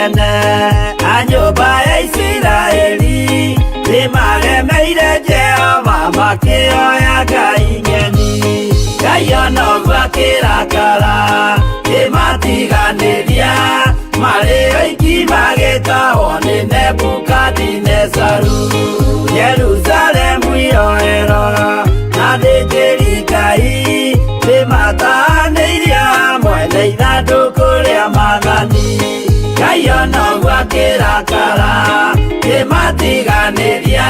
tene anyumba ya Isiraeli nimaremeire Jehova makĩoya Ngai ng'eni. Ngai onoguo akĩrakara kĩmatiganĩria marĩ oiki magĩtahwo nĩ Nebukadinezaru. Jerusalemu iroero na athĩnjĩri-Ngai nĩmatahanĩirie hamwe na ithandũkũ rĩa Mwathani. Ngai onoguo akĩrakara kĩmatiganĩria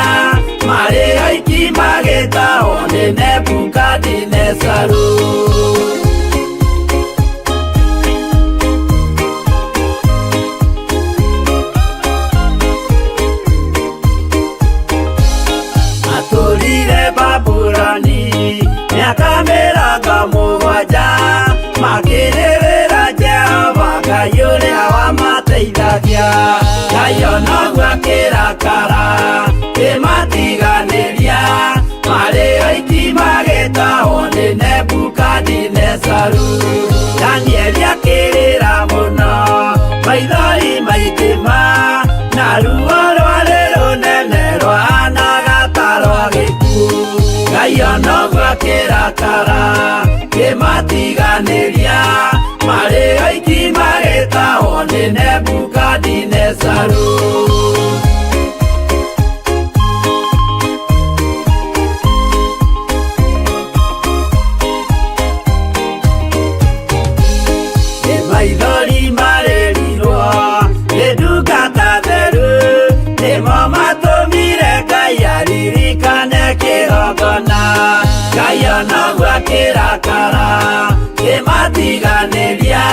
marĩ oiki magĩtahwo nĩ Nebukadinezaru. Atũrire Babuloni mĩaka 70 makĩrĩrĩra Jehova Ngai ũrĩa wamateithagia. Ngai onoguo akĩrakara kĩmatiganĩria marĩ oiki magĩtahwo nĩ Nebukadinezaru. Danieli akĩrĩra mũno maithori maithima na ruo rwarĩ rũnene rwahanaga ta rwa gĩkuũ. Ngai onoguo akĩrakara kĩmatiganĩria marĩ oiki magĩtahwo nĩ Nebukadinezaru. Maithori marĩrirwo nĩ ndungata theru nĩmo matũmire Ngai aririkane kĩgongona. Ngai onoguo akĩrakara kĩmatiganĩria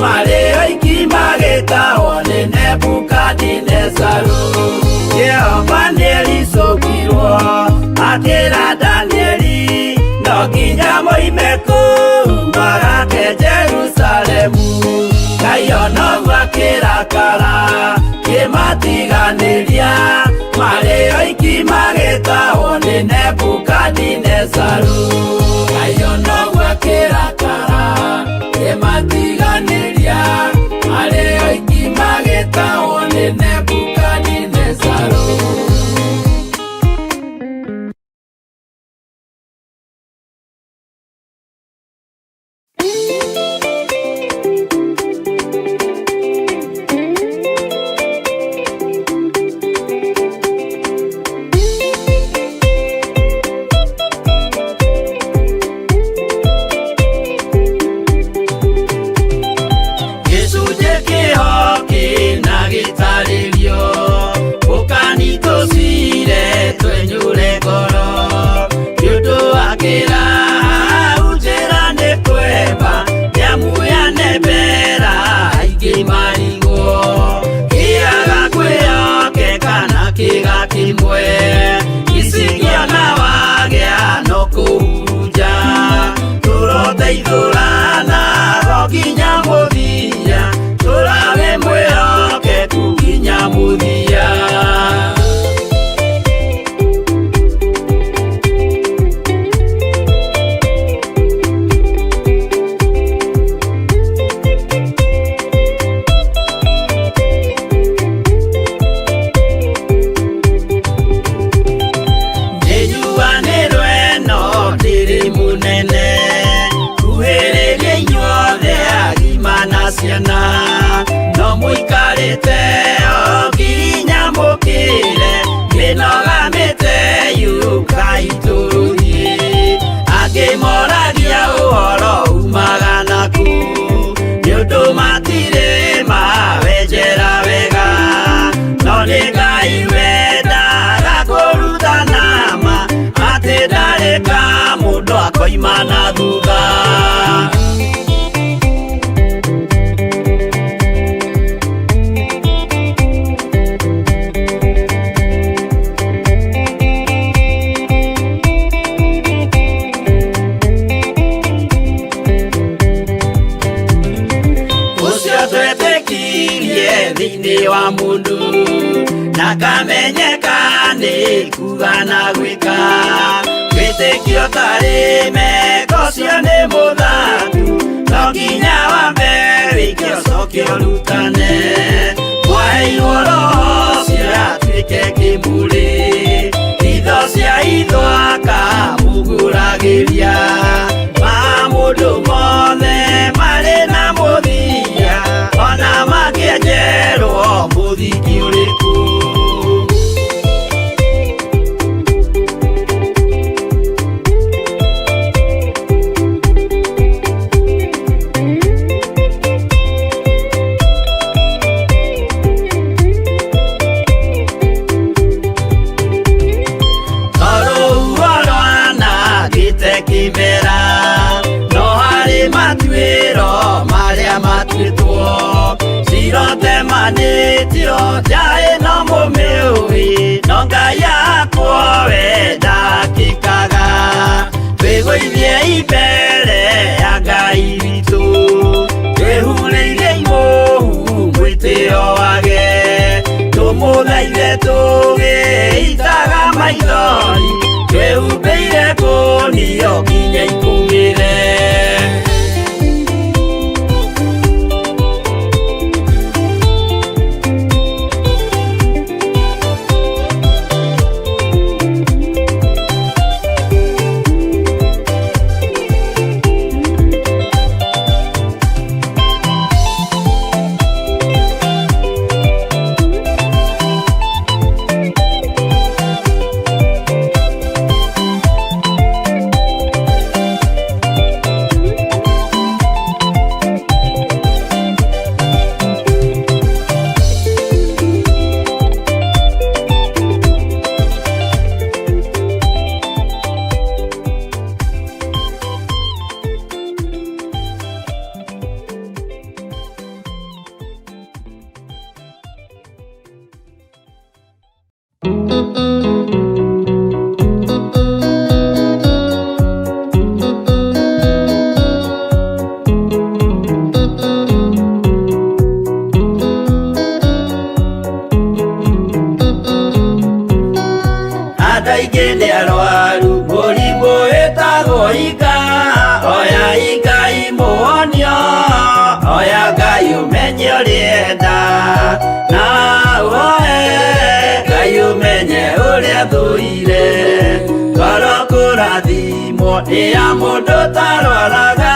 marĩ oiki magĩtahwo nĩ Nebukadinezaru. Jehova nĩericũkirwo akĩra Danieli no nginya moime kũu magake Jerusalemu. Ngai onoguo akĩrakara kĩmatiganĩria marĩ oiki magĩtahwo nĩ Nebukadinezaru. Ngai onoguo akĩrakara kĩmatiganĩria marĩ oiki magĩtahwo nĩ Nebukadinezaru. No mũikarĩte o nginya mũkĩre mĩnogamĩte yuka itũrũthiĩ. Akĩmoragia ũhoro umaga naku nĩũndũ matirĩ mawenjera wega. No nĩ Ngai wendaga kũrutana ma atĩ ndarĩka mũndũ akoima na thutha. Thĩinĩ wa mũndũ na kamenyeka nĩ kuga na gwĩka. Wĩtĩkio tarĩ meko cio nĩ mũthatu, no nginya wambe wĩke ũcoke ũrutane. tutemanĩtio njaĩ no mũmĩũĩ no Ngai akwa we ndakĩkaga twĩgũithie imbere ya Ngai witũ twĩhurĩirie imũhu mwĩtĩo wage tũmũthaithe tũgĩitaga maithori twĩhumbĩire ngũnio nginya ikumĩre. Ea mũndũ tarwaraga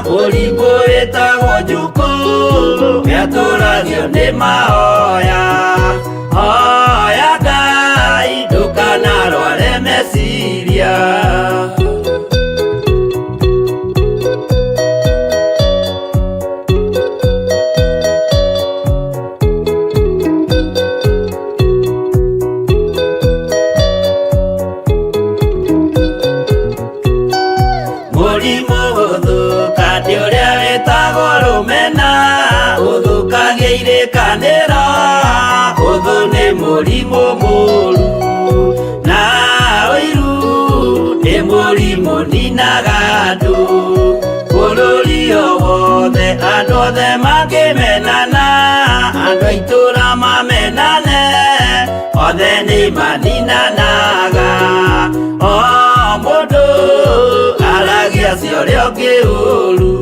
mũrimũ wĩtagwo njukũ nĩatũragio nĩ mahoya hoya Ngai ndũkanarware meciria. Mũrimũ mũru na ũiru nĩ mũrimũ ninaga andũ bũrũri o wothe andũ othe mangĩmenana andũ a itũra mamenane othe nĩ maninanaga o mũndũ aragia cio ũrĩa ũngĩ ũru.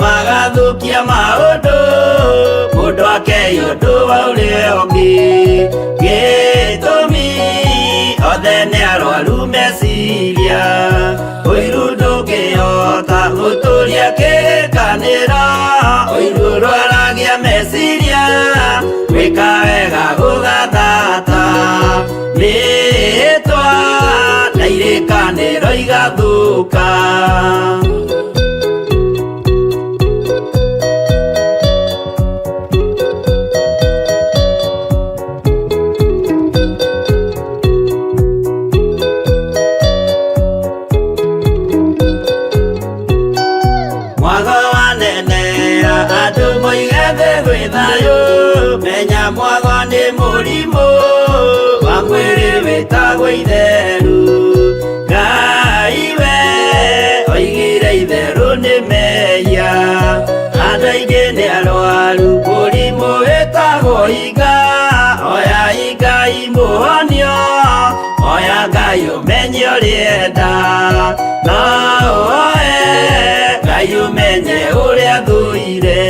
Magathukia maũndũ mũndũ akeyũndũ wa ũrĩa ũngĩ gĩtũmi othe nĩ arwaru meciria ũiru ndũngĩhota gũtũria kĩrĩkanĩro ũiru ũrwaragia meciria gwĩka wega gũgathata rĩtwa na irĩkanĩro igathũka. Menya mwago nĩ mũrimũ wa mwĩrĩ wĩtagwo itherũ Ngai we oigire itherũ nĩ mehia andũ aingĩ nĩ arwaru mũrimũ wĩtagwo inga oya Ngai mũhonio oya Ngai ũmenye ũrĩa enda no oe Ngai ũmenye ũrĩa thũire.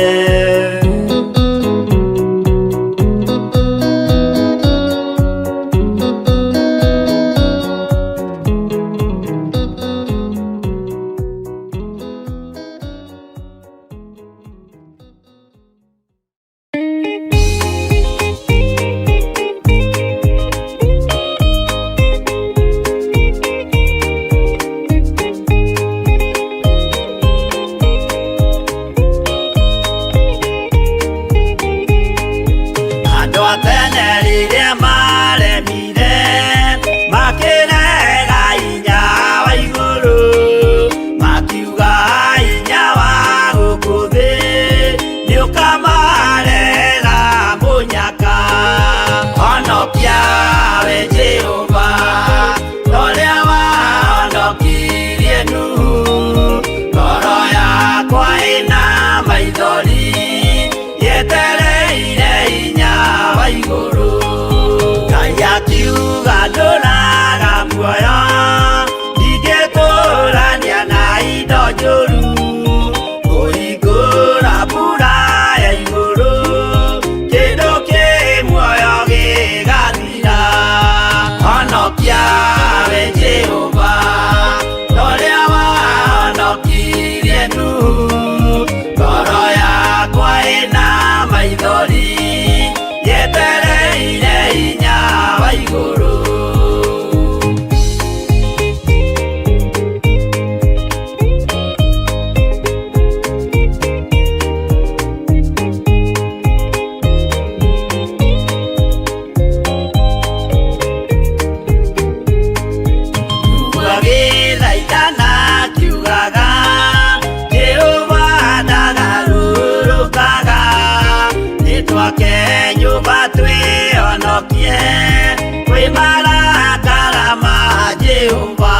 marakara ma Jehova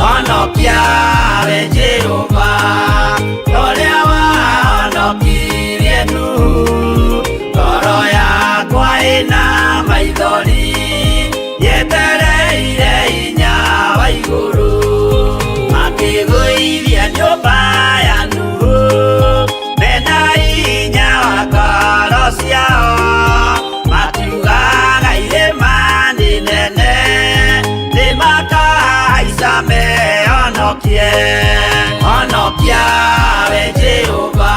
honokia we Jehova ũrĩa wahonokirie Nuhu ngoro yakwa ĩna maithori yetereire hinya wa igũrũ makĩgũithia nyũmba ya Nuhu mena hinya wa ngoro ciao makiugaga irĩma nĩ nene nĩmakahaica mehonokie honokia we Jehova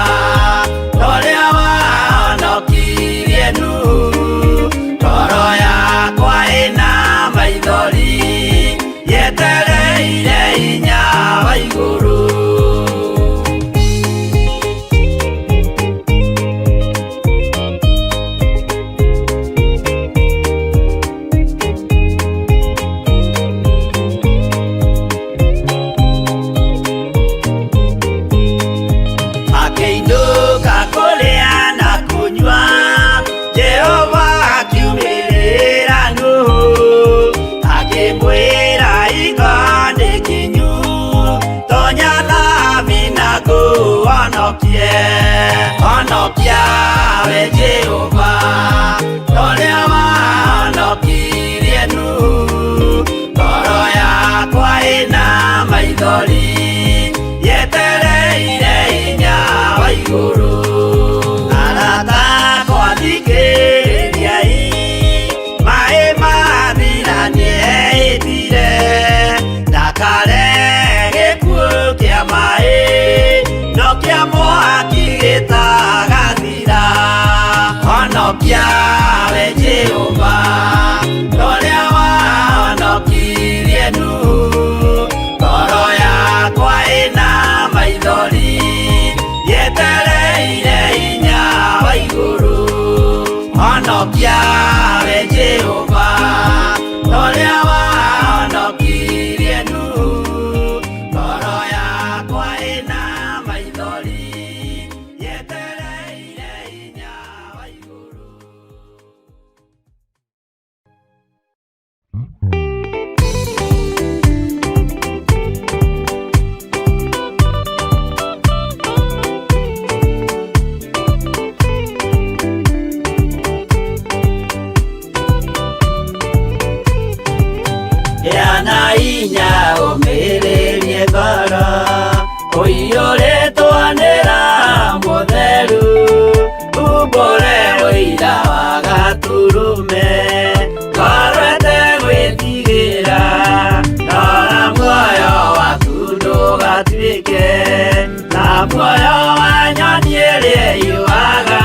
ũrĩa wahonokirie Nuhu ngoro yakwa ĩna maithori yetereire hinya wa igũrũ akĩinũka kũrĩa na kũnyua Jehova akiumĩrĩra Nuhu akĩmwĩra iko nĩ kinyu tonya thabina ngũhonokie honokia we Jehova ũrĩa wahonokirie Nuhu ngoro yakwa ĩna maithori yetereire hinya wa igũrũ arata akwa thikĩrĩriai maĩ mathira nĩehĩtire ndakare gĩkuũ kĩa maĩ no kĩa mwaki gĩtagathira honokia we Jehova ũrĩa wahonokirie Nuhu ngoro yakwa ĩna maithori yetereire hinya wa igũrũ honokia we Jehova ũrĩa wahonokirie Nuhu ngoro yakwa ĩna maithori yetereire hinya wa igũrũ yana hinya ũmĩrĩrie ngoro ũiyũrĩtwo nĩ Roho Mũtheru umbũre ũira wa gatũrũme ngoro ĩtegwĩtigĩra rora muoyo waku ndũgatuĩke na muoyo wa nyoni ĩrĩa ĩyũaga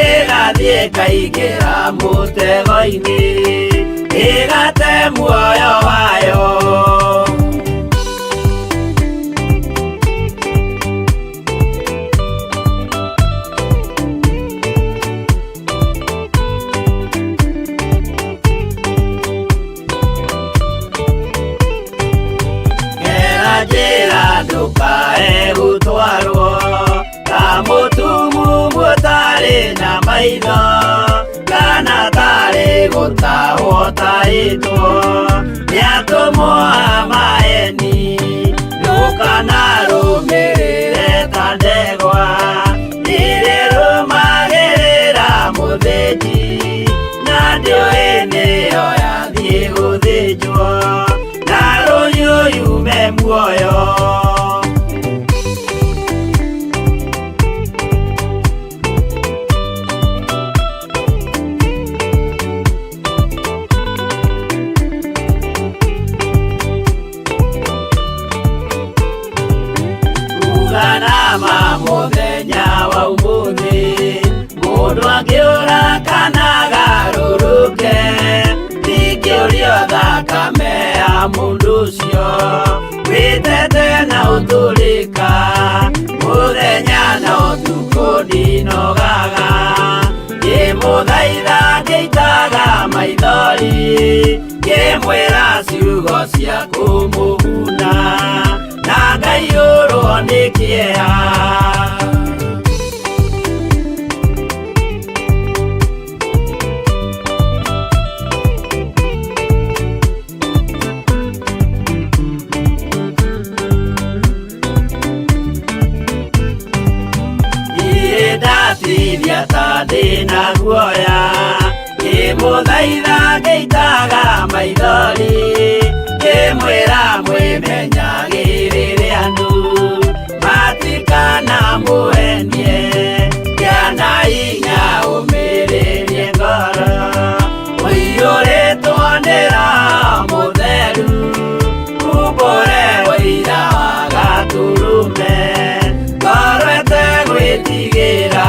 ĩgathiĩ ĩkaingĩra mũtego-inĩ ĩgate muoyo wayo gera njĩra ndũkae gũtwarwo ta mũtumumu ũtarĩ na maitho kana tarĩ gũtahwo tahĩtwo nĩatũmwo a maeni ndũkanarũmĩrĩre ta ndegwa ĩrĩ rũmagĩrĩra mũthĩnji na ndĩũĩ nĩyo yathiĩ gũthĩnjwo na rũnyũyume muoyo ma mũthenya wa ũmũthĩ mũndũ angĩũra kana garũrũke ndingĩũrio thakame ya mũndũ ũcio wĩtete na ũtũrĩka mũthenya na ũtukũ ndinogaga ngĩmũthaitha ngĩitaga maithori ngĩmwĩra ciugo cia kũmũguna na ngaiyũrwo nĩ kĩeha na guoya ngĩmũthaitha ngĩitaga maithori ngĩmwĩra mwĩmenyagĩrĩre andũ matikana mũhenie gĩana hinya ũmĩrĩrie ngoro ũiyũrĩtwo nĩ Roho Mũtheru umbũre ũira wa Gatũrũme ngoro ĩtegwĩtigĩra.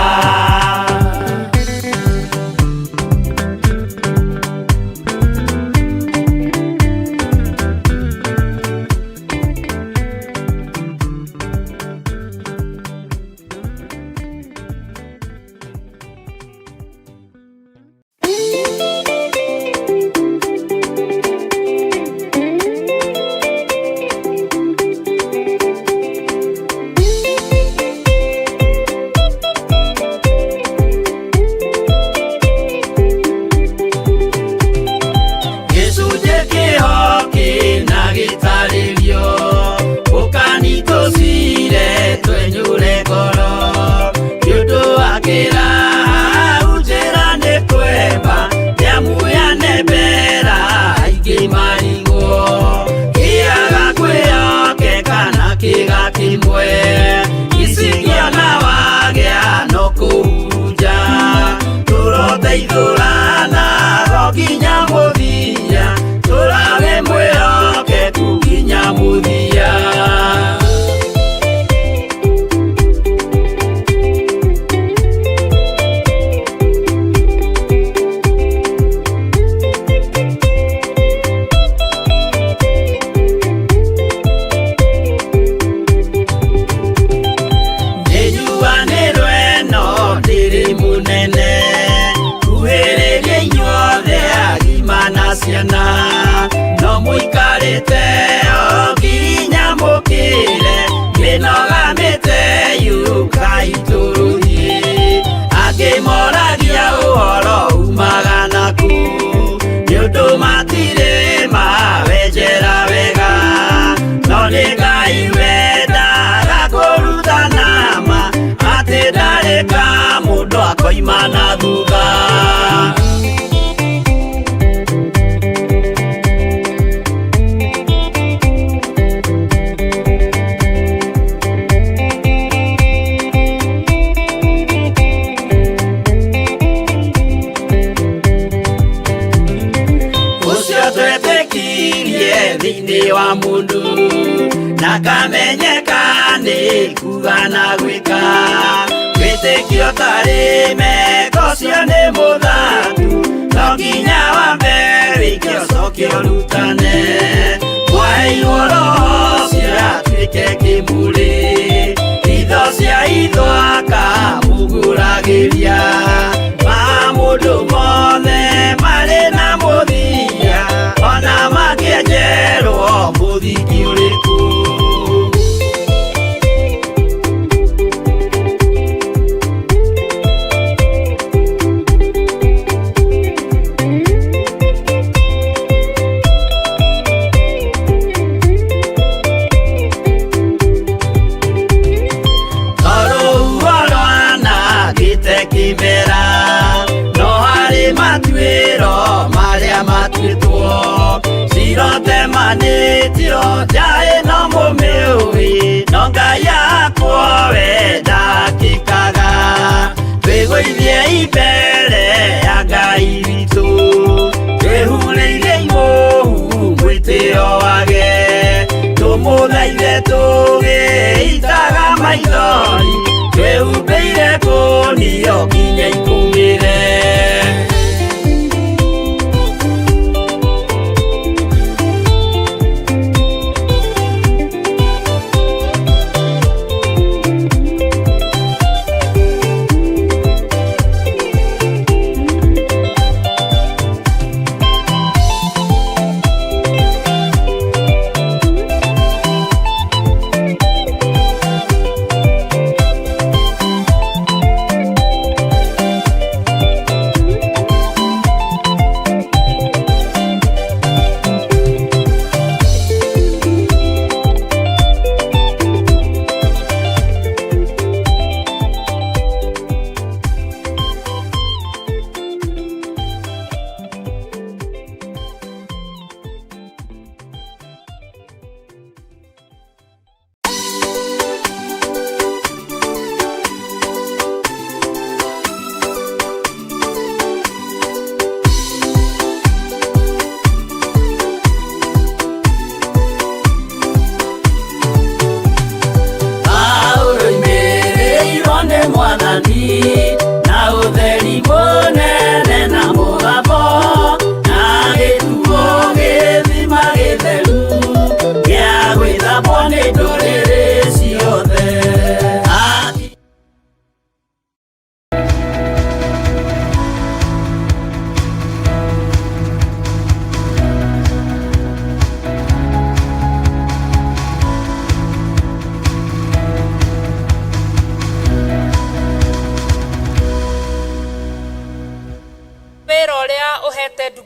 No mũikarĩte o nginya mũkĩre mĩnogamĩte yukai tũrũthi angĩ moragia ũhoro umaga naku nĩũndũ matirĩ mawenjera wega no nĩ Ngai wendaga kũruta nama atĩ ndarĩka mũndũ akoima na thutha. Thĩinĩ wa mũndũ na kamenyeka nĩ kuga na gwĩka wĩtĩkio tarĩ meko cio nĩ mũthatu no nginya wambe wĩke ũcoke ũrutane waheirwo Roho ũcio atuĩke kĩmũrĩ itho cia ithwaka muguragĩria ma mũndũ mothe marĩ na mũthia ona makĩenjerwo mũthingi ũrĩkũ. Kĩmera no harĩ matuĩro marĩa matuĩtwo cirotemanĩtio njaĩ no mũmĩũĩ no Ngai akwo we ndakĩkaga twĩgũithie mbere ya Ngai witũ twĩhurĩire imũhu mwĩtĩo wage tũmũthaithe tũgĩitaga maithori twĩhumbĩire ngũnio nginya ikumĩre.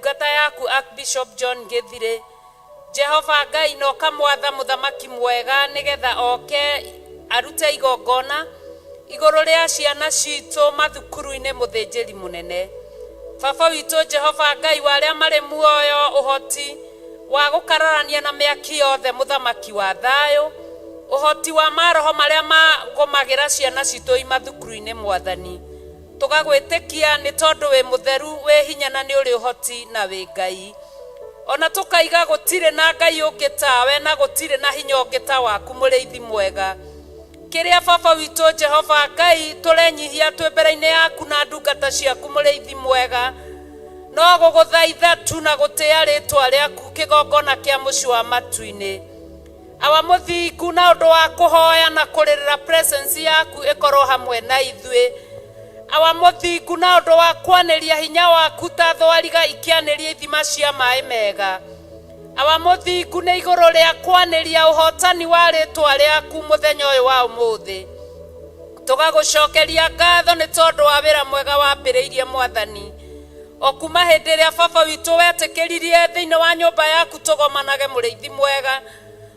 ndungata yaku Archbishop John Githire. Jehova Ngai no kamwatha muthamaki mwega nigetha oke arute igongona iguru ria ciana citu mathukuru-ini muthinjiri munene. Baba witu Jehova Ngai waria mari muoyo uhoti wa gukararania na miaki yothe muthamaki wa thayo, uhoti wa maroho maria magomagira ciana citu imathukuru-ini mwathani. Tugagwitikia ni tondu wi mutheru wi hinya na ni uri uhoti na wi Ngai. Ona tukaiga gutire na Ngai ungi tawe na gutire na hinya ungi ta waku muriithi mwega. Kiria baba witu Jehova Ngai turenyihia twi mbere-ini yaku na ndungata ciaku muriithi mwega, no guguthaitha tu na gutia ritwa riaku kigongona kia muci wa matu-ini. Awa muthingu na undu wa kuhoya na kuririra presence yaku ikorwo hamwe na ithui. Awa muthingu na undu wa kwaniria hinya waku ta thwariga ikianiria ithima cia mai mega. Awa muthingu ni iguru ria kwaniria uhotani wa ritwa riaku muthenya uyu wa umuthi. Tugagucokeria ngatho ni tondu wa wira mwega wambiriirie mwathani. O kuma hindi ria baba witu wetikiririe thiini wa nyumba yaku tugomanage muriithi mwega.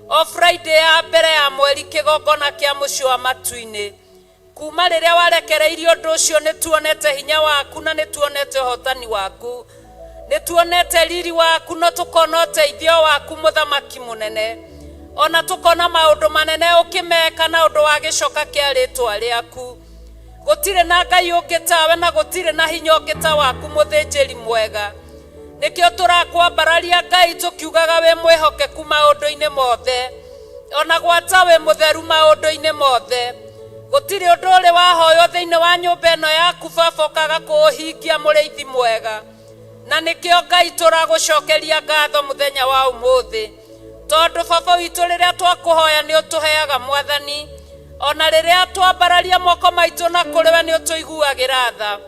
O Friday ya mbere ya mweri kigongona kia muci wa matu-ini. Kuma riria warekereirie undu ucio ni tuonete hinya waku na ni tuonete uhotani waku. Ni tuonete riri waku no tukona uteithio waku muthamaki munene. Ona tukona maundu manene ukimeka na undu wa gicoka kia ritwa riaku. Gutire na Ngai ungi tawe na gutire na hinya ungi ta waku muthinjiri mwega. Nikio turakwambararia Ngai tukiugaga we mwihokeku maundu-ini mothe. Ona gwata we mutheru maundu-ini mothe. Gutire undu uri wahoyo thiini wa nyumba ino yaku baba ukaga kuuhingia muriithi mwega. Na nikio Ngai turagucokeria ngatho muthenya wa umuthi. Tondu baba witu riria twakuhoya ni utuheaga mwathani. Ona riria twambararia moko maitu na kuriwe ni utuiguagira tha.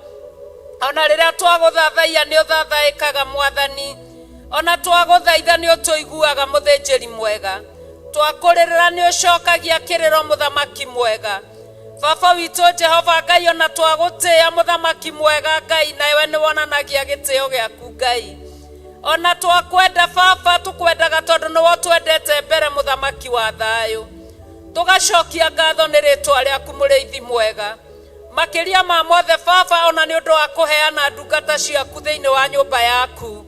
Ona riria twaguthathaia ni uthathaikaga mwathani. Ona twaguthaitha ni utuiguaga muthinjiri mwega. Twakuririra ni ucokagia kiriro muthamaki mwega. Baba witu Jehova Ngai ona twagutia muthamaki mwega Ngai nawe ni wonanagia gitio giaku Ngai. Ona twakwenda baba tukwendaga tondu ni wotwendete mbere muthamaki wa thayo. Tugacokia ngatho ni ritwa riaku muriithi mwega. Makiria ma mothe baba ona ni undu wa kuheana ndungata ciaku thiini wa nyumba yaku.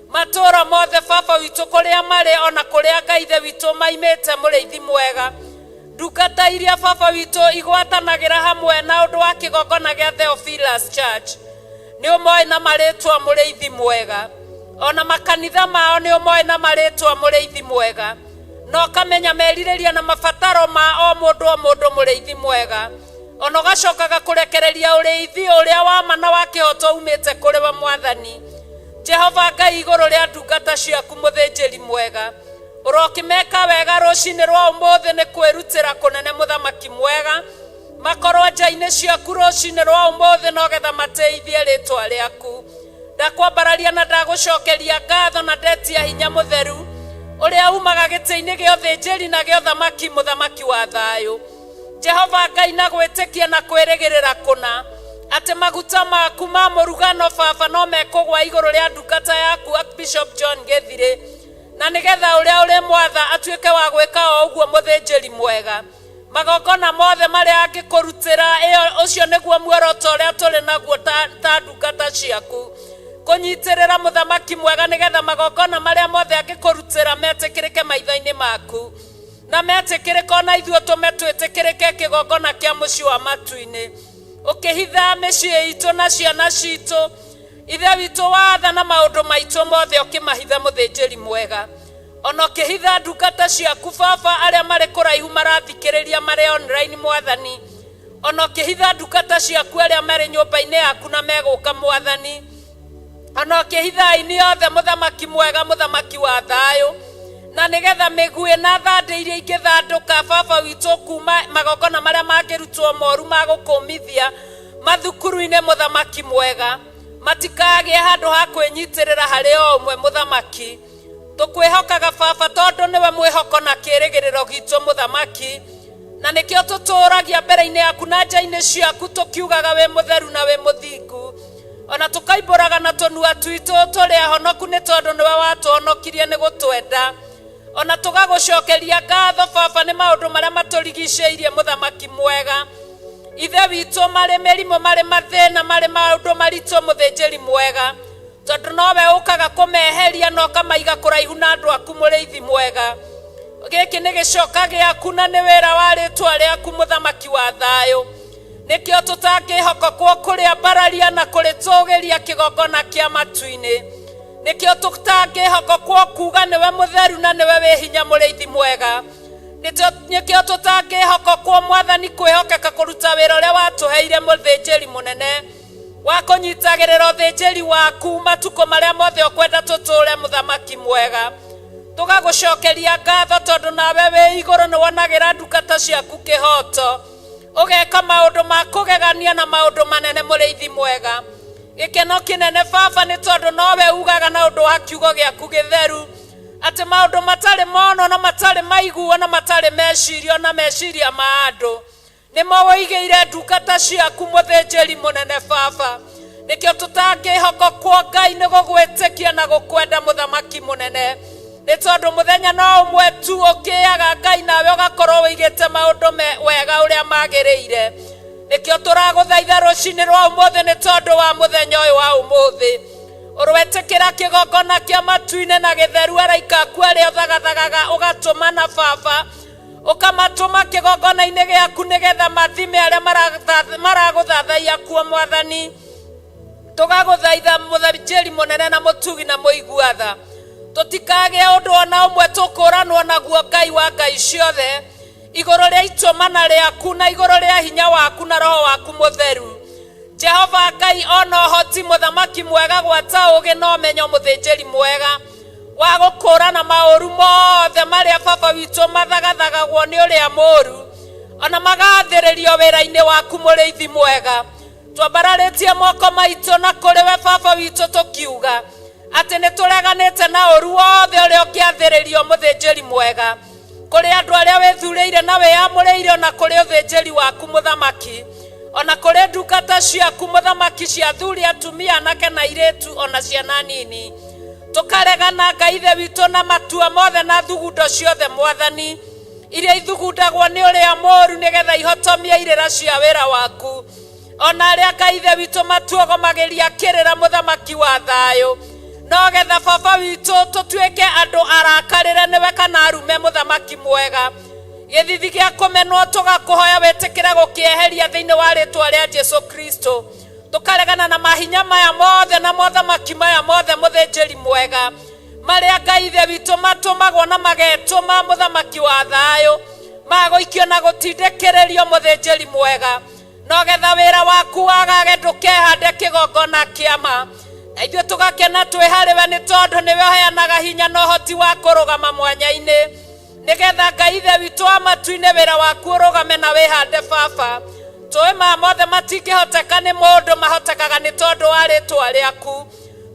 Matura mothe baba witu kuria mari ona kuria Ngai ithe witu maimite muriithi mwega. Ndungata iria baba witu igwatanagira hamwe na undu wa kigongona gia Theophilus Church ni umoe na maritwa muriithi mwega. Ona makanitha mao ni umoe na maritwa muriithi mwega. No kamenya meririria na mabataro ma o mundu muriithi mwega. Ona ugacokaga kurekereria uriithi uria wa mana wa kihoto umite kuri we mwathani. Jehova Ngai iguru ria ndungata ciaku muthinjiri mwega. Urokimeka wega rucini rwa umuthi ni kwirutira kunene muthamaki mwega. Makorwo nja-ini ciaku rucini rwa umuthi no getha mateithie ritwa riaku. Ndakwambararia na ndagucokeria ngatho na ndetia hinya mutheru uria umaga giti-ini gia uthinjiri na gia uthamaki muthamaki wa thayo. Jehova Ngai na gwitikia na kwirigirira kuna ati maguta maku ma murugano baba no mekugwa iguru ria ndungata yaku Archbishop John Githire, na nigetha uria uri mwatha atuike wa gwika o uguo muthinjiri mwega. Magongona mothe maria angikurutira ucio niguo muoroto uria turi naguo ta ndungata ciaku. Kunyitirira muthamaki mwega nigetha magongona maria mothe angikurutira metikirike maitho-ini maku. Na metikirike ona ithuo tumetwitikirike kigongona kia muci wa matu-ini. Ukihitha micii itu na ciana citu ithe witu watha na maundu maitu mothe ukimahitha muthinjiri mwega. Ona ukihitha ndungata ciaku baba aria mari kuraihu marathikiriria mari online mwathani. Ona ukihitha ndungata ciaku aria mari nyumba-ini yaku na meguka mwathani. Ona ukihitha aini othe muthamaki mwega muthamaki wa thayo. Na nigetha migui na thande iria ingithanduka baba witu kuma magongona maria mangirutwo moru magukumithia mathukuru-ini muthamaki mwega. Matikagie handu ha kwinyitirira hari o umwe muthamaki. Tukwihokaga baba tondu niwe mwihoko na kirigiriro gitu muthamaki. Na nikio tuturagia mbere-ini yaku na nja-ini ciaku tukiugaga we mutheru na we muthingu. ona tukaimburaga na tonua twitu turi ahonoku ni tondu niwe watuhonokirie ni gutwenda ona tugagucokeria ngatho baba ni maundu maria maturigiceirie muthamaki mwega ithe witu mari mirimu mari mathina mari maundu maritu muthinjiri mwega tondu nowe ukaga kumeheria no kamaiga kuraihu na andu aku muriithi mwega giki ni gicoka giaku na ni wira wa ritwa riaku muthamaki wa thayu nikio tutangihokokwo kuria mbararia na kuritugiria kigongona kia matu-ini nikio tutangihokokwo kuga niwe mutheru na niwe wi hinya muriithi mwega nikio tutangihokokwo mwathani kwihokeka kuruta wira uria watuheire muthinjiri munene wa kunyitagirira uthinjiri waku matuko maria mothe ukwenda tuture muthamaki mwega tugagucokeria ngatho tondu nawe wi iguru ni wonagira ndungata ciaku kihoto ugeka maundu ma kugegania na maundu manene muriithi mwega gikeno kinene baba ni tondu nowe ugaga na undu wa kiugo giaku githeru ati maundu matari mono na matari maiguo na matari mecirio na meciria ma andu nimo wigiire ndungata ciaku muthinjiri munene baba nikio tutangihokokwo Ngai ni gugwitikia na gukwenda muthamaki munene ni tondu muthenya no umwe tu ukiaga Ngai nawe ugakorwo wigite maundu wega uria magiriire nikio turaguthaitha rucini rwa umuthi ni tondu wa muthenya uyu wa umuthi urwetikira kigongona kia matu-ini na githeru araika aku aria uthagathaga ugatumana baba ukamatuma kigongona-ini giaku nigetha mathime aria maraguthathaia kuo mwathani tugaguthaitha muthinjiri munene na mutugi na muiguatha tutikage undu ona umwe tukuranwo naguo Ngai wa ngai ciothe iguru ria itumana riaku na iguru ria hinya waku na roho waku mutheru Jehova Ngai ona hoti muthamaki mwega gwata ugi no menyo muthinjiri mwega wa gukurana mauru mothe maria baba witu mathagathagagwo ni uria muru ona magathiririo wira-ini waku muriithi mwega twambararitie moko maitu na kuriwe baba witu tukiuga ati ni tureganite na uru wothe uria ukiathiririo muthinjiri mwega kuri andu aria withuriire na wiyamuriire na kuri uthinjiri waku muthamaki ona kuri ndungata ciaku muthamaki cia thuri atumia anake na iritu ona ciana nini tukaregana Ngai ithe witu na matua mothe na thugundo ciothe mwathani iria ithugundagwo ni uria moru nigetha ihotomia irira cia wira waku ona aria Ngai ithe witu matuogomagiria kirira muthamaki wa thayu no getha baba witu tutuike andu arakarire niwe kana arume muthamaki mwega githithi gia kumenwo tugakuhoya wetikire gukieheria thiini wa ritwa ria Jesu Kristo tukaregana na mahinya maya mothe na mothamaki maya mothe muthinjiri mwega maria Ngai ithe witu matumagwo na magetuma muthamaki wa thayu maguikio na gutindikirerio muthinjiri mwega no getha wira waku wagage ndukehande kigongona kiama na ithuĩ tugakena twĩ harĩwe nĩ tondũ nĩwe ũheanaga hinya na ũhoti wa kũrũgama mwanya-inĩ nĩgetha Ngai ithe witũ wa matu-inĩ wĩra waku ũrũgame na wĩhande baba tũĩ maya mothe matingĩhoteka nĩ mũndũ mahotekaga nĩ tondũ wa rĩtwa rĩaku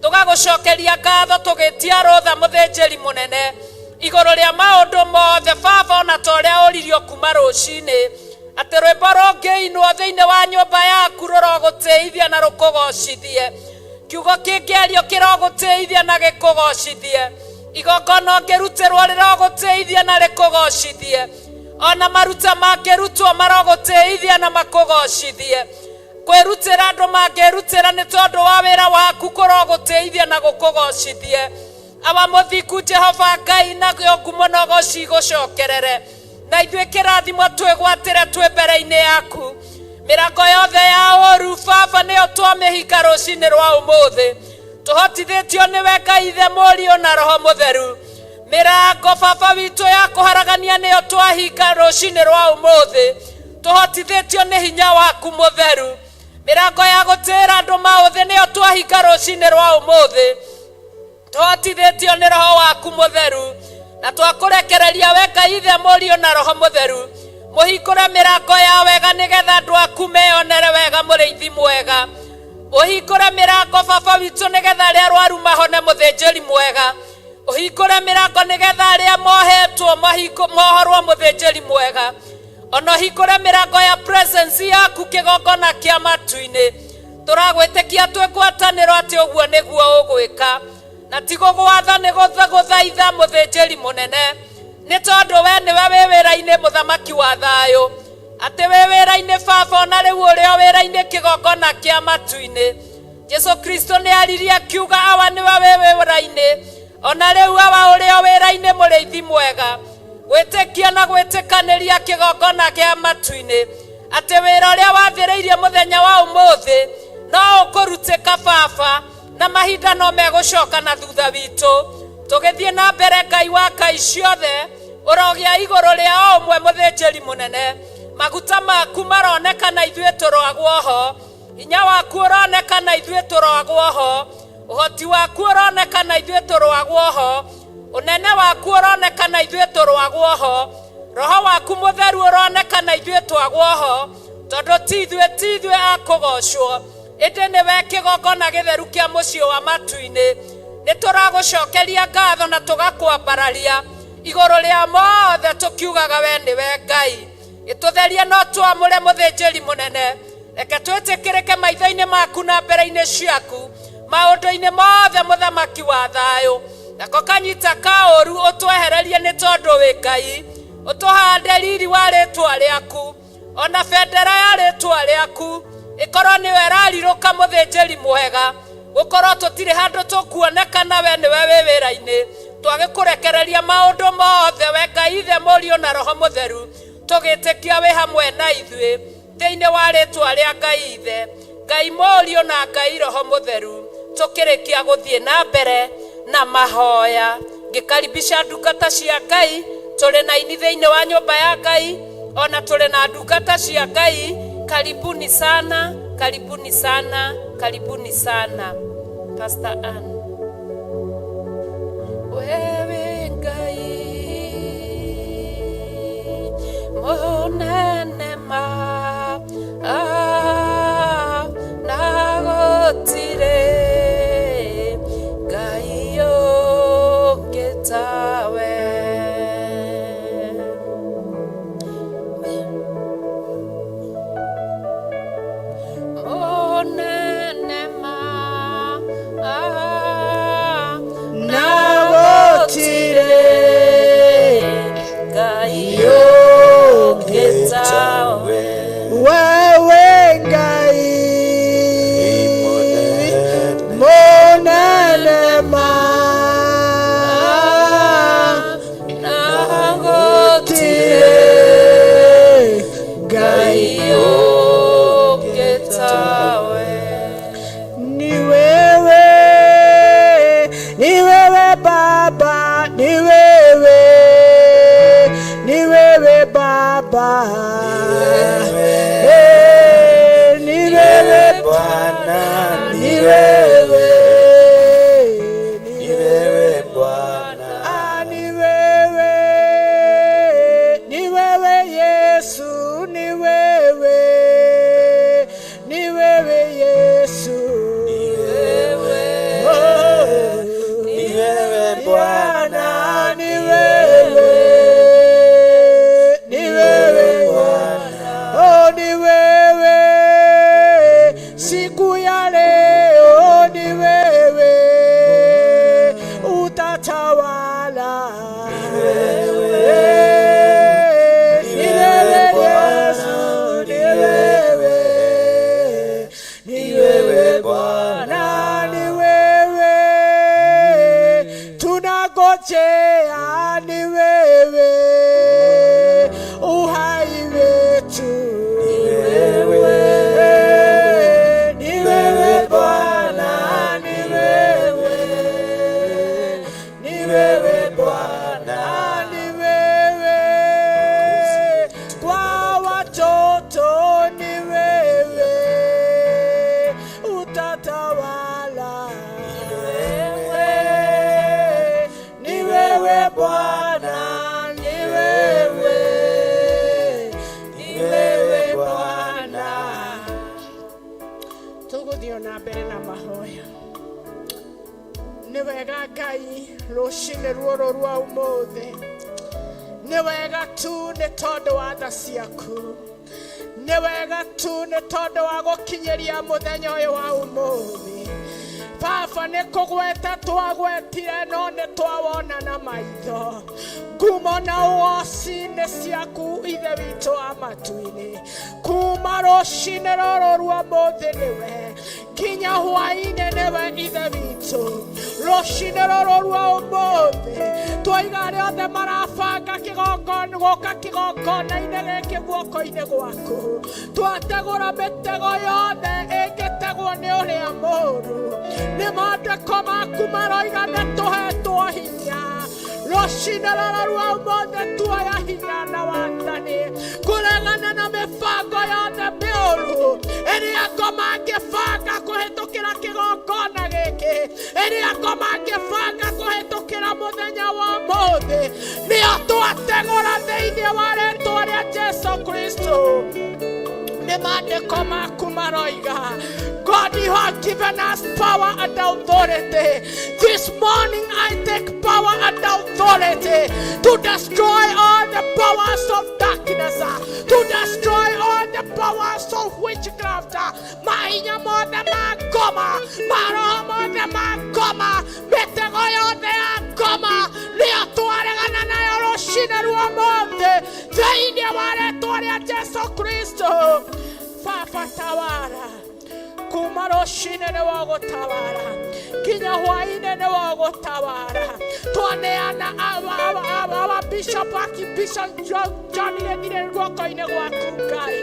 tũgagũcokeria ngatho tũgĩtia rũtha mũthĩnjĩri mũnene igũrũ rĩa maũndũ mothe baba ona ta ũrĩa ũririo kuma rũcinĩ atĩ rwĩmbo rũngĩinwo thĩinĩ wa nyũmba yaku rũrogũtĩithia na rũkũgocithie kiugo kĩngĩario kĩrogũtĩithia na gĩkũgocithie igongona ngĩrutĩrwo rĩrogũtĩithia na rĩkũgocithie ona maruta mangĩrutwo marogũtĩithia na makũgocithie kwĩrutĩra andũ mangĩrutĩra nĩ tondũ wa wĩra waku kũrogũtĩithia na gũkũgocithie awa mũthingu Jehova Ngai na ngumo na ũgoci igũcokerere na ithuĩ kĩrathimo twĩgwatĩre twĩ mbere-inĩ yaku mĩrango yothe ya ũru baba nĩyo twamĩhinga rũcinĩ rwa ũmũthĩ tũhotithĩtio nĩwe Ngai ithe mũriũ na roho mũtheru mĩrango baba witũ ya kũharagania nĩyo twahinga rũcinĩ rwa ũmũthĩ tũhotithĩtio nĩ hinya waku mũtheru mĩrango ya gũtĩĩra andũ maũthĩ nĩyo twahinga rũcinĩ rwa ũmũthĩ tũhotithĩtio nĩ roho waku mũtheru na twakũrekereria we Ngai ithe mũriũ na roho mũtheru mũhingũre mĩrango ya wega nĩgetha andũ aku meyonere wega mũrĩithi mwega ũhingũre mĩrango baba witũ nĩgetha arĩa arwaru mahone mũthĩnjĩri mwega ũhingũre mĩrango nĩgetha arĩa mohetwo mohorwo mũthĩnjĩri mwega ona ũhingũre mĩrango ya presence yaku kĩgongona kĩa matu-inĩ turagwitikia twigwataniro ati uguo niguo ugwika na tigo gwatha ni guthaitha muthinjiri munene ni tondu we niwe wi wira-ini muthamaki wa thayu ati wi wira-ini baba na riu urio wira-ini kigongona kia matu-ini Jesu Kristo ni aririe akiuga awa niwe wi wira-ini ona riu awa urio wira-ini muriithi mwega gwitikia na gwitikaniria kigongona kia matu-ini ati wira uria wathiriirie muthenya wa umuthi no ukuruteka baba na mahinda no megucoka na thutha witu tugithie na mbere Ngai wa Ngai ciothe urogia iguru ria omwe muthinjiri munene maguta maku maronekana ithue turogwo ho hinya waku uronekana ithue turogwo ho uhoti waku uronekana ithue turogwo ho unene waku uronekana ithue turogwo ho roho waku mutheru uronekana ithue twagwo ho tondu tithue akugocwo indi niwe kigongona githeru kia mucii wa matu-ini nituragucokeria ngatho na tugakwambararia iguru ria mothe tukiugaga we niwe Ngai itutherie no twamure muthinjiri munene reke twitikirike maitho-ini maku na mbere-ini ciaku maundu-ini mothe muthamaki wa thayu nako kanyita kauru utwehererie ni tondu wi Ngai utuhande riri wa ritwa riaku ona bendera ya ritwa riaku ikorwo niwe rariruka muthinjiri mwega gukorwo tutire handu tukuonekana we niwe wi wira-ini twagikurekereria maundu mothe we Ngai ithe murio na roho mutheru tugitikia wi hamwe na ithue thiini wa ritwa ria Ngai ithe Ngai murio na Ngai roho mutheru tukirikia guthie na mbere na mahoya ngikaribisha ndungata cia Ngai tuli na ini thiini wa nyumba ya Ngai ona tuli na ndungata cia Ngai karibuni sana karibuni sana karibuni sana Pastor Ann wewe Ngai monene ma nagotire Ngai yongetawe rucine ruoro rwa umuthi ni wega tu ni tondu wa tha ciaku nĩ wega tu nĩ tondũ wa gũkinyeria mũthenya ũyũ wa ũmũthĩ. Baba nĩ kũgweta twagwetire no nĩ twawona na maitho. Ngumo na ũgooci nĩ ciaku Ithe witũ wa matu-inĩ. Kuma rũcinĩ rũrũ rwa ũmũthĩ nĩwe, nginya hwaĩ-inĩ nĩwe Ithe witũ. Rũcinĩ rũrũ rwa ũmũthĩ twoiga arĩa othe marabanga kĩgongona gũka kĩgongona-inĩ gĩkĩ guoko-inĩ gwaku, twategũra mĩtego yothe ĩngĩtegwo nĩ ũrĩa mũũru. Nĩ maandĩko maku maroiga nĩtũhetwo hinya. Rũcinĩ rũrũ rwa ũmũthĩ tuoya hinya na wathani kũregana na mĩbango yothe mĩũru ĩrĩa angĩ mangĩbanga kũhĩtũkĩra kĩgongona gĩkĩ, ĩrĩa angĩ mangĩbanga kũhĩtũkĩra mũthenya wa ũmũthĩ, nĩo twategũra thĩinĩ wa rĩĩtwa rĩa Jesũ Kristo. Nĩ maandĩko maku maroiga, God, you have given us power and authority. This morning I take power and authority to destroy all the powers of darkness, to destroy all the powers of witchcraft. Mahinya mothe ma ngoma, maroho mothe ma ngoma, mĩtego yothe ya ngoma, nĩyo twaregana nayo rũcinĩ rwa ũmũthĩ thĩinĩ wa rĩĩtwa rĩa Jesũ Kristo. Baba tawara, kuma rũcinĩ nĩ wa gũtawara, nginya hwaĩ-inĩ nĩ wa gũtawara. Twaneana aba Bishop Archbishop John Gĩthire guoko-inĩ gwaku Ngai.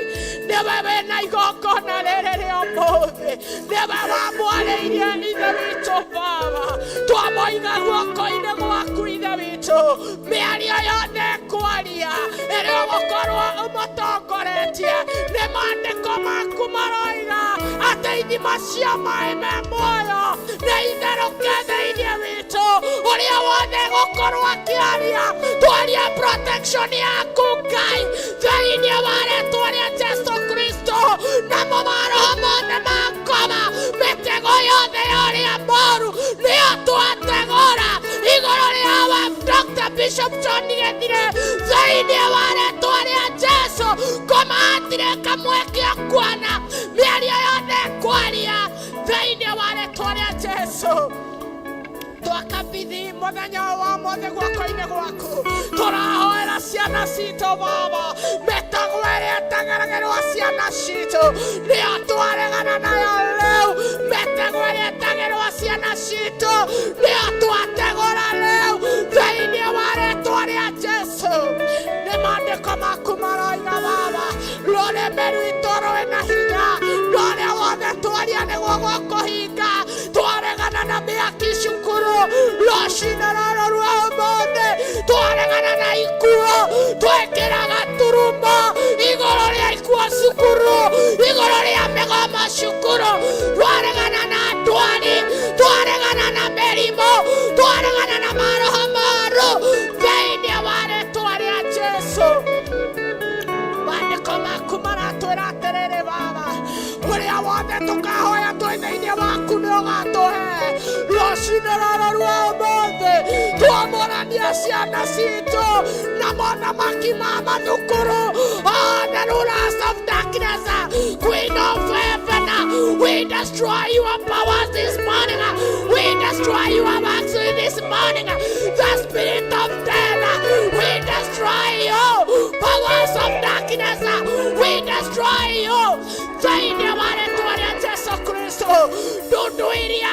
Nĩwe wĩna igongona rĩrĩ rĩa ũmũthĩ, nĩwe wamwarĩirie Ithe witũ Baba. Twamũiga guoko-inĩ gwaku Ithe witũ, mĩario yothe kwaria ĩrĩa ũgũkorwo ũmũtongoretie. Nĩ maandĩko maku maroiga atĩ ithima cia maaĩ me muoyo nĩ itherũke thĩinĩ witũ. Ũrĩa wothe gũkorwo akĩaria, twaria protection yaku Ngai thĩinĩ wa rĩĩtwa rĩa Jesũ Kristo. Namo maroho mothe ma ngoma, mĩtego yothe ya ũrĩa mũũru nĩyo twategũra igũrũ rĩa Dr. Bishop John Gĩthire thĩinĩ wa rĩĩtwa rĩa Jesũ. Ngoma hatirĩ kamwe gĩa kuona, mĩario yothe kwaria thĩinĩ wa rĩĩtwa rĩa Jesũ. Twakabithi mũthenya wa ũmũthĩ guoko-inĩ gwaku. Tũrahoera ciana citũ Baba, mĩtego ĩrĩa ĩtageragĩrwo ciana citũ nĩyo twaregana nayo rĩu. Mĩtego ĩrĩa ĩtageragwo ciana citũ nĩyo twategũra rĩu thĩinĩ wa rĩĩtwa rĩa Jesũ. Nĩ maandĩko maku maroiga Baba, rũrĩmĩ rwitũ rwĩna hinya, rũrĩa wothe twaria nĩguo gũkũhinga. Twaregana na mĩaki cukuru rũcinĩ rũrũ rwa ũmũthĩ, twaregana na ikuũ, twĩkĩraga turumo igũrũ rĩa ikuũ cukuru, igũrũ rĩa mĩgomo cukuru. Twaregana na ndwari, twaregana na mĩrimũ, twaregana na maroho moru thĩinĩ wa rĩĩtwa rĩa Jesũ. Maandĩko maku maratwĩra atĩrĩrĩ Baba, ũrĩa wothe tũkahoya twĩ thĩinĩ waku nĩ ũgatũhe. Rũcinĩ rũrũ rwa ũmũthĩ twamũrania ciana citũ na monamaki ma mathukuru, all the rulers of darkness, Queen of heaven, we destroy your powers this morning, we destroy your works this morning. The spirit of death, we destroy you. Powers of darkness, we destroy you. Thĩinĩ wa rĩĩtwa rĩa Jesũ Kristo. Ndundu iria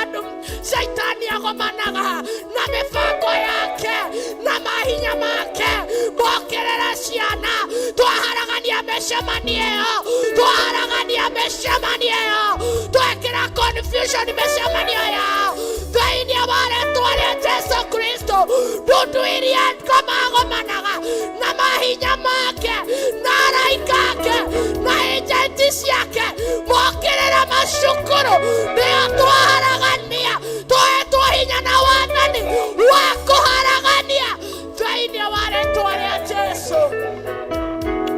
andũ Shaitani agomanaga na mĩbango yake na mahinya make mokerera ciana, twaharagania mĩcemanio ĩyo, twaharagania mĩcemanio ĩyo, twekĩra confusion mĩcemanio yao thĩinĩ wa rĩĩtwa rĩa Jesũ Kristo. Ndundu iria magomanaga na mahinya make na araika ake na agenti ciake mokerera macukuru, nĩo twaharagania, twohetwo hinya na wathani wa kũharagania thĩinĩ wa rĩĩtwa rĩa Jesũ.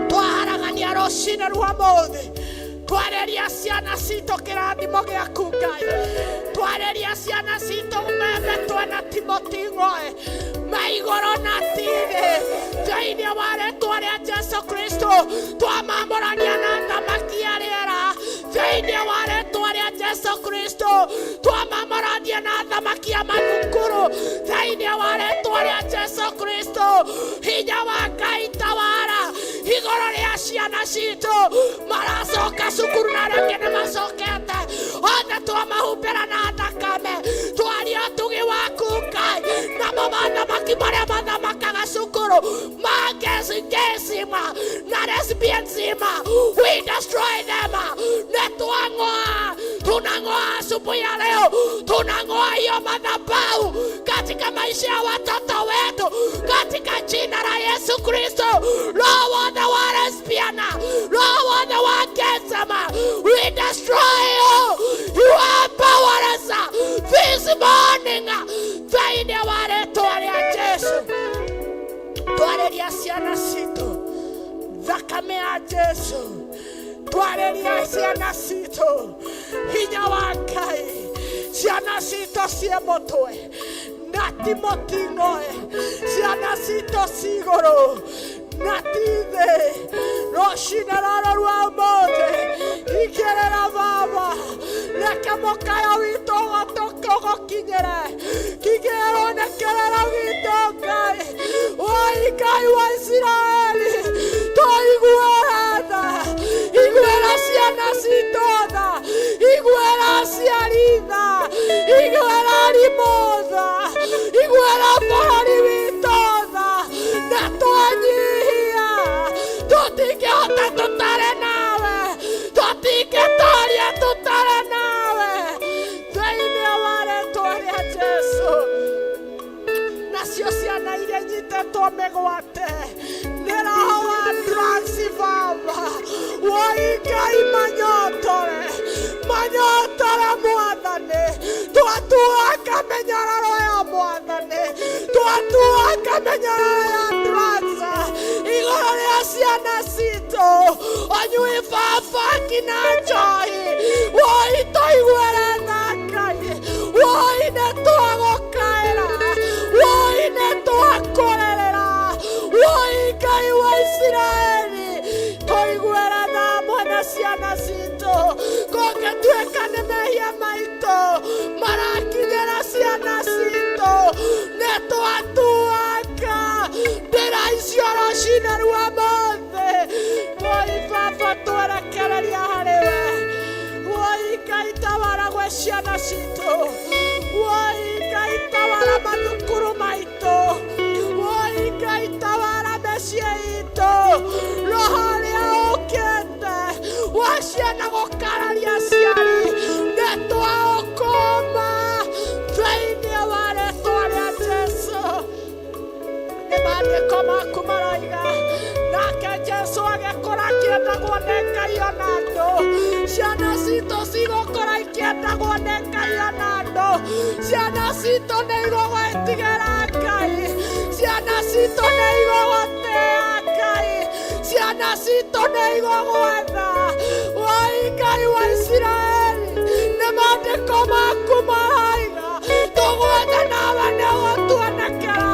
Twaharagania rũcinĩ rwa ũmũthĩ, Twareria ciana citũ kĩrathimo gĩaku Ngai. Twareria ciana citũ memetwe na Timothy Ng'oe, maigũrũ na thĩ thĩinĩ wa rĩĩtwa rĩa Jesũ Kristo. Twamamũrania na thamaki ya rĩera thĩinĩ wa rĩĩtwa rĩa Jesũ Kristo. Twamamũrania na thamaki ya mathukuru thĩinĩ wa rĩĩtwa rĩa Jesũ Kristo. Hinya wa Ngai tawara igũrũ rĩa ciana citũ maracoka cukuru na rĩngĩ nĩ macokete. Othe twamahumbĩra na thakame, twaria ũtugi waku Ngai, namo mathamaki marĩa mathamakaga cukuru ma ngĩcima na lesbianism, we destroy them. Netwang'oa, tunang'oa asubuhi ya leo, tunang'oa hiyo madhabahu katika maisha ya watoto wetu katika jina la Yesu Kristo. Roho wote wa lesbiana, roho wote wa ngĩcima, we destroy you. You are powerless this morning. Thĩinĩ wa rĩĩtwa rĩa Jesũ twareria ciana citũ thakame ya Jesũ. Twareria ciana citũ hinya wa Ngai. Ciana citũ ciĩ mũtwe na Timothy Ng'oe, ciana citũ ci igũrũ na ti thĩ. Rũciinĩ rũrũ rwa ũmũthĩ ikĩrĩra Baba, reke mũkayo witũ ũgũkinyĩre, kinyĩrwo nĩ kĩrĩro gitũ Ngai. Woi Ngai wa Isiraeli, tũiguĩra tha, iguĩra ciana citũ tha, iguĩra aciari tha, iguĩra arimũ tha, iguĩra bũrũri witũ tha, na twanyihia tũtingĩhota tũtarĩ nawe, tũtingĩtooria tũtarĩ nawe thĩinĩ wa rĩĩtwa rĩa Jesũ. Nacio ciana iria inyitĩtwo mĩgwate nĩ roho wa drugs Baba, woi Ngai manyotore Mwathani, twatuaka mĩnyororo ya Mwathani, twatuaka mĩnyororo ya drugs igũrũ rĩa ciana citũ, onyui Baba kina njohi, woi tũiguĩre tha Ngai, woi nĩtwagũkaĩra, woi nĩtwakũrĩrĩra, woi Ngai wa Isiraeli, tũiguĩre tha mwene ciana citũ. Kũngĩtuĩka nĩ mehia maitũ marakinyĩra ciana citũ, nĩtwatuaka ndĩra icio rũciinĩ rwa ũmũthĩ. Woi Baba twerekereria harĩ we, woi Ngai tawara gwĩ ciana citũ, woi Ngai tawara mathukuru maitũ, woi Ngai tawara mĩciĩ itũ. Roho ũrĩa ũkĩte wa ciana gũkararia aciari nĩtwaũkũma thĩinĩ wa rĩĩtwa rĩa Jesũ. Nĩ maandĩko maku maroiga nake Jesũ agĩkũra akĩendagwo nĩ Ngai ona andũ. Ciana citũ cigũkũra ikĩendagwo nĩ Ngai ona andũ. Ciana citũ nĩ igũgwĩtigĩra Ngai, ciana citũ nĩ igũgũtĩĩa Ngai, ciana citũ nĩ igũgwetha. Woi Ngai wa Isiraeli, nĩ maandĩko maku maroiga tũgwethe nawe nĩũgũtuonekera.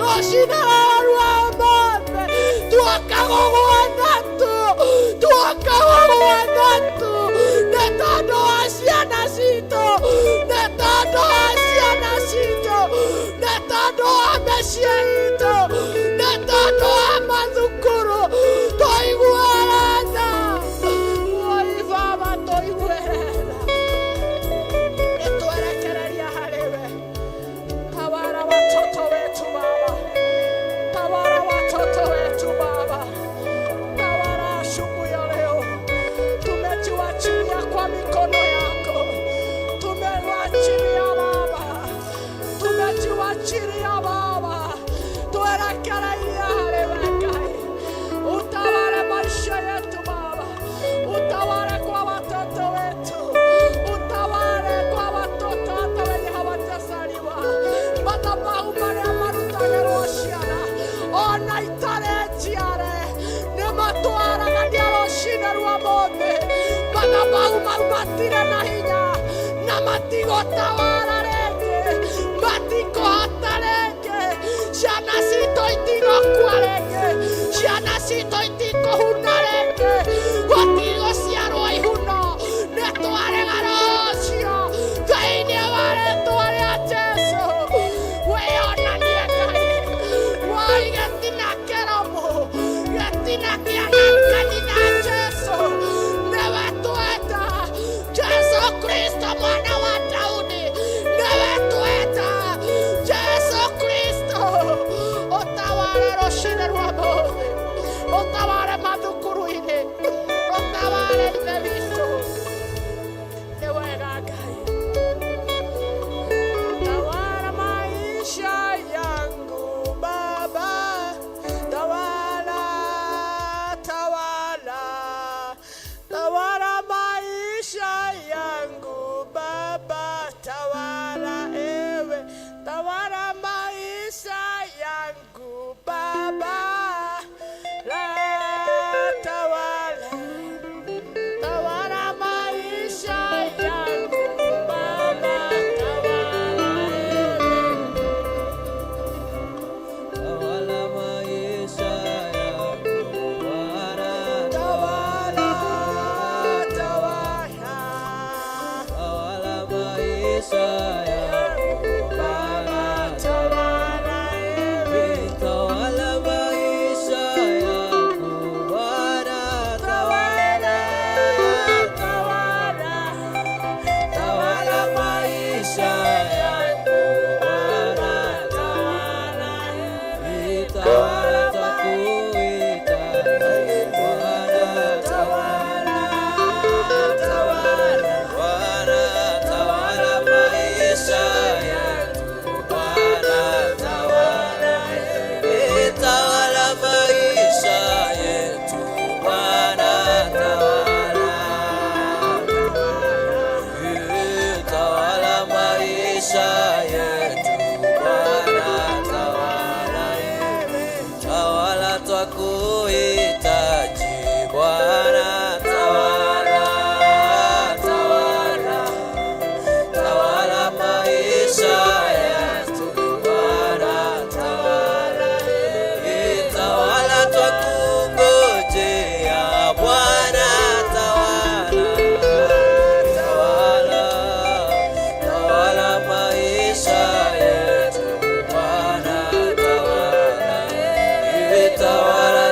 Rũciinĩ rũrũ rwa ũmũthĩ tuoka gũgwetha tu, tuoka gũgwetha tu, nĩ tondũ wa ciana citũ, nĩ tondũ wa ciana citũ, nĩ tondũ wa mĩciĩ itũ, nĩ tondũ wa mathukuru. Tũiguĩre tha, woi Baba tũiguĩre tha, nĩtwerekereria harĩ we. Tawara watoto wetu Baba, tawara watoto wetu Baba, tawara asubuhi ya leo. Tumejiachilia kwa mikono yako, tumewachilia Baba, tumejiachilia Baba, tuelekereria harĩ we Ngai. Utawale maisha yetu Baba, utawale kwa watoto wetu, utawale kwa watoto hata wenye hawajazaliwa. Madhabahu marĩa marutagĩrwo ciana ona itarĩ njiare nĩmatwaragania rũciinĩ rwa ũmũthĩ, mau matire na hinya na matigotawara rĩngĩ, matikohota rĩngĩ. Ciana citũ itigokua rĩngĩ, ciana citũ itikũhuna rĩngĩ, gũtigũciarwo ihuno. Nĩ twarega rũciũ thĩinĩ wa rĩĩtwa rĩa Jesũ. Wĩonanie Ngai, woi gĩtina kĩrũmu, gĩtina kĩa kanitha Jesũ. Nĩwe twenda Jesũ Kristo mwana wa Daudi, nĩwe twenda Jesũ Kristo. Ũtaware rũciinĩ rwa mũthĩ, ũtaware mathukuru-inĩ, ũtaware ithe witũ. Nĩ wega Ngai. Tawala maisha yangu Baba, tawala, tawala, tawala maisha yangu Baba, tawala ewe, tawala maisha yangu Baba, la tawala, tawala maisha yangu Baba, tawala ewe. Tawala maisha yangu Bwana, Tawala, tawala, tawala maisha yangu Baba, Bwana, tawala ewe. tawala maisha yangu Bwana, Tawala, tawala, tawala maisha yangu Bwana, tawala ewe. tawala takuita Bwana, Tawala, tawala, Bwana, tawala maisha yangu Bwana, tawala tawala maisha yetu Bwana, tawala tawala maisha yetu Bwana, tawala tawala twakuhitaji Bwana, tawala tawala tawala maisha yetu Bwana, tawala tawala twakungojea Bwana, tawala tawala tawala maisha yetu Bwana, tawala tawala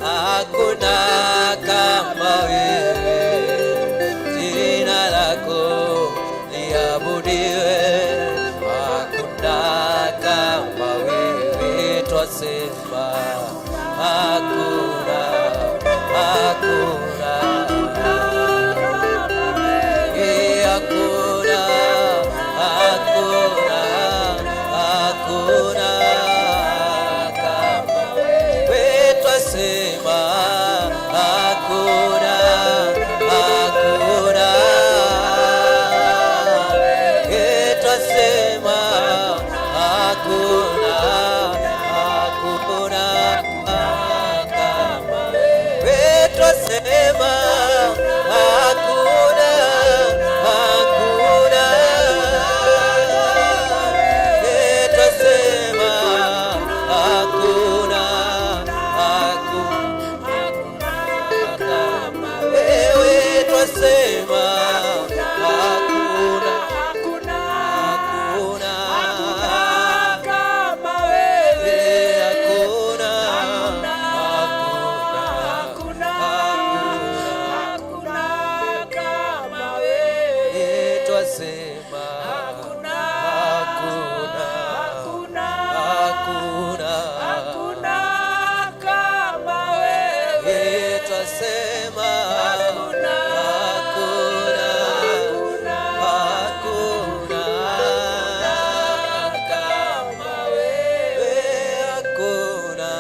hakuna kama wewe, jina lako liabudiwe, hakuna kama wewe, twasema hakuna, hakuna, hakuna, hakuna, hakuna kama wewe, twasema hakuna, hakuna, twasema hakuna, hakuna kama wewe, twasema hakuna, hakuna, twasema hakuna, hakuna kama wewe, twasema hakuna, hakuna kama wewe, hakuna, hakuna kama wewe, twasema hakuna, hakuna, hakuna kama wewe, twasema hakuna, hakuna, hakuna kama wewe, hakuna,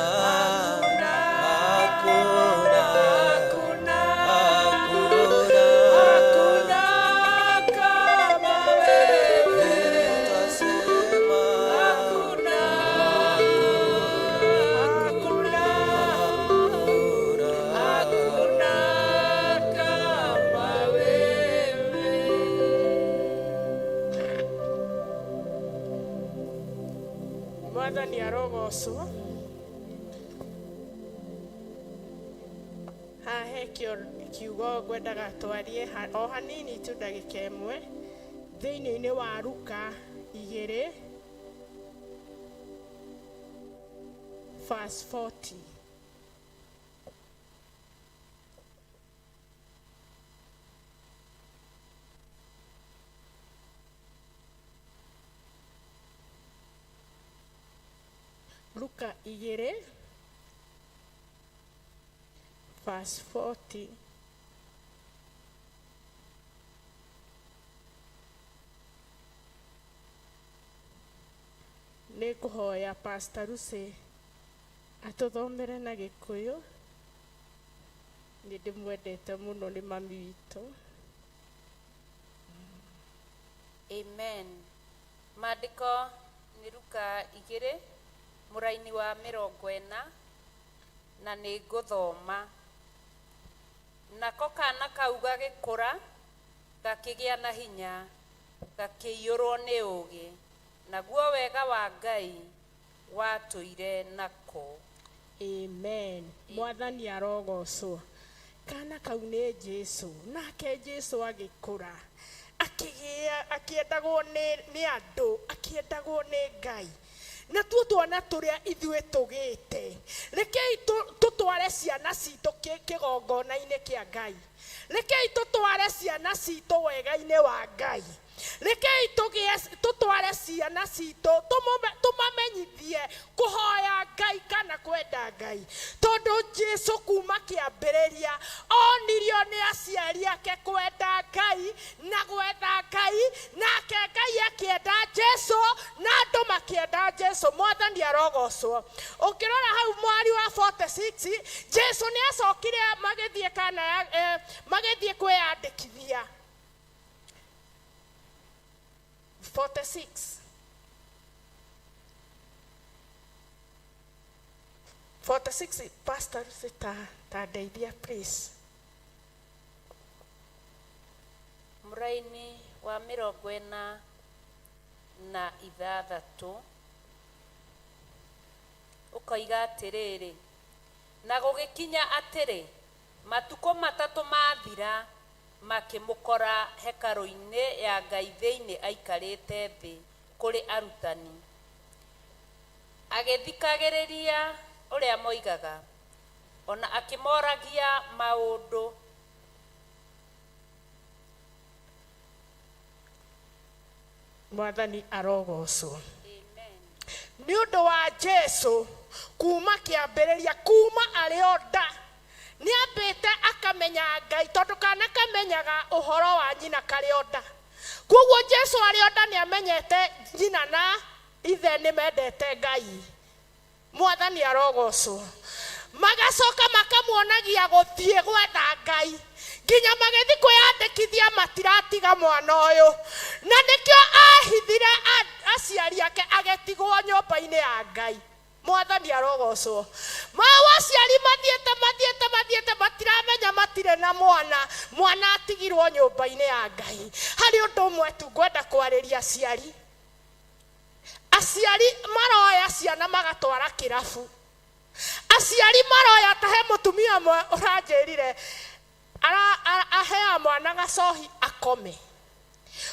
hakuna, hakuna kama wewe, twasema hakuna, hakuna kama wewe. Mwathani arogocwo. Hahe kiugo ngwendaga twarie o hanini tu ndagĩka ĩmwe thĩinĩ-inĩ wa Luka 2 verse 40. Luka 2 verse 40. Nĩ kũhoya Pastor Lucy atũthomere na Gĩkũyũ. Nĩ ndĩmwendete mũno, nĩ mami witũ. Amen. Maandĩko nĩ Luka 2 mũraini wa 40 na nĩ ngũthoma. Nako kana kau gagĩkũra gakĩgĩa na hinya gakĩiyũrwo nĩ ũũgĩ, naguo wega wa Ngai watũire nako. Amen. Mwathani arogocwo. Kana kau nĩ Jesu, nake Jesu agĩkũra akĩendagwo nĩ andũ, akĩendagwo nĩ Ngai. Na tuo twana tũrĩa ithuĩ tũgĩte, rekei tũtware ciana citũ kĩgongona-inĩ kĩa Ngai, rekei tũtware ciana citũ wega-inĩ wa Ngai, rekei tũtware ciana citũ tũmamenyithie kũhoya Ngai kana kwenda Ngai, tondũ Jesu kuma kĩambĩrĩria onirio nĩ aciari ake kwenda Ngai na gwetha Ngai, nake Ngai akĩenda Jesu na andũ makĩenda Jesu. Mwathani arogocwo. Ũngĩrora hau mwari wa 46, Jesu nĩ acokire magĩthiĩ kana magĩthiĩ kwĩyandĩkithia. 46 Pastor ta ndeithia please. Mũraini wa 46 ũkoiga atĩrĩrĩ, na gũgĩkinya atĩrĩ matukũ matatũ mathira makĩmũkora hekarũ-inĩ ya Ngai thĩinĩ aikarĩte thĩ kũrĩ arutani agĩthikagĩrĩria ũrĩa moigaga. ona akimoragia maundu. Mwathani arogocwo. Ni undu wa Jesu kuma kiambiriria, kuma ario nda ni ambite akamenya Ngai, tondu kana kamenyaga uhoro wa nyina kario nda. Koguo Jesu ario nda ni amenyete nyina na ithe ni mendete Ngai. Mwathani arogocwo. Magacoka makamuonagia guthie gwetha Ngai, nginya magithi kwiyandikithia matiratiga mwana uyu, na nikio ahithire aciari ake agetigwo nyumba-ini ya Ngai. Mwathani arogocwo. Aciari mathiete matiramenya matire na mwana atigirwo nyumba-ini ya Ngai. Hari undu umwe tu ngwenda kwariria aciari. Aciari maroya ciana magatwara kirabu. Aciari maroya tahe mutumia mwe uranjirire ahea mwana gacohi akome.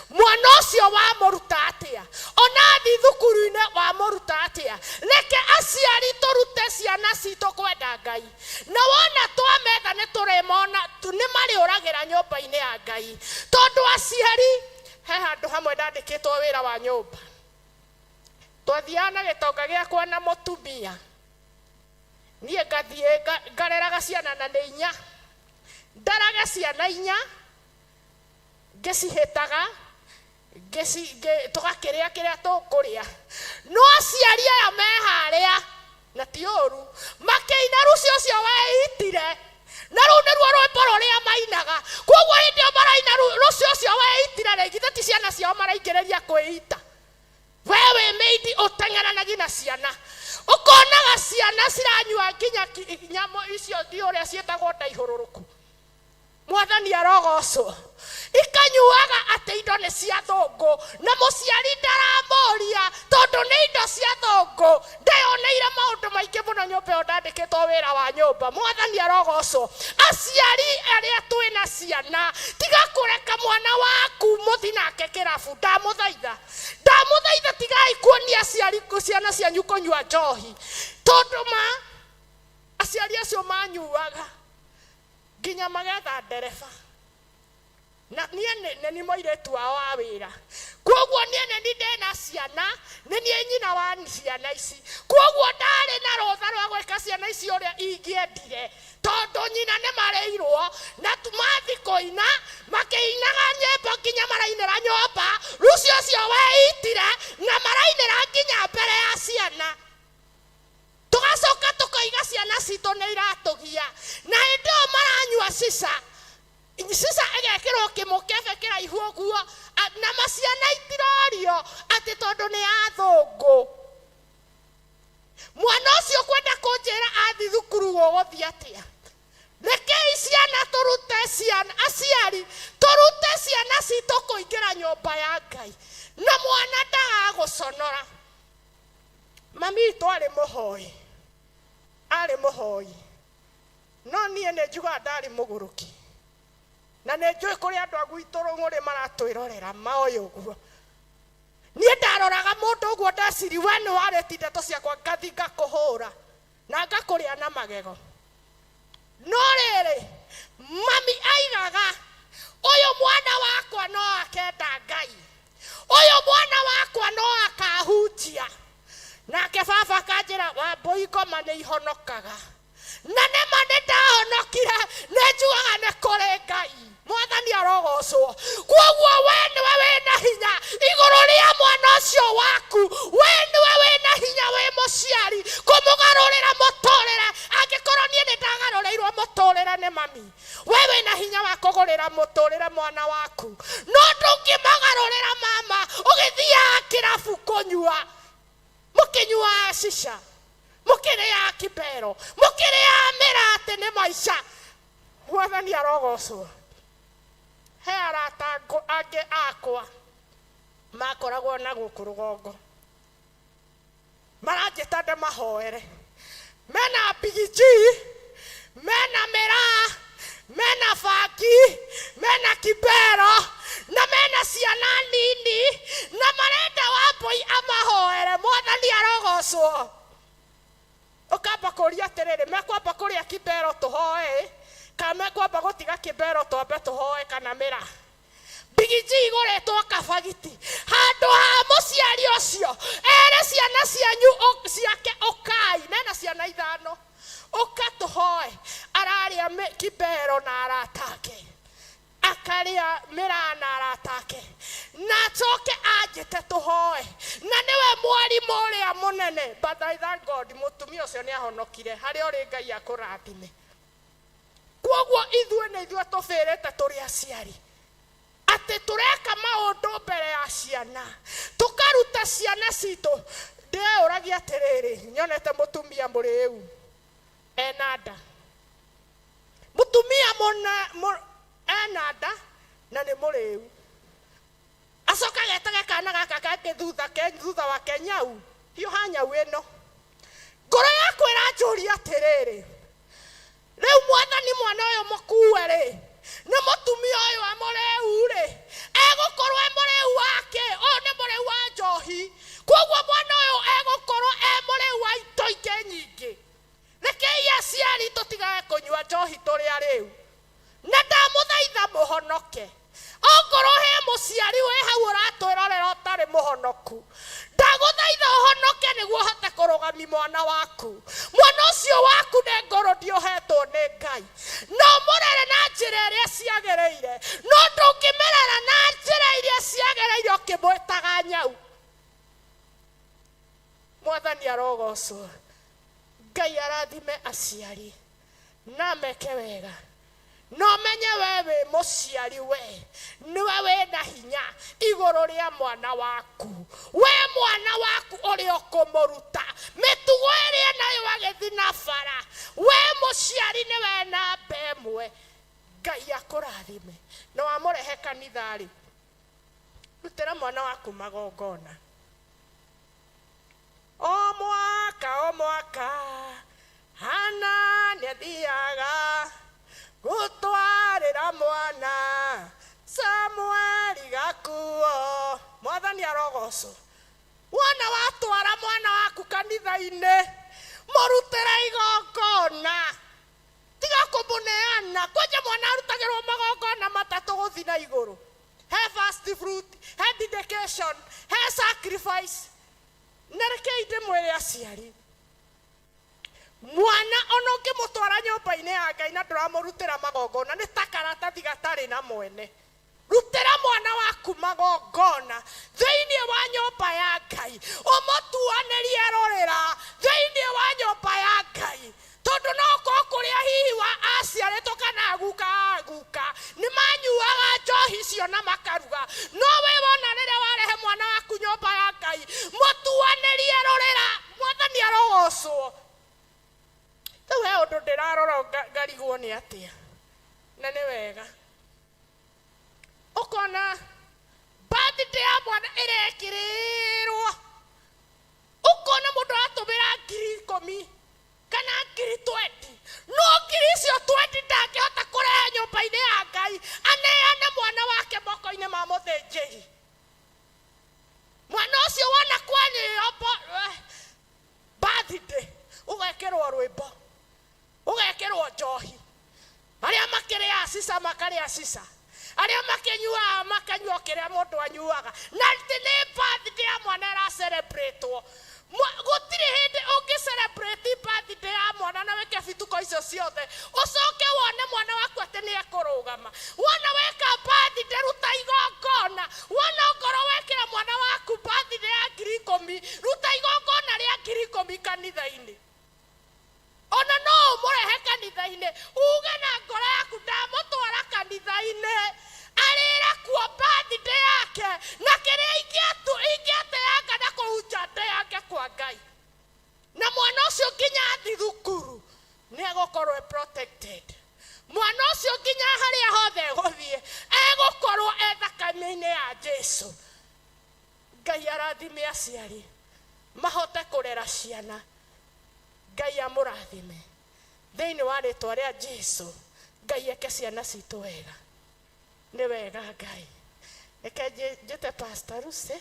Mwana ucio wa muruta atia, ona thi thukuru-ini wa muruta atia. Reke aciari turute ciana citu kwenda Ngai, na wona twametha ni turimona ni mariuragira nyumba-ini ya Ngai. Tondu aciari he handu hamwe ndandikitwo wira wa nyumba. Twathiana gitonga giakwa na mutumia, nie ngathie ngareraga ciana na nĩ inya, ndaraga ciana inya ngĩcihĩtaga tũgakĩrĩa kĩrĩa tũkũrĩa. No aciari aya me harĩa na ti ũru makĩina rũcio ũcio weitire, na rũu nĩruo rwĩmbo rũrĩa mainaga. Koguo hĩndĩ ĩyo maraina rũcio ũcio weitire rĩ, githĩ ti ciana ciao maraingĩrĩria kwĩita? We wĩmĩindi ũteng'eranagia na ciana, ukonaga ciana ciranyua nginya nyamo icio ũrĩa ciĩtagwo ndaihũrũrũku. Mwathani arogocwo. Ikanyuaga atĩ indo nĩ cia thũngũ, na mũciari ndaramũria tondu nĩ indo cia thũngũ. Ndeyoneire maũndũ maingĩ mũno nyũmba ĩyo ndandĩkĩtwo wĩra wa nyũmba. Mwathani arogocwo. Aciari arĩa twĩna ciana, tiga kũreka mwana waku mũthi nake kĩrabu. Ndamũthaitha tigai kuonia ciana cianyu kũnyua njohi, tondu aciari acio manyuaga nginya magetha ndereba, na niĩ nĩ mũirĩtu wao wa wĩra. Koguo niĩ ndĩna ciana, nĩ niĩ nyina wa ciana ici. Koguo ndarĩ na rũtha rwa gwĩka ciana ici ũrĩa ingĩendire, tondu nyina nĩ marĩirwo na mathi kũina, makĩinaga nyĩmbo nginya marainĩra nyũmba rũcio ũcio weitire, na marainĩra nginya mbere ya ciana. Tugacoka tukaiga ciana citũ nĩ iratũgia, na hĩndĩ ĩyo maranyua cica ĩgekĩrwo kĩmũkebe kĩraihu ũguo, na maciana itirorio atĩ tondu nĩ athũngũ. Mwana ũcio kwenda kũnjĩra athi thukuru gũgũthiĩ atĩa? Rekei ciana turute ciana, aciari turute ciana citũ kũingĩra nyũmba ya Ngai, na mwana ndagagũconora. Mami witũ arĩ mũhoi, no niĩ nĩ njugaga ndarĩ mũgũrũki, na nĩ njũĩ kũrĩ andũ a gwitũ Rũng'ũrĩ maratwĩrorera maoĩ ũguo. Niĩ ndaroraga mũndũ ũguo ndeciri we nĩ warĩti ndeto ciakwa, ngathi ngakũhũra na ngakũrĩa na magego. No rĩrĩ mami aigaga ũyũ mwana wakwa no akenda Ngai, ũyũ mwana wakwa no akahunjia. Nake baba kanjĩra Wambũi ngoma nĩ ihonokaga, na nĩma nĩ ndahonokire, nĩ njugaga nĩ kũrĩ Ngai. Mwathani arogocwo. Koguo we nĩwe wĩna hinya igũrũ rĩa mwana ũcio waku, we nĩwe wĩna hinya wĩ mũciari kũmũgarũrĩra mũtũrĩre. Angĩkorwo niĩ nĩ ndagarũrĩirwo mũtũrĩre nĩ mami, we wĩna hinya wa kũgũrĩra mũtũrĩre mwana waku. No ndũngĩmagarũrĩra mama ũgĩthiaga kĩrabu kũnyua, mũkĩnyua cica, mũkĩrĩa kĩbero, mũkĩrĩa mĩrate nĩ maica. Mwathani arogocwo. He arata angĩ akwa makoragwo na gũkũ rũgongo, maranjĩta ndĩmahoere. Mena mbigiji, mena mĩraa, mena bangi, mena kĩbero, na mena ciana nini, na marenda Wambũi amahoere. Mwathani arogocwo. Ũkamba kũria atĩrĩrĩ, mekwamba kũrĩa kĩmbero tũhoe kana mekwamba gũtiga kĩmbero twambe tũhoe kana mĩra. Bigiji igũrĩtwo kabagiti handũ ha mũciari ũcio ere ciana ciake ũkai, nena ciana 5 ũka tũhoe. Ararĩa kĩmbero na aratake, akaria mĩra na aratake, na acoke anjĩte tũhoe. Na nĩwe mwarimũ ũrĩa mũnene. But I thank God mũtumia ũcio nĩahonokire. Harĩa ũrĩ Ngai akũrathime. Kwoguo ithuĩ tũbĩrĩte tũrĩ aciari atĩ tũreka maũndũ mbere ya ciana, tũkaruta ciana citũ. Ndĩraũragia atĩrĩrĩ, nyonete mũtumia mũrĩu ena nda. Mũtumia ena nda na nĩ mũrĩu. Acoka getaga kana gaka kake thutha wa Kenyau, hiyo hanyau ĩno. Ngoro yaku ĩranjũria atĩrĩrĩ, rĩu Mwathani mwana ũyũ mũkuue rĩ, na mũtumia ũyũ wa mũrĩu rĩ, egũkorwo e mũrĩu wake. Ũyũ nĩ mũrĩu wa njohi, kwoguo mwana ũyũ egũkorwo e mũrĩu wa ito ingĩ nyingĩ. Rekei aciari tũtigage kũnyua njohi tũrĩa rĩu, na ndamũthaitha mũhonoke. Ongorwo he mũciari wĩ hau ũratwĩrorera ũtarĩ mũhonoku, ndagũthaitha ũhonoke nĩguo ũhote kũrũgamia mwana waku. Mwana ũcio waku nĩ ngoro ndiohetwo nĩ Ngai, no mũrere na njĩra ĩrĩa ciagĩrĩire, no ndũngĩmĩrera na njĩra iria ciagĩrĩire ũkĩmwĩtaga nyau. Mwathani arogocwo. Ngai arathime aciari na meke wega. No menye we wĩ mũciari we, niwe wĩna hinya igũrũ rĩa mwana waku. We mwana waku ũrĩa ũkũmũruta mĩtugo ĩrĩa nayo agĩthi na bara. We mũciari nĩwe namba ĩmwe. Ngai akũrathime. Na wamũrehe kanitha-rĩ, rutĩra mwana waku magongona. O mwaka Hana nĩathiaga gũtwarĩra mwana Samueli gakuo. Mwathani arogocwo. Wona watwara mwana waku kanitha-inĩ, mũrutĩre igongona, tiga kũmũneana. Kwanja mwana arutagĩrwo magongona 3 gũthi na igũrũ. He first fruit, he dedication, he sacrifice. Na rekei ndĩmwĩre aciari, mwana ona ũngĩmũtwara nyũmba-inĩ ya Ngai na ndũramũrutĩra magongona, nĩ ta karatathi gatarĩ na mwene. Rutĩra mwana waku magongona thĩinĩ wa nyũmba ya Ngai, ũmũtuanĩrie rũrĩra thĩinĩ wa nyũmba ya Ngai. Tondũ no gũkorwo kũrĩa hihi wa aciarĩtwo kana guka nĩ manyuaga njohi icio na makaruga, no we wona rĩrĩa warehe mwana waku nyũmba ya Ngai, mũtuanĩrie rũrĩra. Mwathani arogocwo. Rĩu he ũndũ ndĩrarora ngarigwo nĩ atĩa, na nĩ wega ũkona birthday ya mwana ĩrekĩrĩrwo, ũkona mũndũ aratũmĩra 10,000 kana 20,000, no 20,000 ndangĩhota kũrehe nyũmba-inĩ ya Ngai aneane mwana wake moko-inĩ ma mũthĩnjĩri. Mwana ũcio wona kwanĩrĩrwo birthday, ũgekĩrwo rwĩmbo, ũgekĩrwo njohi. Arĩa makĩrĩa acica makarĩa acica, arĩa makanyua kĩrĩa mũndũ anyuaga, na nĩ birthday ya mwana ĩracelebrĩtwo. Gũtirĩ hĩndĩ ũngĩ-celebrate birthday ya mwana na wĩke bituko icio ciothe ũcoke wone mwana waku atĩ nĩ ekũrũgama. Wona weka birthday ruta igongona. Wona ngoro wekĩra mwana waku birthday ya 10,000, ruta igongona rĩa 10,000 kanitha-inĩ. Ona no ũmũrehe kanitha-inĩ, uge na ngoro yaku ndamũtwara kanitha-inĩ, arĩra kuo birthday yake, na kĩrĩa ingĩateanga na kũhunja nda yake kwa Ngai. Na mwana ũcio nginya athi thukuru nĩ egũkorwo protected. Mwana ũcio nginya harĩa hothe egũthiĩ egũkorwo e thakame-inĩ ya Jesũ. Ngai arathime aciari mahote kũrera ciana. Ngai amũrathime thĩinĩ wa rĩtwa rĩa Jesũ. Ngai eke ciana citũ wega. Nĩ wega Ngai. Reke njĩte Pastor Lucy.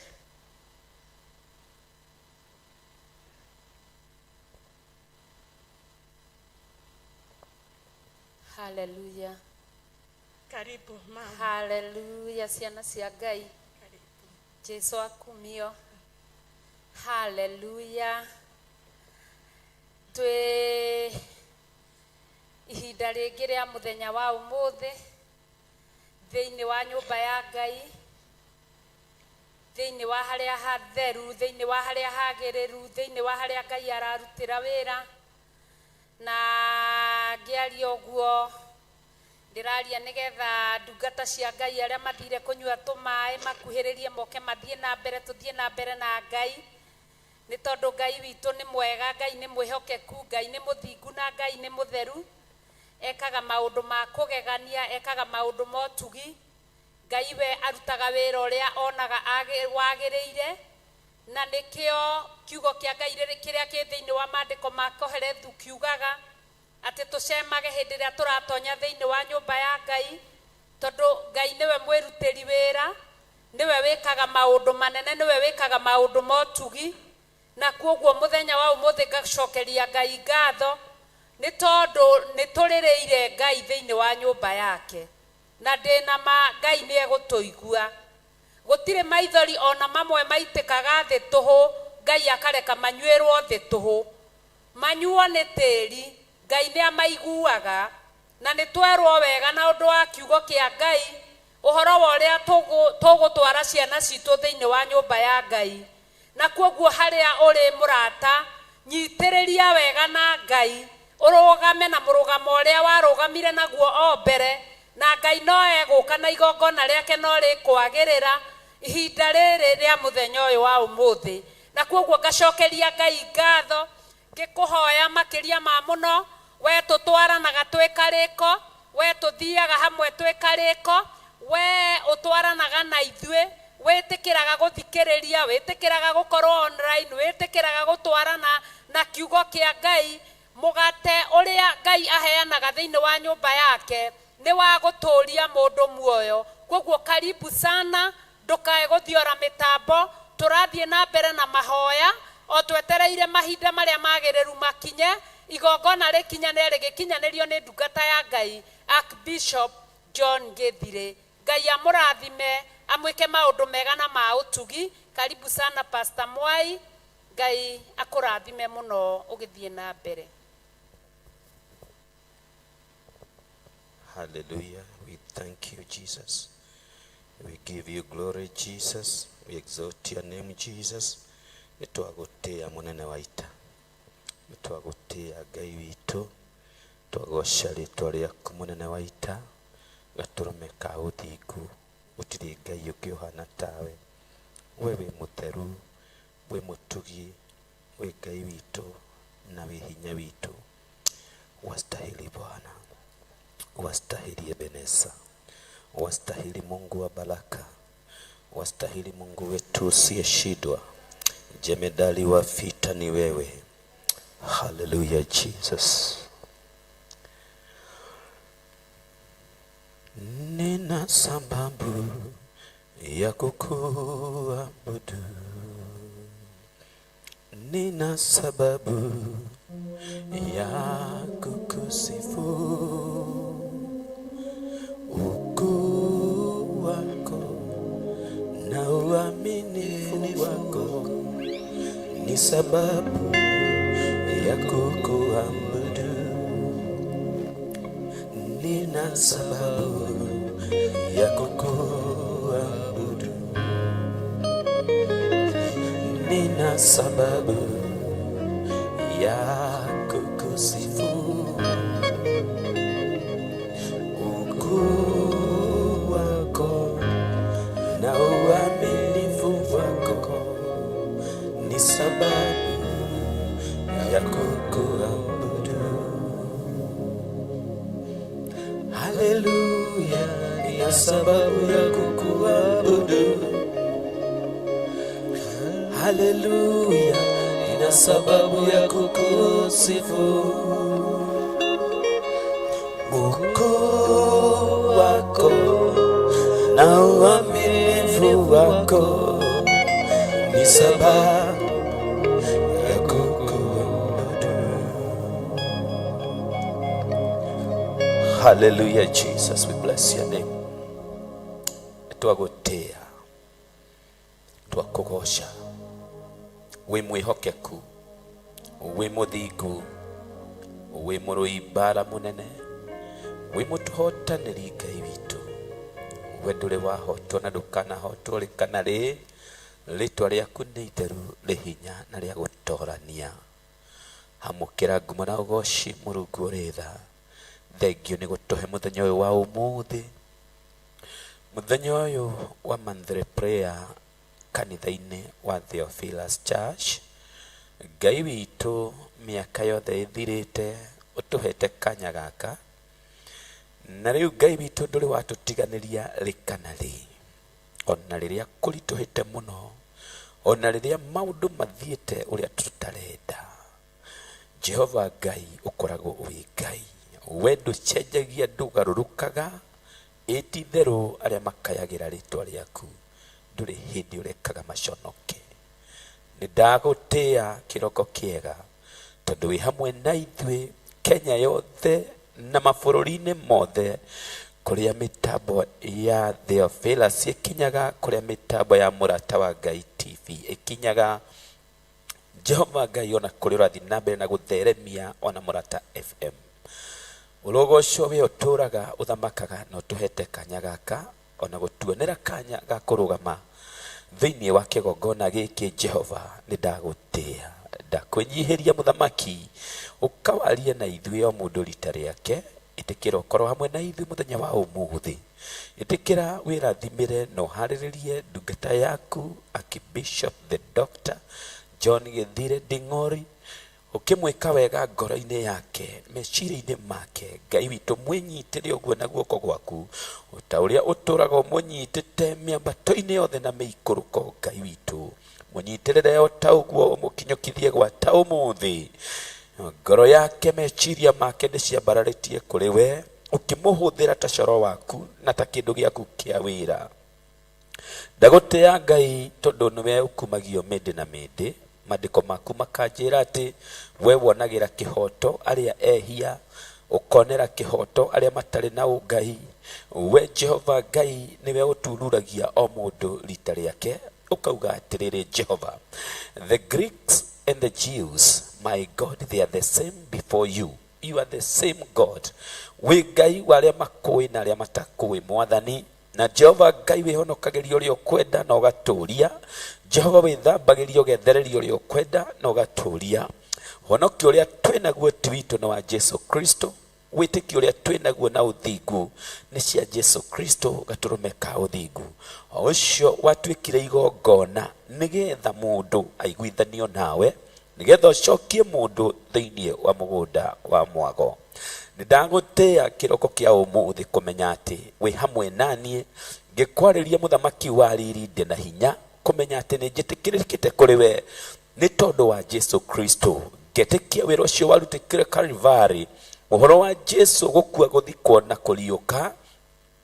Hallelujah. Karibu mama. Hallelujah. Ciana cia Ngai. Jesu akumio. Hallelujah. Twe ihinda ringi ria muthenya wa umuthi thiini wa nyumba ya Ngai, thiini wa haria hatheru, thiini wa haria hagiriru, thiini wa haria Ngai ararutira wira. Na ngiaria uguo ndiraria nigetha ndungata cia Ngai aria mathire kunyua tumae makuhiririe moke mathie na mbere, tuthie na mbere na Ngai. Ni tondu Ngai witu ni mwega, Ngai ni mwihokeku, Ngai ni muthingu na Ngai ni mutheru. Ekaga maundu ma kugegania, ekaga maundu motugi. Ngai we arutaga wira uria onaga wagiriire. Na nikio kiugo kia Ngai kiria ki thiini wa maandiko ma Koherethu kiugaga ati tucemage hindi ria turatonya thiini wa nyumba ya Ngai, tondu Ngai niwe mwirutiri wira, niwe wikaga maundu manene, niwe wikaga maundu motugi. Na kuoguo muthenya wa umuthi ngacokeria Ngai ngatho ni tondu niturireire Ngai thiini wa nyumba yake, na ndina ma Ngai ni egutuigua. Gutire maithori ona mamwe maitikaga thi tuhu, Ngai akareka manyuirwo thi tuhu. Manyuo ni tiri, Ngai ni amaiguaga. Na ni twerwo wega na undu wa kiugo kia Ngai uhoro wa uria tugutwara ciana citu thiini wa nyumba ya Ngai. Na kuoguo haria uri murata, nyitiriria wega na Ngai, urugame na murugamo uria warugamire naguo o mbere, na Ngai no eguka na igongona riake no rikwagirira ihinda riri ria muthenya uyu wa umuthi. Na kuoguo ngacokeria Ngai ngatho, ngikuhoya makiria ma muno, we tutwaranaga twikariko, we tuthiaga hamwe twikariko, we utwaranaga na ithue, witikiraga guthikiriria, witikiraga gukorwo online, witikiraga gutwarana na kiugo kia Ngai. Mugate uria Ngai aheanaga thiini wa nyumba yake ni wa guturia mundu muoyo. Koguo karibu sana, ndukae guthiora mitambo, turathie na mbere na mahoya o twetereire mahinda maria magiriru makinye, igongona rikinyane rigikinyanirio ni ndungata ya Ngai Archbishop John Githire. Ngai amurathime, amwike maundu mega na ma utugi. Karibu sana Pastor Mwai, Ngai akurathime muno ugithie na mbere. Hallelujah. We thank you, Jesus. We give you glory, Jesus. We exalt your name, Jesus. Nitwagutia munene wa ita, nitwagutia Ngai witu, twagoca ritwa riaku munene wa ita, gaturume ka uthingu, gutiri Ngai ungi uhana tawe. We wi mutheru, we mutugi, we Ngai witu na wi hinya witu. Wastahili Bwana, wastahili Ebeneza, wastahili Mungu wa baraka, wastahili Mungu wetu usiyeshindwa. Jemedali wa vita ni wewe. Hallelujah, Jesus. Nina sababu ya kukuabudu, nina sababu ya kukusifu. Ukuu wako na uaminifu wako ni sababu ya kukuabudu. Nina sababu ya kukuabudu, nina sababu ya kukusifu. Ukuu wako na uaminifu wako ni sababu ya kukuabudu. Haleluya, ni sababu ya kukuabudu. Haleluya, ni sababu ya kukusifu. Ukuu wako na uaminifu wako ni sababu ya kukuabudu. Hallelujah, Jesus. We bless your name. Twagutia. Twakugosha. We mwihokeku. We muthingu. We muruibara munene. We mutuhotaniri Ngai witu. We nduri wahotwo na ndukanahotwo rikana ri ritwa riaku ni itheru rihinya na ria gutorania. Hamukira ngumo na ugoci Murungu uri tha. Thengio ni gutuhe muthenya uyu wa umuthi. Muthenya uyu wa Monthly Prayer kanitha-ini wa Theophilus Church. Ngai witu miaka yothe ithirite utuhete kanya gaka. Na riu Ngai witu nduri watutiganiria rikana ri. Ona riria kurituhite muno. Ona riria maundu mathiete uria tutarenda. Jehova Ngai ukoragwo uri Ngai. We nducenjagia ndugarurukaga. Iti-theru aria makayagira ritwa riaku nduri hindi urekaga maconoke. Nindagutia kiroko kiega tondu wi hamwe na ithui Kenya yothe na mabũrũri-inĩ mothe kuria mitambo ya Theophilus ikinyaga, kuria mitambo ya Mũrata wa Ngai TV ikinyaga. Jehova Ngai ona kuri urathi na mbere na gutheremia ona Mũrata FM. Urogoco we uturaga uthamakaga no tuhete kanya gaka ona gutuonera kanya ga kurugama thiini wa kigongona giki. Jehova nindagutia ndakwinyihiria muthamaki ukawarie na ithuĩ o mundu rita riake. Itikira ukorwo hamwe na ithuĩ muthenya wa umuthi. Itikira wirathimire no hariririe ndungata yaku Archbishop the Dr. John Githire Nding'ori, ukimwika wega ngoro-ini yake meciria-ini make. Ngai witu mwinyitire uguo na guoko gwaku uta uria uturaga umunyitite miambato-ini yothe na miikuruko. Ngai witu munyitirire o ta uguo umukinyukithie gwa ta umuthi. Ngoro yake meciria make niciambararitie kuri we ukimuhuthira ta coro waku na ta kindu giaku kia wira. Ndagutia Ngai tondu niwe ukumagio mindi na mindi. Mandiko maku makanjira ati we wonagira kihoto aria ehia, ukonera kihoto aria matari na Ngai. We Jehova Ngai niwe utururagia o mundu rita riake. Ukauga atiriri Jehova, the Greeks and the Jews, my God, they are the same before you. You are the same God. We Ngai waria makui na aria matakui mwathani. Na Jehova Ngai wihonokagiria uria ukwenda na ugaturia. Jehova withambagiria ugethereria uria ukwenda na ugaturia. Honokia uria twinaguo ti witu na wa Jesu Kristo. Witiki uria twinaguo na uthingu ni cia Jesu Kristo gaturumeka uthingu. Ucio watwikire igongona nigetha mundu aiguithanio nawe, nigetha ucokie mundu thiini wa mugunda wa mwago. Nindagutia kiroko kia umuthi kumenya ati wi hamwe nanie ngikwariria muthamaki wa riri ndi na hinya, kumenya ati ni njitikirikite kuri we ni tondu wa Jesu Kristo. Ngetikia wira ucio warutikire Calvary, uhoro wa Jesu gukua guthikwo na kuriuka.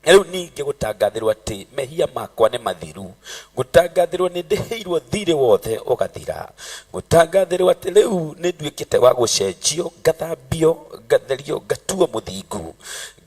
Riu ningi gutangathirwo ati mehia makwa ni mathiru, gutangathirwo ni ndiheirwo thiri wothe ugathira, gutangathirwo ati riu ni nduikite wa gucenjio, ngathambio, ngatherio, ngatuo muthingu.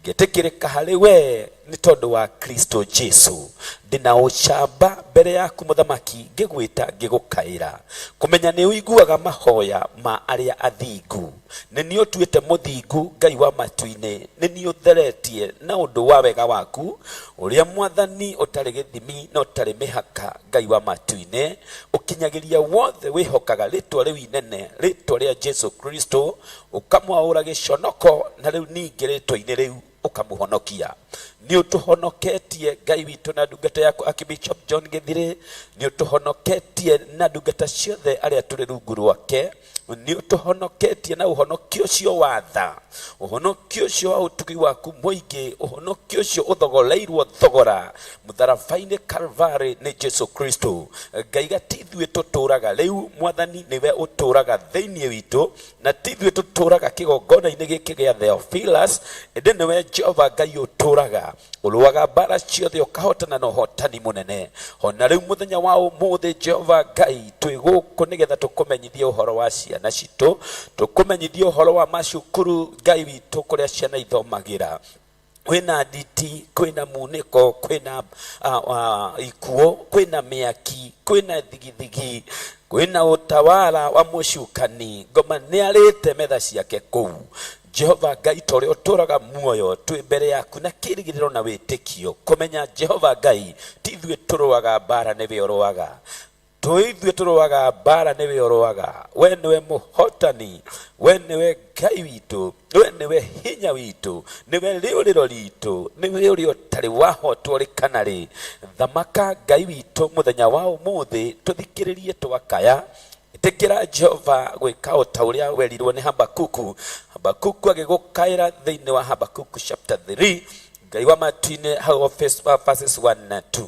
Ngetikirika hari we ni tondu wa Kristo Jesu. Ndina ucamba mbere yaku muthamaki ngigwita ngigukaira, kumenya ni uiguaga mahoya ma aria athingu. Ni utuite muthingu Ngai wa matu-ini, ni utheretie na undu wa wega waku uria mwathani utari githimi na utari mihaka. Ngai wa matu-ini ukinyagiria wothe wihokaga ritwa riu inene, ritwa ria Jesu Kristo, ukamwaura giconoko na riu ningi ritwa-ini riu ukamuhonokia. Ni utuhonoketie Ngai witu na ndungata yaku Archbishop John Githire, ni utuhonoketie na ndungata ciothe aria turi rungu rwake. Ni utuhonoketie na uhonokio cio watha, uhonokio cio wa utugi waku muingi, uhonokio cio uthogoreirwo thogora mutharabai-ini Calvary ni Jesu Kristo. Ngai gatithwe tuturaga riu mwathani niwe uturaga thiini witu, na tithwe tuturaga kigongona-ini giki gia Theophilus, indi niwe Jehova Ngai uturaga. Uruaga mbara ciothe ukahotana na uhotani munene. Ona riu muthenya wa umuthi Jehova Ngai twi guku nigetha tukumenyithie uhoro wa ciana citu, tukumenyithie uhoro wa macukuru Ngai witu kuria ciana ithomagira. kwina nditi, kwina muniko, kwina ikuo, kwina miaki, kwina thigithigi, kwina utawala wa mucukani. Ngoma niarite metha ciake kuu. Jehova Ngai tore uturaga muoyo twi mbere yaku na kirigiriro na witikio kumenya Jehova Ngai ti ithuĩ tũrũaga mbara nĩwe ũrũaga, ithuĩ tũrũaga mbara nĩwe ũrũaga. We nĩwe mũhotani, we nĩwe Ngai witũ, we nĩwe hinya witũ, nĩwe rĩũrĩro ritũ, nĩwe ũrĩa ũtarĩ wahotwo rĩ kana rĩ. Thamaka Ngai witũ mũthenya wa ũmũthĩ tũthikĩrĩrie twakaya. Itikira Jehova gwika o ta uria werirwo ni Habakuku. Habakuku agigukaira thiini wa Habakuku chapter 3 Ngai wa matu-ini hau verses 1 na 2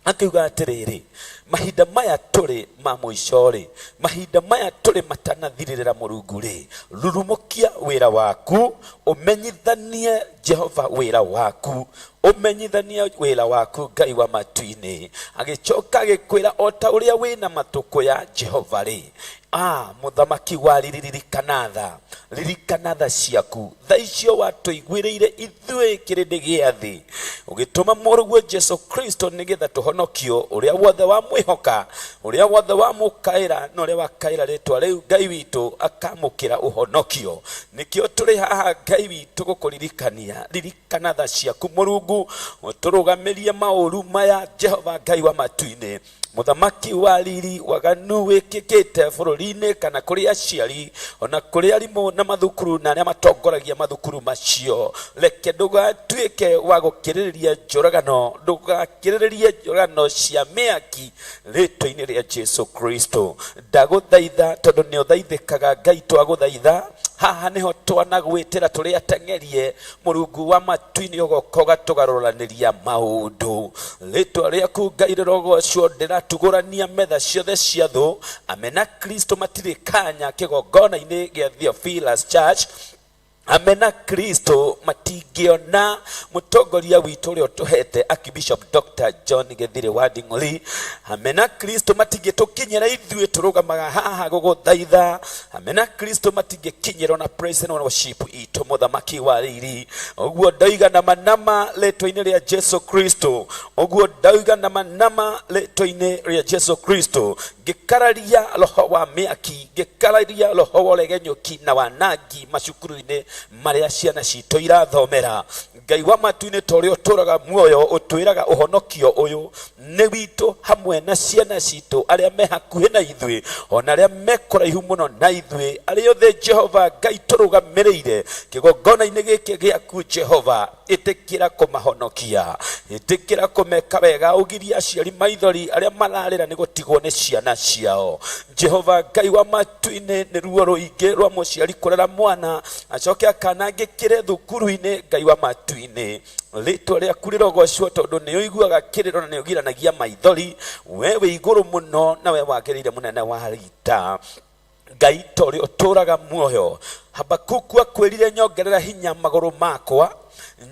akiuga atiriri, mahinda maya turi ma muico ri, mahinda maya turi matanathirira Murungu ri, rurumukia wira waku, umenyithanie Jehova wira waku, umenyithanie wira waku Ngai wa matu-ini. Agicoka agikwira o ta uria wina matuko ya Jehova ri, muthamaki wa ririkana tha ciaku tha icio watuiguĩrĩire ithuĩ kĩrĩndĩ gĩa thĩ, ũgĩtũma mũrũguo Jesu Kristo nĩgetha tũhonokio. Ũrĩa wothe wa mwĩhoka, ũrĩa wothe wa mũkaĩra na ũrĩa wakaĩra rĩtwa rĩu Ngai witũ akamũkĩra ũhonokio. Nĩkĩo tũrĩ haha Ngai witũ gũkũririkania, ririkana tha ciaku Mũrungu, ũtũrũgamĩrie maũru maya Jehova Ngai wa matu-ini. Muthamaki wa riri waganu wikikite bururi-ini kana kuri aciari ona kuri arimu na mathukuru na aria matongoragia mathukuru macio, reke ndugatuike wa gukiririria njuragano, ndugakiriririe njuragano cia miaki ritwa-ini ria Jesu Kristo. Ndaguthaitha tondu ni uthaithikaga Ngai, twaguthaitha haha niho twanagwitira turi atengerie Murungu wa matu-ini ugokoga tugaruraniria maundu. Ritwa riaku Ngai rirogocwo tugurania metha ciothe cia thu. Amena Kristo matiri kanya kigongona-ini gia Theophilus Church. Amena Kristo matingiona mutongoria witu uria tuhete Archbishop Dr. John Githire wa Nding'uri. Amena Kristo matingitukinyira ithuĩ turugamaga haha guguthaitha. Amena Kristo matingikinyira na praise and worship itu muthamaki wa riri. Oguo ndauga na manama ritwa-ini ria Jesu Kristo, oguo ndauga na manama ritwa-ini ria Jesu Kristo. Ngikararia roho wa miaki, ngikararia roho wa uregenyũki na wanangi macukuru-ini maria ciana citũ irathomera. Ngai wa matu-ini tore uturaga muoyo utwiraga uhonokio uyu ni witũ hamwe na ciana citũ aria me hakuhi na ithuĩ ona aria me kũraihu mũno na ithuĩ, aria othe Jehova Ngai tũrũgamĩrĩire kĩgongona-inĩ gĩkĩ gĩaku Jehova. Itikira kũmahonokia, itikira kũmeka wega, ugiria aciari maithori aria mararĩra nĩ gũtigwo nĩ ciana ciao. Jehova Ngai wa matu-ini nĩ ruo rũingĩ rwa mũciari kũrera mwana acoke akanangĩkĩre thukuru-inĩ. Ngai wa matu-ini ritwa rĩaku rĩrogocwo tondu nĩ ũiguaga kĩrĩro na nĩ ũgiranagia maithori. We wĩ igũrũ mũno na we wagĩrĩire mũnene wa rita. Ngai tore uturaga muoyo. Habakuku akwĩrire nyongerera hinya magũrũ makwa,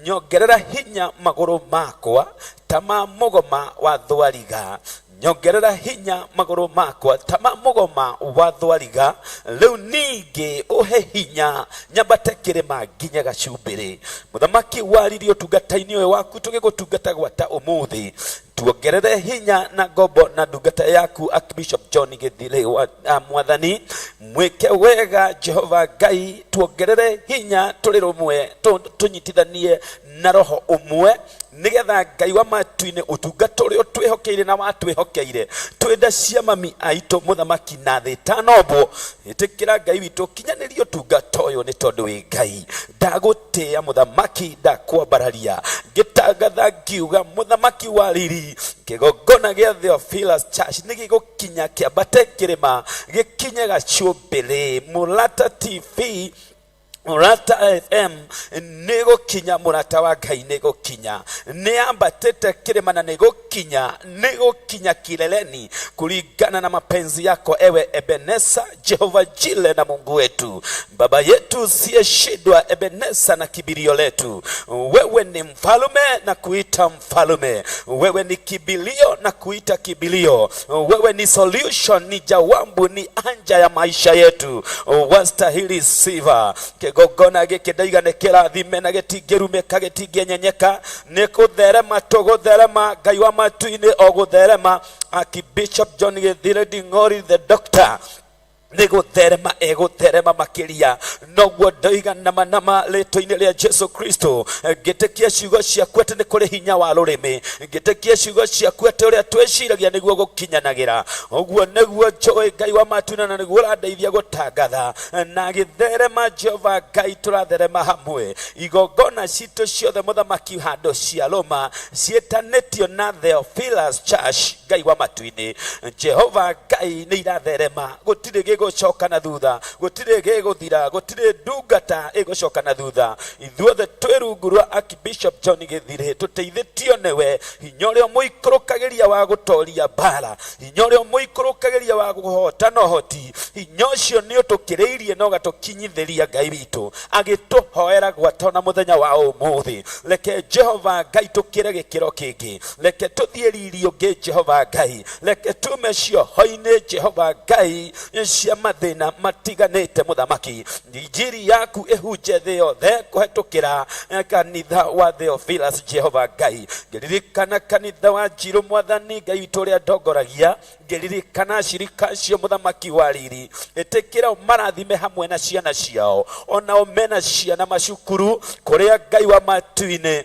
nyongerera hinya magũrũ makwa ta ma mũgoma wa thwariga, nyongerera hinya magũrũ makwa ta ma mũgoma wa thwariga. Rĩu ningĩ ũhe hinya nyambate kĩrĩma nginya gacumbĩrĩ. Muthamaki wa riri ũtungata-inĩ ũyũ waku tũgĩgũtungata gwata ũmũthĩ, tuongerere hinya na ngombo na ndungata yaku Archbishop John Githire wa Mwathani. Mweke wega Jehova Ngai, tuongerere hinya tũrĩ rũmwe, tũnyitithanie na roho ũmwe, nigetha Ngai wa matu-ini utungata ũrĩa twĩhokeire na watwĩhokeire twenda cia mami aitũ muthamaki na thĩ tanombwo. Itikira Ngai witũ kinyanĩria ũtungata ũyũ nĩ tondũ wĩ Ngai. Ndagũtĩa muthamaki, ndakwambararia ngĩtangatha ngiuga muthamaki wa riri, kĩgongona gĩa Theophilus Church nĩ gĩgũkinya kĩambate kĩrĩma gĩkinye gacumbĩrĩ. Murata TV, Murata FM nĩ gũkinya, Murata wa Ngai nĩ gũkinya, nĩ ambatĩte kĩrĩma na nĩ gũkinya kileleni kulingana na mapenzi yako ewe Ebeneza Jehova Jile na Mungu wetu, baba yetu siyeshindwa, Ebeneza na kibilio letu. Wewe ni mfalume na kuita mfalume, wewe ni kibilio na kuita kibilio, wewe ni solution, ni jawabu, ni anja ya maisha yetu. Wastahili sifa. kigongona giki ndaigane kirathime na gitingirumika gitingĩnyenyeka nĩ gũtherema tũgũtherema Ngai wa matu-inĩ o gũtherema Archbishop John Githire Nding'ori the doctor nĩ gũtherema egũtherema makĩria noguo ndoiga nama rĩtwa-inĩ rĩa Jesu Kristo ngĩtĩkia ciugo ciaku atĩ nĩ kũrĩ hinya wa rũrĩmĩ ngĩtĩkia ciugo ciaku atĩ ũrĩa twĩciragia nĩguo gũkinyanagĩra ũguo nĩguo njũĩ Ngai wa matu-inĩ na nĩguo ũrandeithia gũtangatha na gĩtherema Jehova Ngai tũratherema hamwe igongona citũ ciothe mũthamaki handũ cia Roma ciĩtanĩtio na Theophilus Church Ngai wa matu-inĩ Jehova Ngai nĩ iratherema gũtirĩ gũcoka na thutha gũtirĩ gĩgũthira gũtirĩ ndungata ĩgũcoka na thutha ithuothe twĩ rungu rwa Archbishop John Githire tũteithĩtio nĩwe hinya ũrĩa mũikũrũkagĩria wa gũtoria mbara hinya ũrĩa mũikũrũkagĩria wa kũhotana ũhoti hinya ũcio nĩ ũtũkĩrĩirie na ũgatũkinyithĩria Ngai witũ agĩtũhoera gwatona mũthenya wa ũmũthĩ reke Jehova Ngai tũkĩre gĩkĩro kĩngĩ reke tũthiĩ riri ũngĩ Jehova Ngai reke tume cioho-inĩ Jehova Ngai cia mathĩna matiganĩte mũthamaki injiri yaku ĩhunje thĩ yothe kũhetũkĩra kanitha wa Theophilus Jehova Ngai ngĩririkana kanitha wa Njirũ Mwathani Ngai witũ ũrĩa ndongoragia ngĩririkana acirika acio mũthamaki wa riri ĩtĩkĩra marathime hamwe na ciana ciao onao mena ciana macukuru kũrĩa Ngai wa matu-inĩ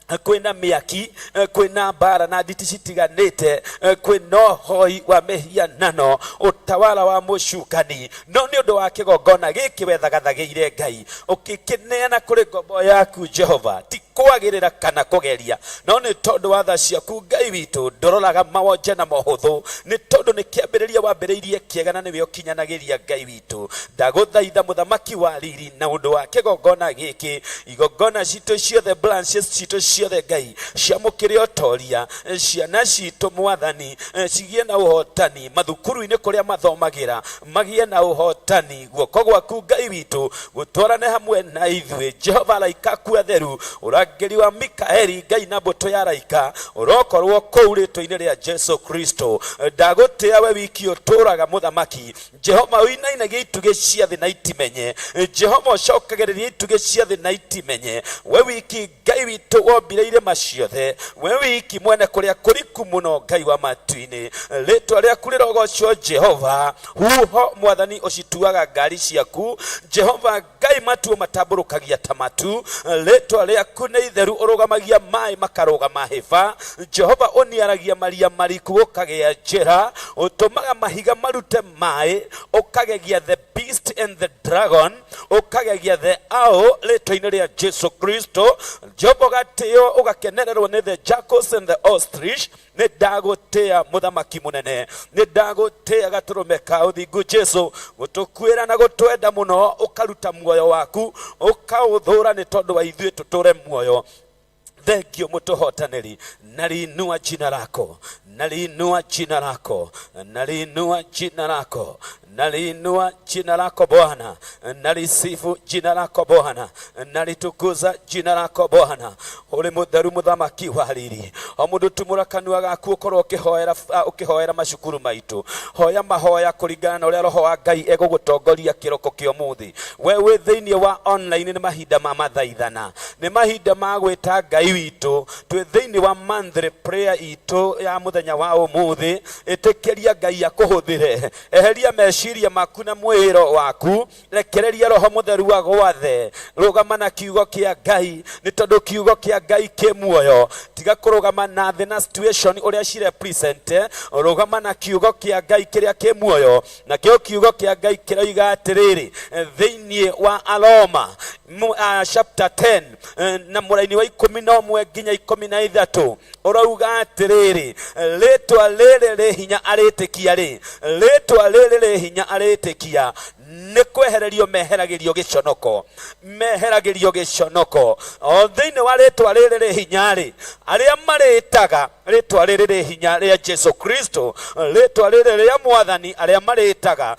kwĩna mĩaki kwĩna mbara na nditi citiganĩte kwĩna ũhoi wa mĩhianano ũtawala wa mũcukani no nĩ ũndũ wa kĩgongona gĩkĩ wethagathagĩire Ngai ũkĩkĩneana kũrĩ ngombo yaku Jehova ti kwagĩrĩra kana kũgeria no nĩ tondũ wa tha ciaku Ngai witũ ndũroraga mawonje na mũhũthũ nĩ tondũ nĩ kĩambĩrĩria wambĩrĩirie kĩega na nĩwe ũkinyanagĩria Ngai witũ ndagũthaitha mũthamaki wa riri na ũndũ wa kĩgongona gĩkĩ igongona citũ ciothe branches citũ ciothe Ngai ciamũkĩre ũtoria ciana citũ Mwathani cigĩe na ũhotani mathukuru-inĩ kũrĩa mathomagĩra magĩe na ũhotani guoko gwaku Ngai witũ gũtwarane hamwe na ithuĩ Jehova araika aku atheru ũrangĩri wa Mikaeli Ngai na mbũtũ ya araika ũrokorwo kũu rĩtwa-inĩ rĩa Jesu Kristo ndagũtĩa we wiki ũtũraga mũthamaki Jehova ũinainagia itugĩ cia thĩ na itimenye Jehova ũcokagĩrĩria itugĩ cia thĩ na itimenye we wiki Ngai witũ wombire irĩma ciothe we wiki mwene kũrĩa kũriku mũno Ngai wa matu-inĩ rĩtwa rĩaku rĩrogocwo Jehova huho Mwathani ũcituaga ngari ciaku Jehova Ngai matuo matambũrũkagia ta matu rĩtwa rĩaku nĩ itheru ũrũgamagia maĩ makarũgama hĩba Jehova ũniaragia maria mariku ũkagĩa njĩra ũtũmaga mahiga marute maĩ ũkagegia the beast and the dragon ũkagegia the owl rĩtwa-inĩ rĩa Jesu Kristo Jehova gatĩo ũgakenererwo nĩ the jackals and the ostrich nĩ ndagũtĩa mũthamaki mũnene nĩ ndagũtĩa gatũrũme ka ũthingu Jesu gũtũkwĩra na gũtwenda mũno ũkaruta muoyo waku ũkaũthũra nĩ tondũ wa ithuĩ tũtũre muoyo thengio mũtũhotanĩri naliinua jina lako naliinua jina lako naliinua jina lako naliinua jina lako Bwana nalisifu jina lako Bwana nalitukuza jina lako Bwana uri mutheru muthamaki wa riri o mundu tumura kanua gaku ukorwo ukihoera macukuru maitu hoya mahoya kuringana na uria roho wa Ngai egugutongoria kiroko kio muthi wewe thiini wa online ni mahinda ma mathaithana ni mahinda ma gwita Ngai witu twi thiini wa monthly prayer itu ya muthenya wa umuthi itikiria Ngai akuhuthire eheria meciria maku na mwiro waku rekereria roho mutheru wa gwathe rugama na kiugo kia Ngai ni tondu kiugo kia Ngai ki muoyo tiga kurugama na the na situation uria ci represent rugama na kiugo kia Ngai kiria ki muoyo na kiugo kia Ngai kiroiga atiriri thiini wa Aroma chapter 10 na muraini wa 11 nginya 13 urauga atiriri letwa lele hinya aritikia ri letwa lele hinya aritikia nĩ kwehererio meheragirio gĩconoko o thĩinĩ wa rĩtwa rĩrĩ hinya rĩ arĩa marĩtaga rĩtwa rĩrĩ hinya rĩa Jesu Kristo rĩtwa rĩrĩ rĩa Mwathani arĩa marĩtaga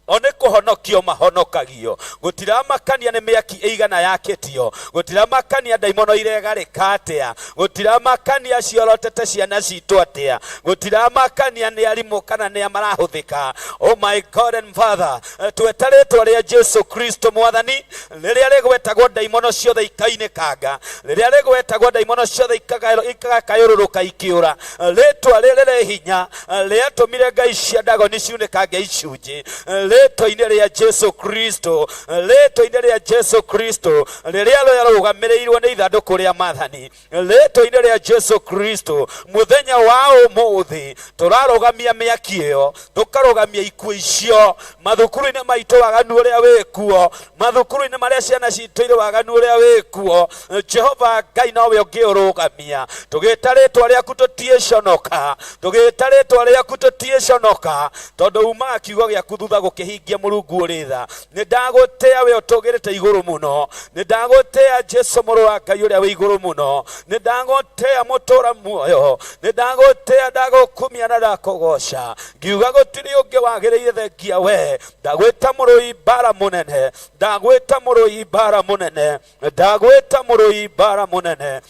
one kuhonokio mahonokagio gutiramakania ni miaki eigana yaketio gutiramakania daimono iregarika atia gutiramakania ciorotete ciana citu atia gutiramakania ni arimu kana ni amarahuthika. Oh my God and Father, twetaritwo ria Jesu Kristo mwathani riria rigwetagwo daimono ciothe ikainikaga riria rigwetagwo daimono ciothe ikagakayururuka ikiura ritwa riri hinya riatumire ngai cia ndagoni ciunikange icunji rĩtwa-inĩ rĩa Jesu Kristo rĩtwa-inĩ rĩa Jesu Kristo rĩrĩa rũgamĩrĩirwo nĩ ithandũkũ rĩa maathani rĩtwa-inĩ rĩa Jesu Kristo mũthenya wa ũmũthĩ tũrarũgamia mĩaki ĩyo tũkarũgamia ikuũ icio mathukuru-inĩ maitũ waganu ũrĩa wĩkuo mathukuru-inĩ marĩa ciana citũ irĩ waganu ũrĩa wĩkuo Jehova Ngai nowe ũngĩũrũgamia tũgĩta rĩtwa rĩaku tũtiĩconoka tũgĩta rĩtwa rĩaku tũtiĩconoka tondũ umaga kiugo gĩaku thutha gũkĩhingia Mũrungu ũrĩ tha nĩ ndagũtĩa we ũtũgĩrĩte igũrũ mũno nĩ ndagũtĩa Jesu mũrũ wa Ngai ũrĩa wĩ igũrũ mũno nĩ ndagũtĩa mũtũra muoyo nĩ ndagũtĩa ndagũkumia na ndakũgoca ngiuga gũtirĩ ũngĩ wagĩrĩire thengia we ndagwĩta mũrũi mbara mũnene ndagwĩta mũrũi mbara mũnene ndagwĩta mũrũi mbara mũnene.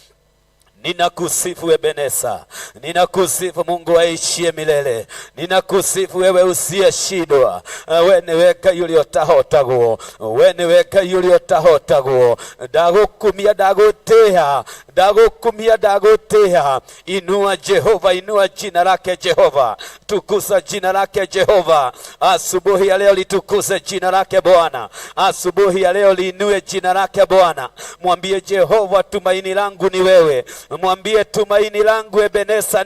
Ninakusifu Ebeneza, ninakusifu Mungu aishie milele, ninakusifu wewe usiyeshindwa, wewe ni Ngai uliotahotagwo, wewe ni Ngai uliotahotagwo, ndagukumia ndagutea, ndagukumia ndagutea. Inua Jehova, inua jina lake Jehova, tukuza jina lake Jehova. Asubuhi ya leo litukuze jina lake Bwana, asubuhi ya leo liinue jina lake Bwana. Mwambie Jehova, tumaini langu ni wewe. Mwambie tumaini langu Ebeneza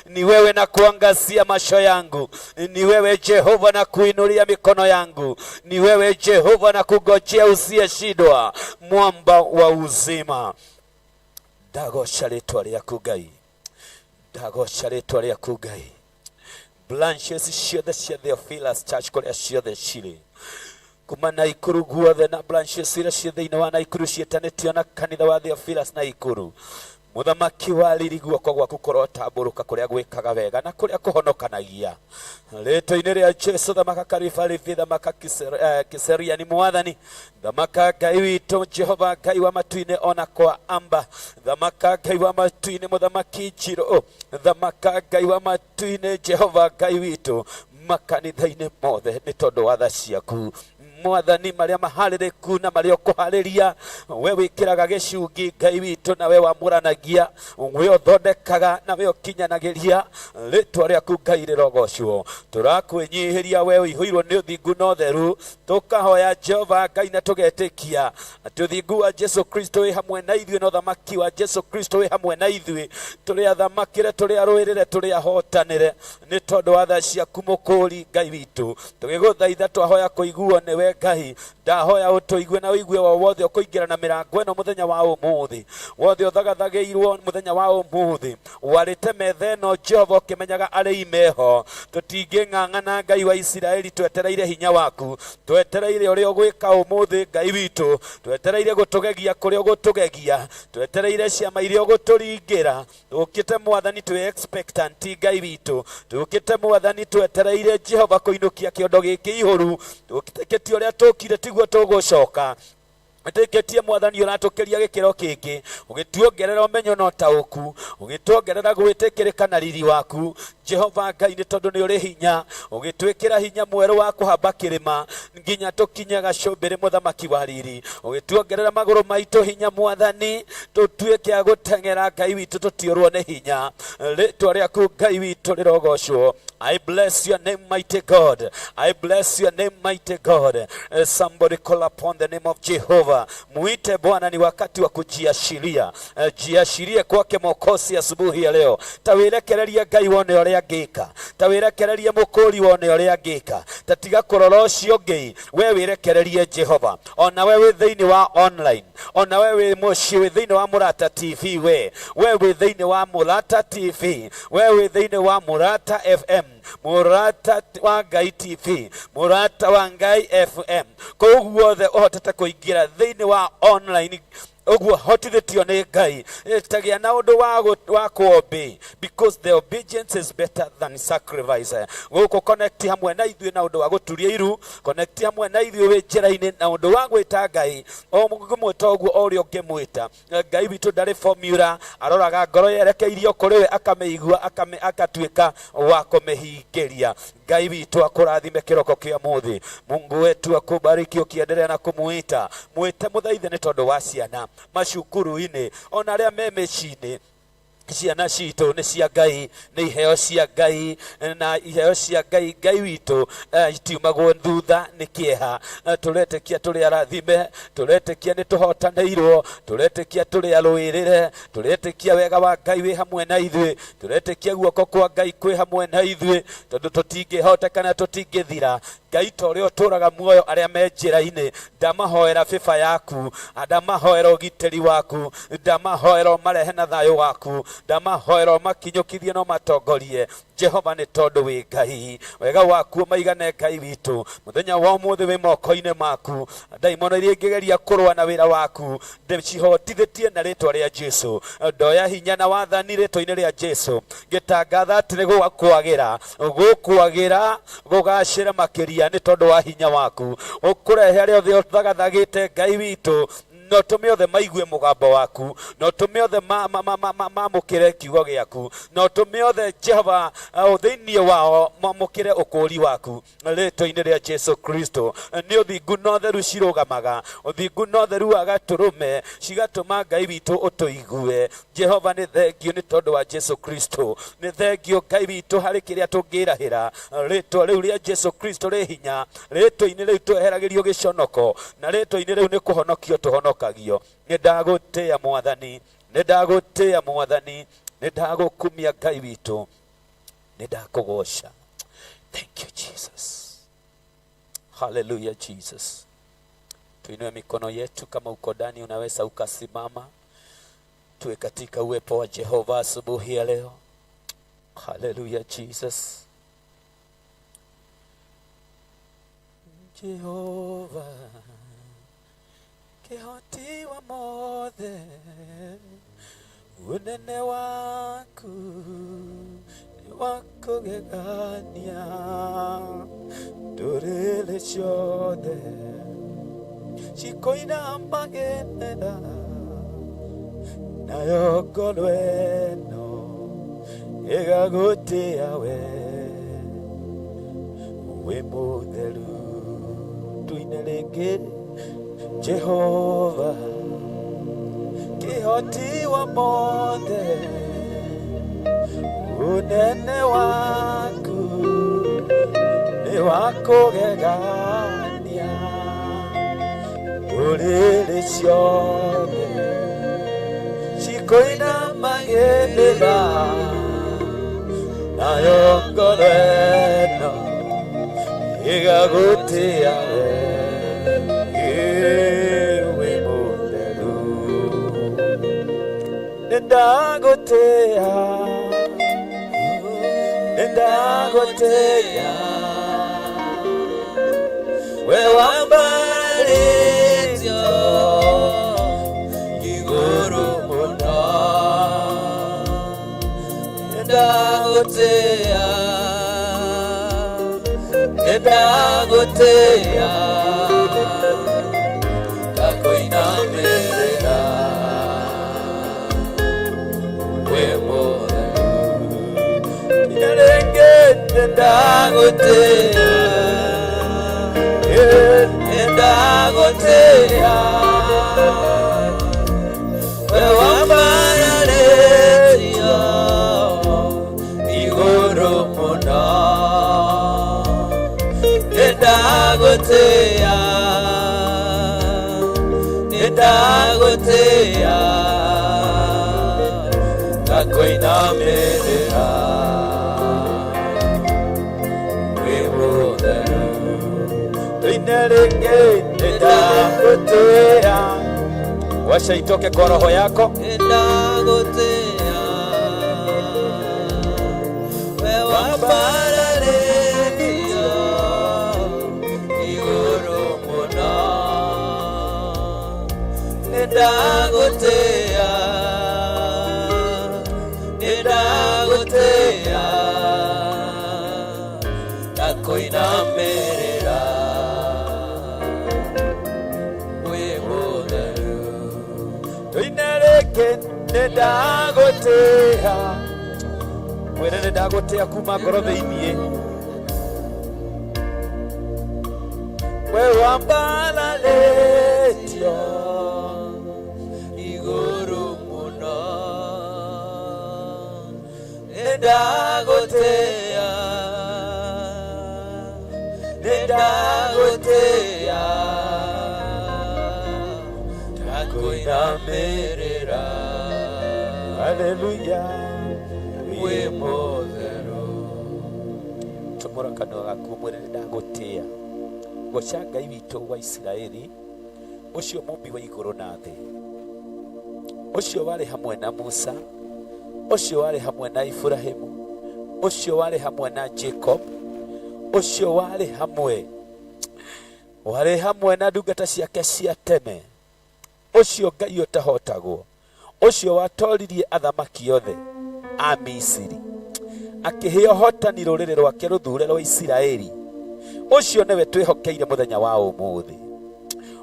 ni wewe na kuangazia macho yangu, ni wewe Jehova na kuinulia mikono yangu, ni wewe Jehova na kugojea usiyeshindwa, mwamba wa uzima. Ndagosha rĩtwa rĩaku Ngai, ndagosha rĩtwa rĩaku Ngai. Branches ciothe cia Theophilus Church kũrĩa ciothe cirĩ kuma Naikuru guothe na branches iria ciĩ thĩinĩ wa Naikuru ciĩtanĩtio na kanitha wa Theophilus Naikuru, muthamaki wa riri guoko gwaku kũrotambũrũka kũrĩa gwĩkaga wega na kũrĩa kũhonokanagia rĩtwa-inĩ rĩa Jesu. Thamaka Karifalithi, thamaka Kiseria ni mwathani, thamaka Ngai witũ Jehova Ngai wa matu-inĩ ona kwa amba, thamaka Ngai wa matu-inĩ mũthamaki Njirũ, thamaka Ngai wa matu-inĩ Jehova Ngai witũ makanitha-inĩ mothe nĩ tondũ wa tha ciaku mwathani marĩa maharĩrĩku na marĩa ũkũharĩria we wĩkĩraga gĩcungi Ngai witũ na we wamũranagia we ũthondekaga na we ũkinyanagĩria rĩtwa rĩaku Ngai rĩrogocwo. Tũrakwĩnyihĩria we ũihũirwo nĩ ũthingu na ũtheru, tũkahoya Jehova Ngai na tũgetĩkia atĩ ũthingu wa Jesu Kristo wĩ hamwe na ithuĩ na ũthamaki wa Jesu Kristo wĩ hamwe na ithuĩ, tũrĩa thamakĩre tũrĩa rũĩrĩre tũrĩa hotanĩre nĩ tondũ wa tha ciaku mũkũri Ngai witũ. Tũgĩgũthaitha twahoya kũiguo nĩ we Ngai, ndahoya ũtũigue na ũigue wothe ũkũingĩra na mĩrango ĩno mũthenya wa ũmũthĩ, wothe ũthagathagĩirwo mũthenya wa ũmũthĩ warĩte metha ĩno Jehova ũkĩmenyaga arĩ imeho. Tũtingĩng'ang'ana Ngai wa Isiraeli, twetereire hinya waku, twetereire ũrĩa ũgwĩka ũmũthĩ Ngai witũ, twetereire gũtũgegia kũrĩa ũgũtũgegia, twetereire ciama iria ũgũtũringĩra. Tũkĩte mwathani twĩ expectant Ngai witũ, tũkĩte mwathani twetereire Jehova kũinũkia kĩondo gĩkĩ ihũru, tũkĩte ũrĩa tũkire tiguo tũgũcoka. Tũkĩtie mwathani ũratũkĩria gĩkĩro kĩngĩ, ũgĩtuongerera ũmenyo na ũtaũku, ũgĩtuongerera gwĩtĩkĩrĩka na riri waku Jehova Ngai, nĩ tondũ nĩ ũrĩ hinya, ũgĩtwĩkĩra hinya mwerũ wa kũhamba kĩrĩma nginya tũkinye gacũmbĩrĩ mũthamaki wa riri, ũgĩtuongerera magũrũ maitũ hinya mwathani, tũtuĩke a gũteng'era Ngai witũ tũtiũrwo nĩ hinya. Rĩtwa rĩaku Ngai witũ rĩrogocwo. I bless your name, mighty God. I bless your name, mighty God. Somebody call upon the name of Jehovah. Muite Bwana, ni wakati wa kujiashiria. Jiashirie kwake Mwokozi asubuhi ya leo. Tawirekereria Ngai wone ũrĩa angĩka, tawirekereria mũkũri wone ũrĩa angĩka, tatiga kũrora ũcio ũngĩ, we wĩrekererie Jehova. Ona we wĩ thĩinĩ wa online, ona we wĩ mũciĩ wĩ thĩinĩ wa Mũrata TV, we wĩ thĩinĩ wa Mũrata TV, we wĩ thĩinĩ wa Mũrata FM, Mũrata wa Ngai TV, Mũrata wa Ngai FM, kũu guothe ũhotete kũingĩra thĩinĩ wa online ogwo hotithitio ni Ngai tagia na undu wa kuobe, because the obedience is better than sacrifice. Guko connect hamwe na ithuĩ na undu wa guturia iru, connect hamwe na ithuĩ wi njĩra-inĩ na undu wa gwĩta Ngai o mũgĩmwĩta ũguo o ũrĩa ũngĩmwĩta. Ngai witũ ndarĩ formula, aroraga ngoro yerekeirio kũrĩ we akamĩigua akatuĩka wa kũmĩhingĩria. Ngai witũ akũrathime kĩroko kĩa mũthĩ. Mungu wetu akubariki ukiendelea na kumuita. Mwite mũthaithe nĩ tondũ wa ciana macukuru-inĩ ona arĩa me mĩciĩ-inĩ. Ciana citũ nĩ cia Ngai, nĩ iheo cia Ngai, na iheo cia Ngai. Ngai witũ itiumagwo thutha nĩ kĩeha. Tũretĩkia tũrĩ arathime, tũretĩkia nĩ tũhotanĩirwo, tũretĩkia tũrĩ arũĩrĩre, tũretĩkia wega wa Ngai wĩ hamwe na ithuĩ, tũretĩkia guoko kwa Ngai kwĩ hamwe na ithuĩ, tondũ tũtingĩhoteka na tũtingĩthira. Ngai ta ũrĩa ũtũraga muoyo arĩa me njĩra-inĩ, ndamahoera bĩba yaku, ndamahoera ũgitĩri waku, ndamahoera ũmarehe na thayũ waku, ndamahoera ũmakinyũkithie na ũmatongorie. Jehova nĩ tondũ wĩ Ngai, wega waku maigane Ngai witũ. Mũthenya wa ũmũthĩ wĩ moko-inĩ maku, ndaimono iria ingĩgeria kũrũa na wĩra waku ndĩcihotithĩtie na rĩtwa rĩa Jesu. Ndoya hinya na wathani rĩtwa-inĩ rĩa Jesu, ngĩtangatha atĩ nĩ gũkwagĩra gũgacĩra makĩria nĩ tondũ wa hinya waku. Ũkũrehe arĩa othe ũthagathagĩte Ngai witũ, no tũme othe maigue mũgambo waku, no tũme othe mamũkĩre kiugo gĩaku, no tũme othe Jehova thĩinĩ wao mamũkĩre ũkũũri waku rĩtwa-inĩ rĩa Jesu Kristo. Nĩ ũthingu na ũtheru cirũgamaga, ũthingu na ũtheru wa gatũrũme cigatũma Ngai witũ ũtũigue. Jehova nĩ thengio nĩ tondũ wa Jesu Kristo, nĩ thengio Ngai witũ harĩ kĩrĩa tũngĩrahĩra. Rĩtwa rĩu rĩa Jesu Kristo rĩ hinya, rĩtwa-inĩ rĩu tweheragĩrio gĩconoko, na rĩtwa-inĩ rĩu nĩ kũhonokio tũhonokagio. Nĩndagũtĩĩa Mwathani, nĩndagũtĩĩa Mwathani, nĩndagũkumia Ngai witũ, nĩndakũgoca. Thank you Jesus. Hallelujah Jesus. Tuinue mikono yetu, kama uko ndani unaweza ukasimama. Tuwe katika uwepo wa Jehova asubuhi ya leo. Hallelujah Jesus. Jehova kĩhoti wa mothe, unene waku nĩ wa kũgegania. Ndũrĩrĩ ciothe cikoinamagĩrĩra, nayo ngoro ĩno ĩgagũtĩĩa we. Wĩ mũtheru, tuine rĩngĩ Jehova kĩhoti wa mothe, unene waku nĩ wa kũgegania. Ndũrĩrĩ ciothe cikoinamagĩrĩra, nayo ngoro ĩno ĩgagũtĩĩa we. Nĩndagũtĩĩa, nĩndagũtĩĩa, we wambarĩtio igũrũ mũno. Nĩndagũtĩĩa, nĩndagũtĩĩa, ngakũinamĩrĩra. Nĩndagũtĩĩa, nĩndagũtĩĩa, we wambarĩtio igũrũ mũno. Nĩndagũtĩĩa, nĩndagũtĩĩa, ngakũinamĩrĩra. Nĩndagũtĩĩa, wacha itoke kwa roho yako. Nĩndagũtĩĩa, we wambarĩtio igũrũ mũno. Nidagotea, nidagotea, ndakwĩnamĩrĩra wĩ mũtheru. Tũine rĩngĩ nĩndagũtĩĩa, mwĩre nĩndagũtĩĩa kuma ngoro thĩiniĩ. We wambaranĩtio igũrũ mũno, nĩndagũtĩĩa, nĩndagũtĩĩa, ndakwĩnamĩrĩra. Haleluya, wĩ mũtheru. tumũra kanua gaku mwĩre nĩndagũtĩĩa. Goca Ngai witũ wa Isiraeli, ũcio mũmbi wa igũrũ na thĩ, ũcio warĩ hamwe na Musa, ũcio warĩ hamwe na Ibrahimu, ũcio warĩ hamwe na Jacob, ũcio warĩ hamwe na ndungata ciake cia tene, ũcio Ngai ũtahotagwo, ũcio watoririe athamaki othe a Misiri, akĩhe ũhotani rũrĩrĩ rwake rũthure rwa Isiraeli. Ũcio nĩwe twĩhokeire mũthenya wa ũmũthĩ,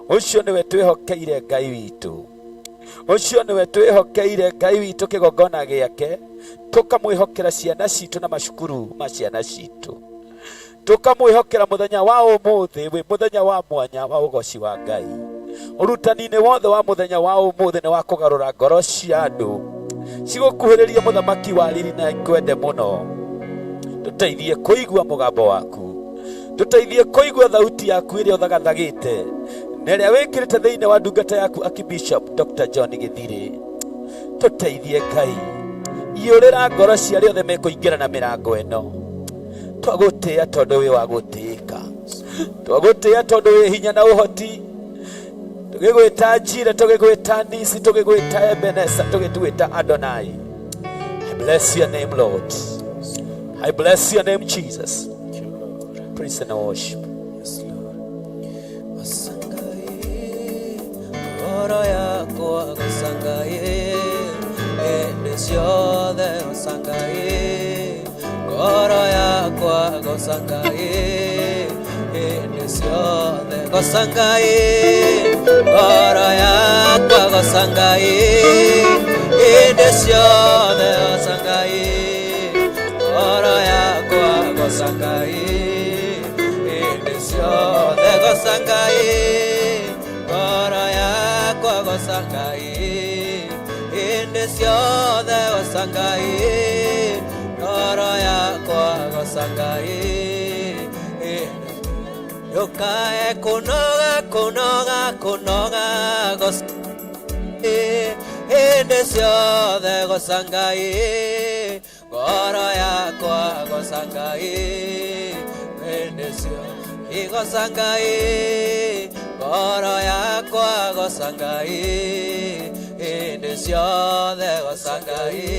ũcio nĩwe twĩhokeire Ngai witũ, ũcio nĩwe twĩhokeire Ngai witũ kĩgongona gĩake, tũkamwĩhokera ciana citũ na macukuru ma ciana citũ, tũkamwĩhokera mũthenya wa ũmũthĩ wĩ mũthenya wa mwanya wa ũgoci wa Ngai. Ũrutani-inĩ wothe wa mũthenya wa ũmũthĩ nĩ wa kũgarũra ngoro cia andũ cigũkuhĩrĩrie mũthamaki wa riri na kwende mũno. Tũteithie kũigua mũgambo waku, tũteithie kũigua thauti yaku ĩrĩa ũthagathagĩte na ĩrĩa wĩkĩrĩte thĩinĩ wa ndungata yaku Archbishop Dr. John Gĩthirĩ. Tũteithie Ngai, iyũrĩra ngoro cia arĩa othe mekũingĩra na mĩrango ĩno. Twagũtĩĩa tondũ wĩ wa gũtĩĩka, twagũtĩĩa tondũ wĩ hinya na ũhoti. Tũgĩgwĩta Njire, tũgĩgwĩta Nisi, tũgĩgwĩta Ebeneza, tũgĩtwĩta Adonai. I bless your name, Lord. I bless your name, Jesus. Praise and worship. Yes, Lord. Wasangaye, ngoro yakwa wasangaye, ende ciothe wasangaye, ngoro yakwa wasangaye, ende ciothe wasangaye, ngoro yakwa wasangaye, ende ciothe wasangaye, ngoro yakwa wasangaye. Ciothe gosangaye, ngoro yakwa gosangaye, ende ciothe gosangaye, ngoro yakwa gosangaye, yokae kunoga kunoga kunoga gosangaye, ende ciothe gosangaye, ngoro yakwa gosangaye, ende ciothe gosangaye, ngoro yakwa gosangaye, ende ciothe gosangaye,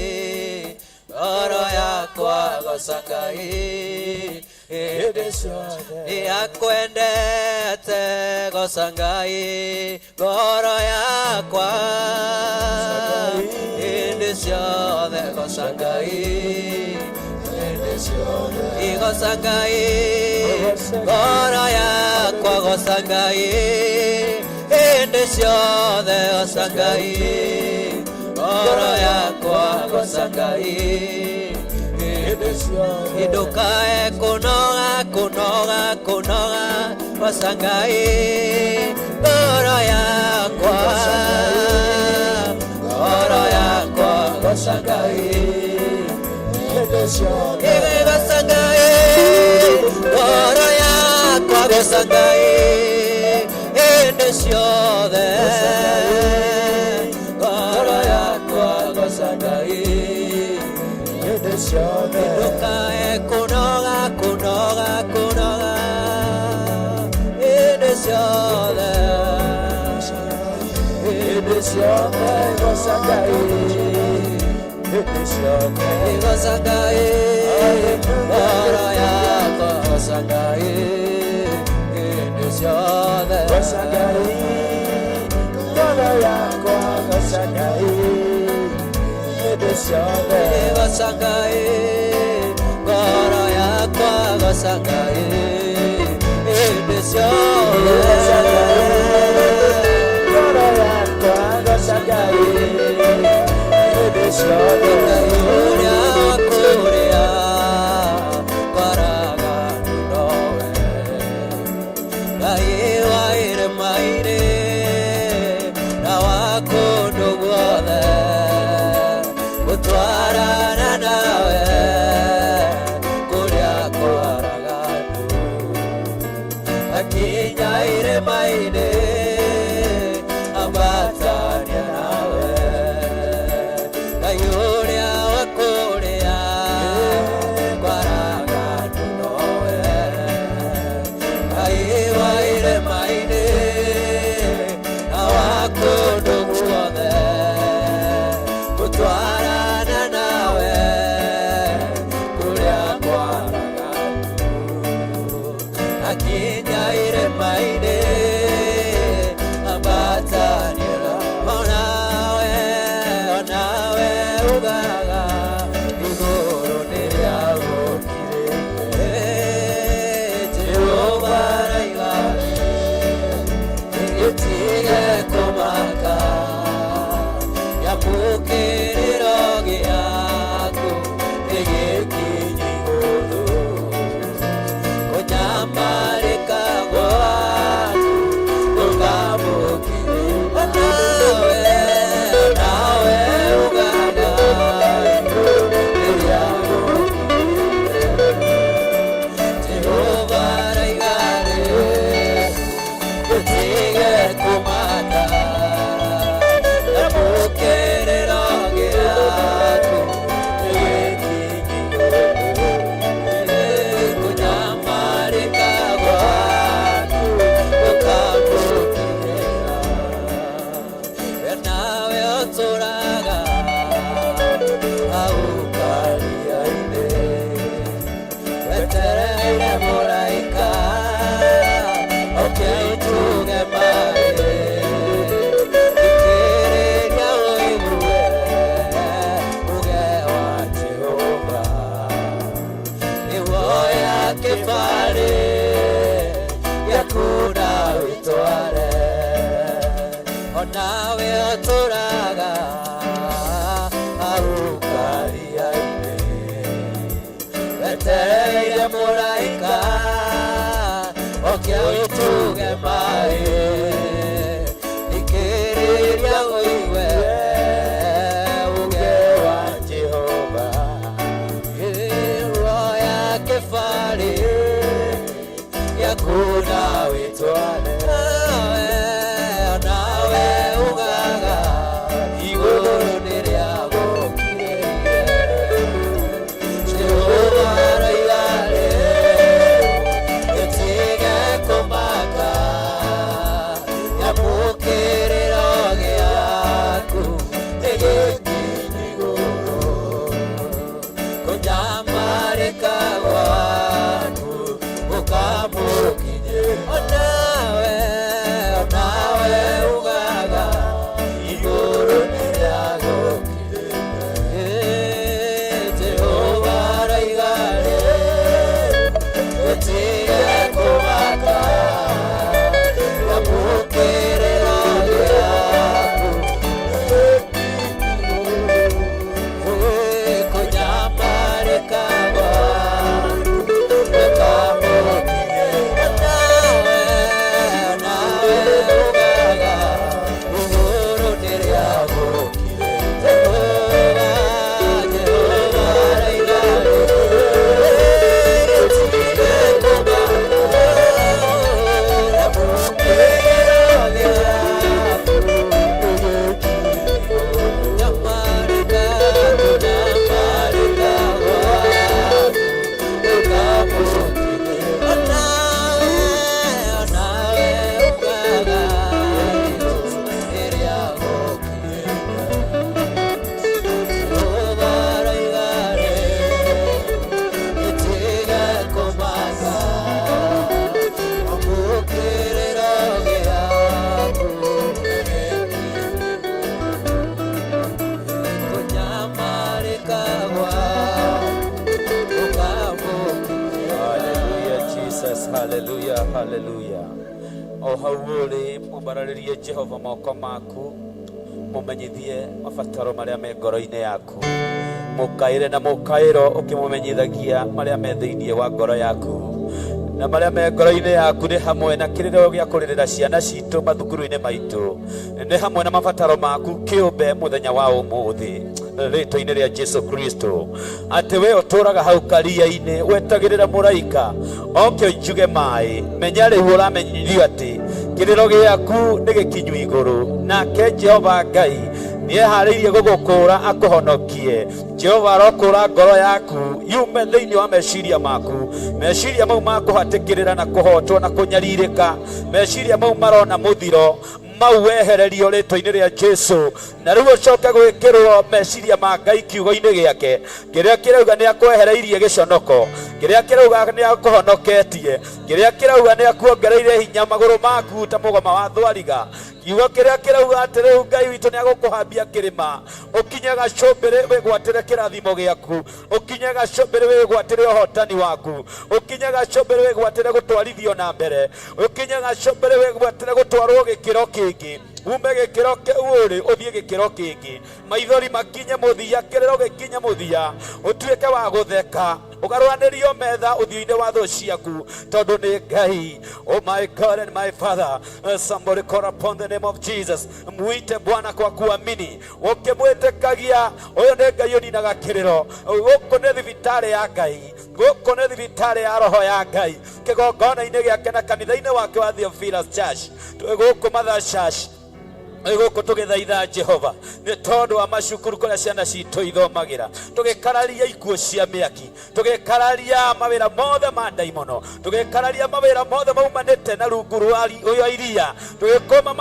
ngoro yakwa gosangaye, ende ciothe niakwendete gosangaye, ngoro yakwa, ende ciothe gosangaye, gosangaye, ngoro yakwa gosangaye, ende ciothe gosangaye, ngoro yakwa gosangaye, ende ciothe ndukae kunoga kunoga kunoga gosangaye, ngoro yakwa, ngoro yakwa gosangaye, gosangaye, ngoro yakwa gosangaye, ende ciothe, ngoro yakwa gosangaye, ende ciothe ndukae kunoga kunoga kunoga, ende ciothe, ende ciothe gosangaye, gosangaye, ngoro yakwa gosangaye, ende ciothe gosangaye, ngoro yakwa gosangai hĩndĩ ciothe gosangai ngoro yakwa gosangai hĩndĩ ciothe ngoro yakwa gosangai hĩndĩ ciothe ũrĩa wakũrĩa kwaraga nowe Ngai wa irĩma-inĩ na wa kũndũ guothe gũtwarana nawe kũrĩa kwaraganu akinya irĩma-inĩ ambatania nawe Ngai ũrĩa wakũrĩa kwaraganu nowe Ngai wa irĩma-inĩ na wa kũndũ guothe gũtwarana nawe kũrĩa kwaraganu akinya irĩma-inĩ ambatania onawe ugaga igũrũ nĩrĩagũkire Jehova raiga gĩtige kũmaka gĩamũkĩrĩro gĩaku nĩgĩkinyi igũrũ kũnyamarĩka gwaku gũkamũkĩrĩra nawe ugaga igũrũ nĩrĩagũkire Jehova raiga gĩtige kũmaka gĩamũkĩrĩro gĩaku nĩgĩkinyi igũrũ kũnyamarĩka gwaku gũkamũkĩrĩra we nawe ũtũũraga hau karia-inĩ wetereire mũraika oke ũtuge maaĩ thikĩrĩria ũigue uge wa Jehova nĩwoya kĩbarĩ gĩaku na wĩtware onawe ũtũũraga hau karia-inĩ wetereire mũraika oke ũtuge maaĩ thikĩrĩria ũigue uge wa Jehova woya kĩbarĩ gĩaku na wĩtware nawe ugaga Hallelujah, hallelujah. O hauri mubararirie Jehova moko maku, mumenyithie mabataro maria me ngoro-ini yaku, mukaire na mukairo ukimumenyithagia maria me thiini wa ngoro yaku, na maria me ngoro-ini yaku ni hamwe na kiriro gia kuririra ciana citu mathukuru-ini maitu, ni hamwe na mabataro maku kiumbe muthenya wa umuthi rĩĩtwa-inĩ rĩa Jesu Kristo. Atĩ we ũtũraga hau karia-inĩ wetagĩrĩra mũraika oke njuge maĩ, menya rĩu ũramenyithio atĩ kĩrĩro gĩaku nĩ gĩkinyu igũrũ, nake Jehova Ngai nĩeharĩirie gũgũkũũra akũhonokie. Jehova arokũũra ngoro yaku yume thĩinĩ wa meciria maku, meciria mau makũhatĩkĩrĩra na kũhotwo na kũnyarirĩka, meciria mau marona mũthiro mau wehererio rĩĩtwa-inĩ rĩa Jesu, na rĩu ũcoke gwĩkĩrwo meciria ma Ngai kiugo-inĩ gĩake, kĩrĩa kĩrauga nĩ akwehereirie gĩconoko, kĩrĩa kĩrauga nĩ akũhonoketie, kĩrĩa kĩrauga nĩ akuongereire hinya magũrũ maku ta mũgoma wa thwariga, kiugo kĩrĩa kĩrauga atĩ rĩu Ngai witũ nĩ agũkũhambia kĩrĩma ũkinye gacũmbĩrĩ wĩgwatĩre kĩrathimo gĩaku, ũkinye gacũmbĩrĩ wĩgwatĩre ũhotani waku, ũkinye gacũmbĩrĩ wĩgwatĩre gũtwarithio na mbere, ũkinye gacũmbĩrĩ wĩgwatĩre gũtwarwo gĩkĩro kĩngĩ, ume gĩkĩro kĩu ũrĩ ũthiĩ gĩkĩro kĩngĩ, maithori makinye mũthia, kĩrĩro gĩkinye mũthia, ũtuĩke wa gũtheka, ũgarũranĩrio metha ũthiũ-inĩ wa thũ ciaku tondũ nĩ Ngai. Oh my God and my Father, somebody call upon the name of Jesus. Mwite Bwana kwa kuamini, ũkĩmwĩtĩkagia ũyũ nĩ Ngai ũninaga kĩrĩro. Gũkũ nĩ thibitarĩ ya Ngai, gũkũ nĩ thibitarĩ ya roho ya Ngai, kĩgongona-inĩ gĩake na kanitha-inĩ wake wa Theophilus Church, gũkũ Matha Church, gũkũ tũgĩthaitha Jehova nĩ tondũ wa macukuru kũrĩa ciana citũ ithomagĩra, tũgĩkararia ikuũ cia mĩaki, tũgĩkararia mawĩra mothe ma ndaimono, tũgĩkararia mawĩra mothe maumanĩte na rungu rwa iria, tũgĩkũma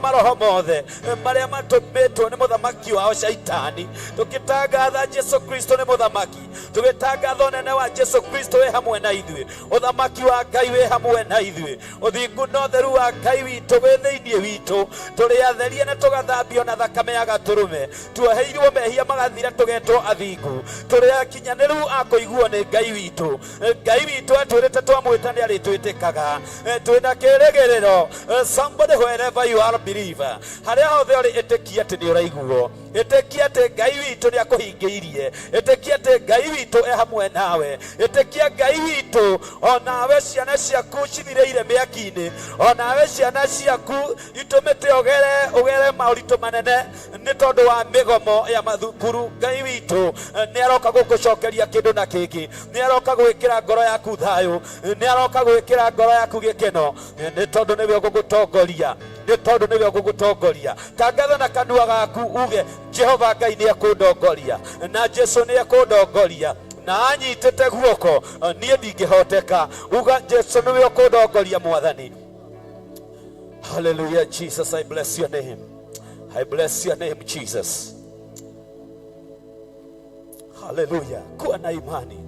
maroho mothe marĩa matũmĩtwo nĩ mũthamaki wao Shaitani, tũgĩtangatha Jesu Kristo nĩ mũthamaki, tũgĩtangatha ũnene wa Jesu Kristo wĩ hamwe na ithuĩ, ũthamaki wa Ngai wĩ hamwe na ithuĩ, ũthingu na ũtheru wa Ngai witũ wĩ thĩinĩ witũ, tũrĩ atherie na tũgathambio na thakame ya gatũrũme, tuoheirwo mehia magathira tũgetwo athingu, tũrĩ akinyanĩru a kũiguo nĩ Ngai witũ. Ngai witũ atwĩrĩte twamwĩta nĩ arĩtwĩtĩkaga, twĩna kĩĩrĩgĩrĩro. Somebody wherever you are believer, harĩa hothe ũrĩ ĩtĩkia atĩ nĩ ũraiguo, ĩtĩkia atĩ Ngai witũ nĩ akũhingĩirie, ĩtĩkia atĩ Ngai witũ e hamwe nawe, ĩtĩkia Ngai witũ onawe ciana ciaku cithirĩire mĩaki-inĩ, onawe ciana ciaku itũmĩte ũgere maũritũ manene nĩ tondũ wa mĩgomo ya mathukuru. Ngai witũ nĩ aroka gũgũcokeria kĩndũ na kĩngĩ, nĩ aroka gwĩkĩra ngoro yaku thayũ, nĩ aroka gwĩkĩra ngoro yaku gĩkeno, nĩ tondũ nĩwe ũgũgũtongoria, nĩ tondũ nĩwe ũgũgũtongoria. Tangatha na kanua gaku uge Jehova Ngai nĩ ekũndongoria na Jesu nĩ ekũndongoria, na anyitĩte guoko niĩ ndingĩhoteka. Uga Jesu nĩwe ũkũndongoria Mwathani. Hallelujah, Jesus, I bless your name. I bless your name, Jesus. Hallelujah. Kuwa na imani.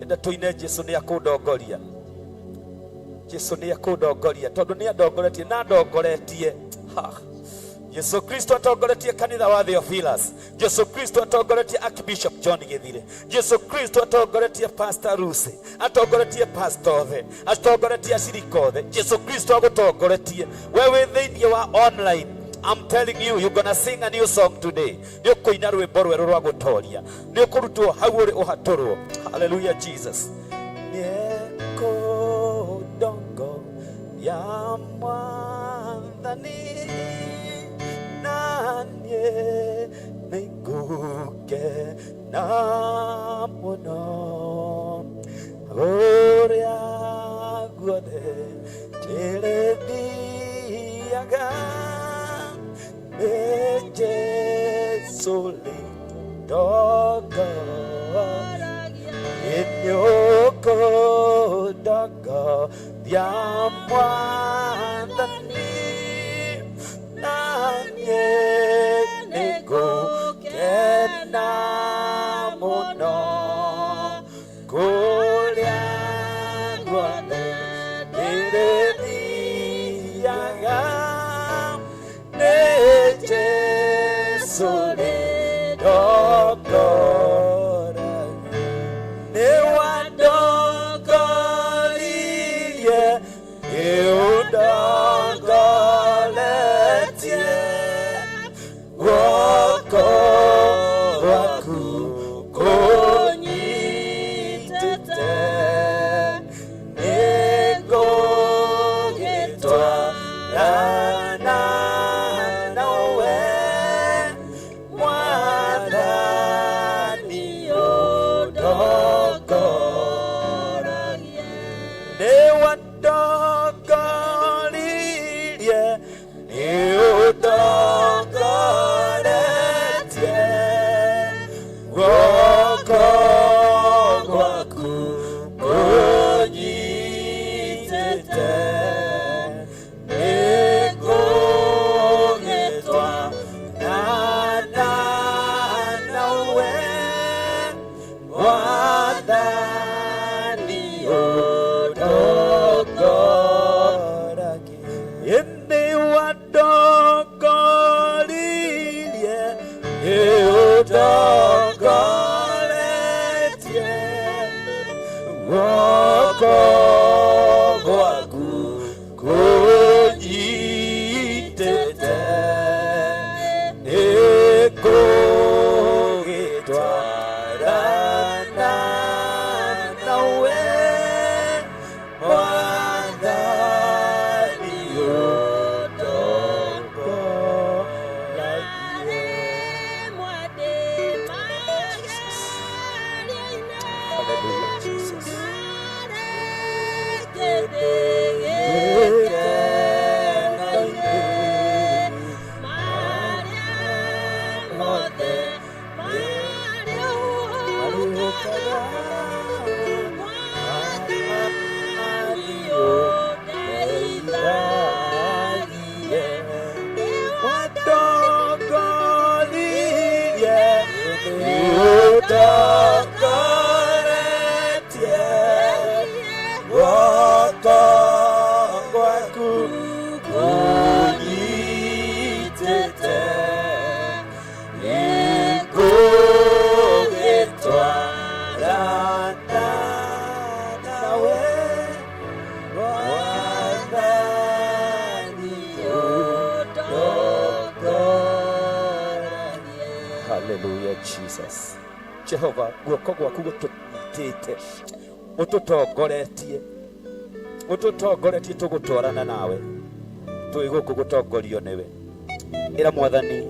Enda tuine Jesu ni akũndongoria. Jesu ni akũndongoria tondũ ni andongoretie na ndongoretie. Jesu Kristo atongoretie kanitha wa Theophilus. Jesu Kristo atongoretie Archbishop John Githire. Jesu Kristo atongoretie Pastor Lucy, atongoretie Pastor The, atongoretie Ashirikothe. Jesu Kristo agutongoretie wewe thĩinĩ wa online. I'm telling you, you're gonna sing a new song today. Nĩ ũkũina rwĩmbo rwerũ rwa gũtoria, nĩ ũkũrutwo hau ũrĩ ũhatũrwo. Hallelujah, Jesus. Nĩekũndongo ya Mwathani nanye nĩngũkena mũno, ũrĩa guothe ndĩrĩthiaga nĩ Jesũ rĩndongoragia, nĩũkũndongoria Mwathani nanye nĩngũkena mũno, kũrĩa guothe ndĩrĩthiaga nĩ Jesũ rĩndongoragia, nĩ wandongoria ũtongoretie guoko gwaku kũnyitĩte nĩngũgĩtwarana nawe Mwathani ũtongoragie. Hallelujah, Jesus. Hallelujah, Jesus. Jehova, guoko gwaku gũtũnyitĩte, ũtũtongoretie tũgũtwarana nawe, twĩ gũkũ gũtongorio nĩwe. Ĩra Mwathani,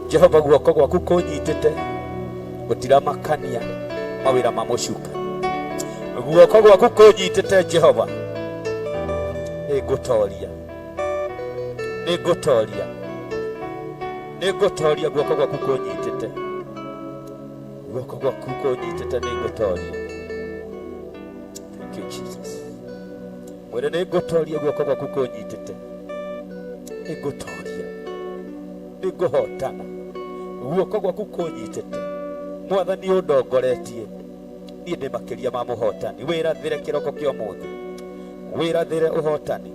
Jehova, guoko gwaku kũnyitĩte gũtiramakania mawĩra ma mũcuka. Guoko gwaku kũnyitĩte Jehova, nĩngũtoria guoko gwaku kũnyitĩte, guoko gwaku kũnyitĩte nĩngũtoria. Thank you, Jesus. Mwĩre nĩngũtoria guoko gwaku kũnyitĩte, nĩngũhotana guoko gwaku kũnyitĩte. Mwathani ũndongoretie, niĩ ndĩ makĩria ma mũhotani. Wĩrathĩre kĩroko kĩa ũmũthĩ, wĩrathĩre ũhotani,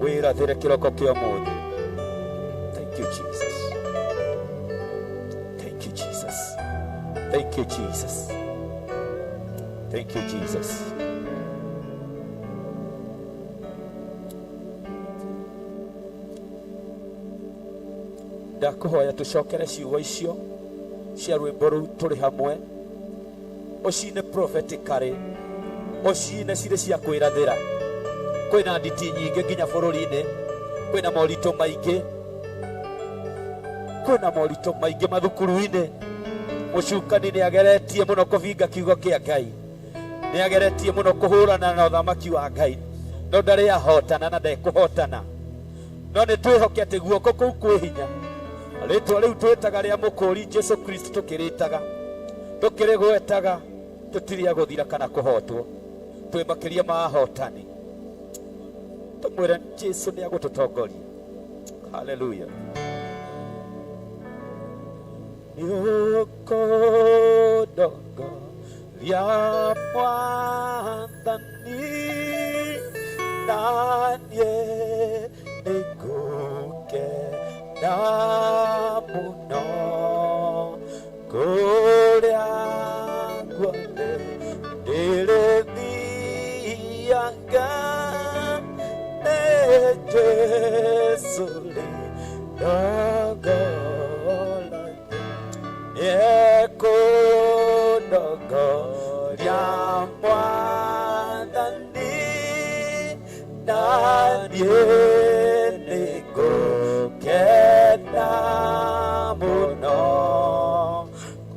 wĩrathĩre kĩroko kĩa ũmũthĩ. Thank you, Jesus. Thank you, Jesus. Thank you, Jesus. Thank you, Jesus. Ndakuhoya tucokere ciugo icio cia rwĩmbo rũu tũrĩ hamwe, ũcine prophetically, ũcine cirĩ cia kwĩrathĩra. Kwĩna nditi nyingĩ nginya bũrũri-inĩ, kwĩna moritũ maingĩ, mathukuru-inĩ. Mũcukani nĩageretie mũno kũvinga kiugo kĩa Ngai, nĩageretie mũno kũhũrana na ũthamaki wa Ngai, no ndarĩ ahotana na ndekũhotana. No nĩ twĩhoke atĩ guoko kũu kwĩ hinya. Rĩtwa rĩu twĩtaga rĩa mũkũri Jesu Kristo tũkĩrĩtaga, tũkĩrĩgwetaga, tũtirĩ agũthira kana kũhotwo, twĩ makĩria ma ahotani. Tũmwĩre Jesu nĩagũtũtongoria. Hallelujah. Nĩũkũndongoria Mwathani, na niĩ nĩngũkena mũno kũrĩa guothe ndĩrĩthianga, nĩ Jesũ rĩndongoragia. Nĩekũndongoria Mwathani, na niĩ nĩngũkena mũno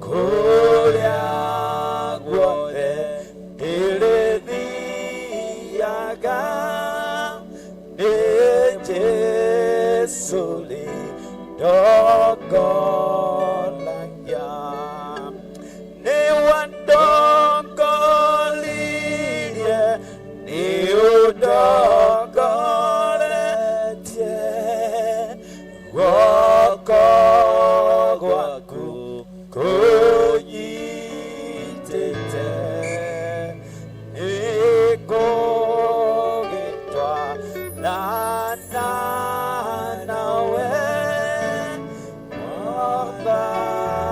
kũrĩa guothe ndĩrĩthianga, nĩ Jesũ rĩndongoragia. Nĩwandongoririe, nĩũndongoretie, guoko gwaku kũnyitĩte, nĩngũgĩtwarana nawe Mwathani.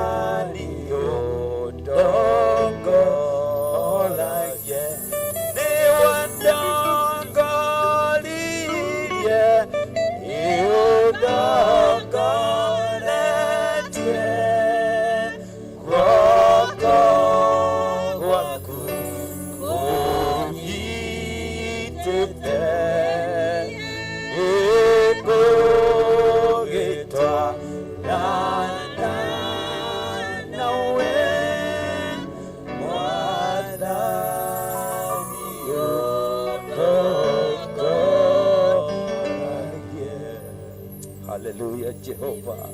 Jehovah.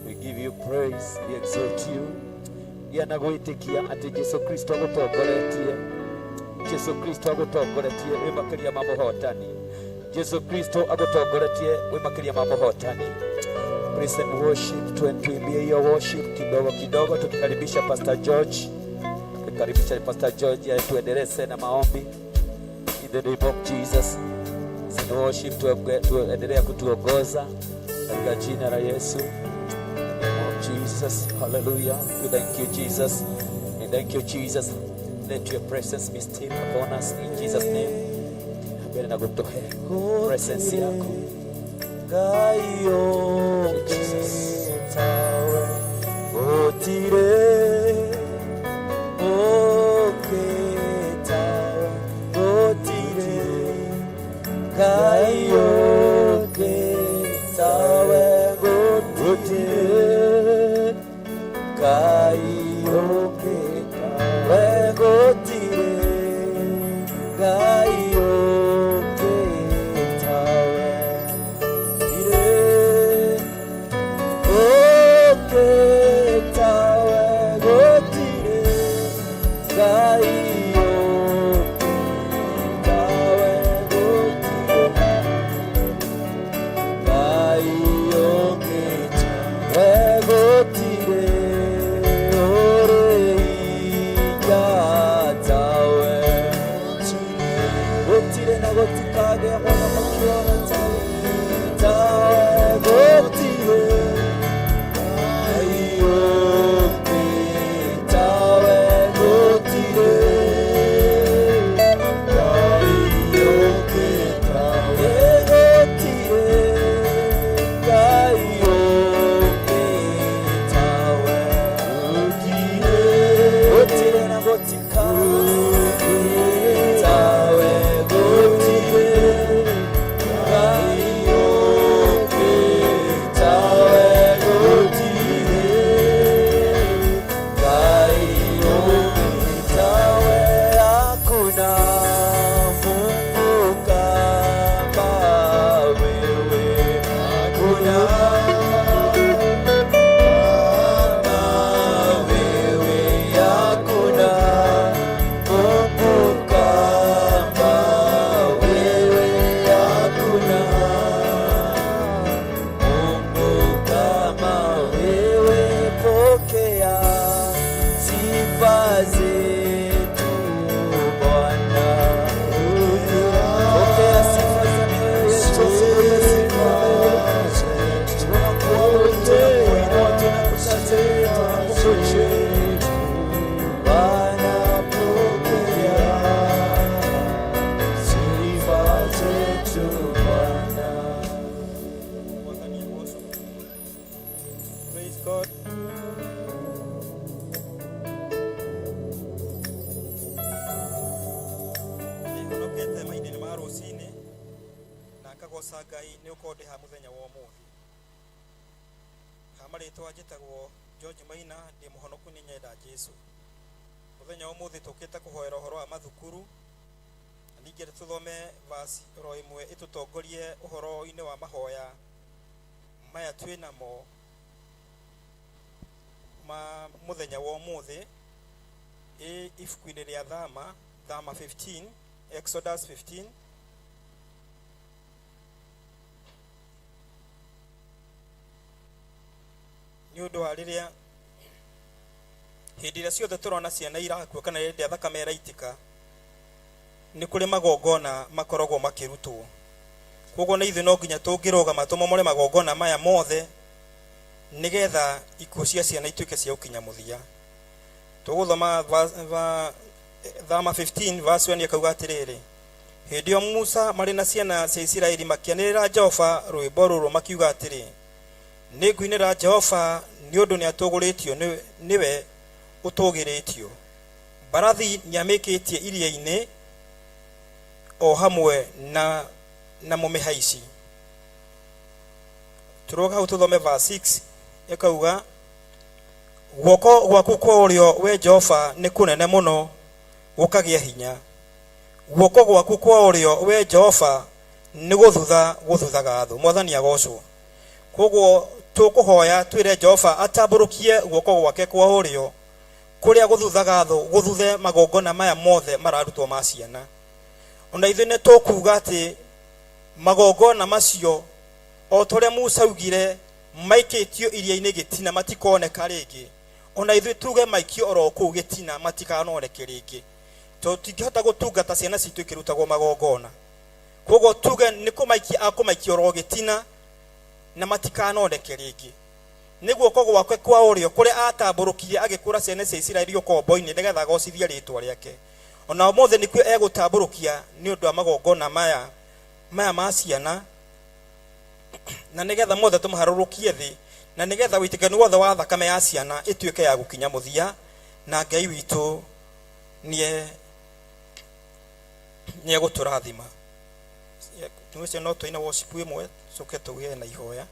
We give you praise, we exalt you. Yana gwitikia ati Jesu Kristo agutongoretie. Jesu Kristo agutongoretie we makiria ma muhotani. Jesu Kristo agutongoretie we makiria ma muhotani. Praise and worship, tuimbie hiyo worship kidogo kidogo, tukikaribisha Pastor George. Tukikaribisha Pastor George ya tuendeleze na maombi. In the name of Jesus. Send worship tuendelea kutuongoza katika jina la Yesu. Jesus, hallelujah. We thank you, Jesus. We thank you, Jesus. Let your presence be still upon us in Jesus' name. Abele na gutohe presence yako. Gaio Jesus. Tawe otire tawe otire gaio tawe otire gaio tawe otire gaio tawe ire tawe otire gaio Ngai ni ukonde ha muthenya wa umuthi hamaritwa njitagwo George Maina ndi muhonoku ni nyenda Jesu muthenya wa umuthi tukite kuhoera uhoro wa mathukuru ningire tuthome verse ro imwe itutongorie uhoro ine wa mahoya maya twinamo ma muthenya wa umuthi ifuku-ini ria Thama 15 Exodus 15 nyundo wa riria hindi ria ciothe turona ciana irakua kana rĩrĩa thakame iraitika ni kuri magongona makoragwo makirutwo koguo na ithuĩ no nginya tũngĩrũgama tumomore magongona maya mothe nigetha ikuũ cia ciana ituĩke cia ũkinya mũthia. Tũgũthoma Thama 15 verse 1 akauga atĩrĩrĩ, hĩndĩ ĩyo Musa marĩ na ciana cia Isiraeli makĩanĩrĩra Jehova rwĩmbo rũrũ makiuga atĩrĩ, nĩ ngũinĩra Jehova nĩ ũndũ nĩ atũgũrĩtio niwe ũtũgĩrĩtio. Mbarathi nĩamĩkĩtie iria-inĩ o hamwe na mũmĩhaici. Turoga hau tuthome verse 6 ekauga, guoko gwaku kwa ũrĩo we Jehova nĩ kũnene mũno gũkagĩa hinya. Guoko gwaku kwa ũrĩo we Jehova nĩ gũthuthaga thũ. Mwathani agocwo. koguo tukuhoya twire Jehova atamburukie guoko gwake kwa urio kuria guthuthaga tho guthuthe magongona maya mothe mararutwo ma ciana. Ona ithuĩ nĩ tũkuga atĩ magongona macio o tũrĩa Musa augire maikĩtio iria-inĩ gĩtina matikoneka rĩngĩ, ona ithuĩ tuge maikio oro kũu gĩtina matikanoneke rĩngĩ, tũtingĩhota gũtungata ciana citũ ikĩrutagwo magongona. Koguo tuge nĩ kũmaikia akũmaikia oro gĩtina na matikanoneke rĩngĩ. Nĩguo guoko gwake kwa ũrĩo kũrĩa atambũrũkirie agĩkũra ciana cia Isiraeli ũkombo-inĩ nĩgetha agocithie rĩĩtwa rĩake, ona ũmũthĩ nĩkuo egũtambũrũkia nĩ ũndũ wa magongona maya ma ciana, na nĩgetha mothe tũmaharũrũkie thĩ, na nĩgetha wĩtĩkanu wothe wa thakame ya ciana ĩtuĩke ya gũkinya mũthia, na Ngai witũ nĩ egũtũrathima. Tuweze no tũine worship ĩmwe coke tũgĩe na ihoya.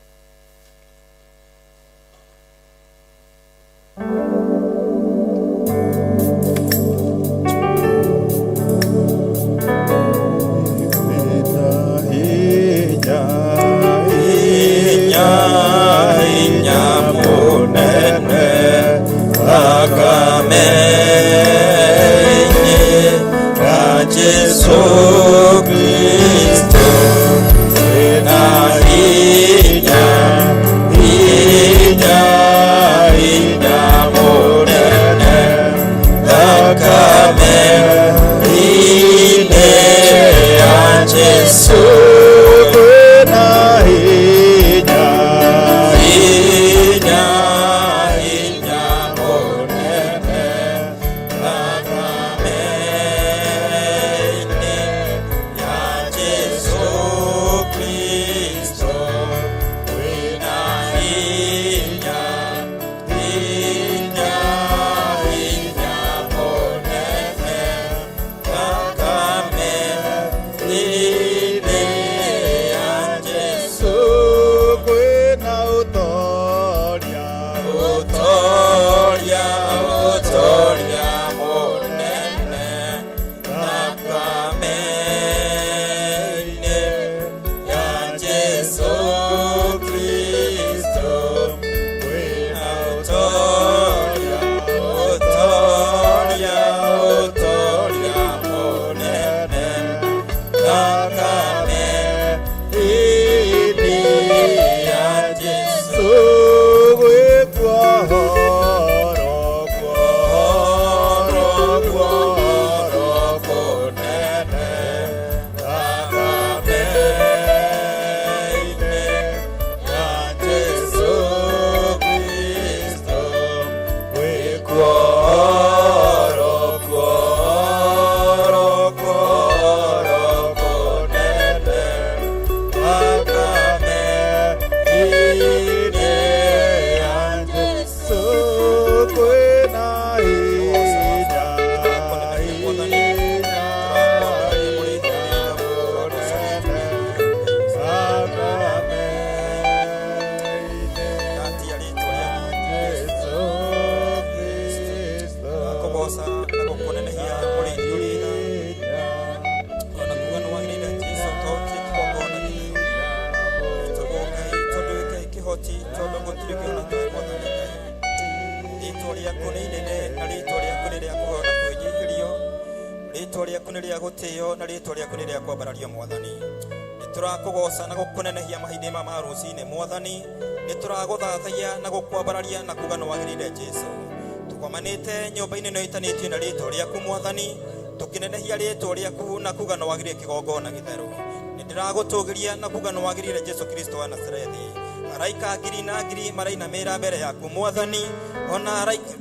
Nĩtũrakũgoca na gũkũnenehia mahinda ma rũcinĩ Mwathani, nĩtũragũthathaiya na gũkwambararia na kuga nĩwagĩrĩire Jesũ. Tũkomanĩte nyũmba-inĩ ĩno ĩtanĩtio na rĩĩtwa rĩaku Mwathani, tũkĩnenehia rĩĩtwa rĩaku na kuga nĩwagĩrĩire kĩgongona gĩtheru. Nĩndĩragũtũgĩria na kuga nĩwagĩrĩire Jesũ Kristo wa Nazarethi. Araika ngiri na ngiri marainamĩrĩra mbere yaku Mwathani, ona araika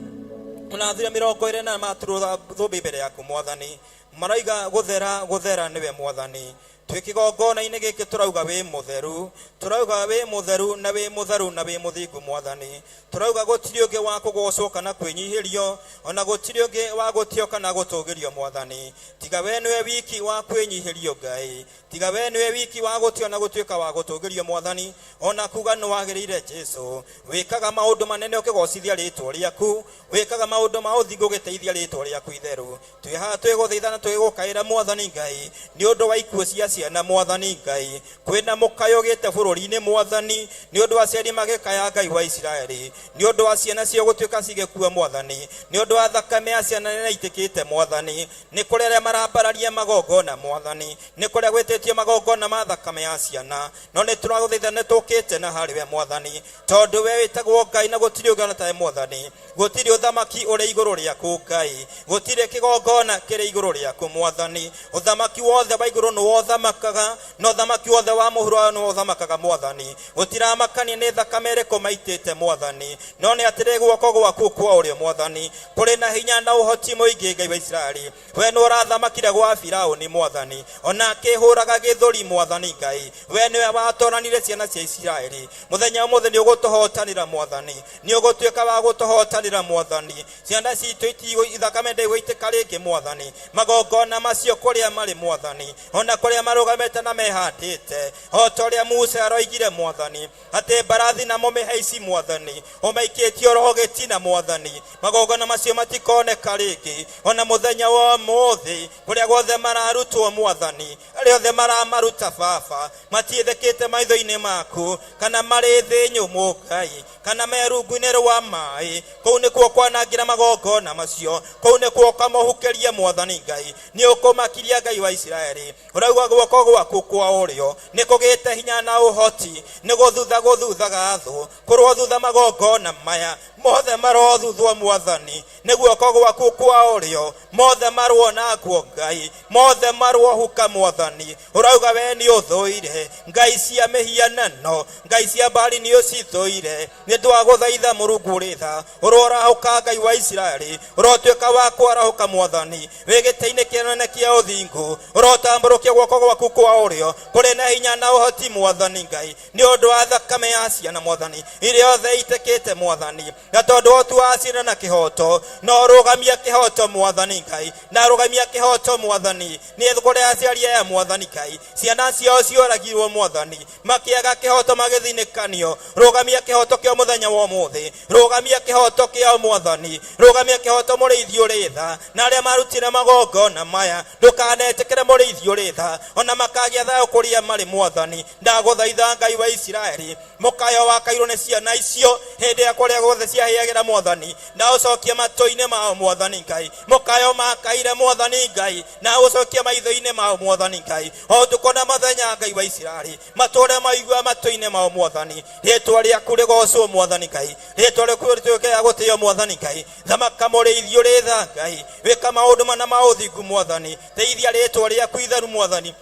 thira 20 na maturutha thũmbĩ mbere yaku Mwathani, maraiga gũthera nĩwe Mwathani. Twĩkĩgongona-inĩ gĩkĩ tũrauga wĩ mũtheru, tũrauga wĩ mũtheru na wĩ mũtheru na wĩ mũthingu Mwathani. Tũrauga gũtirĩ ũngĩ wa kũgocwo kana kwĩnyihĩrio, ona gũtirĩ ũngĩ wa gũtio kana gũtũgĩrio Mwathani. Tiga we nĩwe wiki wa kwĩnyihĩrio Ngai, tiga we nĩwe wiki wa gũtio na gũtuĩka wa gũtũgĩrio Mwathani, ona kuga nĩwagĩrĩire Jesũ. Wĩkaga maũndũ manene ũkĩgocithia rĩĩtwa rĩaku, wĩkaga maũndũ ma ũthingu ũgĩteithia rĩĩtwa rĩaku itheru. Twĩ haha twĩgũthaitha na twĩgũkaĩra Mwathani Ngai nĩ ũndũ wa ikuũ cia ciana mwathani Ngai kwina mukayo gite bururi-ini mwathani ni undu wa ciari magikaya Ngai wa Israeli ni undu wa ciana cio gutuika cigekua mwathani ni undu wa thakame ya ciana nene itikite mwathani ni kurere marambararia magongona mwathani ni kuria gwititio magongona ma thakame ya ciana no ni turaguthaitha ni tukite na hariwe mwathani tondu we witagwo Ngai na gutiri ugana tae mwathani gutiri uthamaki uri iguru riaku Ngai gutiri kigongona kiri iguru riaku mwathani uthamaki wothe wa iguru no uthamakaga no uthamaki wothe wa muhuro no uthamakaga mwathani utiramakania ni thakame iri kumaitite mwathani no ni atire guoko gwaku kwa urio mwathani kuri na hinya na uhoti muingi Ngai wa Israeli we no urathamakire gwa Firauni mwathani ona kihuraga githuri mwathani Ngai we niwe watoranire ciana cia Israeli muthenya umuthe ni ugutuhotanira mwathani ni ugutuika wa gutuhotanira mwathani ciana citu itigo ithakame ndai gwitika ringi mwathani magongona macio kuria mari mwathani ona kuria marugamete na mehandite o toria Musa aroigire mwathani ate barathi na mumihaici mwathani umaikitio rogetina mwathani magongona macio matikoneka ringi ona muthenya wa mothe kuria guothe mararutwo mwathani aria othe maramaruta baba matiethekite maitho-ini maku kana mari thi nyumu Ngai kana merungu-ini rwa mai kou nikuo kwanangira magongona macio kou nikuo kamohukerie mwathani Ngai ni ukumakiria Ngai wa Israeli urauga guoko gwaku kwa urio nikugite hinya na uhoti ni guthuthaga thu kurwo thutha magongona maya mothe marothuthwo mwathani ni guoko gwaku kwa urio mothe marwo nakuo Ngai mothe marwo huka mwathani urauga we ni uthuire ngai cia mihianano ngai cia bali ni ucithuire ni twaguthaitha Murungu ritha urora huka Ngai wa Israeli urotuika wa kwarahuka mwathani wigite-ini kinene kia uthingu urotamburukia guoko gwaku kwa urio kuri na hinya na uhoti mwathani Ngai ni undu wa thakame ya ciana mwathani iria othe itekete mwathani na tondu otu wacira na kihoto no rugamia kihoto mwathani Ngai na rugamia kihoto mwathani ni kuria aciari ya mwathani Ngai ciana cio cioragirwo mwathani makiaga kihoto magithinikanio rugamia kihoto kio muthenya wa muthi rugamia kihoto kio mwathani rugamia kihoto murithio ritha na aria marutire magongona maya ndukanetikire murithio ritha ona makagia thayo kuria mari mwathani ndaguthaitha Ngai wa Israeli mukayo wakairwo ni ciana icio hindi ya kuria guothe ciahiagira mwathani na ucokia matu-ini mao mwathani Ngai mukayo makaire mwathani Ngai na ucokia maitho-ini mao mwathani Ngai o tukona mathenya Ngai wa Israeli mature maigua matu-ini mao mwathani ritwa riaku rigocwo mwathani Ngai ritwa riaku rituike ya gutio mwathani Ngai thamaka murithio ritha Ngai wika maundu mana mauthingu mwathani teithia ritwa riaku itheru mwathani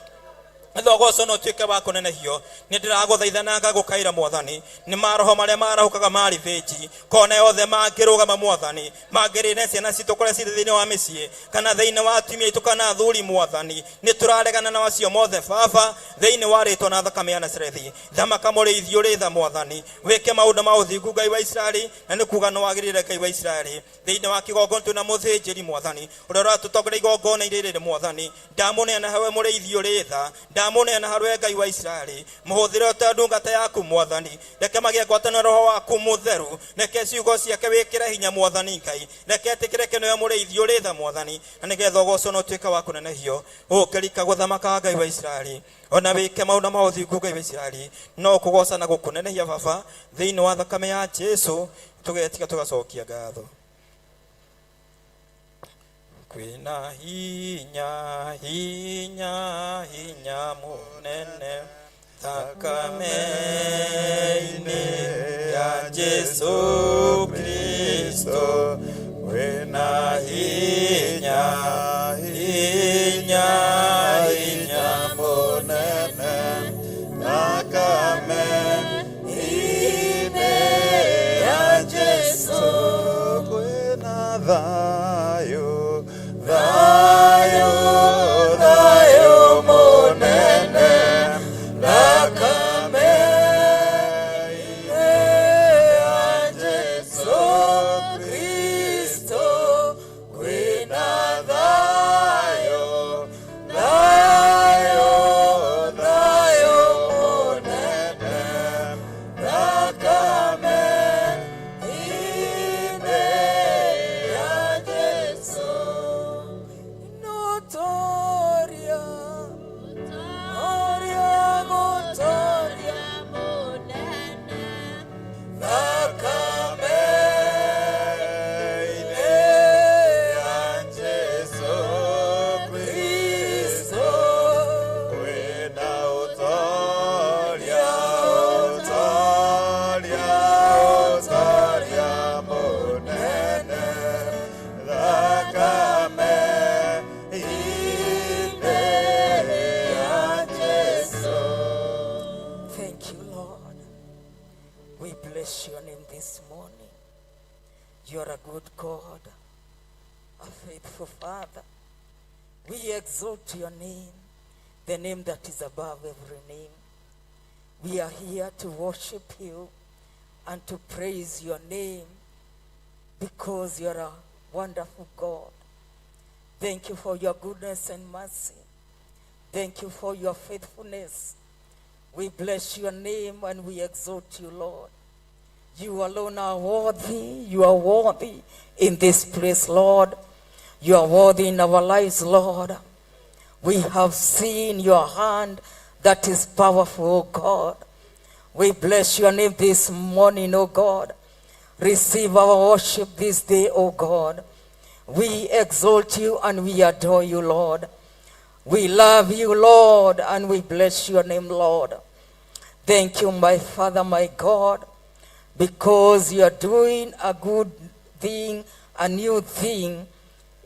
thogoco no tuike wa kunenehio ni ndiraguthaitha na ngagukaira mwathani ni maroho maria marahukaga mari veji kona yothe mangirugama mwathani mangirine ciana citu kuria ciri thiini wa micii kana thiini wa atumia itu kana athuri mwathani ni turaregana na wacio mothe baba thiini wa ritwa na thakame ya Nazarethi thamaka murithio ritha mwathani wike maundu ma uthingu Ngai wa Israeli na ni kuga no wagirire Ngai wa Israeli thiini wa kigongona tu na muthinjiri mwathani uria uratutongoria igongona iriri mwathani ndamuneana hawe murithio ritha ndamuneana harwe Ngai wa Israeli muhuthire ta ndungata yaku mwathani reke magie gwatana roho waku mutheru reke ciugo ciake wikire hinya mwathani Ngai reke tikire keno murithio ritha mwathani na nigetha ugoco no tuika wa kunenehio ukirika guthamaka Ngai wa Israeli ona wike maundu ma uthingu Ngai wa Israeli no kugoca na gukunenehia baba thiini wa thakame ya Jesu tugetika tugacokia ngatho kwina hinya hinya hinya munene thakame-ini ya Jesu Kristo kwina hinya hinya hinya munene thakame-ini ya Jesu kwina thayo Rayo, rayo monene, thakame ya Jesu Kristo, kwina thayo, rayo, rayo monene, thakame ya You are a good God, a faithful Father. We exalt your name, the name that is above every name. We are here to worship you and to praise your name because you are a wonderful God. Thank you for your goodness and mercy. Thank you for your faithfulness. We bless your name and we exalt you, Lord. You alone are worthy. You are worthy in this place, Lord. You are worthy in our lives, Lord. We have seen your hand that is powerful, O God. We bless your name this morning, O God. Receive our worship this day, O God. We exalt you and we adore you, Lord. We love you, Lord, and we bless your name, Lord. Thank you, my Father, my God, because you are doing a good thing, a new thing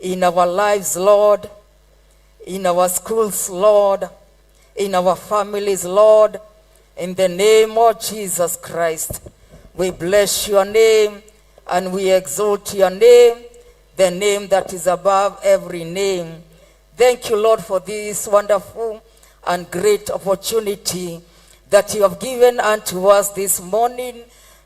in our lives, Lord, in our schools, Lord, in our families, Lord, in the name of Jesus Christ. We bless your name and we exalt your name, the name that is above every name. Thank you, Lord, for this wonderful and great opportunity that you have given unto us this morning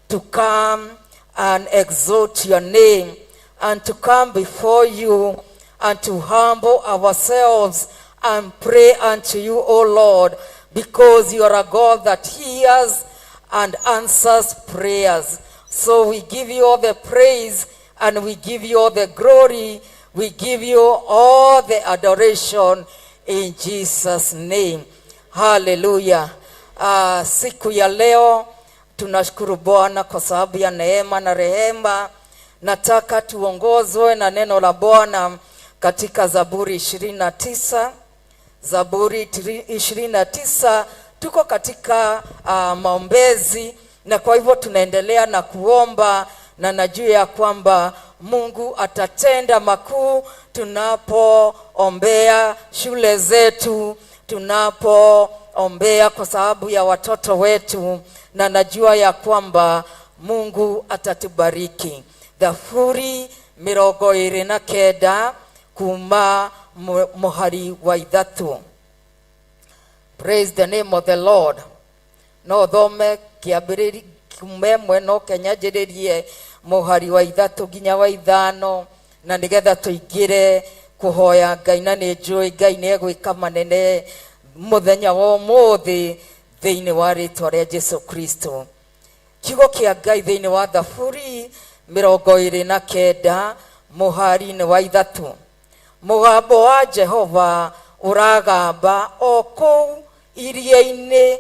to come and exalt your name and to come before you and to humble ourselves and pray unto you, O Lord, because you are a God that hears and answers prayers. So we give you all the praise and we give you all the glory. We give you all the adoration in Jesus' name. Hallelujah. Siku ya leo tunashukuru Bwana kwa sababu ya neema na rehema. Nataka tuongozwe na neno la Bwana katika Zaburi 29. Zaburi 29, tuko katika maombezi, na kwa hivyo tunaendelea na kuomba, na najua ya kwamba Mungu atatenda makuu tunapoombea shule zetu, tunapoombea kwa sababu ya watoto wetu, na najua ya kwamba Mungu atatubariki. Zaburi 29 kuma muhari wa 3. Praise the name of the Lord. No thome kiambiriri kumemwe no kenyajirie muhari wa 3 ginya wa 5, na nigetha tuingire kuhoya Ngai, na ni njui Ngai ni egwika manene muthenya wa muthi thiini wa ritwa ria Jesu Kristo. Kiugo kia Ngai thiini wa Zaburi 29 muhari ni wa 3. Mugambo wa Jehova uragamba o kou iria-ini,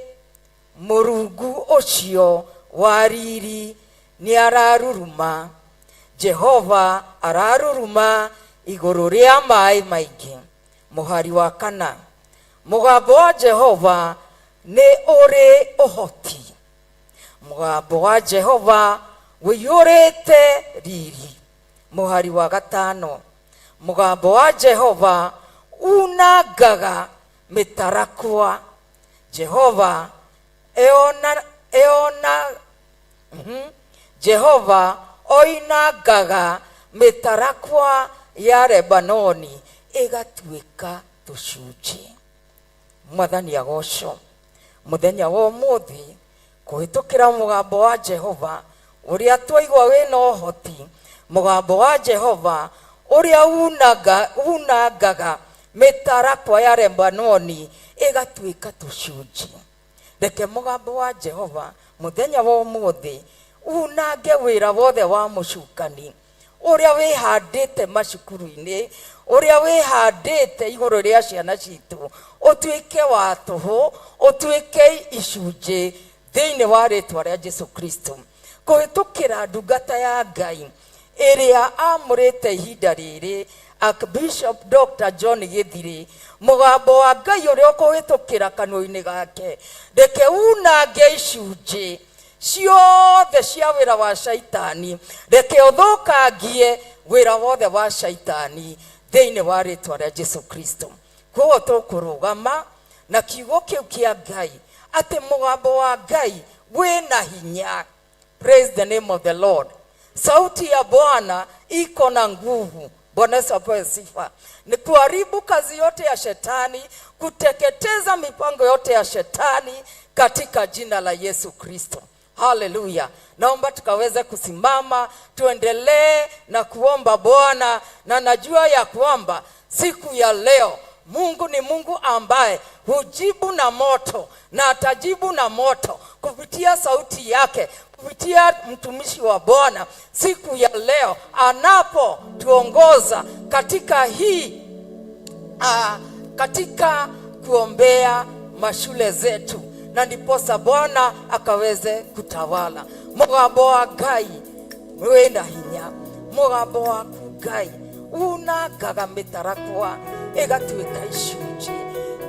Murungu ucio wa riri ni araruruma. Jehova araruruma iguru ria mai maingi. Muhari wa 4. Mugambo wa Jehova ni uri uhoti. Mugambo wa Jehova wiyurite riri. Muhari wa 5. Mugambo wa Jehova unagaga mitarakwa. Jehova Jehova oinagaga mitarakwa ya Lebanoni igatuika tucunji. Mwathani agocwo. Muthenya wa umuthi kuhitukira mugambo wa Jehova uria twaigwa wina uhoti. Mugambo wa Jehova uria unagaga mitarakwa ya Lebanoni igatuika tucunji. Reke mugambo wa Jehova muthenya wa umuthi unage wira wothe wa mucukani uria wihandite macukuru-ini, uria wihandite iguru ria ciana citu, utuike wa tuhu, utuike icunji thiini wa ritwa ria Jesu Kristo. Kuhitukira ndungata ya Ngai iria amurite ihinda riri, Archbishop Dr. John Githiri, mugambo wa Ngai uria ukuhitukira kanua-ini gake reke unage icunji ciothe cia wira wa shaitani, reke uthukangie wira wothe wa shaitani thiini wa ritwa ria Jesu Kristo. Koguo tukurugama na kiugo kiu kia Ngai ati mugambo wa Ngai wina hinya. Praise the name of the Lord. Sauti ya Bwana iko na nguvu. Bwana Yesu apewe sifa. Ni kuharibu kazi yote ya shetani, kuteketeza mipango yote ya shetani katika jina la Yesu Kristo. Haleluya. Naomba tukaweze kusimama, tuendelee na kuomba Bwana, na najua ya kwamba siku ya leo Mungu ni Mungu ambaye hujibu na moto, na atajibu na moto kupitia sauti yake, kupitia mtumishi wa Bwana siku ya leo anapo tuongoza katika hii katika kuombea mashule zetu, na ndiposa Bwana akaweze kutawala. Mugambo wa Ngai wina hinya, mugambo waku Ngai unangaga mitarakwa igatuika icunji.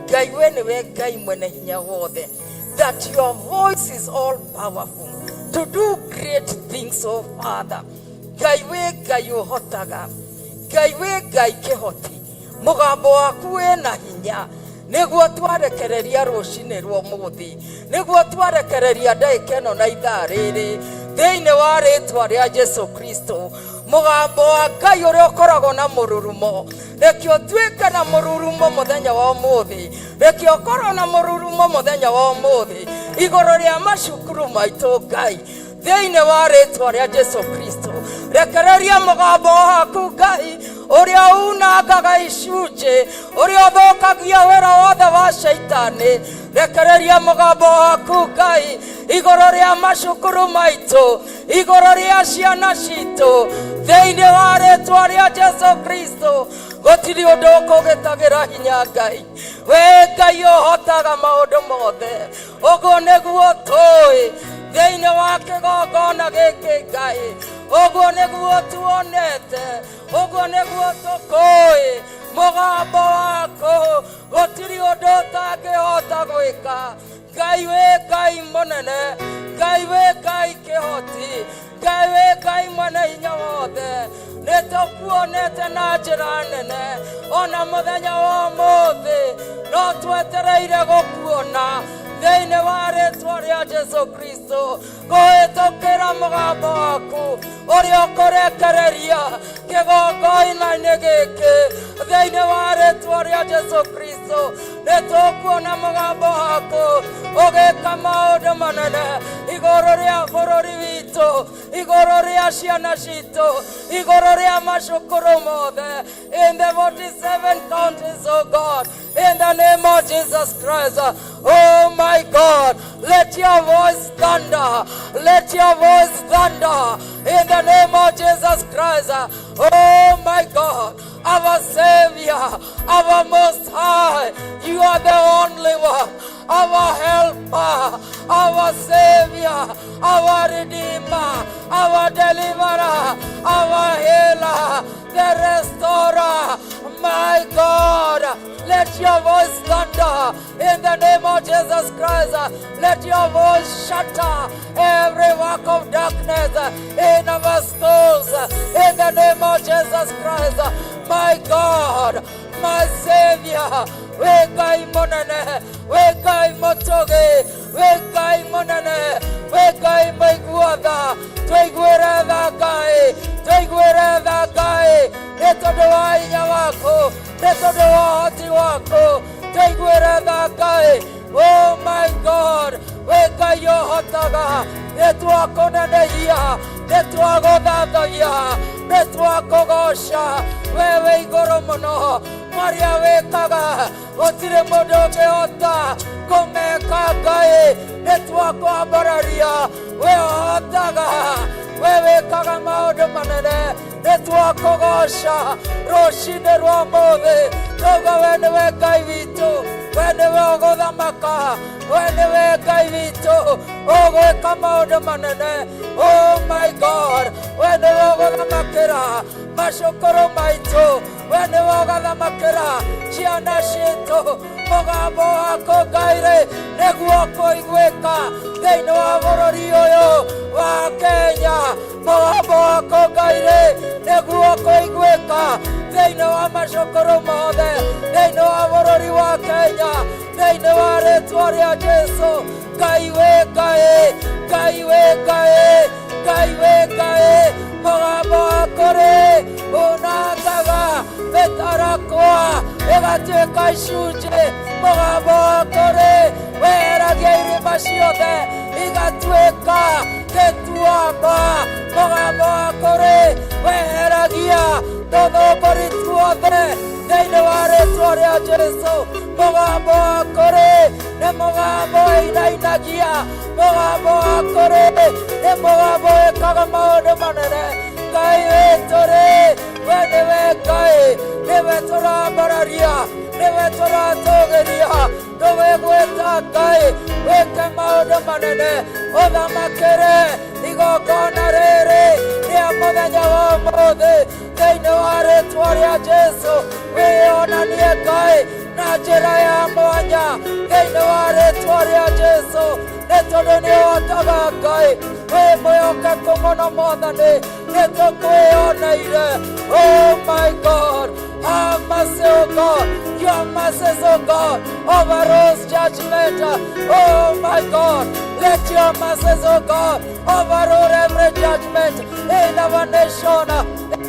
Ngai we niwe Ngai mwene hinya wothe, that your voice is all powerful to do great things, oh Father. Ngai we Ngai uhotaga, Ngai we Ngai kihoti, mugambo waku wina hinya, niguo twarekereria rucini rwa muthi, niguo twarekereria ndagika ino na ithaa riri thiini wa ritwa ria Jesu Kristo. Mugambo wa Ngai uria ukoragwo na mururumo, reke utuike na mururumo muthenya wa umuthi, reke ukorwo na mururumo muthenya wa umuthi iguru ria macukuru maitu Ngai thiini wa ritwa ria Jesu Kristo. Rekereria mugambo waku Ngai uria unangaga icunji, uria uthukagia wira wothe wa shaitani. Rekereria mugambo waku Ngai iguru ria macukuru maitu, iguru ria ciana citu thiini wa ritwa ria Jesu Kristo. Gutiri undu ukugitagira hinya Ngai, we Ngai uhotaga maundu mothe, uguo niguo tui thiini wa kigongona giki Ngai, uguo niguo tuonete, uguo niguo tukui. Mugambo waku gutiri undu utangihota gwika. Ngai we Ngai munene, Ngai we Ngai kihoti, Ngai we Ngai mwene hinya wothe, nitukuonete na njira nene ona muthenya wa umuthi, no twetereire gukuona thiini wa ritwa ria Jesu Kristo. Kuhitukira mugambo waku uria ukurekereria kigongona-ini giki thiini wa ritwa ria Jesu Kristo, nitukuona mugambo waku ugika maundu manene iguru ria bururi witu, iguru ria ciana citu, iguru ria macukuru mothe in the 47 counties, oh God, in the name of Jesus Christ. Oh my God, let your voice thunder, let your voice thunder in the name of Jesus Christ. Oh my God, our Savior, our Most High, you are the only one, our helper, our Savior, our Redeemer, our Deliverer, our Healer, the Restorer. My God, let your voice thunder in the name of Jesus Christ. Let your voice shatter every work of darkness in our schools in the name of Jesus Christ. My God, my Savior, we Ngai munene, we Ngai mutugi, we Ngai munene, we Ngai maiguatha, twaiguire tha Ngai, twaiguire tha Ngai, nĩ tondũ wa hinya waku, nĩ tondũ wa ũhoti waku, twaiguire tha Ngai. Oh my God, we Ngai ũhotaga, nĩ twakũnenehia, nĩ twagũthathagia, nĩ twakũgoca wewe igũrũ mũno. Maria wĩkaga gũtirĩ mũndũ ũngĩhota kũmeka Ngai, nĩ twakwambararia, we ũhotaga, we wĩkaga maũndũ manene, nĩ twakũgoca rũcinĩ rwa ũmũthĩ, tauga we nĩwe Ngai witũ, we nĩwe ũgũthamaka, we nĩwe Ngai witũ ũgwĩka maũndũ manene. Oh my God, we nĩwe ũgũthamakĩra macukuru maitũ, we nĩwe ũgathamakĩra ciana citũ. Mugambo waku Ngai nĩguo kũiguĩka thĩinĩ wa bũrũri ũyũ wa Kenya. Mugambo waku Ngai nĩguo kũiguĩka thĩinĩ wa macukuru mothe thĩinĩ wa bũrũri wa Kenya, thĩinĩ wa rĩtwa rĩa Jesu. Ngai we Ngai, Ngai we Ngai, Ngai we Ngai, mũgambo waku rĩ unangaga mĩtarakwa ĩgatuĩka icunjĩ, mũgambo waku rĩ weheragia irĩma ciothe igatuĩka gĩtuamba, mũgambo waku rĩ weheragia tũthũngũri tuothe thĩinĩ wa rĩtwa rĩa Jesũ, mũgambo waku rĩ nĩ mũgambo wĩinainagia, mũgambo waku rĩ nĩ mũgambo wĩkaga maũndũ manene. Ngai witũ rĩ we nĩwe Ngai, nĩwe tũrambararia, nĩwe tũratũgĩria, tũgĩgwĩta Ngai wĩke maũndũ manene, ũthamakĩre igongona rĩrĩ rĩa mũthenya wa ũmũthĩ thĩinĩ wa rĩtwa rĩa Jesũ, wĩonanie Ngai na njĩra ya mwanya thĩinĩ wa rĩtwa rĩa Jesũ, nĩ tondũ nĩũhotaga Ngai wĩ mwĩhokeku mũno Mwathani, nĩtũkwĩoneire. Oh my God, have mercy, oh God, your mercies, oh God, overrules judgment. Oh my God, let your mercies, oh God, overrule every judgment in our nation,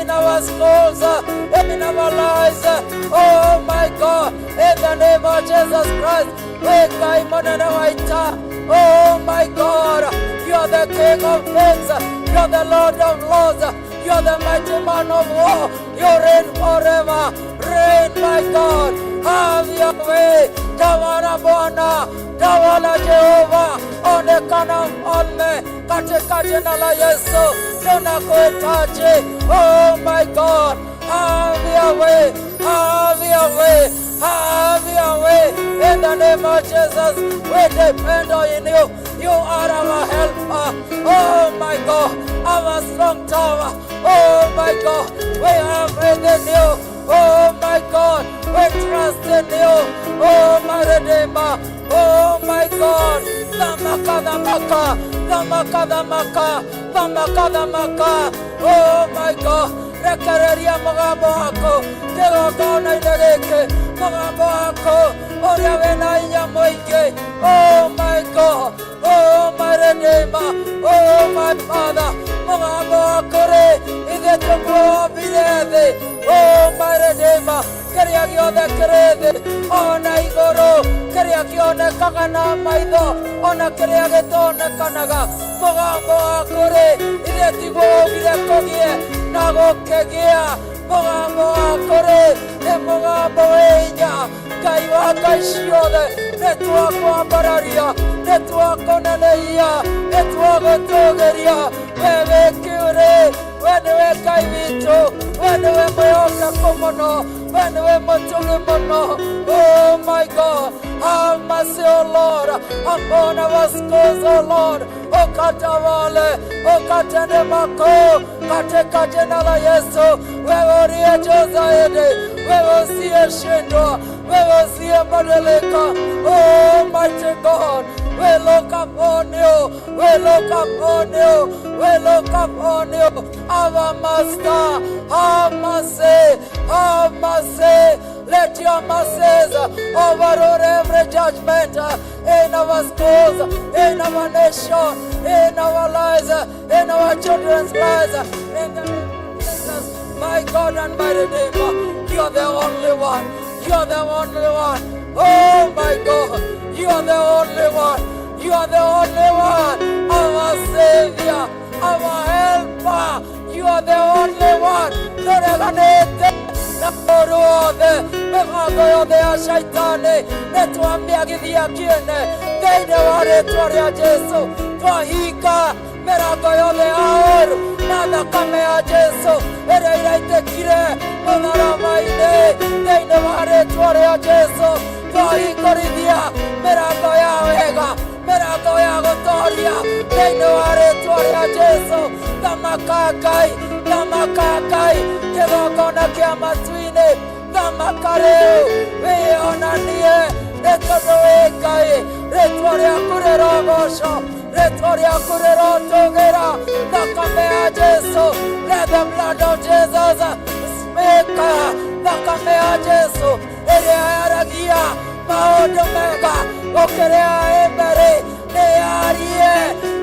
in our schools, in our lives. Oh my God, in the name of Jesus Christ, weka imonene waita. Oh my God, you are the King of Kings, you are the Lord of Lords, you are the mighty man of war, you reign forever. Reign, my God, have your way. Tawala Bwana, tawala Jehova, onekana mfalme katika jina la Yesu tunakuhitaji. Oh my God, have your way, have your way, have your way. In the name of Jesus, we depend on you. You are our helper. Oh my God, our strong tower. Oh my God, we have faith in you. Oh my God, we trust in you. Oh my Redeemer. Oh my God, Dhamaka, Dhamaka, Dhamaka, Dhamaka, Dhamaka, Dhamaka. Oh my God, rekereria mũgambo wako kĩgongona-inĩ gĩkĩ, mũgambo wako ũrĩa wĩna hinya mũingĩ. Oh my God, oh my Redeemer, oh my Father, mũgambo wako rĩ ithuĩ tũkũhombire thĩ. Oh my Redeemer, kĩrĩa gĩothe kĩrĩ thĩ ona igũrũ, kĩrĩa kĩonekaga na maitho ona kĩrĩa gĩtonekanaga, mũgambo waku rĩ ithuĩ tiguo ũgire kũgĩe na gũkĩgĩa. Mũgambo waku rĩ nĩ mũgambo wĩ hinya, Ngai wa ngai ciothe, nĩ twakwambararia, nĩ twakũnenehia, nĩ twagũtũgĩria. We wĩ kĩũrĩ, we nĩwe Ngai witũ, we nĩwe mwĩhokeku mũno, we nĩwe mũtugi mũno. Oh my God, have mercy, O Lord, upon our schools, O Lord. Ukatawale, ukatende makuu katika jina la Yesu. Wewe uliye zaidi, wewe usiyeshindwa, wewe usiyebadilika. Oh mighty God, we look upon you, we look upon you, we look upon you. Our Master, have mercy, have mercy. Let your mercies overrule every judgment in our schools, in our nation, in our lives, in our children's lives. In the name of Jesus, my God and my Redeemer, you are the only one. You are the only one. Oh my God, you are the only one. You are the only one. Our Savior, our Helper. You are the only one. Na ũruothe mĩbango yothe ya caitani nĩtwamĩagithia kĩene thĩinĩ wa rĩtwa rĩa Jesũ. Twahinga mĩrango yothe ya ũũru na thakame ya Jesũ ĩrĩa iraitĩkire mũtharaba-inĩ thĩinĩ wa rĩtwa rĩa Jesũ. Twahingũrithia mĩrango ya wega, mĩrango ya gũtooria thĩinĩ wa rĩtwa rĩa Jesũ. Thamaka Ngai, thamaka Ngai, kĩgongona kĩa matu-inĩ, thamaka rĩu wĩonanie, nĩ tondũ wĩ Ngai. Rĩtwa rĩaku rĩrogoco, rĩtwa rĩaku rĩrotũgĩra. Thakame ya Jesũ, let the blood of Jesus speak. Thakame ya Jesũ ĩrĩa yaragia maũndũ mega gũkĩrĩa Abeli,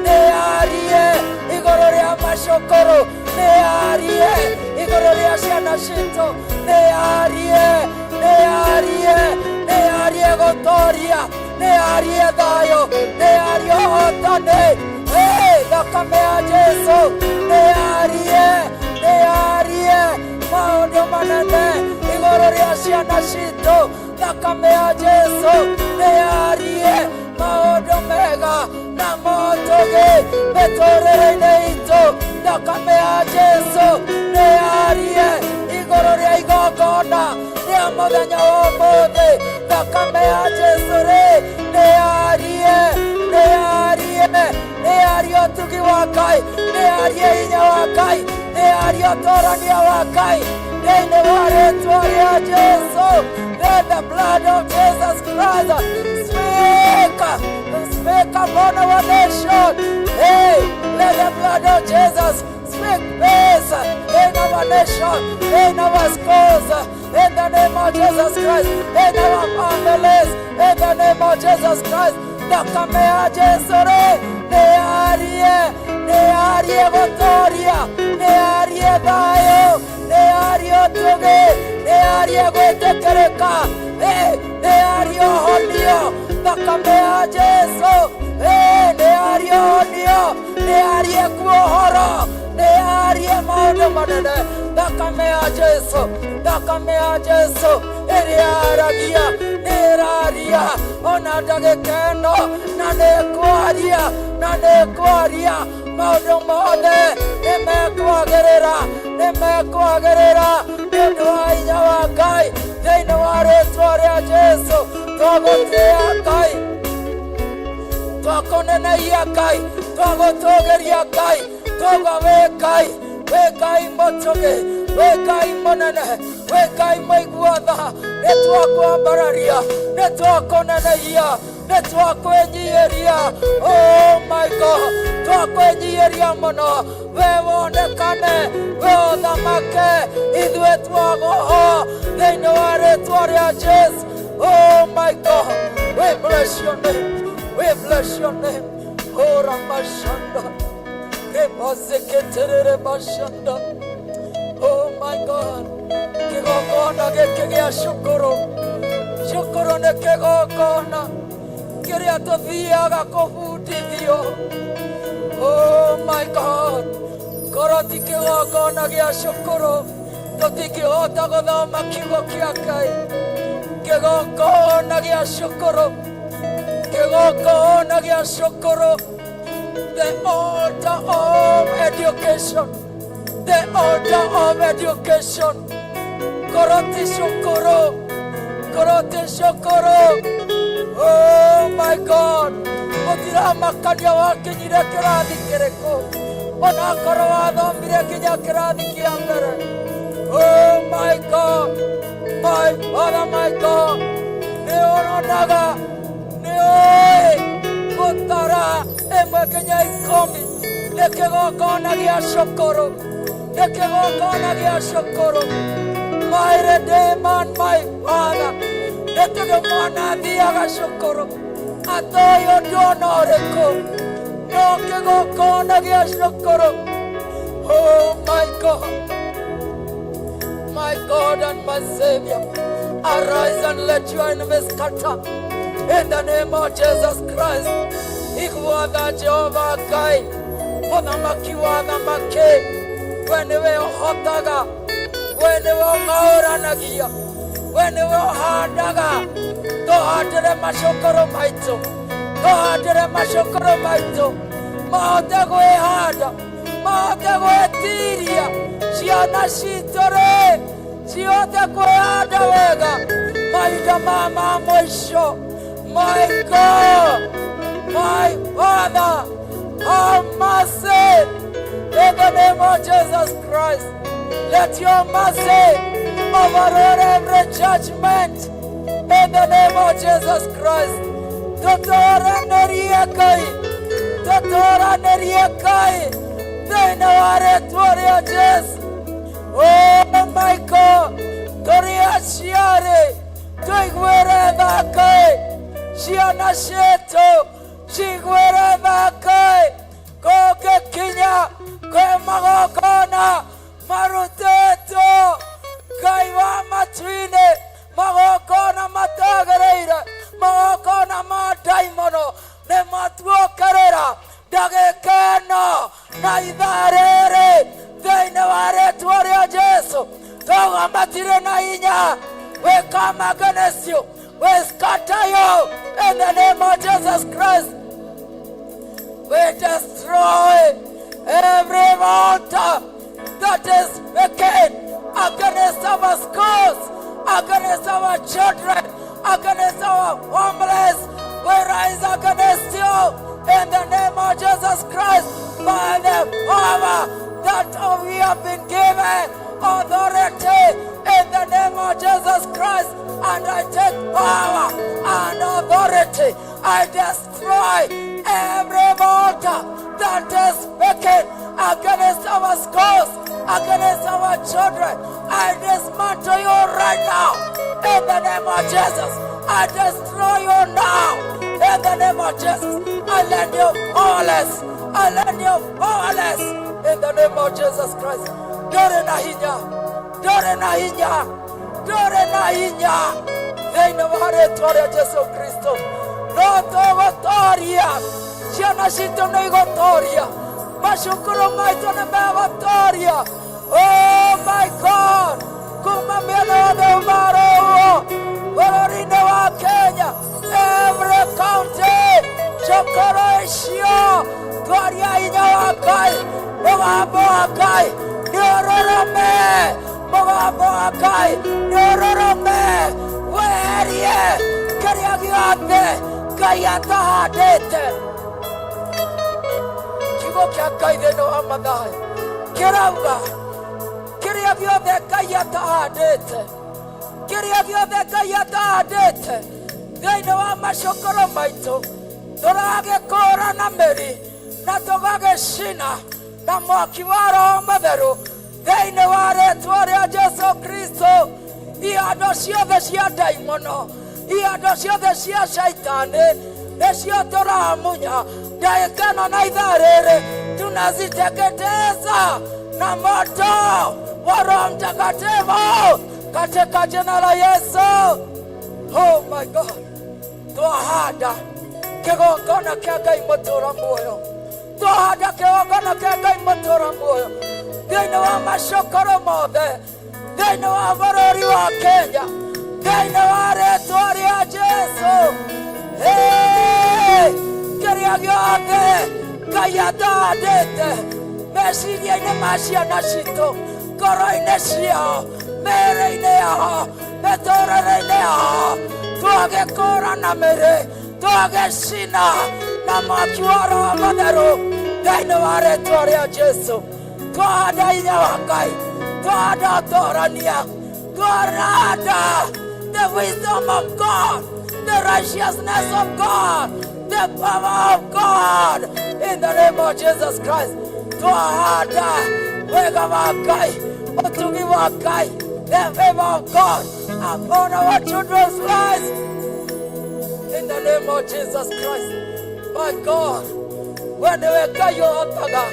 nĩyarie igũrũ rĩa macũkũrũ nĩarie igũrũ rĩa ciana citũ, nĩarie gũtũũria, nĩarie thayũ, nĩarie ũhotani. Thakame ya Jesũ nĩarie maũndũ manene igũrũ rĩa ciana citũ. Thakame ya Jesũ nĩarie maũndũ mega na motũgĩ mĩtũrĩre-inĩ itũ. Thakame ya Jesũ nĩarie igũrũ rĩa igongona rĩa mũthenya wa ũmũthĩ. Thakame ya Jesũ nĩarie ũtugi wa Ngai, nĩarie hinya wa Ngai, nĩarie ũtũũrania wa Ngai thĩinĩ wa rĩĩtwa rĩa Jesũ. Let the blood of Jesus Christ speak upon our nation. Let the blood of Jesus speak peace in our nation, in our schools, in the name of Jesus Christ, in our families, in the name of Jesus Christ. Thakame ya Jesũ nĩarie gũtũũria, nĩarie thayũ, nĩarie ũtugi, nĩarie gwĩtĩkĩrĩka, nĩarie ũhonio. Thakame ya Jesũ nĩarie ũhonio, nĩarie kuohoro, nĩarie maũndũ manene. Thakame ya Jesũ ĩrĩa yaragia nĩĩraria ona ndagĩka ĩno, na nĩĩkwaria maũndũ mothe nĩmekwagĩrĩra nĩũndũ wa hinya wa Ngai thĩinĩ wa rĩĩtwa rĩa Jesũ. Twagũtĩĩa Ngai, twakũnenehia Ngai, twagũtũũgĩria Ngai, tuga wĩ Ngai mũtũgĩ, wĩ Ngai mũnene, wĩ Ngai mũigua tha. Nĩtwakwambararia, nĩtwakũnenehia, nĩtwakwĩnyihĩria. Oh my God, twakwĩnyihĩria mũno. We wonekane, we ũthamake, ithuĩ twagũho thĩinĩ wa rĩĩtwa rĩa Jesũ. Oh my God, we bless your name, we bless your name. Oh Ramashanda, Rebazeketerere Bashanda. Oh my God, kĩgongona gĩkĩ gĩa cukuru nĩ kĩgongona kĩrĩa tũthiaga kũbundithio. Oh my God, korwo ti kĩgongona gĩa cukuru tũtingĩhota gũthoma kiugo kĩa Ngai. Kĩgongona gĩa cukuru, the altar of education, the altar of education. Koroti shukuru. Oh my God, mũtiramakania wakinyire kĩrathi kĩrĩkũ, ona korwo wathomire nginya kĩrathi kĩa mbere. Oh my God, my Father, my God, nĩũronaga, nĩũĩ gũtara ĩmwe nginya ikũmi. Nĩ kĩgongona gĩa cukuru, my Redeemer, my Father. Nĩ tondũ mwana athiaga cukuru atoĩ ũndũ ona ũrĩkũ, no kĩgongona gĩa cukuru. Oh my God and my Savior, arise and let your enemies scatter in the name of Jesus Christ. Iguatha Jehova Ngai, mũthamaki wa thamaki, we nĩwe ũhotaga, we nĩwe ũng'aũranagia, we nĩwe ũhandaga. Tũhandĩre macukuru maitũ, mahote gwĩhanda, mahote gwĩtiria. Ciana citũ cihote kwĩhanda wega mahinda ma mũico. My God, my Father, have mercy in the name of Jesus Christ. Let your mercy overrule every judgment in the name of Jesus Christ. Tũtũũranĩrie Ngai thĩinĩ wa rĩĩtwa rĩa Jesũ. Oh my God, tũrĩ aciari tũiguĩre tha Ngai, ciana ciitũ ciguĩre tha Ngai. Kũngĩkinya kwĩ magongona tũgũmatire na hinya. We come against you. We scatter you in the name of Jesus Christ. We destroy every altar that is wicked against our schools, against our children, against our homeless. We rise against you in the name of Jesus Christ by the power that we have been given authority in the name of Jesus Christ. And I take power and authority. I destroy every altar that is wicked against our schools, against our children. I dismantle you right now in the name of Jesus. I destroy you now in the name of Jesus. I let you powerless. I let you powerless in the name of Jesus Christ. Dore na hinya. Dore na hinya. Dore na hinya. Thĩinĩ wa rĩĩtwa rĩa Jesu Kristo. No tũgũtooria. Ciana citũ nĩ igũtooria. Macukuru maitũ nĩ megũtooria. Oh my God. Kuma mĩena yothe ũmarũo. Bũrũri-inĩ wa Kenya. Every county. Cokoro icio. Twaria hinya wa Ngai. Mũgambo wa Ngai nĩ ũrũrũme. Mũgambo wa Ngai nĩ ũrũrũme. Weherie kĩrĩa gĩothe Ngai atahandĩte. Kiugo kĩa Ngai thĩinĩ wa Mathayo kĩrauga kĩrĩa gĩothe Ngai atahandĩte, kĩrĩa gĩothe Ngai atahandĩte thĩinĩ wa macukuru maitũ tũragĩkũũra na mĩri na tũgagĩcina na mwaki wa Roho Mũtheru thĩinĩ wa rĩĩtwa rĩa Jesu Kristo. Ihando ciothe cia ndaimono, ihando ciothe cia shaitani nĩcio tũramunya ndagĩka ĩno na ithaa rĩrĩ tunaziteketeza na moto wa Roho Mtakatifu katika jina la Yesu. Oh my God. Twahanda kĩgongona kĩa Ngai mũtũũra muoyo. Twahanda kĩgongona kĩa Ngai mũtũũra muoyo thĩinĩ wa macukuru mothe, thĩinĩ wa bũrũri wa Kenya, thĩinĩ wa rĩĩtwa rĩa Jesu. Kĩrĩa gĩothe Ngai atahandĩte meciria-inĩ ma ciana citũ, ngoro-inĩ ciao, mĩĩrĩ-inĩ yao, mĩtũũrĩre-inĩ yao, twagĩkũũra na mĩrĩ, twagĩcina na mwaki wa Roho Mũtheru thĩinĩ wa rĩĩtwa rĩa Jesu. Twahanda hinya wa Ngai, twahanda ũtoorania, twahanda the wisdom of God, the righteousness of God, the power of God in the name of Jesus Christ. Twahanda wega wa Ngai, ũtugi wa Ngai, the favor of God upon our children's lives in the name of Jesus Christ. My God, when we Ngai ũhotaga,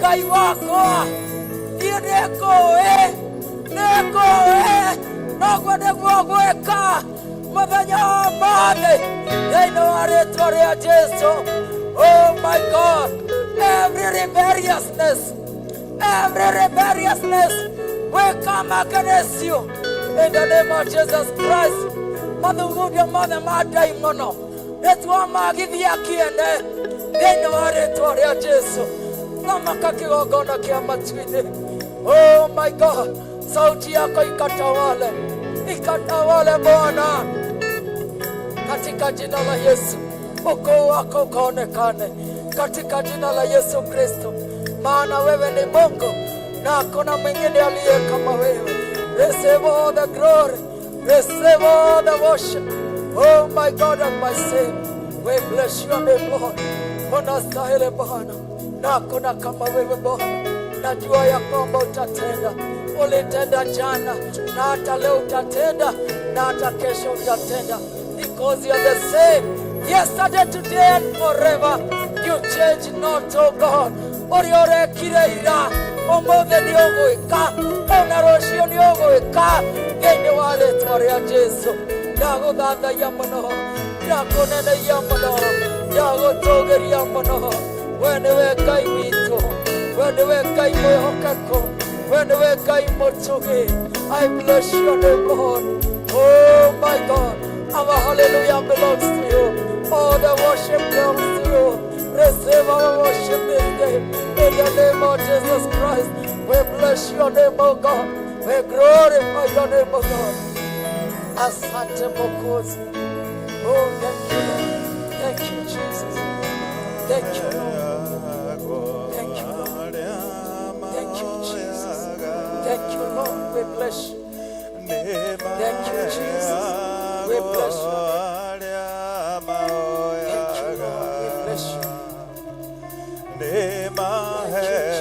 Ngai wakwa, niĩ nĩngũĩ, noguo nĩguo gwĩka mũthenya wa mothe thĩinĩ wa rĩĩtwa rĩa Jesu. Oh my God, every rebelliousness will come against you in the name of Jesus Christ. Mathugundio mothe ma ndaimono nĩtwamagithia kĩene thĩinĩ wa rĩĩtwa rĩa Jesu. Thamaka kĩgongona kĩa matu-inĩ. Oh my God, sauti yako ikatawale Bwana katika jina la Yesu. Ukuu wako ukaonekane katika jina la Yesu Kristo, maana wewe ni Mungu na hakuna mwingine aliye kama wewe. Receive all the glory, receive all the worship. Oh my God and my Savior, we bless your name Lord. Unastahili Bwana na hakuna kama wewe Bwana. Najua ya kwamba utatenda. Ulitenda jana na hata leo utatenda na hata kesho utatenda, because you are the same yesterday, today and forever. You change not, oh God. Ũrĩorekire ira ũmũthĩ nĩ ũgwĩka, ona rũciũ nĩ ũgwĩka thĩinĩ wa rĩĩtwa rĩa Jesu. Ndagũthathaiya mũno, ndakũneneia mũno, ndagũtũgĩria mũno. We nĩwe Ngai witũ, we nĩwe Ngai mwĩhokeku, when we came again. I bless your name, Lord. Oh my God, our hallelujah belongs to you. All the worship belongs to you. Receive our worship this day in the name of Jesus Christ. We bless your name, oh God. We glorify your name, oh God. Asante Mokozi. Oh, thank you, Lord. Thank you, Jesus. Thank you, Lord. Thank you, Lord. Thank you, Jesus. Thank you, Lord. We bless you. Thank you, Jesus. We bless you. Thank you, Lord. We bless you. Thank you,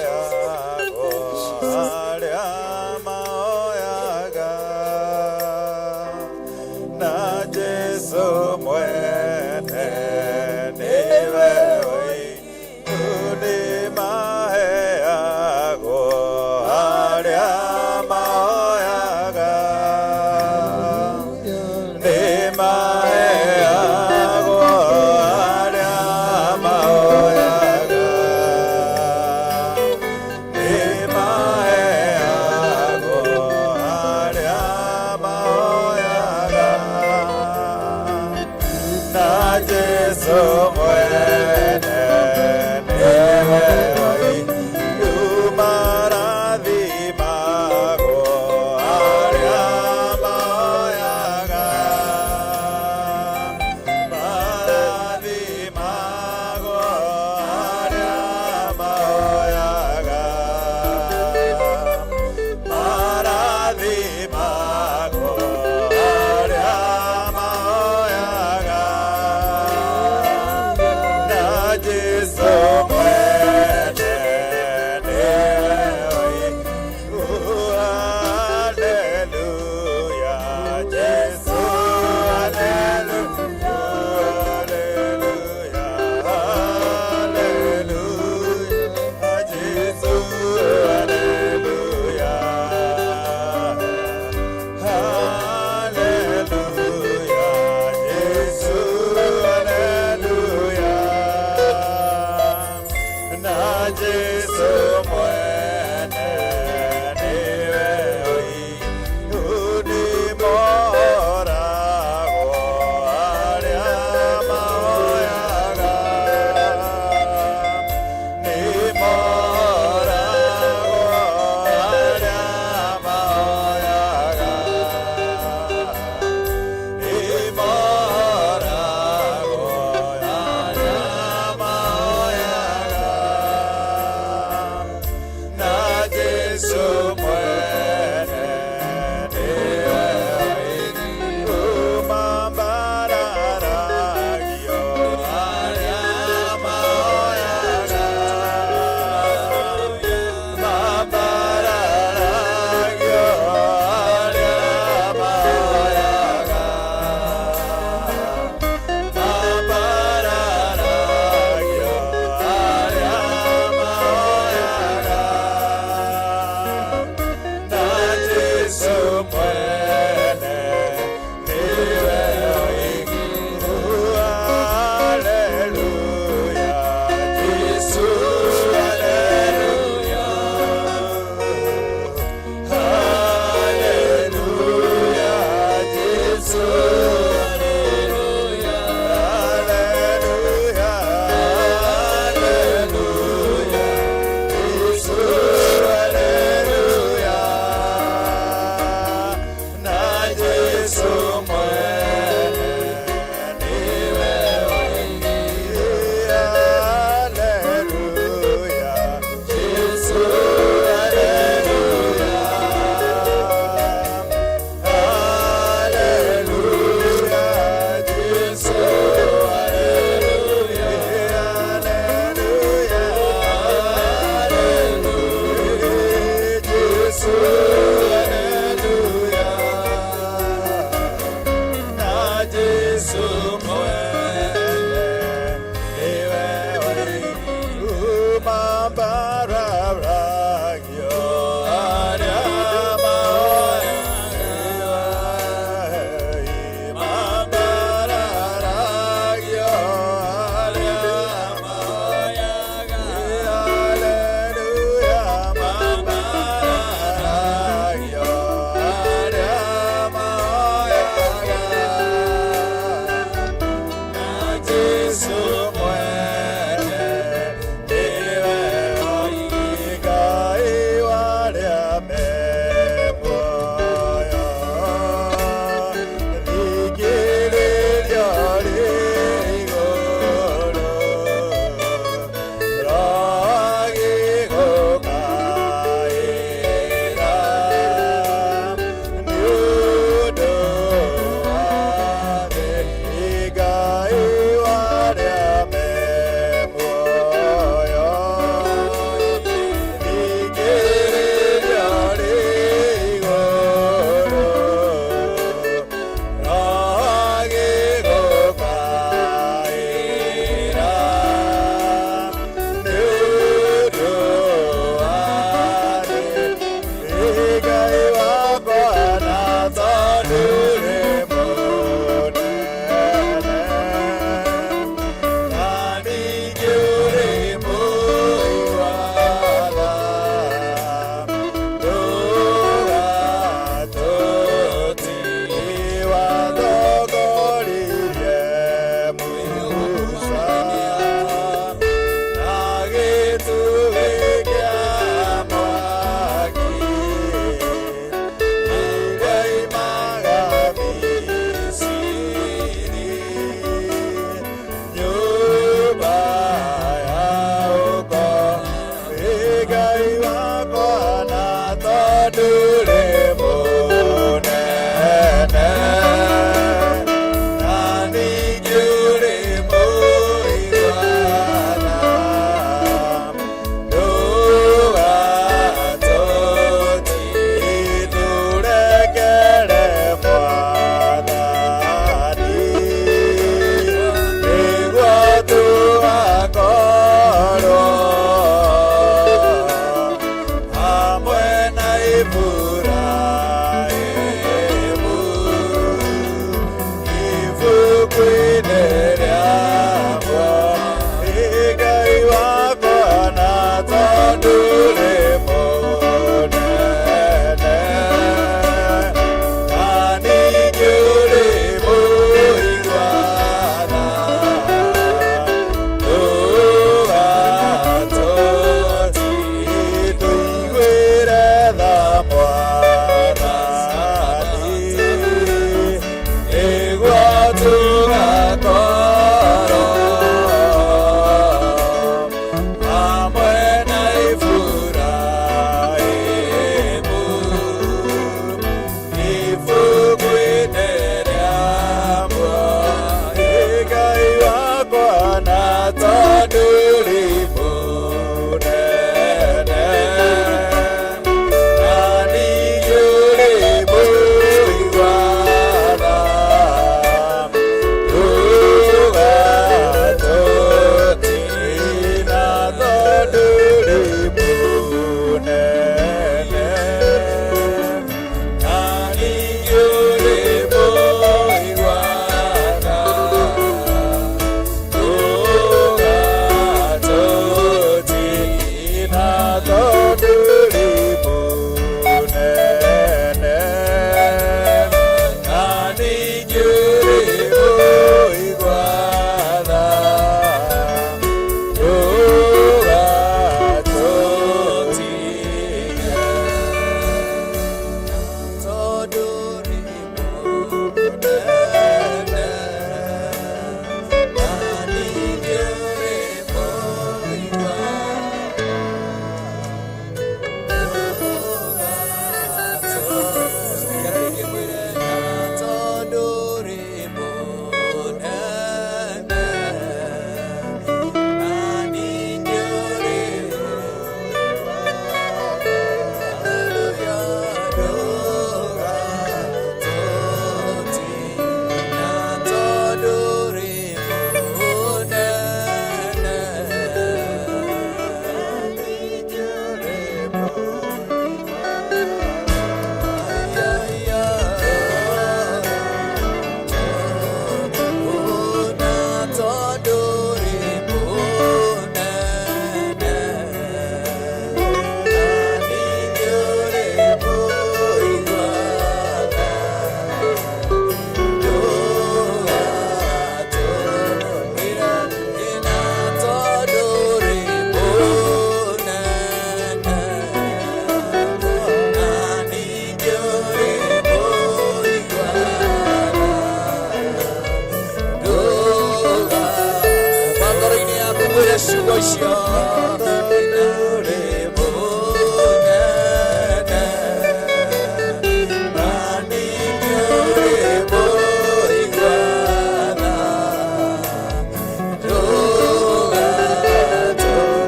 moisha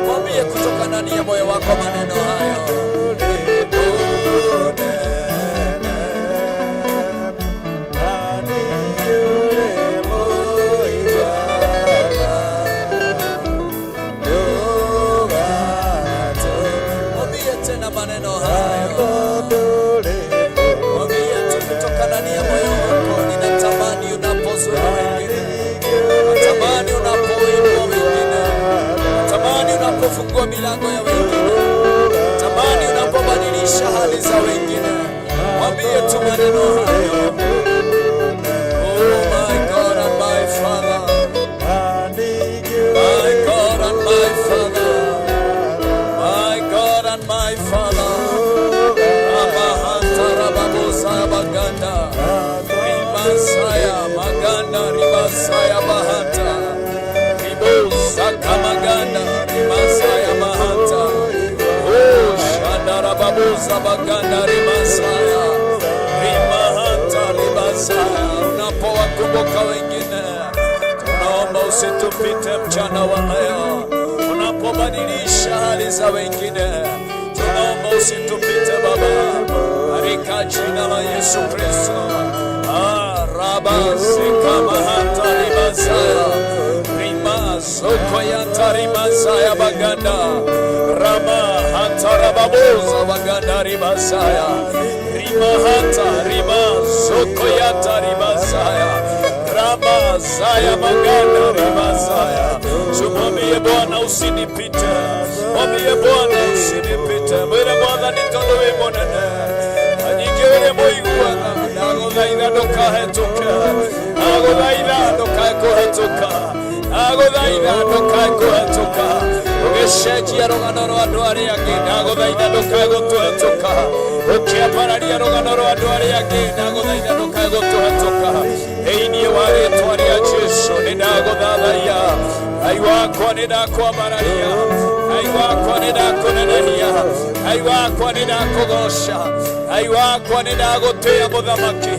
mwambie kutoka ndani ya moyo wako maneno hayo. Mwambie tena maneno hayo. Mwambie tu kutoka ndani ya moyo wako, ninatamani unapozuru wengine, natamani unapoinua wengine, natamani unapofungua milango ya wengine, natamani unapobadilisha hali za wengine. Mwambie tu maneno hayo. Oh my God and my Father, my God and my Father, my God and my Father. Rabahanta rababosa baganda, rimasaya maganda, rimasaya bahanta, ribosa kamaganda, rimasaya bahanta. Oh shanda rababosa baganda, rimasaya, rimahanta, rimasaya. Unapowakumbuka wengine, tunaomba usitupite mchana wa leo. Unapobadilisha hali za wengine, tunaomba usitupite Baba, katika jina la Yesu Kristo. Rabasika mahanta ribasaya, rimasoko yanta rimasaya baganda, rama hanta rababoza baganda ribasaya, rimahanta rimasoko yanta ribasaya, rama zaya baganda ribasaya. Tumwambie Bwana usinipite, mwambie Bwana usinipite, mwile Bwana nitondowe monene, anyigere moiguana, nagothaitha ndukahetuke, nagothaitha ndukakuhetuka, nagothaitha ndukakuhetuka, ugicenjia rugano rwa andu aria angi, nagothaitha ndukagutuhetuka, ukiambararia rugano rwa andu aria angi, nagothaitha ndukagutuhetuka, thĩinĩ wa rĩĩtwa rĩa Jesũ nĩndagũthathaiya. Ngai wakwa nĩndakwambararia, Ngai wakwa nĩndakũnenehia, Ngai wakwa nĩndakũgoca, Ngai wakwa nĩndagũtĩĩa mũthamaki.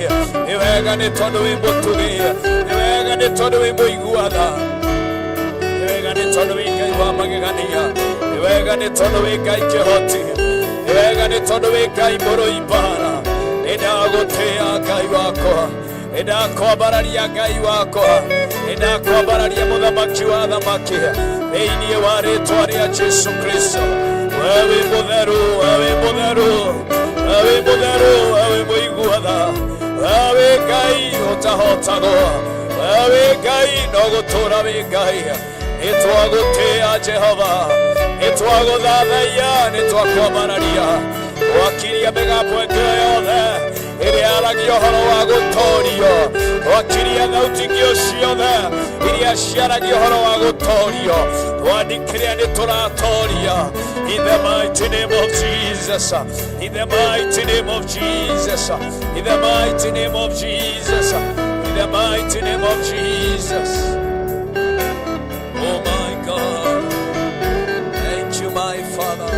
Nĩ wega nĩ tondũ wĩ mũtugi, nĩ wega nĩ tondũ wĩ mũiguatha, nĩ wega nĩ tondũ wĩ Ngai wa magegania, nĩ wega nĩ tondũ wĩ Ngai kĩhoti, nĩ wega nĩ tondũ wĩ Ngai mũrũi mbara. Nĩndagũtĩĩa Ngai wakwa, nĩndakwambararia Ngai wakwa, nĩndakwambararia mũthamaki wa thamaki, thĩinĩ wa rĩĩtwa rĩa Jesũ Kristo. Wee wĩ mũtheru, wee wĩ mũtheru, wee wĩ mũtheru, wee wĩ mũiguatha, wee wĩ Ngai ũtahotagwo, wee wĩ Ngai no gũtũũra wĩ Ngai. Nĩtwagũtĩĩa Jehova, nĩtwagũthathaiya, nĩtwakwambararia, twakiria mĩgambo ĩngĩ yothe ĩrĩa yaragia ũhoro wa gũtoorio, twakiria thauti ingĩ ciothe iria ciaragia ũhoro wa gũtoorio, twandĩkĩre nĩtũratooria. In the mighty name of Jesus, in the mighty name of Jesus, in the mighty name of Jesus, in the mighty name of Jesus. Oh my God, thank you my Father.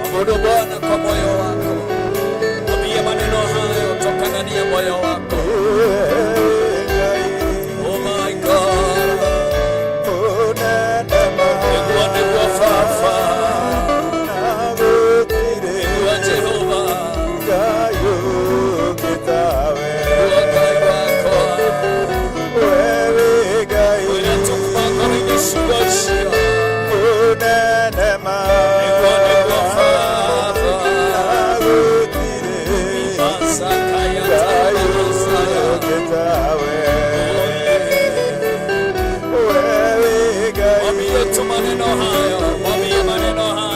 Abudu Bwana kwa moyo wako, mwambie maneno hayo toka ndani ya moyo wako. Oh my God, negua Fafa, negua Jehova, negua Ngai wako, wile tukupaka nigisugoshia, negua Fafa, Sakaya mwambie tu maneno hayo, mwambie maneno hayo.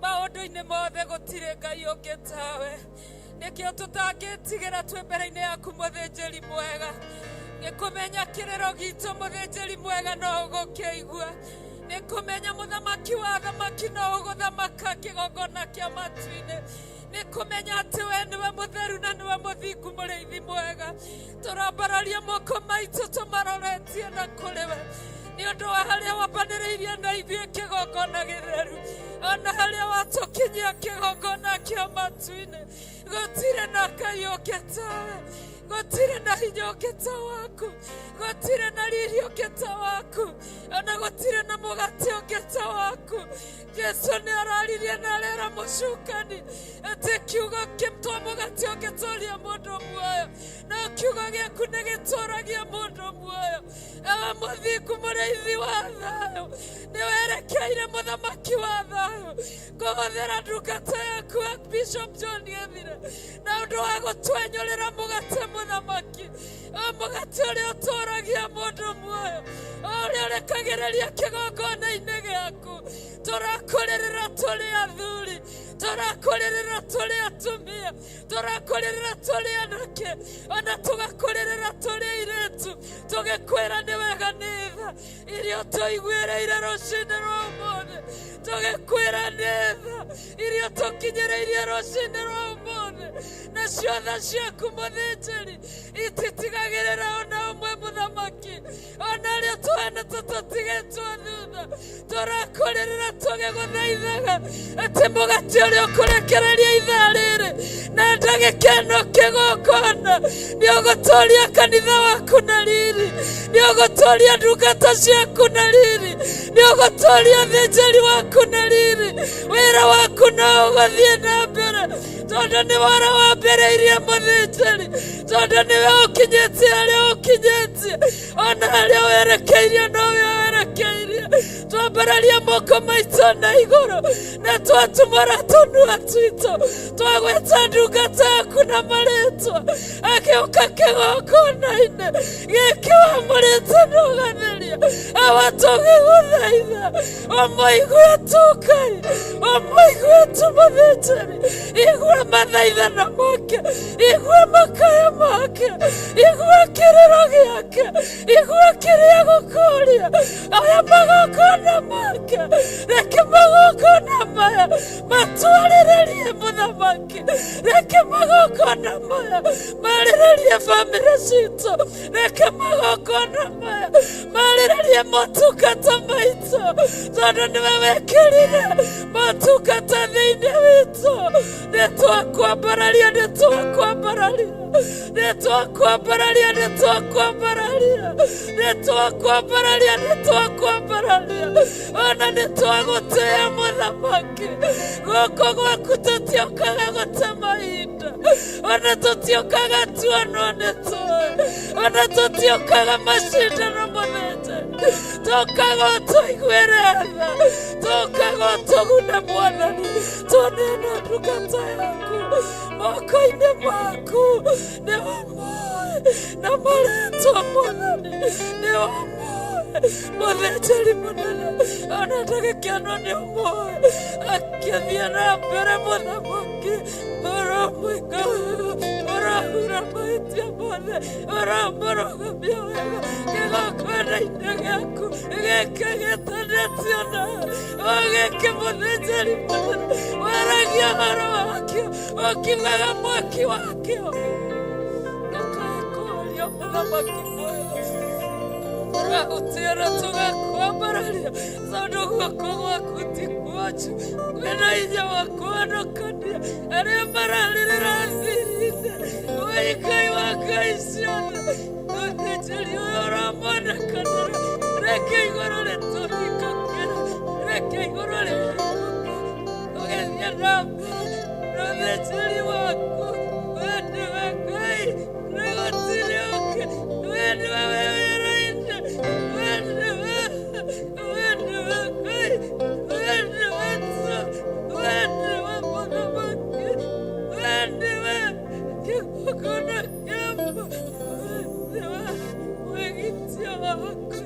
maũndũ-inĩ mothe gũtirĩ Ngai ũngĩ tawe. Nĩkĩo tũtangĩtigĩra twĩ mbere-inĩ yaku mũthĩnjĩri mwega. Nĩkũmenya kĩrĩro gitũ mũthĩnjĩri mwega no ũgũkĩigua. Nĩkũmenya mũthamaki wa thamaki no ũgũthamaka kĩgongona kĩa matu-inĩ. Nĩkũmenya atĩ we nĩwe mũtheru na nĩwe mũthingu mũrĩithi mwega. Tũrambararia moko maitũ tũmaroretie na kũrĩ we. Nĩ ũndũ wa harĩa wambanĩrĩirie na ithuĩ kĩgongona gĩtheru, ona harĩa watũkinyia kĩgongona kĩa matu-inĩ. Gũtirĩ na Ngai ũngĩ tawe, gũtirĩ na hinya ũngĩ ta waku, gũtirĩ na riri ũngĩ ta waku, ona gũtirĩ na mũgate ũngĩ ta waku. Jesu nĩ araririe na arera mũcukani atĩ kiugo kĩmtwa mũgate ũngĩtũria mũndũ muoyo, na kiugo gĩaku nĩ gĩtũragia mũndũ muoyo. Ewe mũthingu mũrĩithi wa thayũ, nĩ werekeire mũthamaki wa thayũ kũhũthĩra ndungata yaku Bishop John Gĩthire na ũndũ wa gũtwenyũrĩra mũgate mũthamaki, mũgate ũrĩa ũtũragia mũndũ muoyo, ũrĩa ũrekagĩrĩria kĩgongona-inĩ gĩaku. Tũrakũrĩrĩra tũrĩ athuri, tũrakũrĩrĩra tũrĩ atumia, tũrakũrĩrĩra tũrĩ anake, ona tũgakũrĩrĩra tũrĩ airĩtu, tũgĩkwĩra nĩ wega nĩ tha iria tũiguĩrĩire rũcinĩ rwa ũmũthĩ. Tũgĩkwĩra nĩ tha iria tũkinyĩrĩirie rũcinĩ rwa ũmũthĩ. Nacio tha ciaku mũthĩnjĩri ititigagĩrĩra ona ũmwe mũthamaki, ona arĩa tũhana tũtigĩtwo thutha. Tũrakũrĩrĩra tũgĩgũthaithaga atĩ mũgate ũrĩa ũkũrekereria ithaa rĩrĩ na ndagĩka ĩno kĩgongona nĩ ũgũtũria kanitha waku na riri, nĩ ũgũtũria ndungata ciaku na riri, nĩ ũgũtũria thĩnjĩri waku na riri. Wĩra waku no ũgũthiĩ na mbere tondũ nĩ wara wambĩrĩirie mũthĩnjĩri, tondũ nĩwe ũkinyĩtie harĩa ũkinyĩtie, ona harĩa werekeirie nowe werekeirie. Twambararia moko maitũ na igũrũ na twatumũra tũnua twitũ, twagweta ndungata yaku na marĩtwa agĩũka kĩgongona-inĩ gĩkĩ wamũrĩte na ũgatheria. Awa tũgĩgũthaitha ũmũigue tu Ngai, ũmũigue tu mũthĩnjĩri. Igua mathaithana make, igua makaya make, igua kĩrĩro gĩake, igua kĩrĩa gũkũria. Aya magongona make, reke magongona maya matwarĩrĩrie mũthamaki, reke magongona maya marĩrĩrie bamĩrĩ citũ, reke magongona maya marĩrĩrie motungata maitũ, tondũ nĩwe wekĩrire motungata thĩinĩ witũ. Nĩtwakwambararia, nĩtwakwambararia, nĩtwakwambararia, nĩtwakwambararia, nĩtwakwambararia, nĩtwakwambararia, ona nĩtwagũtĩĩa mũthamaki. Gũkũ gwaku tũtiokaga gũte mahinda, ona tũtiokaga tuonwo nĩ tũĩ, ona tũtiokaga macindano mũthĩnjĩri. Tũkaga ũtũiguĩre tha, tũkaga ũtũgune Mwathani, tuoneana ndungata yaku moko-inĩ maku. Nĩ wamoe na marĩtwa Mwathani, nĩ wamoe mũthĩnjĩri mũnene, ona ndagĩkĩano nĩ ũmoe akĩthiĩ na mbere mũthamaki. Ũramũiga wega, ũrahura mahĩtia mothe, ũramũrũgamia wega kĩgongona-inĩ gĩaku gĩkĩ gĩtanĩtio nawe. O gĩkĩ mũthĩnjĩri mũnene waragia ũhoro wakĩo, ũkiugaga mwaki wakĩo ndũkae kũhoria mũthamaki mwega. Tũgagũtĩra, tũgakwambararia tondũ guoko gwaku ti kuoju, kwĩna hinya wa kũhonokania arĩa mararĩrĩra thiri-inĩ. Wĩ Ngai wa ngai ciothe, mũthĩnjĩri ũyũ ũramonekanĩra, reke igũrũ rĩtũhingũkĩre, reke igũrũ rĩhingũke, tũgĩthiĩ na mbere na ũthĩnjĩri waku. We nĩwe Ngai, nĩ gũtirĩ ũngĩ, we nĩwe wĩwĩra-inĩ, we nĩwe, we nĩwe Ngai, we nĩwe tu, we nĩwe mũthamaki, we nĩwe kĩgongona kĩamu, we nĩwe mwĩgitio waku,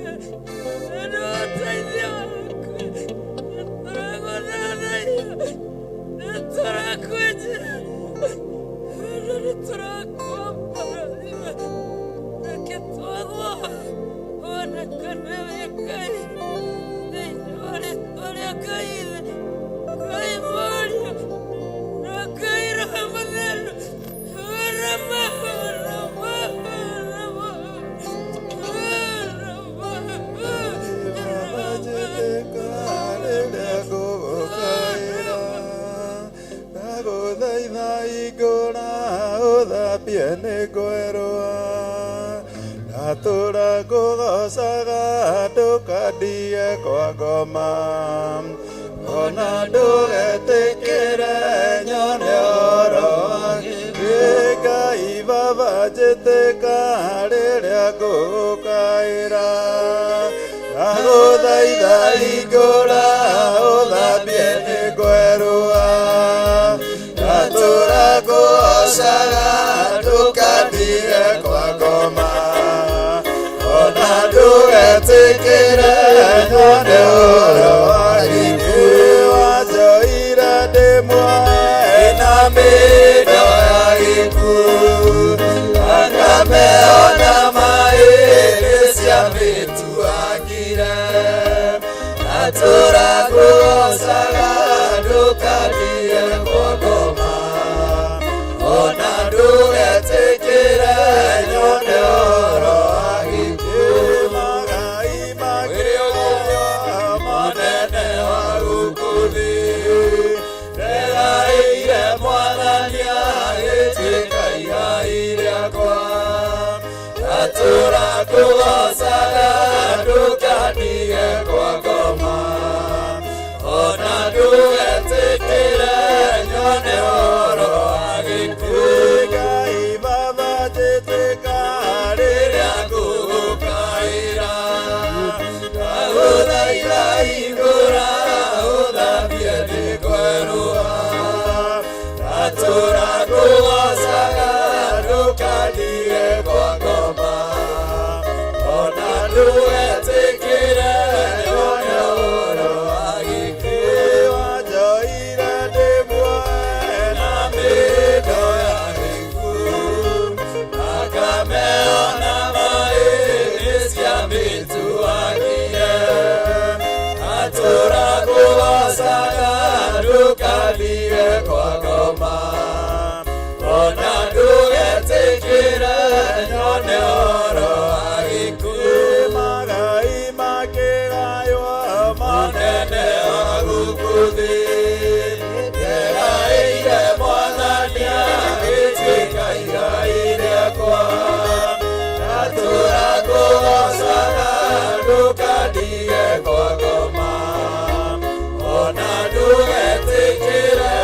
we nĩwe ũteithio waku. Tũragũthathaiya bienegwerwa Natura kugosaga Dukadie kwa ngoma Ona ndugetikire nyone oro Ngai baba njĩtĩka rĩrĩa ngũgũkaĩra Ndagũthaitha hingũra ũthambie nĩ ngwerũa Ngatũra ngũgocaga ndũkathiĩ kwa ngoma Ona ndũgetĩkĩre nyone ũhoro wa gĩkuũ wanjoire ndĩ muoe na mĩĩndo ya gĩkuũ Thakame ona maĩ nĩciamĩtuagire Ngatũra ngũgocaga ndũkathiĩ kwa ngoma Ona ndũgetĩkĩre nyone ũhoro wa gĩkuũ Magai makĩoya manene wa gũkũ thĩ Ndegaĩire Mwathani agĩtuĩka igai rĩakwa Ngatũra ngũgocaga ndũkathiĩ kwa ngoma Ona ndũgetĩkĩre nyone ũhoro wa gĩkuũ Ngai baba njĩtĩka rĩrĩa ngũgũkaĩra Ndagũthaitha hingũra ũthambie nĩ ngwerũa Ngatũra ngũgocaga ndũkathiĩ kwa ngoma Ona ndũgetĩkĩre nyone ũhoro wa gĩkuũ wanjoire ndĩ muoe na mĩĩndo ya gĩkuũ Thakame ona maĩ nĩciamĩtuagire Ngatũra ngũgocaga ndũkathiĩ kwa ngoma Ona ndũgetĩkĩre nyone ũhoro wa gĩkuũ Magai makĩgaywo manene wa gũkũ thĩ Ndegaĩire Mwathani agĩtuĩka igai rĩakwa Ngatũra ngũgocaga ndũkathiĩ kwa ngoma Ona ndũgetĩkĩre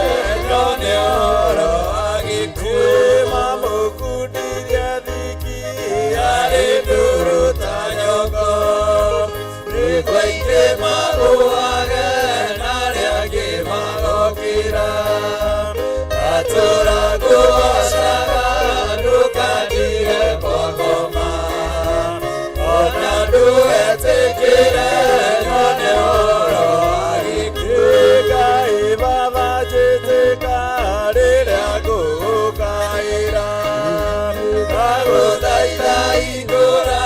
nyone ũhoro wa gĩkuũ Mamũkundirie thiki yarĩ nduru ta nyongo Rĩkwa ingĩ magũage na arĩa angĩ magokĩra Ngatũra ngũgocaga ndũkathiĩ kwa ngoma Ona ndũgetĩkĩre nyone ũhoro wa gĩkuũ Ngai baba njĩtĩka rĩrĩa ngũgũkaĩra Ndagũthaitha hingũra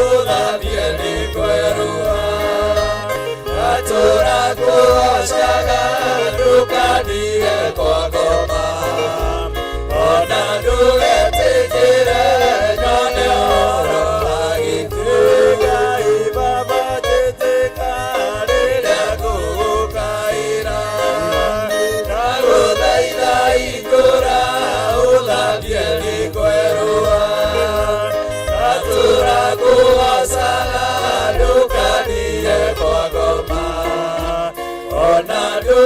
ũthambie nĩ ngwerũa Ngatũra ngũgocaga ndũkathiĩ kwa ngoma Ona ndũgetĩkĩre nyone ũhoro wa gĩkuũ Ngai baba njĩtĩka rĩrĩa ngũgũkaĩra Ndagũthaitha hingũra ũthambie nĩ ngwerũa Ngatũra ngũgocaga ndũkathiĩ kwa ngoma Ona ndũ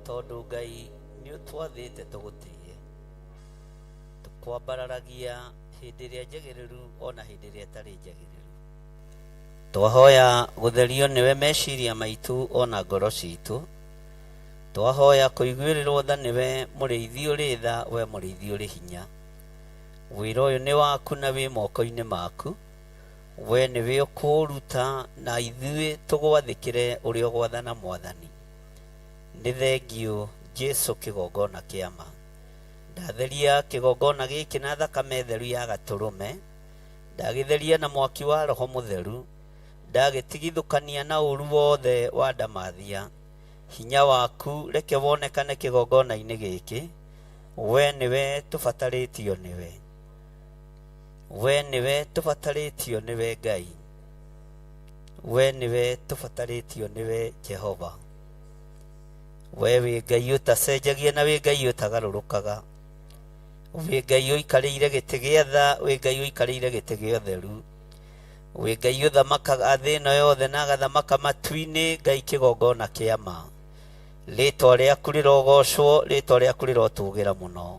tondu Ngai ni utwathite tugutie tukwambararagia hindi iria njagiriru ona hindi iria tari njagiriru. Twahoya gutherio niwe meciria maitu ona ngoro citu. Twahoya kuiguirirwo tha niwe muriithi uri tha, we muriithi uri hinya. Wira uyu ni waku na wi moko-ini maku. We niwe ukuruta na ithuĩ tugwathikire uri ogwathana Mwathani. Ni thengio Jesu kigongona kiama. Ndatheria kigongona giki na thakame theru ya gaturume. Ndagitheria na mwaki wa Roho Mutheru. Ndagitigithukania na uru wothe wa ndamathia. Hinya waku reke wonekane kigongona-ini giki. We niwe tubataritio niwe. We niwe tubataritio niwe Ngai. We niwe tubataritio niwe Jehova. We wi Ngai utacenjagia na wi Ngai utagarurukaga. Wi Ngai uikarĩire gĩtĩ gĩa tha, wi Ngai uikarĩire gĩtĩ gĩa ũtheru. Wi Ngai uthamakaga thĩ ĩno yothe na agathamaka matu-inĩ, Ngai kĩgongona kĩa ma. Rĩĩtwa rĩaku rĩrogocwo, rĩĩtwa rĩaku rĩrotũgĩra mũno.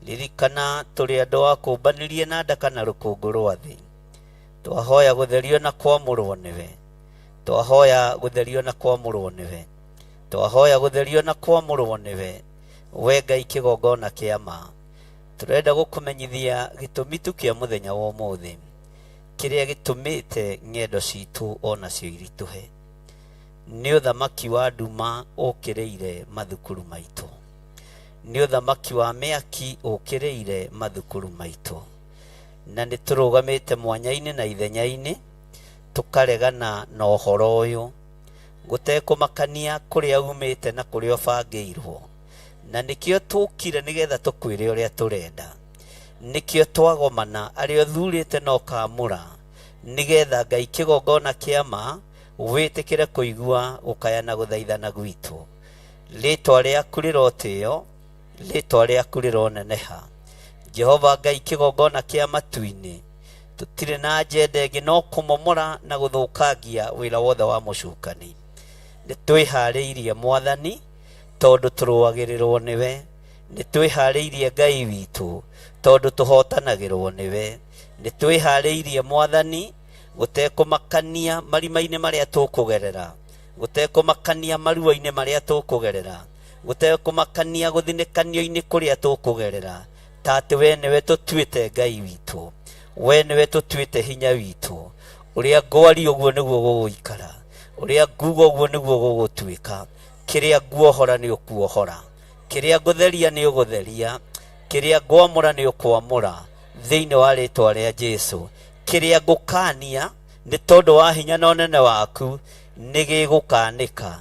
Ririkana tũrĩ andũ a kũmbanĩrie na ndaka na rũkũngũ rwa thĩ. Twahoya gũtherio na kwamũrwo nĩwe. Twahoya gũtherio na kwamũrwo nĩwe. Twahoya gũtherio na kwamũrwo nĩwe. We Ngai kĩgongona kĩa ma. Tũrenda gũkũmenyithia gĩtũmi tu kĩa mũthenya wa ũmũthĩ, kĩrĩa gĩtũmĩte ng'endo citũ onacio iritũhe. Nĩ ũthamaki wa nduma ũkĩrĩire mathukuru maitũ. Nĩ ũthamaki wa mĩaki ũkĩrĩire mathukuru maitũ. Na nĩ tũrũgamĩte mwanya-inĩ na ithenya-inĩ tũkaregana na ũhoro ũyũ, gũtekũmakania kũrĩa umĩte na kũrĩa ũbangĩirwo. Na nĩkĩo tũkire nĩgetha tũkwĩre ũrĩa tũrenda. Nĩkĩo twagomana arĩa ũthurĩte na ũkamũra, nĩgetha Ngai kĩgongona kĩa ma wĩtĩkĩre kũigua gũkaya na gũthaithana gwitũ. Rĩĩtwa rĩaku rĩrotĩo, rĩĩtwa rĩaku rĩroneneha. Jehova Ngai kĩgongona kĩa matu-inĩ, tũtirĩ na ajenda ĩngĩ no kũmomora na gũthũkangia wĩra wothe wa mũcukani. Nĩ twĩharĩirie Mwathani tondũ tũrũagĩrĩrwo nĩwe. Nĩ twĩharĩirie Ngai witũ tondũ tũhotanagĩrwo nĩwe. Nĩ twĩharĩirie Mwathani gũtekũmakania marima-inĩ marĩa tũkũgerera, gũtekũmakania marua-inĩ marĩa tũkũgerera, gũtekũmakania gũthinĩkanio-inĩ kũrĩa tũkũgerera, ta atĩ we nĩwe tũtuĩte Ngai witũ. We nĩwe tũtuĩte hinya witũ. Ũrĩa ngwari ũguo nĩguo gũgũikara, ũrĩa nguuga ũguo nĩguo gũgũtuĩka. Kĩrĩa nguohora nĩ ũkuohora, kĩrĩa ngũtheria nĩ ũgũtheria, kĩrĩa ngwamũra nĩ ũkwamũra thĩinĩ wa rĩĩtwa rĩa Jesũ. Kĩrĩa ngũkania nĩ tondũ wa hinya na ũnene waku nĩ gĩgũkanĩka.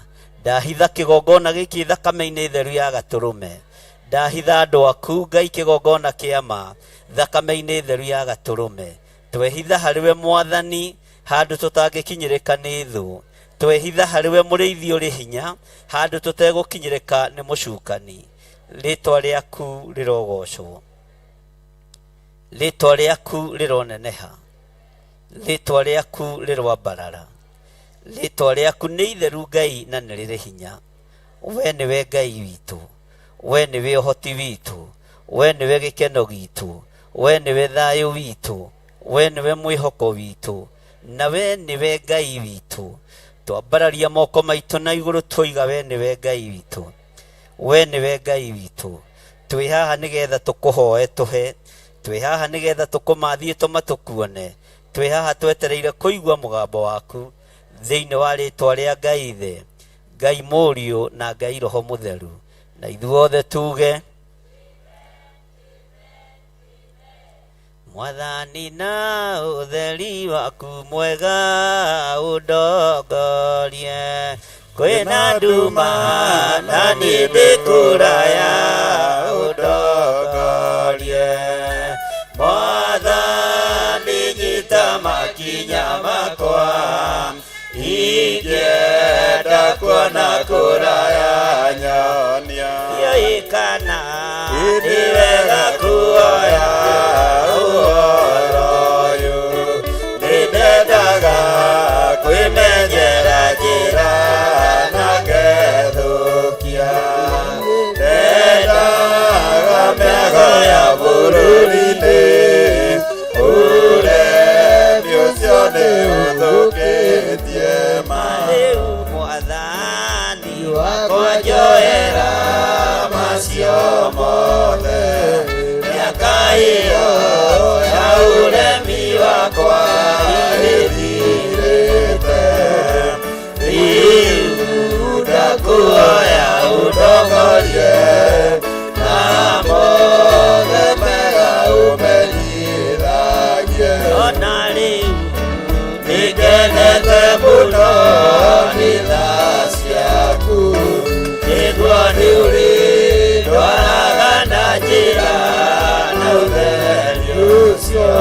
Ndahitha kĩgongona gĩkĩ thakame-inĩ theru ya gatũrũme. Ndahitha andũ aku Ngai kĩgongona kĩa ma thakame-inĩ theru ya gatũrũme. Twehitha harĩwe Mwathani handũ tũtangĩkinyĩrĩka nĩ thũ. Twehitha harĩwe mũrĩithi ũrĩ hinya handũ tũtegũkinyĩrĩka nĩ mũcukani. Rĩĩtwa rĩaku rĩrogocwo, rĩĩtwa rĩaku rĩroneneha, rĩĩtwa rĩaku rĩrwambarara. Rĩĩtwa rĩaku nĩ itheru Ngai na nĩ rĩrĩ hinya. We nĩwe Ngai witũ, we nĩwe ũhoti witũ, we nĩwe gĩkeno gitũ, we nĩwe thayũ witũ, we nĩwe mwĩhoko witũ, na we nĩwe Ngai witũ. Twambararia moko maitũ na igũrũ twoiga we nĩwe Ngai witũ. We nĩwe Ngai witũ. Twĩ haha nĩgetha tũkũhoe tũhe. Twĩ haha nĩgetha tũkũmathie tũmatukuone. Twĩ haha twetereire kũigua mũgambo waku thĩinĩ wa rĩĩtwa rĩa Ngai Ithe, Ngai Mũriũ na Ngai Roho Mũtheru. Na ithuothe tuge Mwathani na ũtheri waku mwega ũndongorie. Kwĩna nduma na niĩ ndĩ kũraya ũndongorie. Mwathani nyita makinya makwa, ingĩenda kuona kũraya nyonia. Yoikana nĩ wega kuoya ũhoro ũyũ, nĩ ndendaga kwĩmenyera njĩra na ngethũkia. bũrũri-inĩ ũremi ũcio nĩ ũthũkĩtie rĩu Mwathani wakwa njoera macio mothe mĩaka ĩyo ya ũremi wakwa ĩthirĩte rĩu ndakuoya ũndongorie na mothe mega ũmenyithagie ona rĩu nĩngenete mũno nĩ tha ciaku nĩguo nĩ ũrĩndwaraga na njĩra na ũtheri ũcio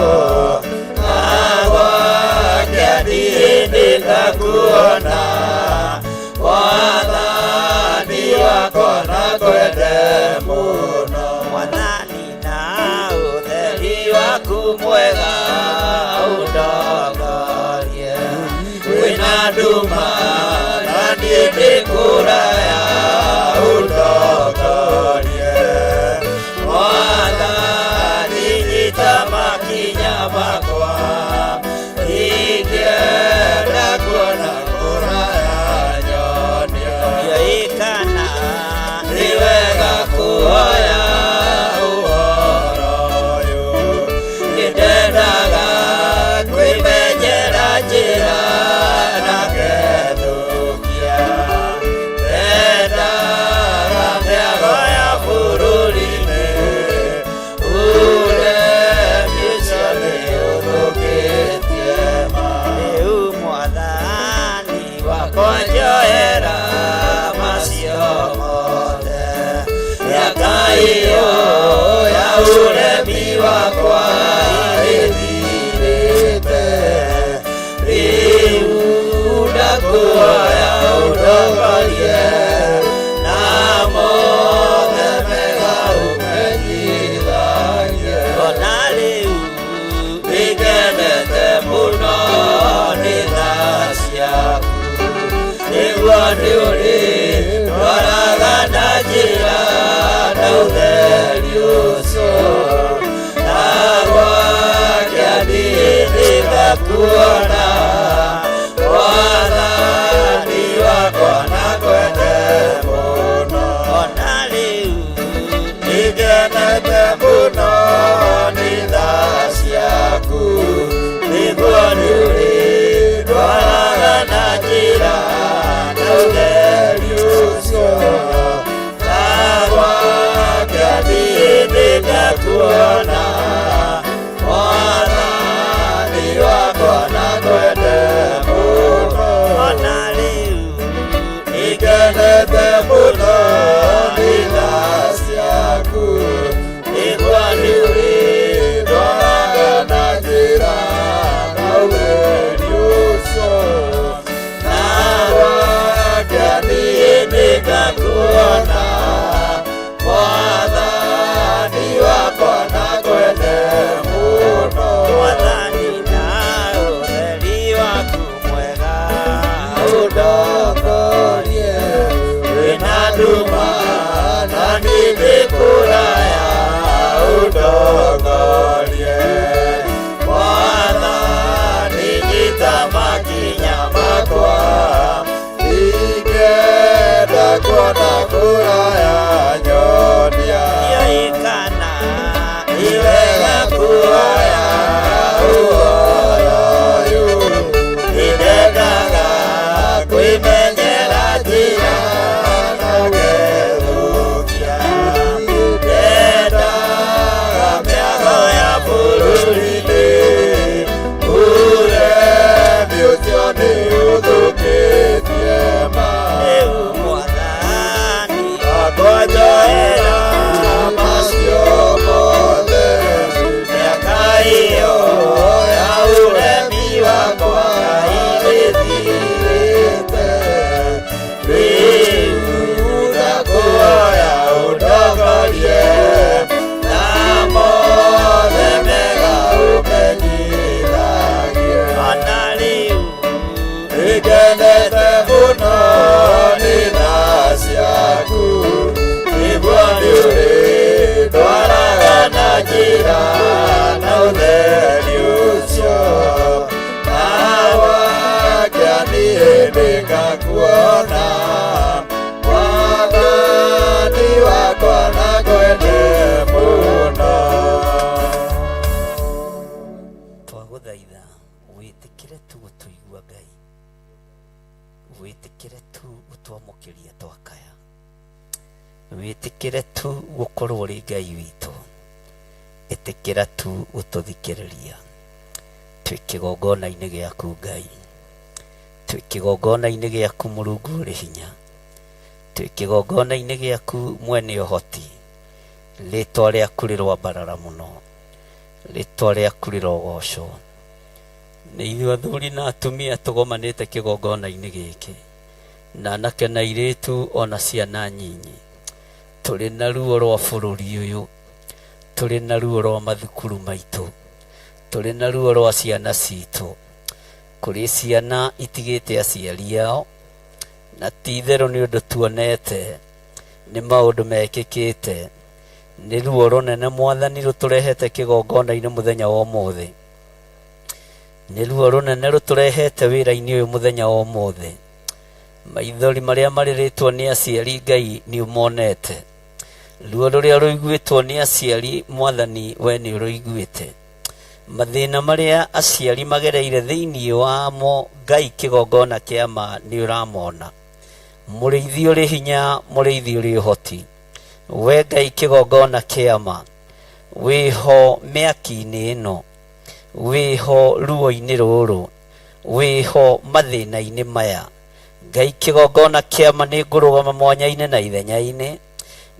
na gwake ndirĩ ngakuona Mwathani wakwa na kwende mũno Mwathani na ũtheri waku mwega ũndongorie wĩna nduma na niĩ ndĩkũraya ũndongorie Mwathani nyita makinya makwa ingĩenda kuona kũraya nyonia ikana nĩ wega kuoya ũhoro ũyũ nĩndendaga kwĩmenyera njĩra na ngethũkia ndendaga mĩago ya bũrũri-inĩ ũremi ũcio nĩ ũthũkĩtie rĩu Mwathani wakwa njoera macio mothe mĩaka ĩyo ya ũremi wakwa ĩthirĩte rĩu ndakuoya ũndongorie na mothe mega ũmenyithagie ona rĩu nĩngenete mũno nĩ tha ciaku nĩguo nĩ ũrĩndwaraga na njĩra na ũtheri ũcio na gwake ndirĩ ngakuona Mwathani wakwa na kwende mũno ona rĩu nĩngenete mũno nĩ tha ciaku nĩguo nĩ ũrĩndwaraga na njĩra na ũtheri ũcio na gwake ndirĩ ngakuona Mwathani wakwa na kwende mũno ona rĩu nĩngenete mũno nĩ tha ciaku nĩguo nĩ ũrĩndwaraga na njĩra na ũtheri ũcio na gwake ndirĩ ngakuona Mwathani wakwa na njĩra na ũtheri ũcio, na wakĩaniĩ ngakuona, Mwathani wakwa na ngwende mũno. Twagũthaitha wĩtĩkĩre tu gũtũigua Ngai, wĩtĩkĩre tu gũtwamũkĩria twakaya, wĩtĩkĩre tu gũkorwo ũrĩ Ngai witũ, ĩtĩkĩra tu gũtũthikĩrĩria. Twĩ kĩgongona-inĩ gĩaku Ngai, twĩ kĩgongona-inĩ gĩaku Mũrungu ũrĩ hinya, twĩ kĩgongona-inĩ gĩaku mwene ũhoti. Rĩĩtwa rĩaku rĩrwambarara mũno, rĩĩtwa rĩaku rĩrogocwo. Nĩ ithuĩ athuri na atumia tũgomanĩte kĩgongona-inĩ gĩkĩ, na anake na airĩtu ona ciana nyinyi, tũrĩ na ruo rwa bũrũri ũyũ, tũrĩ na ruo rwa mathukuru maitũ, tũrĩ na ruo rwa ciana citũ. Kũrĩ ciana itigĩte aciari ao, na ti itherũ nĩ ũndũ tuonete nĩ maũndũ mekĩkĩte. Nĩ ruo rũnene Mwathani rũtũrehete kĩgongona-inĩ mũthenya wa ũmũthĩ, nĩ ruo rũnene rũtũrehete wĩra-inĩ ũyũ mũthenya wa ũmũthĩ. Maithori marĩa marĩrĩtwo nĩ aciari Ngai nĩ ũmonete, ruo rũrĩa rũiguĩtwo nĩ aciari Mwathani we nĩ ũrũiguĩte. Mathĩna marĩa aciari magereire thĩinĩ wamo Ngai kĩgongona kĩama nĩ ũramona. Mũrĩithi ũrĩ hinya, mũrĩithi ũrĩ ũhoti, we Ngai kĩgongona kĩama, wĩho mĩaki-inĩ ĩno, wĩho ruo-inĩ rũrũ, wĩho mathĩna-inĩ maya. Ngai kĩgongona kĩama nĩ ngũrũgama mwanya-inĩ na ithenya-inĩ,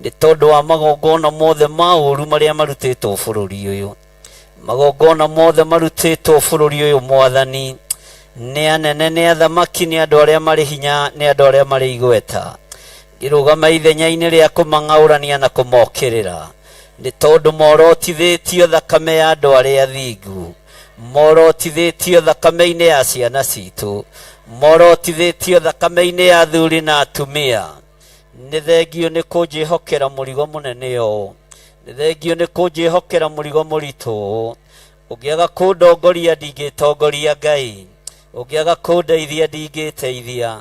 nĩ tondũ wa magongona mothe ma ũru marĩa marutĩtwo bũrũri ũyũ. Magongona mothe marutĩtwo bũrũri ũyũ Mwathani, nĩ anene, nĩ athamaki, nĩ andũ arĩa marĩ hinya, nĩ andũ arĩa marĩ igweta. Ngĩrũgama ithenya-inĩ rĩa kũmang'aũrania na kũmokĩrĩra, nĩ tondũ morotithĩtio thakame ya andũ arĩa athingu, morotithĩtio thakame-inĩ ya ciana citũ, morotithĩtio thakame-inĩ ya athuri na atumia. Nĩ thengio nĩ kũnjĩhokera mũrigo mũnene ũũ, nĩ thengio nĩ kũnjĩhokera mũrigo mũritũ ũũ. Ũngĩaga kũndongoria ndingĩtongoria Ngai, ũngĩaga kũndeithia ndingĩteithia.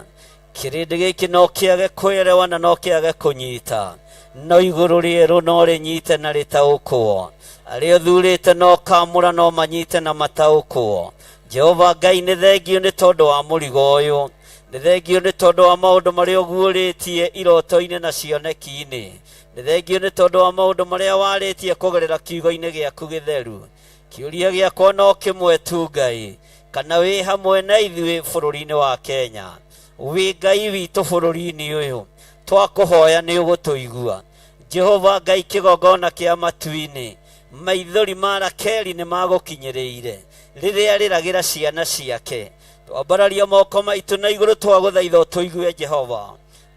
Kĩrĩndĩ gĩkĩ no kĩage kwĩrewa na no kĩage kũnyita, no igũrũ rĩerũ no rĩnyite na rĩtaũkwo. Arĩa ũthurĩte no kamũra no manyite na mataũkwo. Jehova Ngai nĩ thengio nĩ tondũ wa mũrigo ũyũ, nĩ thengio nĩ tondũ wa maũndũ marĩa ũguũrĩtie iroto-inĩ na cioneki-inĩ, nĩ thengio nĩ tondũ wa maũndũ marĩa warĩtie kũgerera kiugo-inĩ gĩaku gĩtheru. Kĩũria gĩakwa no kĩmwe tu Ngai, kana wĩ hamwe na ithuĩ bũrũri-inĩ wa Kenya? Wĩ Ngai witũ bũrũri-inĩ ũyũ? Twakũhoya nĩ ũgũtũigua. Jehova Ngai kĩgongona kĩa matu-inĩ, maithori ma Rakeli nĩ magũkinyĩrĩire rĩrĩa rĩragĩra ciana ciake. Twambararia moko maitũ na igũrũ, twagũthaitha ũtũigue Jehova,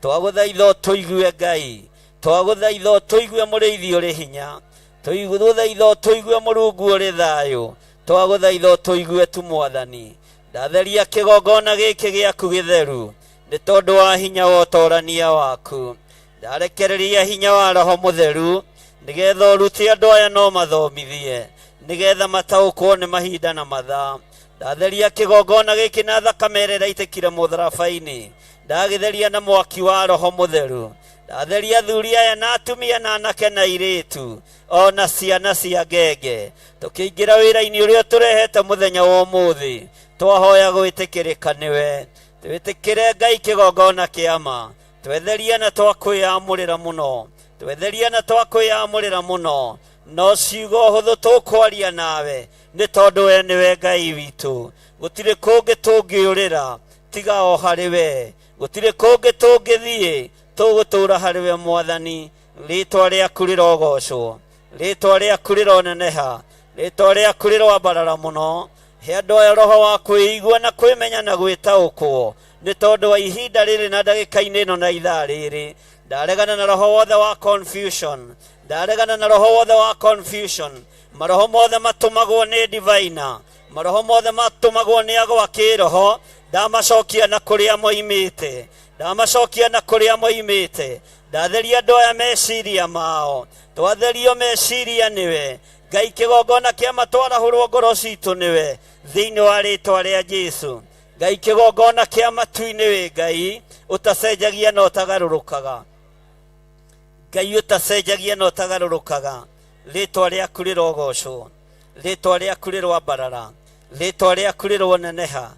twagũthaitha ũtũigue Ngai, twagũthaitha ũtũigue mũrĩithi ũrĩ hinya, twagũthaitha ũtũigue Mũrungu ũrĩ thayũ, twagũthaitha ũtũigue tu Mwathani. Ndatheria kĩgongona gĩkĩ gĩaku gĩtheru nĩ tondũ wa hinya wa ũtorania waku. Ndarekereria hinya wa Roho Mũtheru nĩgetha ũrute andũ aya no mathomithie, nĩgetha mataũkwo nĩ mahinda na mathaa. Ndatheria kĩgongona gĩkĩ na thakame ĩrĩa ĩraitĩkire mũtharaba-inĩ, ndagĩtheria na mwaki wa Roho Mũtheru. Ndatheria athuri aya na atumia na anake na airĩtu ona ciana cia ngenge, tũkĩingĩra wĩra-inĩ ũrĩa tũrehete mũthenya wa ũmũthĩ. Twahoya gwĩtĩkĩrĩka nĩwe, twĩtĩkĩre Ngai kĩgongona kĩama, twetheria na twakwĩamũrĩra mũno, twetheria na twakwĩamũrĩra mũno. No ciugo hũthũ tũkwaria nawe nĩ tondũ we nĩwe Ngai witũ. Gũtirĩ kũngĩ tũngĩũrĩra tiga o harĩ we, gũtirĩ kũngĩ tũngĩthiĩ, tũgũtũũra harĩ we Mwathani. Rĩĩtwa rĩaku rĩrogocwo, rĩĩtwa rĩaku rĩroneneha, rĩĩtwa rĩaku rĩrwambarara mũno. He andũ aya roho wa kwĩigua na kwĩmenya na gwĩtaũkwo nĩ tondũ wa ihinda rĩrĩ na ndagĩka-inĩ ĩno na ithaa rĩrĩ. Ndaregana na roho wothe wa confusion, ndaregana na roho wothe wa confusion. Maroho mothe matũmagwo nĩ divina, maroho mothe matũmagwo nĩ agwa kĩroho, ndamacokia na kũrĩa moimĩte, ndamacokia na kũrĩa moimĩte. ndatheria andũ aya meciria mao, twatherio meciria nĩwe Ngai kĩgongona kĩa matwarahũrwo ngoro citũ nĩwe thĩinĩ wa rĩtwa rĩa Jesũ. Ngai kĩgongona kĩa matu-inĩ wĩ Ngai ũtacenjagia na ũtagarũrũkaga, Ngai ũtacenjagia na ũtagarũrũkaga. Rĩtwa rĩaku rĩrogocwo, rĩtwa rĩaku rĩrwambarara, rĩtwa rĩaku rĩroneneha,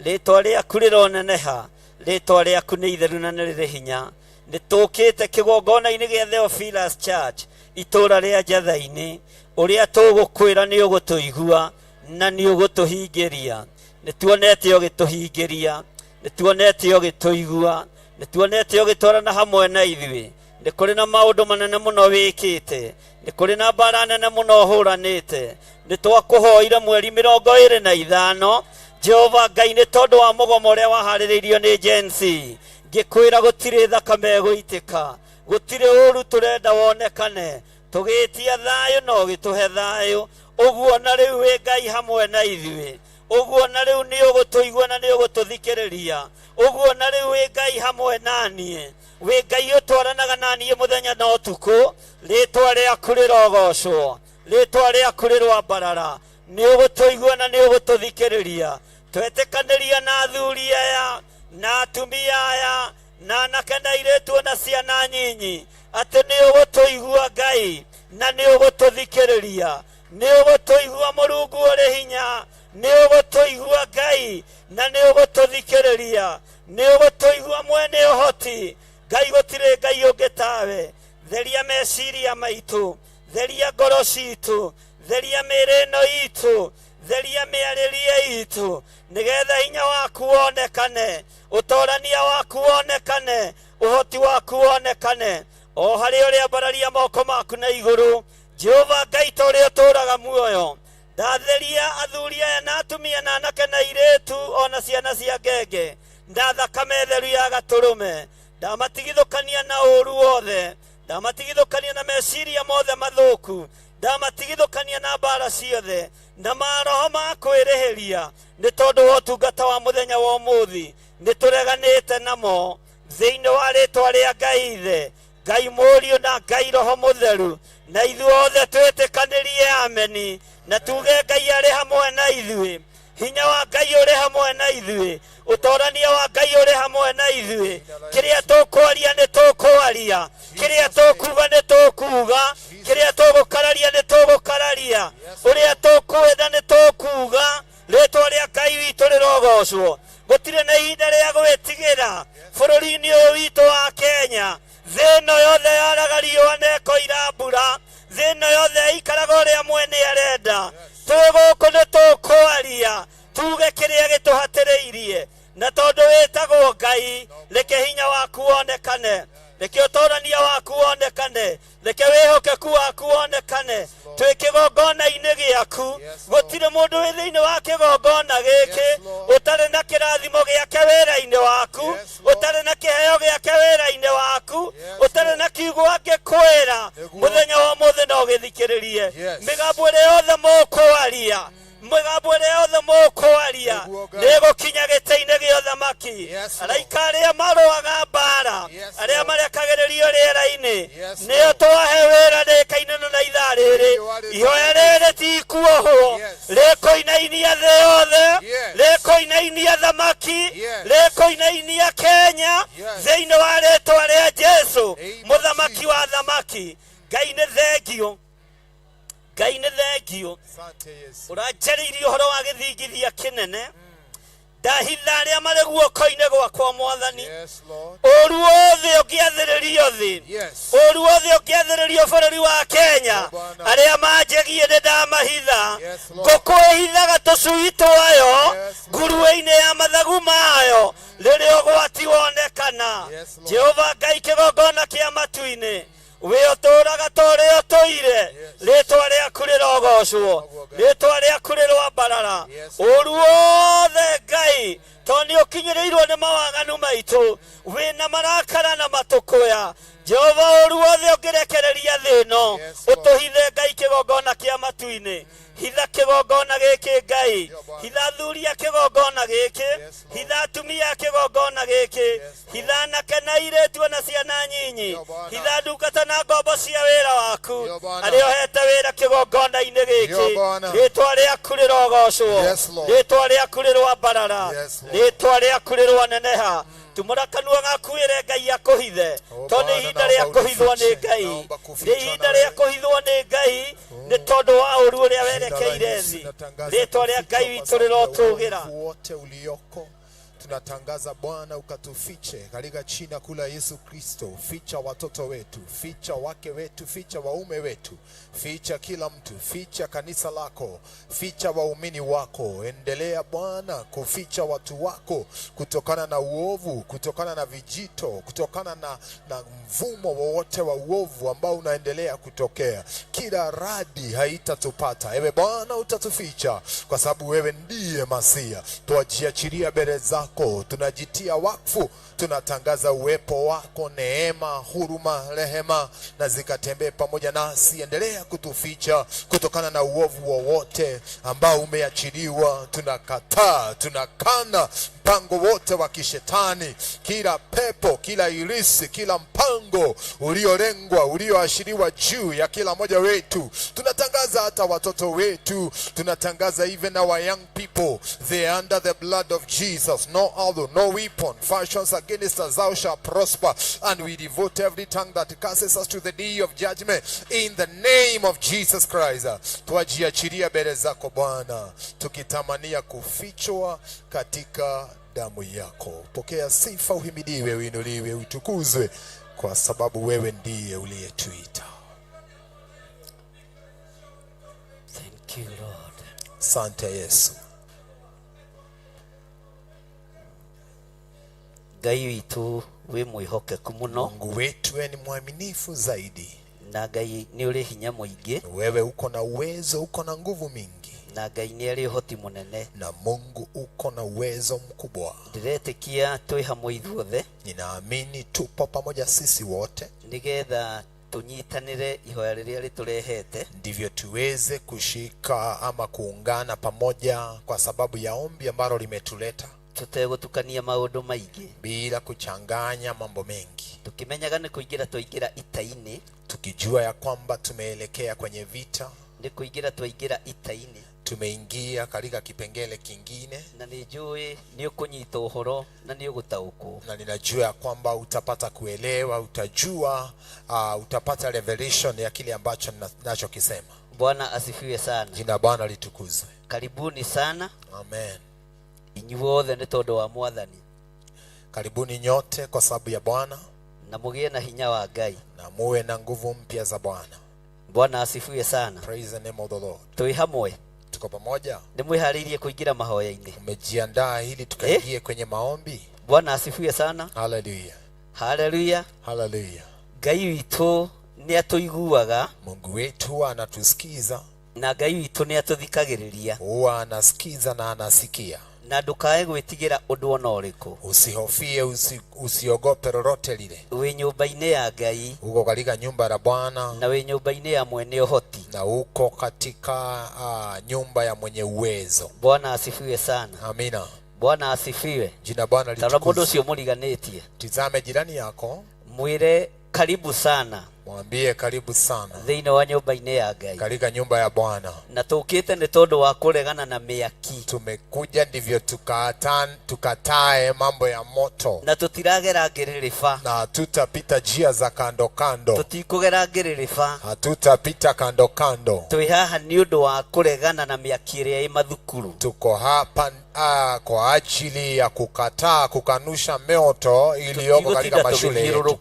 rĩtwa rĩaku rĩroneneha, rĩtwa rĩaku nĩ itheru na nĩ rĩrĩ hinya. Nĩtũkĩte kĩgongona-inĩ gĩa Theophilus Church itũũra rĩa Njatha-inĩ, ũrĩa tũgũkwĩra nĩ ũgũtũigua na nĩ ũgũtũhingĩria. Nĩtuonete ũgĩtũhingĩria, nĩtuonete ũgĩtũigua, nĩtuonete ũgĩtwarana hamwe na ithuĩ. Nĩ kũrĩ na maũndũ manene mũno wĩkĩte, nĩ kũrĩ na mbara nene mũno hũranĩte. Nĩtwakũhoire mweri 25 Jehova Ngai nĩ tondũ wa mũgomo ũrĩa waharĩrĩirio nĩ Gen Z. Ngĩkwĩra gũtirĩ thakame gũitĩka, gũtirĩ ũru tũrenda wonekane, tũgĩtia thayũ no gĩtũhe thayũ. Ũguo na rĩu wĩ Ngai hamwe na ithuĩ, ũguo na rĩu nĩ ũgũtũigua na nĩ ũgũtũthikĩrĩria, ũguo na rĩu wĩ Ngai hamwe naniĩ, wĩ Ngai ũtwaranaga naniĩ mũthenya na ũtukũ. Rĩtwa rĩaku rĩrogocwo, rĩtwa rĩaku rĩrwambarara, nĩ ũgũtũigua na nĩ ũgũtũthikĩrĩria. Twetĩkanĩria na athuri aya na atumia aya na anake na airĩtu na ciana nyinyi atĩ nĩ ũgũtũigua Ngai na nĩ ũgũtũthikĩrĩria, nĩ ũgũtũigua Mũrungu ũrĩ hinya, nĩ ũgũtũigua Ngai na nĩ ũgũtũthikĩrĩria, nĩ ũgũtũigua mwene ũhoti. Ngai gũtirĩ Ngai ũngĩ tawe. Theria meciria maitũ, theria ngoro citũ, theria mĩĩrĩ ĩno itũ, theria mĩarĩrie itũ, nĩgetha hinya waku wonekane, ũtorania waku wonekane, ũhoti waku wonekane. O harĩ ũrĩa mbararia moko maku na igũrũ, Jehova Ngai ta ũrĩa ũtũũraga muoyo, ndatheria athuri aya na atumia na anake na airĩtu ona ciana cia ngenge, ndathakame theru ya gatũrũme, ndamatigithũkania na ũũru wothe, ndamatigithũkania na meciria mothe mathũku, ndamatigithũkania na mbara ciothe na maroho ma kwĩrĩhĩria. Nĩ tondũ wa ũtungata wa mũthenya wa ũmũthĩ nĩtũreganĩte namo thĩinĩ wa rĩtwa rĩa Ngai Ithe, Ngai Mũriũ na Ngai Roho Mũtheru, na ithuothe twĩtĩkanĩrie ameni na tuge Ngai arĩ hamwe na ithuĩ, hinya wa Ngai ũrĩ hamwe na ithuĩ, ũtorania wa Ngai ũrĩ hamwe na ithuĩ. Kĩrĩa tũkwaria nĩ tũkwaria, kĩrĩa tũkuga nĩ tũkuga, kĩrĩa tũgũkararia nĩ tũgũkararia, ũrĩa tũkwenda nĩ tũkuga. Rĩtwa rĩa Ngai witũ rĩrogocwo. Gũtirĩ na ihinda rĩa gwĩtigĩra bũrũri-inĩ ũyũ witũ wa Kenya. Thĩ ĩno yothe yaraga riũa na ĩkoira mbura, thĩ ĩno yothe ikaraga ũrĩa mwene arenda. Twĩ gũkũ nĩ tũkwaria, tuge kĩrĩa gĩtũhatĩrĩirie, na tondũ wĩtagwo Ngai, reke hinya waku wonekane, reke ũtorania waku wonekane, reke wĩhokeku waku wonekane. Twĩ kĩgongona-inĩ gĩaku, gũtirĩ mũndũ wĩ thĩinĩ wa kĩgongona gĩkĩ ũtarĩ na kĩrathimo gĩake wĩra-inĩ waku, ũtarĩ na kĩheo gĩake wĩra-inĩ waku, ũtarĩ na kiugo angĩkwĩra. Mũthenya wa ũmũthĩ no gĩthikĩrĩrie mĩgambo ĩrĩa yothe mũkwaria, mĩgambo ĩrĩa yothe mũkwaria nĩ gũkinya gĩtĩ-inĩ gĩa ũthamaki. Araika arĩa marũaga mbara, arĩa marekagĩrĩrio rĩera-inĩ, nĩo twahe wĩra rĩka-inĩ na ithaa rĩrĩ. Ihoya rĩrĩ ti ikuohwo, rĩkũinainia thĩ yothe, rĩkũinainia thamaki, rĩkũinainia Kenya thĩinĩ wa rĩtwa rĩa Jesũ, mũthamaki wa thamaki. Ngai nĩ thengio, Ngai nĩ thengio, ũranjarĩirie ũhoro wa gĩthingithia kĩnene. Ndahitha arĩa marĩ guoko-inĩ gwakwa Mwathani, ũru wothe ũngĩathĩrĩrio thĩ, ũru wothe ũngĩathĩrĩrio bũrũri wa Kenya, arĩa manjegie nĩ ndamahitha. Ngũkũ ĩhithaga tũcui twayo nguruwe-inĩ ya mathagu mayo rĩrĩa ũgwati wonekana. Jehova Ngai kĩgongona kĩa matu-inĩ, we ũtũũraga ta ũrĩa ũtũire, rĩtwa rĩaku rĩrogocwo, rĩtwa rĩaku rĩrwambarara. Ũru wothe Ngai, tondũ nĩ ũkinyĩrĩirwo nĩ mawaganu maitũ, wĩna marakara na matũkũya. Jehova, ũru wothe ũngĩrekereria thĩ ĩno, ũtũhithe Ngai kĩgongona kĩa matu-inĩ. Hitha kĩgongona gĩkĩ Ngai, hitha athuri a kĩgongona gĩkĩ, hitha atumia a kĩgongona gĩkĩ, hitha anake na airĩtu na ciana nyinyi. Mukinyi hitha ndungata na ngombo cia wĩra waku arĩa ũhete wĩra kĩgongona-inĩ gĩkĩ rĩtwa rĩaku rĩrogocwo rĩtwa rĩaku rĩrwambarara rĩtwa rĩaku rĩrwaneneha tumũra kanua gaku wĩre Ngai akũhithe tondũ nĩ ihinda rĩa kũhithwo nĩ Ngai nĩ ihinda rĩa kũhithwo nĩ Ngai nĩ tondũ wa ũru ũrĩa werekeire thĩ rĩtwa rĩa Ngai witũ rĩrotũgĩra wote ulioko. Tunatangaza Bwana ukatufiche katika jina kuu la Yesu Kristo. Ficha watoto wetu, ficha wake wetu, ficha waume wetu, ficha kila mtu, ficha kanisa lako, ficha waumini wako. Endelea Bwana kuficha watu wako kutokana na uovu, kutokana na vijito, kutokana na mvumo wowote wa uovu ambao unaendelea kutokea. Kila radi haitatupata. Ewe Bwana utatuficha kwa sababu wewe ndiye Masia. Tuachiachilia mbele zako, tunajitia wakfu, tunatangaza uwepo wako, neema, huruma, rehema na zikatembee pamoja nasi. Endelea kutuficha kutokana na uovu wowote ambao umeachiliwa. Tunakataa, tunakana mpango wote wa kishetani, kila pepo, kila irisi, kila mpango uliolengwa, ulioashiriwa juu ya kila mmoja wetu. Tunatangaza hata watoto wetu, tunatangaza even our young people, they are under the blood of Jesus. No other, no weapon fashions against us thou shall prosper, and we devote every tongue that curses us to the day of judgment in the name of Jesus Christ. Tuajiachilia mbele zako Bwana, tukitamania kufichwa katika damu yako. Pokea sifa, uhimidiwe, uinuliwe, utukuzwe, kwa sababu wewe ndiye uliyetuita. Thank you, Lord. Asante Yesu. Ngai witũ wĩ mwĩhokeku mũno. Mungu wetu ni mwaminifu zaidi. Na Ngai nĩ ũrĩ hinya mũingĩ. Wewe uko na uwezo, uko na nguvu mingi. Na Ngai nĩ arĩ ũhoti mũnene. Na Mungu uko na uwezo mkubwa. Ndiretĩkia twĩ hamwe ithuothe. Ninaamini tupo pamoja sisi wote, nigetha tunyitanire ihoya rĩrĩa rĩtũrehete, ndivyo tuweze kushika ama kuungana pamoja kwa sababu ya ombi ambalo limetuleta, tutegũtukania maũndũ maingĩ, bila kuchanganya mambo mengi, tukimenyaga nĩ kũingĩra twaingĩra ita-inĩ, tukijua ya kwamba tumeelekea kwenye vita, nĩ kũingĩra twaingĩra ita-inĩ, tumeingia katika kipengele kingine, na nĩnjũĩ nĩ ũkũnyita ũhoro na nĩ ũgũtaũkwo, na ninajua ya kwamba utapata kuelewa, utajua, utapata revelation ya kile ambacho ninachokisema. Bwana asifiwe sana. Jina Bwana litukuzwe. Karibuni sana. Amen. Inyuothe nĩ tondũ wa Mwathani. Karibuni nyote kwa sababu ya Bwana, na mũgĩe na hinya wa Ngai, na muwe na nguvu mpya za Bwana. Bwana asifiwe sana. Praise the name of the Lord. Tui hamwe. Tuko pamoja. Nimwĩharĩirie kuingira mahoya-inĩ. Umejiandaa ili tukaingie kwenye maombi? Bwana asifiwe sana. Hallelujah. Hallelujah. Hallelujah. Ngai witũ nĩ atũiguaga. Mungu wetu anatusikiza. Na Ngai witũ nĩ atũthikagĩrĩria. Huwa anasikiza na anasikia. Na ndukae gwĩtigĩra ũndũ ona ũrĩkũ. Usihofie, usiogope lolote lile. Wĩ nyũmba-inĩ ya Ngai. Uko katika nyumba ya Bwana. Na wĩ nyũmba-inĩ ya mwene ũhoti. Na uko katika nyumba ya mwenye uwezo. Bwana asifiwe sana. Amina. Bwana asifiwe. Jina Bwana litukuzwe. Tara mũndũ ũcio mũriganĩtie. Tizame jirani yako. Mwĩre karibu sana. Mwambie karibu sana. Thĩinĩ wa nyũmba-inĩ ya Ngai. Katika nyumba ya Bwana. Na tũkĩte nĩ tondũ wa kũregana na mĩaki. Tumekuja ndivyo tukatae mambo ya moto. Na tũtiragera ngĩrĩrĩba. Na hatutapita njia za kando kando. Tũtikũgera ngĩrĩrĩba. Hatutapita kando kando. Twĩ haha nĩ ũndũ wa kũregana na mĩaki ĩrĩa ĩ mathukuru. Tuko hapa kwa ajili ya kukanusha moto iliyoko katika mashule yetu.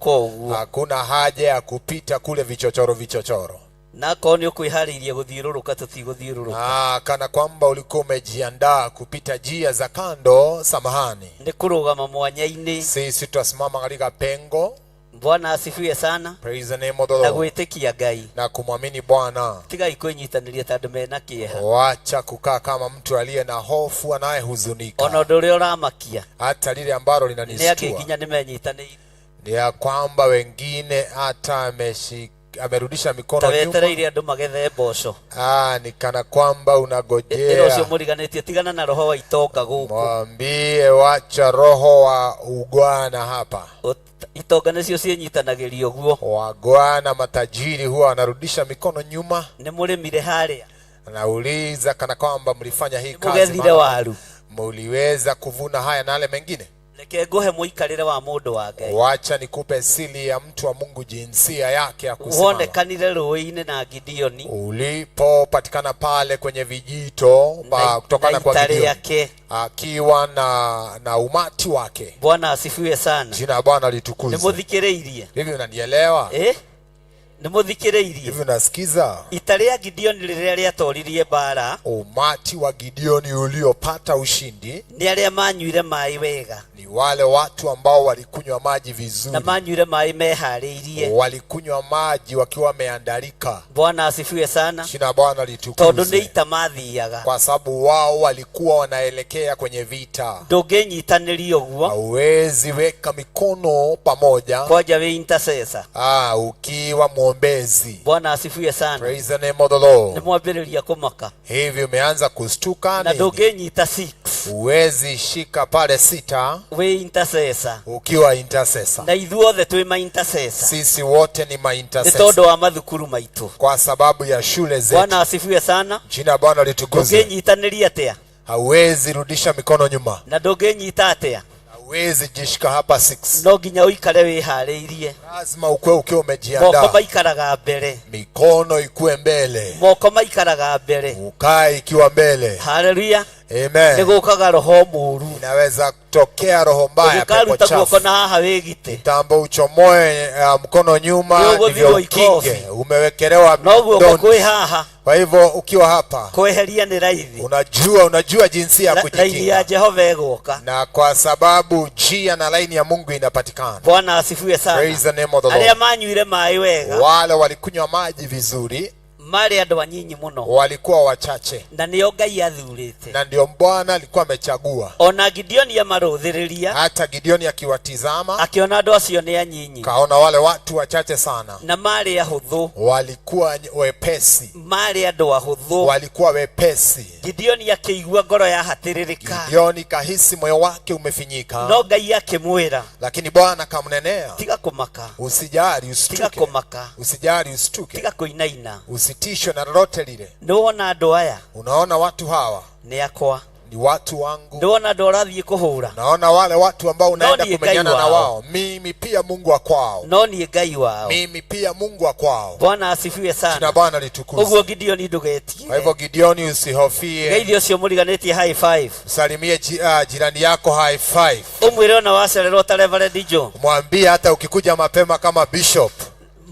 Hakuna haja ya kupita kule vichochoro. Na koni ukuiharĩirie gũthiũrũrũka tũtigũthiũrũrũka. Kana kwamba ulikuwa umejiandaa kupita njia za kando, samahani. Nĩ kũrũgama mwanya-inĩ. Sisi tutasimama katika pengo. Bwana asifiwe sana. Praise the name of the Lord. Na gwĩtĩkia Ngai. Na kumwamini Bwana. Tigai kwĩnyitanĩria tondũ mena kĩeha. Wacha kukaa kama mtu aliye na hofu anayehuzunika. Ona ũndũ ũrĩa ũramakia. Hata lile ambalo linanistua. Nĩ akĩnginya nĩmenyitanĩire. Ni ya kwamba wengine hata amerudisha mikono nyuma. Tawetereire andũ magethe mboco. Ni kana kwamba unagojea. Ĩro ũcio mũriganĩtie tigana na roho wa itonga gũkũ. Mwambie wacha roho wa ugwana hapa. itonga nicio cienyitanagĩrio guo. Wagwana matajiri huwa wanarudisha mikono nyuma. Nĩ mũrĩmire haria. Nauliza kana kwamba mlifanya hii kazi. Mugethire waru. Muliweza kuvuna haya na yale mengine? Reke nguhe muikarĩre wa mũndũ wa Ngai. Wacha nikupe siri ya mtu wa Mungu, jinsia yake ya kusimama. Wonekanire rũĩ-inĩ na Gideoni. Ulipopatikana pale kwenye vijito kutokana kwa Gideoni akiwa na umati wake. Bwana asifiwe sana. Jina la Bwana litukuzwe. Nimuthikĩrĩirie. Hivi unanielewa? Nimuthikĩrĩirie. Hivi unasikiza? Ita rĩa Gideoni rĩrĩa rĩatoririe bara. Umati wa Gideoni uliopata ushindi ni arĩa manyuire maĩ wega. Ni wale watu ambao walikunywa maji vizuri. Na manyuire maĩ meharĩirie. Walikunywa maji wakiwa wameandalika. Bwana asifiwe sana. Jina la Bwana litukuzwe. Tondũ nĩ ita mathiaga. Kwa sababu wao walikuwa wanaelekea kwenye vita. Ndũngĩnyitanĩria ũguo. Hauwezi weka mikono pamoja. Koja we intercessor. Ukiwa mwombezi. Bwana asifiwe sana. Praise the name of the Lord. Nimwambĩrĩria kũmaka. Hivi umeanza kustuka na ndũngĩnyita 6. Huwezi shika pale 6. We intercessor. Ukiwa intercessor. Na ithuothe twĩ ma intercessor. Sisi wote ni ma intercessor. Nĩ tondũ wa mathukuru maitũ. Kwa sababu ya shule zetu. Bwana asifiwe sana. Jina la Bwana litukuzwe. Ndũngĩnyitanĩria atĩa. Hauwezi rudisha mikono nyuma. Na ndũngĩnyita atĩa. Hauwezi jishika hapa 6. No nginya uikare wiharĩirie. Lazima ukue ukiwa umejiandaa. Moko maikaraga mbere. Mikono ikue mbele. Moko maikaraga mbere. Ukae ikiwa mbele. Haleluya. Amen. Nĩgũkaga roho mũru. Inaweza kutokea roho mbaya, pepo chafu. Na haha wĩgite. Tambo uchomoe mkono nyuma ndivyo kinge. Umewekelewa haha. Kwa hivyo ukiwa hapa kweheria ni raithi. Unajua jinsi ya kujikinga. Laini ya Jehova ĩgũka. Na kwa sababu njia na laini ya Mungu inapatikana. Bwana asifiwe sana. Praise the name of the Lord. Arĩa manyuire maĩ wega. Wale walikunywa maji vizuri. Marĩ andũ anyinyi mũno. Walikuwa wachache. Na nĩo Ngai athurĩte. Na ndio Bwana alikuwa amechagua. Ona Gideoni amarũthĩrĩria. Hata Gideoni akiwatizama. Akiona andũ acio nĩ anyinyi. Kaona wale watu wachache sana. Na marĩ ahũthũ. Walikuwa wepesi. Marĩ andũ ahũthũ. Walikuwa wepesi. Gideoni akĩigua ngoro yahatĩrĩrĩka. Gideoni kahisi moyo wake umefinyika. No Ngai akĩmwĩra. Lakini Bwana akamnenea. Tiga kũmaka. Usijali ustuke. Tiga kũmaka. Usijali ustuke. Tiga kũinaina. Usitishwe na lolote lile. Nĩwona andũ aya. Unaona watu hawa. Nĩ akwa. Ni watu wangu. Nĩwona andũ ũrathiĩ kũhũra. Naona wale watu ambao unaenda kumenyana na wao. Mimi pia Mungu wa kwao. No niĩ Ngai wao. Mimi pia Mungu wa kwao. Bwana asifiwe sana. Jina Bwana litukuzwe. Ũguo Gideoni ndũgetie. Kwa hivyo Gideoni usihofie. Ngeithio ũcio mũriganĩtie high five. Salimie jirani yako high five. Ũmwĩre ona wacererwo ta Reverend Joe. Mwambie hata ukikuja mapema kama bishop.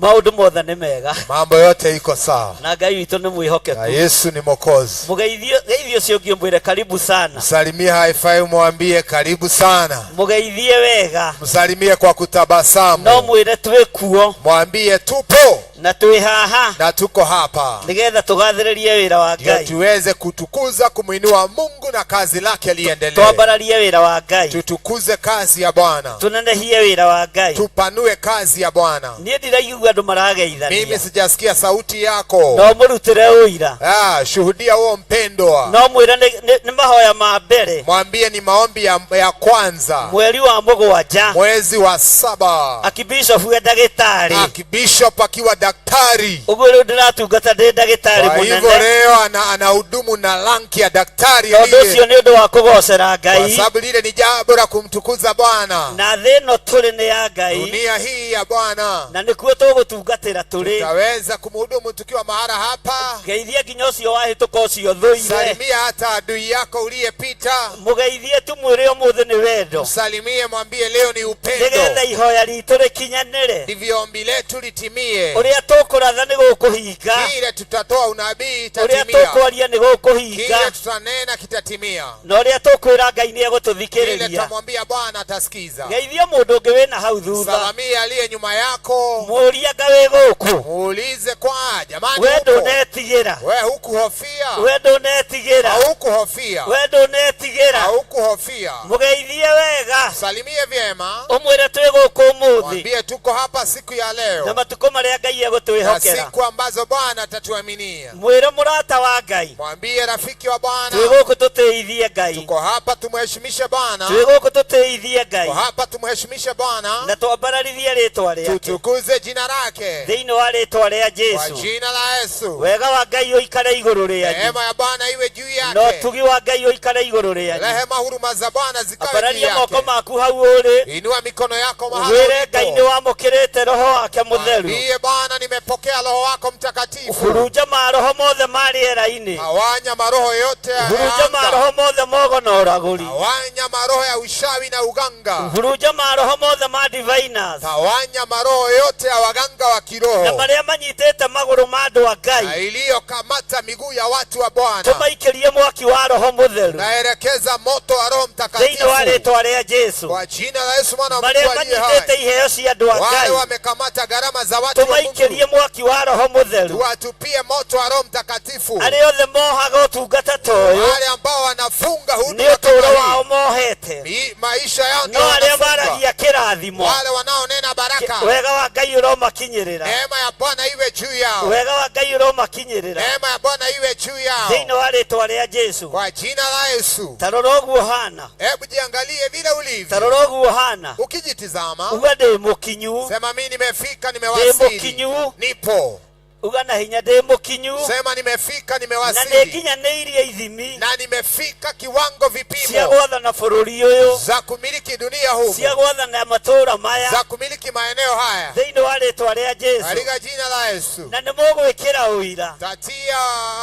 Maũndũ mothe nĩ mega. Mambo yote iko sawa. Na Ngai witũ nĩ mwĩhokeku. Na Yesu ni Mwokozi. Mũgeithio ũcio ũngĩ mwĩre karibu sana. Msalimie high five, mwambie karibu sana. Mũgeithie wega. Msalimie kwa kutabasamu. No mwĩre twĩ kuo. Mwambie tupo. Na twĩ haha. Na tuko hapa. Nĩgetha tũgathĩrĩrie wĩra wa Ngai. Tuweze kutukuza kumuinua Mungu na kazi lake liendelee. Twambararie wĩra wa Ngai. Tutukuze kazi ya Bwana. Tunenehie wĩra wa Ngai. Tupanue kazi ya Bwana. Niĩ ndiraigua andũ marageithania. Mimi sijasikia sauti yako. No mũrutĩre ũira. Shuhudia huo mpendwa. No mwĩre nĩ mahoya ma mbere. Mwambie ni maombi ya kwanza. Mweri wa mũgwanja. Mwezi wa 7. Akibishop we ndagĩtarĩ. Akibishop akiwa daktari. Ũguo rĩu ndiratungata ndĩ ndagĩtarĩ mũnene. Kwa hivyo leo anahudumu na ranki ya daktari lile. Tondũ ũcio nĩ ũndũ wa kũgocera Ngai. Kwa sababu lile ni jambo la kumtukuza Bwana. Na thĩ ĩno tũrĩ nĩ ya Ngai. Dunia hii ya Bwana. Na nĩkuo tũgũtungatĩra tũrĩ. Tutaweza kumhudumu tukiwa mahala hapa. Geithia nginya ũcio wahĩtũka ũcio thũire. Salimia hata adui yako uliyepita. Mũgeithie tumwĩre ũmũthĩ nĩ wendo. Salimie, mwambie leo ni upendo. Nĩgetha ihoya ritũ rĩkinyanĩre. Ndivyo ombi letu litimie. Ũrĩa tũkũratha nĩ gũkũhinga. Kile tutatoa unabii itatimia. Ũrĩa tũkwaria nĩ gũkũhinga. Kile tutanena kitatimia. Na ũrĩa tũkwĩra Ngai nĩ egũtũthikĩrĩria. Kile tutamwambia Bwana atasikiza. Geithia mũndũ ũngĩ wĩna hau thutha. Salamia aliye nyuma yako. Mũria Ngai gũkũ. Muulize kwa jamani. We ndũnetigĩra. We hukuhofia. We ndũnetigĩra. Hukuhofia. We ndũnetigĩra. Hukuhofia. Mũgeithie wega. Salimie vyema. Ũmwĩre twĩ gũkũ ũmũthĩ. Mwambie tuko hapa siku ya leo. Na matukũ marĩa Ngai ageria na gutwihokera siku ambazo Bwana atatuaminia. mwira murata wa Ngai Mwambie rafiki wa Bwana, twiguku tuteithie Ngai tuko hapa tumheshimishe Bwana. twiguku tuteithie Ngai Tuko hapa tumheshimishe Bwana. na twambararithie ritwa riake Tutukuze jina lake. thiini wa ritwa ria Kwa Jesu. jina la Yesu. Wega wa Ngai uikare iguru rianyu, Rehema ya Bwana iwe juu no yake. tugi wa Ngai uikare iguru rianyu. Rehema huruma za Bwana zikawe juu Ambararia moko yake. maku hau uri, Inua mikono yako mahali wire Ngai ni ulipo. wamukirite roho wake mutheru. Mwambie Bwana, nimepokea roho wako mtakatifu. Huruja maroho mothe mari era-ini, Tawanya maroho yote ya huruja anga. maroho mothe mogo na uraguri, Tawanya maroho ya ushawi na uganga. huruja maroho mothe ma diviners Tawanya maroho yote ya waganga wa na kiroho maria manyitite maguru ma andu a na Ngai. iliyokamata miguu ya watu wa Bwana. Tumaikirie mwaki wa roho mutheru Naelekeza moto wa Roho thiini wa Mtakatifu ritwa ria Jesu. kwa jina la Yesu mwana wa Maria Mungu aliye manyitite hai. iheo cia andu a Wale Ngai, wamekamata gharama za watu wa tumaikirie Mungu, mwaki wa roho mutheru. tuwatupie moto wa Roho Mtakatifu. Aria othe mohaga utungata ta uyu Wale ambao wanafunga ni huduma uturo kama wao hii, mohete, maisha yao ndio no aria wanafunga. maragia kirathimo Wale wanaonena baraka, wega wa Ngai uromakinyirira, neema ya Bwana iwe juu yao. wega wa Ngai uromakinyirira Neema ya Bwana iwe juu yao thiini wa ritwa ria Jesu. kwa jina la Yesu. Ta rora uguo hana, Hebu jiangalie vile ta ulivyo. rora uguo hana, Ukijitizama uga ndi mukinyu, sema mimi nimefika, ndi nimewasili, mukinyu, nipo. uga na hinya ndi mukinyu, Sema nimefika, na nimewasili ninginyaniirie ithimi na nimefika kiwango cia vipimo gwathana bururi uyu, za kumiliki dunia humu, cia gwathana matura maya za kumiliki maeneo haya thiini wa ritwa ria Jesu. katika jina la Yesu. Na nimugwikira uira, Tatia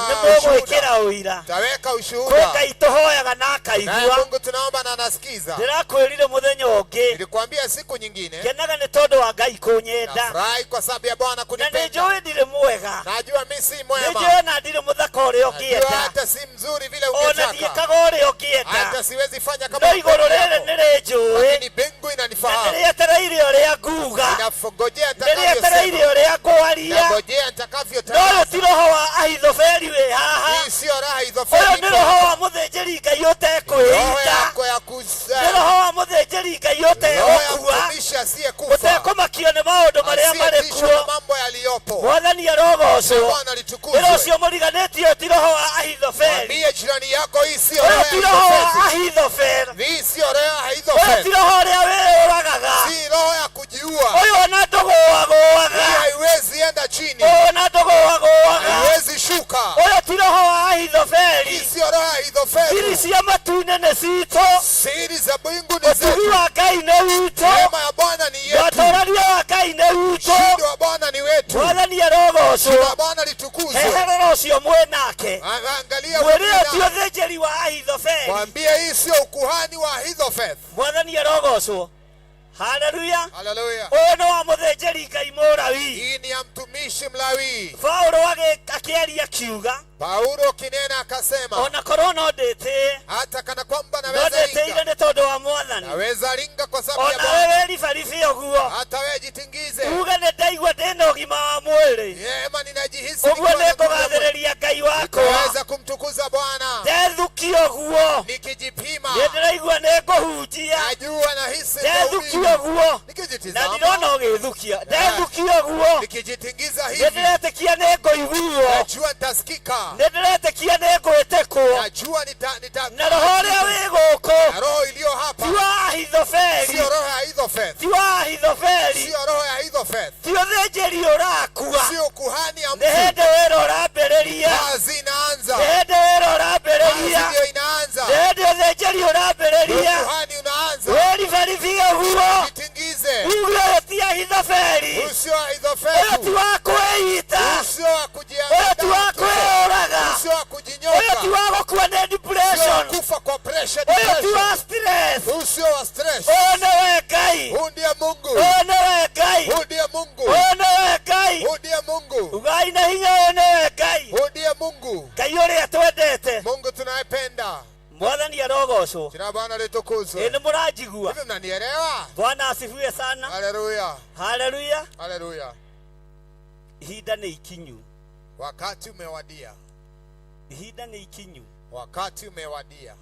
nimugwikira ushuhuda, uira taweka kwi ushuhuda. Ngai tuhoyaga na Naye akaigua. Mungu tunaomba na anasikiza. Ndirakwirire muthenya ungi Nilikwambia siku nyingine, kenaga ni tondu wa Ngai kunyenda, nafurahi kwa sababu ya Bwana na kunipenda. ninjui ndiri mwega, Najua mimi si mwema, ninjui na ndiri muthaka uria najua ungienda, hata si mzuri vile ona ungetaka, ndiikaga uria ungienda, hata siwezi fanya kama no iguru riri ungetaka. nirinjui, Lakini mbingu na inanifahamu, nirietereire uria nguga, ninafungojea nirietereire nitakavyosema, uria ngwaria. nangojea No nitakavyotangaza. uyu ti roho wa Ahithofeli wi haha, Hii sio raha uyu Ahithofeli, ni roho wa muthĩnjĩri Ngai roho ũtekwĩita, yako ya ni roho wa muthĩnjĩri Ngai roho ya ũtegũkua, mtumishi asiyekufa, ũtekũmakio nĩ maũndũ marĩa marĩ asiyetishwa na kuo. mambo yaliyopo. Mwathani arogocwo. Bwana Wĩra litukuzwe. ũcio mũriganĩtie ti roho wa Ahithofeli, Mwambie jirani yako, hii sio roho ũyũ ya ti roho wa Ahithofeli. Ahithofeli, Hii sio roho ya ũyũ ti Ahithofeli. roho ũrĩa wĩyũragaga, Si roho ya kujiua. ũyũ ona Hii ndũgũagũaga, haiwezi enda chini, ũyũ ona ndũgũagũaga, haiwezi shuka. ũyũ ti roho wa Hii Ahithofeli. sio roho ya Thiri Ahithofeli. cia matu-inĩ nĩ citũ, Siri za mbingu ni ũtugi zetu. wa Ngai nĩ witũ, Neema ya Bwana ni yetu. ũtũũrania wa Ngai nĩ witũ. Ushindi wa Bwana ni wetu. Mwathani arogocwo. Jina la Bwana litukuzwe. Heherero ũcio mwĩ nake, Angalia mwĩrĩ ũyũ ti mwingine. ũthĩnjĩri wa Ahithofeli. Mwambie hii sio ukuhani wa Ahithofeli. Mwathani arogocwo. Haleluya. Haleluya. Ũyũ nĩ wa mũthĩnjĩri Ngai Mũlawi. Hii ni ya mtumishi Mlawi. Paulo akĩaria akiuga, Paulo kinena akasema, ona korwo no ndĩtĩe, hata kana kwamba no naweza ndĩtĩire linga, nĩ tondũ wa Mwathani. naweza linga kwa sababu ya Ona Bwana. wewe ribaribe ũguo, Hata wewe jitingize. uga nĩ ndaigua ndĩna ũgima wa mwĩrĩ, Neema ninajihisi ũguo nikiwa na nguvu ya Bwana. nĩngũgathĩrĩria Ngai wakwa. Nikaweza kumtukuza Bwana. Ndethukia ũguo, Nikijipima. nĩ ndĩraigua nĩngũhunjia. Najua nahisi Ndethukia maumivu. ũguo, na Nikijitizama. ndirona ũgĩthukia. Ndethukia ũguo, Nikijitingiza nĩ hivi. ndĩretĩkia nĩngũiguo, Najua nitasikika. nĩ ndĩretĩkia nĩngwĩtĩkwo. Najua Na roho ũrĩa wĩ gũkũ na roho iliyo hapa. ti wa Ahithofeli, Sio roho ya Ahithofeli. ti wa Ahithofeli, Sio roho ya Ahithofeli. ti ũthĩnjĩri ũrakua. Sio kuhani ya Nĩ mtu. hĩndĩ wĩra ũrambĩrĩria, Kazi inaanza. nĩ hĩndĩ wĩra Kazi ũrambĩrĩria, ndio inaanza. nĩ hĩndĩ ũthĩnjĩri ũrambĩrĩria. Kuhani unaanza. Wĩribaribie ũguo, Jitingize. uge ũyũ ti Ahithofeli, Usio ũyũ ti Ahithofeli. wa kwĩita, Usio wa ũyũ ti wa kujiandaa. kwĩyũraga, Usio wa ũyũ ti kujinyoka. wa gũkua nĩ Usio wa depression, kufa kwa pressure, ũyũ ti depression. wa stress. Usio wa stress. Ũyũ nĩwe Ngai, Huu ndiye Mungu. ũyũ nĩwe Ngai, Huu ndiye Mungu. ũyũ nĩwe Ngai. Huu ndiye Mungu. Ugai na hinya ũyũ nĩwe Ngai, Huu ndiye Mungu. Ngai ũrĩa twendete. Mungu tunayependa. Mwathani arogocwo. Jina la Bwana litukuzwe. Nĩ mũranjigua? Hivi mnanielewa? Bwana asifiwe sana. Haleluya. Haleluya. Haleluya. Ihinda nĩ ikinyu, Wakati umewadia. ihinda nĩ ikinyu. Wakati umewadia.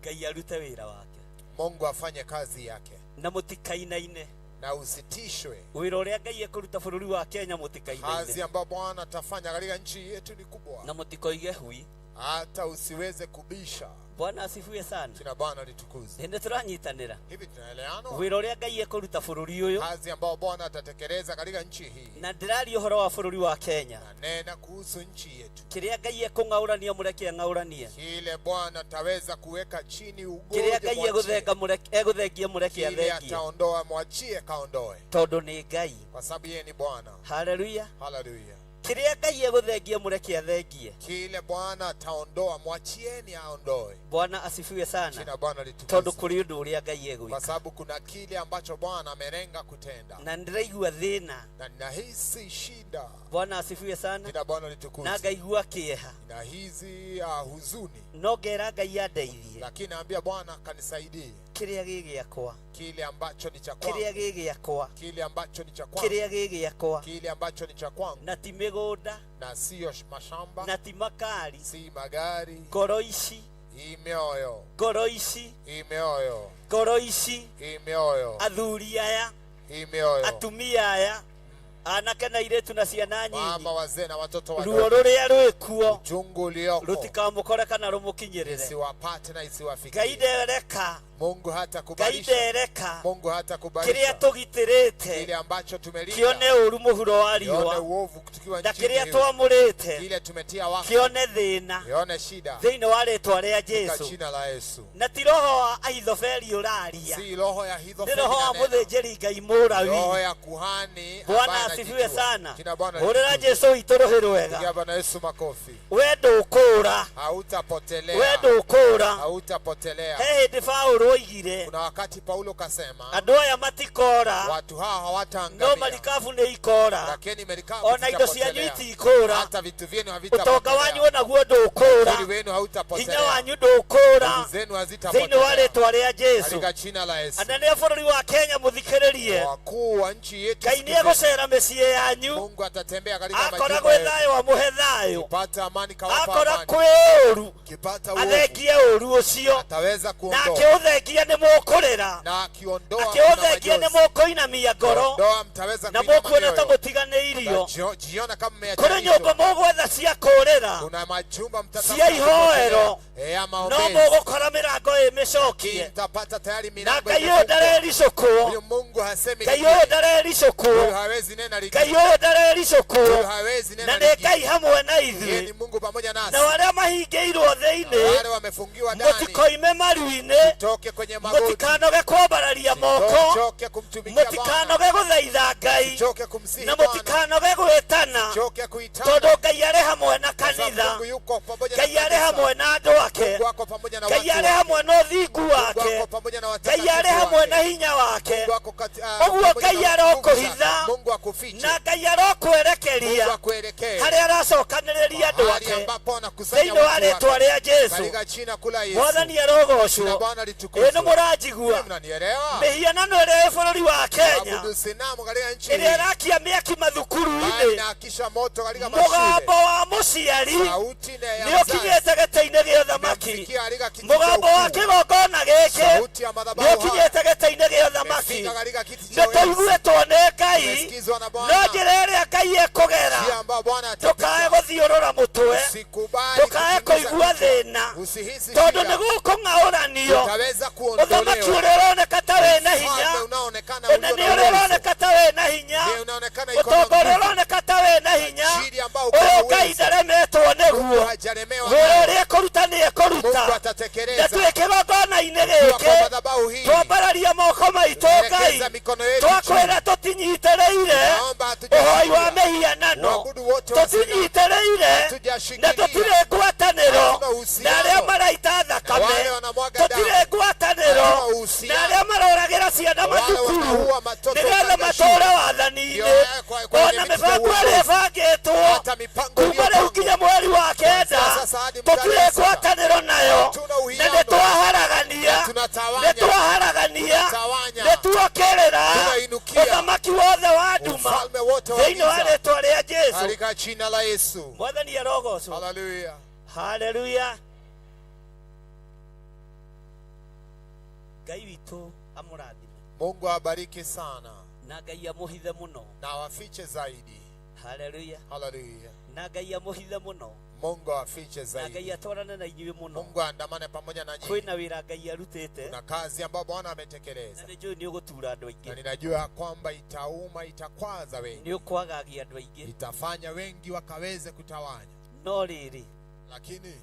Ngai arute wĩra wake Mungu afanye kazi yake. na mũtikainaine. na usitishwe. wira uria Ngai ekuruta bururi wa Kenya mutikaine Kazi ambayo Bwana atafanya katika nchi yetu ni kubwa, na mutikoige hui. hata usiweze kubisha. Bwana asifiwe sana. Jina Bwana litukuzwe. Ndio turanyitanira. Hivi tunaelewana? Wira uria Ngai ekuruta bururi uyu, Kazi ambayo Bwana atatekeleza katika nchi hii. na ndirari uhoro wa bururi wa Kenya. Na nena kuhusu nchi yetu. Kiria Ngai ekung'aurania mureke ng'auranie. Kile Bwana ataweza kuweka chini ugonjwa. Kiria Ngai eguthengia mureke athengie. Ataondoa, mwachie kaondoe. Tondu ni Ngai. Kwa sababu yeye ni Bwana. Haleluya. Haleluya. Kiria Ngai eguthengia mureke athengie. Kile Bwana ataondoa, mwachieni aondoe. Bwana asifiwe sana. Jina Bwana litukuzwe. Tondu kuri undu uria Ngai egwika. Kwa sababu kuna kile ambacho Bwana amelenga kutenda. Na ndiraigua thina. Na ninahisi shida. Bwana asifiwe sana. Jina Bwana litukuzwe. Na ngaigua kieha. Ninahisi huzuni. No ngera Ngai andeithie. Lakini naambia Bwana kanisaidie. Kiria gigiakwa. Kile ambacho ni cha kwangu. Kiria gigiakwa. Kile ambacho ni cha kwangu. Kiria gigiakwa. Kile ambacho ni cha kwangu. Na ti migunda. Na sio mashamba. Na ti makari. Si magari. Ngoro ici. Imioyo. Ngoro ici. Imioyo. Ngoro ici. Imioyo. Athuri aya. Imioyo. Atumia aya. Anake na iretu na ciana nyinyi. Mama, wazee na watoto wadogo. Ruo ruria rwikuo. Uchungu ulioko. Rutikamukore kana rumukinyirire. Isiwapate na isiwafikie. Ngai ndereka. Mungu hata kubalisha. Ngai ndereka. Mungu hata kubalisha. Kiria tugitirite. Kile ambacho tumelinda. Kione uru muhuro wa riwa. Kione uovu tukiwa nchini. Kiria twamurite. Kile tumetia wafu. Kione thina. Kione shida. Thiini wa ritwa ria Jesu. Kwa jina la Yesu. Na ti roho wa Ahithofeli uraria. Si roho ya Ahithofeli. Ni roho wa muthĩnjĩri Ngai Mũrawi. Roho ya kuhani. Bwana asifiwe sana. Bwana Hurira Jesu itorohero wega. Pigia Bwana Yesu makofi. We ndũkũra. Hautapotelea. We ndũkũra. Hautapotelea. Hĩndĩ Paulo oigire. Kuna wakati Paulo kasema. Andũ aya matikora. Watu hawa hawataangamia. No marikabu nĩ ikora. Lakini merikabu ona indo cianyu itikũra. Hata vitu vyenu havitapotelea. Ũtonga wanyu onaguo ndũkũra. Uzuri wenu hautapotelea. Hinya wanyu ndũkũra. Nguvu zenu hazitapotelea. Thĩinĩ wa rĩtwa rĩa Jesu. Katika jina la Yesu. Anene a bũrũri wa Kenya mũthikĩrĩrie. Wakuu wa nchi yetu. Ngai nĩ egũcera mĩciĩ yanyu. Mungu atatembea katika majumba akora gwĩ thayũ amũhe thayũ. Kipata amani kawapa akora amani. kwĩ ũru. Kipata uovu. Athengie ũru ũcio. Ataweza kuondoa. Na akĩũthengia nĩ mũkũrĩra. Na akiondoa. Akĩũthengia nĩ mũkũinamia ngoro. Na mũkuona ta mũtiganĩirio. Jiona kama mmeachana. Kũrĩ nyũmba mũgwetha cia kũũrĩra. Kuna majumba mtatafuta. Cia ihoero. No mũgũkora mĩrango ĩmĩcokie. Mtapata tayari milango. Na Ngai ũyũ ndarericũkwo. Huyo Mungu hasemi. Ngai ũyũ ndarericũkwo. Huyo hawezi nena lingine. Ngai ũyũ ndarericũkwo. Huyo hawezi nena lingine. Na nĩ Ngai hamwe na Yeye ithuĩ. ni Mungu pamoja nasi. Na arĩa mahingĩirwo thĩinĩ. Wale wamefungiwa ndani. Mũtikoime maru-inĩ. Toke kwenye magoti. Mũtikanoge kwambararia moko. Toke kumtumikia Bwana. Mũtikanoge gũthaitha Ngai. Toke kumsihi na Bwana. mũtikanoge gwĩtana. Toke kuitana. Tondũ Ngai arĩ hamwe na kanitha. Mungu yuko pamoja na Ngai arĩ hamwe na andũ ake. Mungu wako pamoja na Ngai arĩ hamwe na ũthingu wake. Mungu wako pamoja na Ngai arĩ hamwe na hinya wake. Mungu wako ũguo Ngai arokũhitha. Mungu akufiche. Na Ngai arokwerekeria. Mungu akuelekee. harĩa aracokanĩrĩria andũ ake. Thĩinĩ wa rĩtwa rĩa Jesu. Katika jina kula Yesu. Mwathani arogocwo. Bwana litukuzwe. Ĩĩ nĩ mũranjigua. Mnanielewa? Mĩhianano ĩrĩa ĩ bũrũri wa Kenya. Abudu sinamu katika nchi. Ĩrĩa ĩrakia mĩaki mathukuru-inĩ. Inakisha moto katika mashule. Mũgambo wa mũciari. Sauti ya nĩ ũkinyĩte gĩtĩ-inĩ gĩa ũthamaki. Mũgambo wa kĩgongona gĩkĩ nĩ ũkinyĩte gĩtĩ-inĩ gĩa ũthamaki. Nĩ tũiguĩtwo nĩ Ngai. No njĩra ĩrĩa Ngai ekũgera. Ndũkae gũthiũrũra mũtwe. Ndũkae kũigua thĩna. Tondũ nĩ gũkũng'aũranio. Ũthamaki ũrĩa ũroneka ta wĩna hinya. Ũnene ũrĩa ũroneka ta wĩna hinya. Ũtonga ũrĩa ũroneka ta wĩna hinya. Ũyũ Ngai ndaremetwo nĩguo. Wĩra ũrĩa ekũruta nĩ ekũruta. Na twĩ kĩgongona-inĩ gĩkĩ. Twambararia moko maitũ Ngai. Twakwĩra tũtinyitĩrĩire ũhoi wa mĩhianano. Tũtinyitĩrĩire na tũtirĩ ngwatanĩro na arĩa maraita thakame. Tũtirĩ ngwatanĩro na arĩa maroragĩra ciana mathukuru nĩgetha matũũre wathani-inĩ. Ona mĩbango ĩrĩa ĩbangĩtwo kuma rĩu nginya mweri wa kenda tũtirĩ ngwatanĩro nayo. Na nĩtwaharagania nĩtuokĩrĩra ũthamaki wothe wa nduma thĩinĩ wa rĩtwa rĩa Jesu. Katika jina la Yesu. Mwathani arogocwo. Hallelujah. Hallelujah. Ngai witũ amũrathime. Mungu abariki sana. na Ngai amuhithe muno. na wafiche zaidi. Haleluya. Haleluya. Na Ngai amuhithe muno. Mungu afiche Na zaidi. Ngai atwarane na inyuĩ muno. Mungu andamane pamoja na nyinyi. Kwĩna wĩra Ngai arutĩte. Kuna kazi ambayo Bwana ametekeleza. Na nĩnjũĩ nĩ ũgũtura andũ Na aingĩ. ninajua kwamba itauma, itakwaza wengi. Nĩ ũkwagagia andũ aingĩ. Itafanya wengi wakaweze kutawanya. No rĩrĩ, Lakini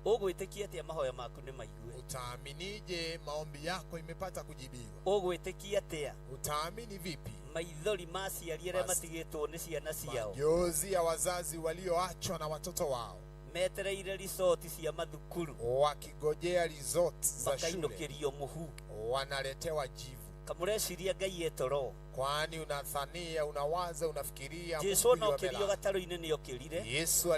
ũgwĩtĩkia atĩa mahoya maku nĩ maigue? utaaminije maombi yako imepata kujibiwa? Ũgwĩtĩkia atĩa Utaamini vipi maithori ma aciari arĩa matigĩtwo nĩ ciana ciao majozi ya wazazi walioachwa na watoto wao metereire resort cia mathukuru wakigojea resort za shule makainũkĩrio mũhu? wanaletewa jivu? Kamũreciria Ngai etoro? Kwani unathania, unawaza, unafikiria Jesu Mungu onokerio yuamelala? gatarũ-inĩ nĩ okĩrire Yesu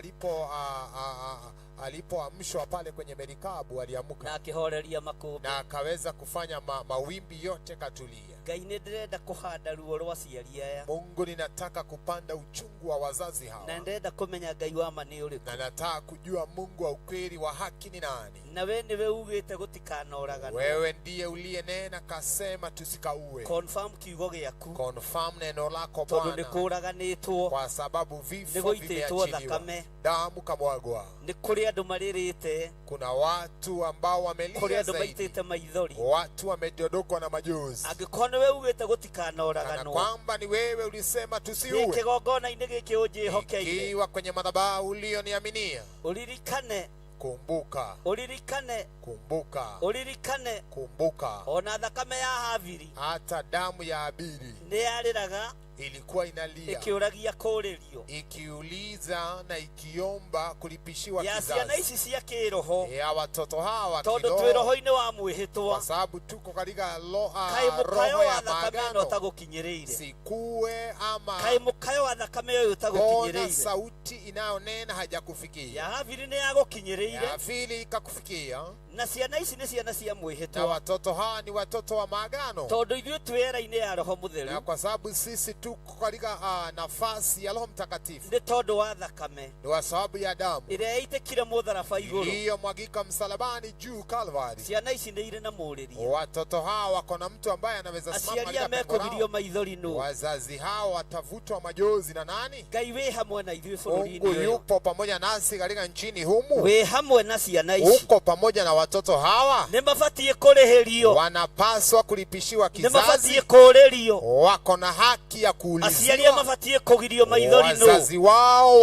alipoamshwa pale kwenye merikabu na aliamuka akĩhoreria makũmbĩ. na akaweza kufanya mawimbi yote katulia. Ngai nĩ ndĩrenda kũhanda ruo rwa aciari aya, Mungu, ninataka kupanda uchungu wa wazazi hawa, na ndĩrenda kũmenya Ngai wa ma nĩ ũrĩkũ. na nataka kujua Mungu wa ukweli wa haki ni nani. Na we nĩwe ugĩte gũtikanoraganwo. Wewe ndiye uliyenena kasema tusikauwe. Confirm kiugo gĩaku, Confirm neno lako tondũ nĩ Bwana, kũraganĩtwo, kwa sababu vifo nĩgũitĩtwo vimeachiliwa, thakame, damu kamwagwa. nĩ kũrĩ andũ marĩrĩte, Kuna watu ambao kũrĩ wamelia andũ zaidi, maitĩte maithori. watu wamedodokwa na majozi. Angĩkorwo nĩwe ugĩte Kana gũtikanoraganwo, kwamba ni wewe ulisema nĩ tusiuwe, kĩgongona-inĩ gĩkĩ ũnjĩhokeire, ikiwa kwenye madhabahu ulioniaminia, ũririkane, kumbuka, ũririkane, kumbuka, ũririkane, kumbuka. ona thakame ya Habili Hata damu ya Abili nĩ yarĩraga ilikuwa inalia, ĩkĩũragia kũũrĩrio ikiuliza na ikiomba kulipishiwa ya ciana kizazi ici cia kĩroho, ya watoto hawa tondũ kiroho, twĩ roho-inĩ wa mwĩhĩtwa. kwa sababu tuko katika Kaĩ mũkayo roho wa ya thakame ĩno maagano. ũtagũkinyĩrĩire? Sikuwe ama Kaĩ mũkayo wa thakame ũyũ kona ũtagũkinyĩrĩire? sauti inayonena hajakufikia, Ya Habili nĩ yagũkinyĩrĩire, ya Fili ikakufikia, na ciana ici nĩ ciana cia na mwĩhĩtwa, watoto hawa ni watoto wa maagano. tondũ ithuĩ twĩ era-inĩ ya roho Na mũtheru, kwa sababu sisi tuko katika nafasi ya Roho Mtakatifu, nĩ tondũ wa thakame ni kwa sababu ya damu ĩrĩa yaitĩkire mũtharaba igũrũ. iliyomwagika msalabani juu Calvary. Ciana ici nĩ irĩ na mũrĩria, Watoto hawa wako na mtu ambaye anaweza simama aciari aya katika pengo mekũgirio lao. maithori nũ? Wazazi hao watavutwa majozi na nani? Ngai wĩ hamwe na ithuĩ bũrũri-inĩ Mungu ũyũ, yupo pamoja nasi katika nchini humu. wĩ hamwe na ciana ici. Uko pamoja na watoto hawa, Nĩ mabatiĩ kũrĩhĩrio, wanapaswa kulipishiwa nĩ mabatiĩ kizazi, kũũrĩrio. wako na haki ya Aciari aya kuulizwa. mabatiĩ kũgirio maithori nũ? Wazazi wao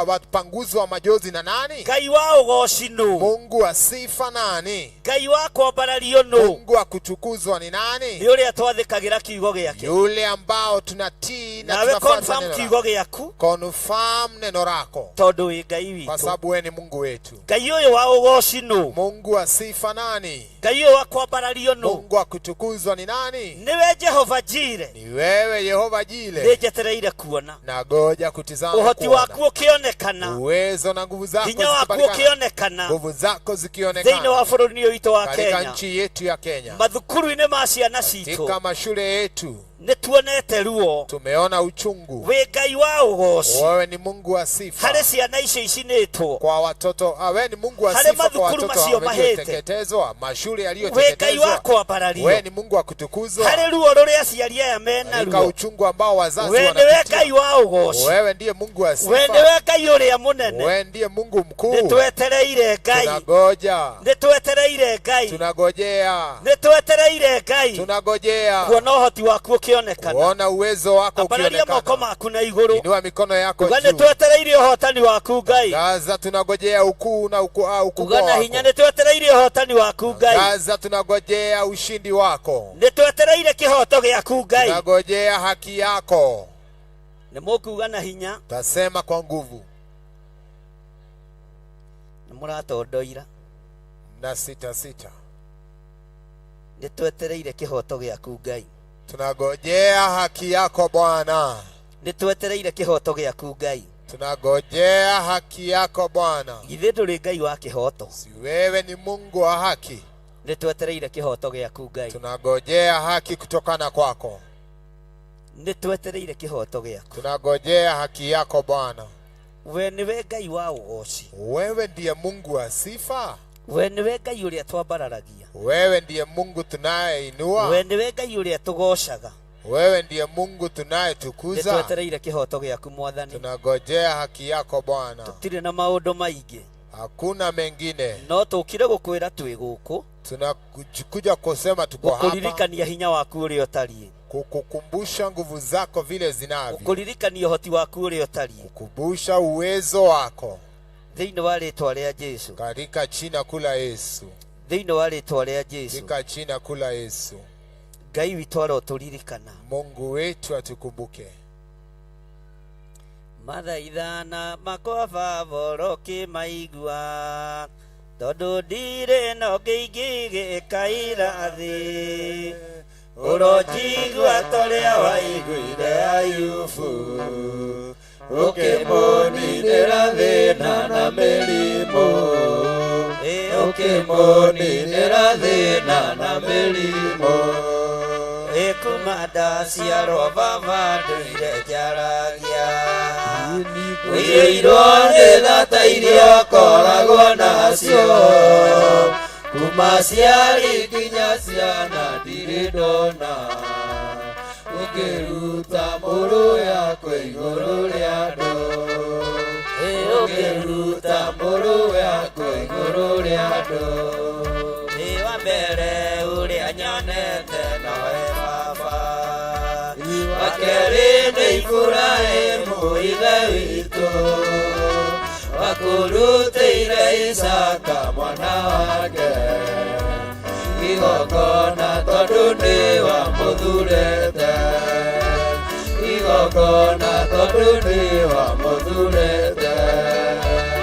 watapanguzwa majozi na nani? Ngai wa ũgooci nũ? Mungu wa sifa nani? Ngai wa kwambarario nũ? Mungu wa kutukuzwa ni nani? Nĩ ũrĩa twathĩkagĩra kiugo gĩake. Yule ambao tunatii na Nawe tunafuata confirm neno kiugo lako. gĩaku, Confirm neno lako, tondũ wĩ Ngai kwa witũ. sababu wewe ni Mungu wetu. Ngai ũyũ wa ũgooci nũ? Mungu wa sifa nani? Ngai ũyũ wa kwambarario nũ? Mungu wa kutukuzwa ni nani? Nĩwe Jehova Jire. Ni wewe Yehova Jile. Nĩnjetereire kuona Nagoja kutizama ũhoti kuona waku ũkĩonekana, uwezo na nguvu zako hinya waku zikipatikana, ũkĩonekana nguvu zako thĩinĩ zikionekana wa bũrũri-inĩ witũ wa katika Kenya, nchi yetu ya Kenya, mathukuru-inĩ ma ciana citũ. katika mashule yetu. Nĩ tuonete ruo, Tumeona uchungu. wĩ Ngai wa ũgooci Wewe ni Mungu wa sifa harĩ ciana icio icinĩtwo, kwa watoto. Wewe ni Mungu wa Harĩ sifa kwa mathukuru watoto macio walioteketezwa, mashule wĩ Ngai wa yaliyoteketezwa. kwambarario, Wewe ni Mungu wa kutukuzwa harĩ ruo rũrĩa aciari aya mena katika ruo. uchungu ambao wazazi We nĩwe Ngai wanapitia. wa ũgooci, Wewe ndiye Mungu wa we sifa, nĩwe Ngai ũrĩa mũnene. wewe ndiye Mungu mkuu. Nĩtwetereire Ngai, Tunagoja, nĩtwetereire Ngai, tunagojea, nĩtwetereire Ngai tunagojea kuona ũhoti waku ũkĩonekana. kuona uwezo wako Ambararia moko ukionekana. maku na igũrũ, Inua mikono yako uga juu. nĩtwetereire ũhotani waku Ngai. Gaza tunagojea ukuu na ukubwa Uga na wako. hinya nĩtwetereire ũhotani waku Ngai. Gaza tunagojea ushindi wako. Nĩtwetereire kĩhoto gĩaku Ngai. Tunagojea haki yako. Nĩmũkuga na hinya, Tasema kwa nguvu nĩmũratondoira. na sita sita. Nĩtwetereire kĩhoto gĩaku Ngai. Tunagojea haki yako Bwana. Nĩtwetereire kĩhoto gĩaku Ngai. Tunagojea haki yako Bwana. Githĩ ndũrĩ Ngai wa kĩhoto? Si wewe ni Mungu wa haki? Nĩtwetereire kĩhoto gĩaku Ngai. Tunagojea haki kutokana kwako. Nĩtwetereire kĩhoto gĩaku. Tunagojea haki yako Bwana. We nĩwe Ngai wa ũgooci, Wewe ndiye Mungu wa sifa. we nĩwe Ngai ũrĩa twambararagia, Wewe ndiye Mungu tunayeinua. we nĩwe Ngai ũrĩa tũgocaga, Wewe ndiye Mungu tunayetukuza. Nitwetereire kihoto giaku Mwathani. Tunagojea haki yako Bwana. Tutire na maundu maingi. Hakuna mengine. No tukire gukwira twi guku. Tunakuja kusema tuko hapa. Kukuririkania hinya waku uri otari. Kukukumbusha nguvu zako vile zinavyo. Kukuririkania uhoti waku uri otari. Kukumbusha uwezo wako. Thiini wa ritwa ria Jesu. Katika jina kula Yesu. Thiini wa ritwa ria Jesu. Katika jina kula Yesu. Ngai witũ aroturirikana. Mungu wetu atukumbuke. Mathaithana makwa Baba ũkĩmaigua, tondũ ndirĩ na ũngĩ ingĩgĩkaĩra thĩ. Ũronjigua ta ũrĩa waiguire Ayubu, ũkĩmũninĩra thĩna na mĩrimũ. Ũkĩmũninĩra thĩna na mĩrimũ. Kuma ndaciarwo Baba ndũire njaragia. Wĩirwo nĩ thata iria ũkoragwo nacio, kuma ciari nginya ciana ndirĩ ndona. Ũkĩruta mũrũwe kwĩ igũrũ rĩa andũ. Ũkĩruta mũrũwe kwĩ igũrũ rĩa andũ. Nĩ wa mbere ũrĩa nyonete nowe Baba. Wa kerĩ nĩ Iburahĩmu ithe witũ, wakũrutĩire Isaka mwana wake igongona tondũ nĩ wamũthurĩte. Igongona tondũ nĩ wamũthurĩte.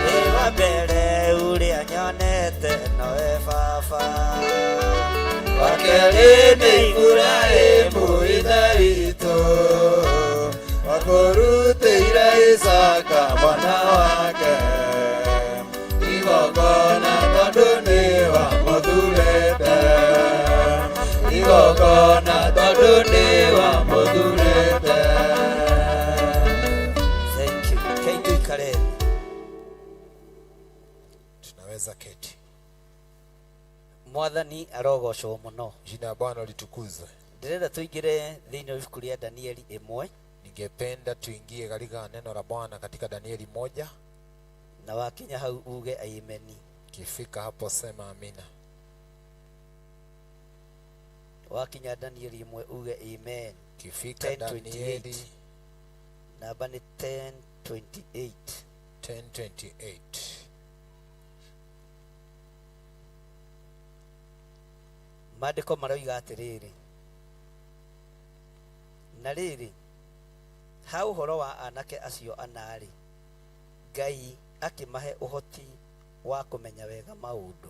Nĩ wa mbere ũrĩa nyonete nowe Baba. Wa kerĩ nĩ Iburahĩmu ithe witũ, wakũrutĩire Isaka mwana wake igongona tondũ nĩ wamũthurĩte. Igongona tondũ nĩ wamũthurĩte. Thank you. Kei tuikare. Tunaweza keti. Mwathani arogocwo muno. Jina la Bwana litukuzwe. Ndirenda tuingire thĩinĩ wa ibuku rĩa Danieli 1. Ningependa tuingie katika neno la Bwana katika Danieli 1. Na wakinya hau uge ameni. Kifika hapo sema amina. Wakinya Danieli 1 uge amen. Kifika Danieli namba ni 10:28. 10:28. Maandĩko maroiga atĩrĩrĩ, na rĩrĩ ha ũhoro wa anake acio anarĩ, Ngai akĩmahe ũhoti wa kũmenya wega maũndũ.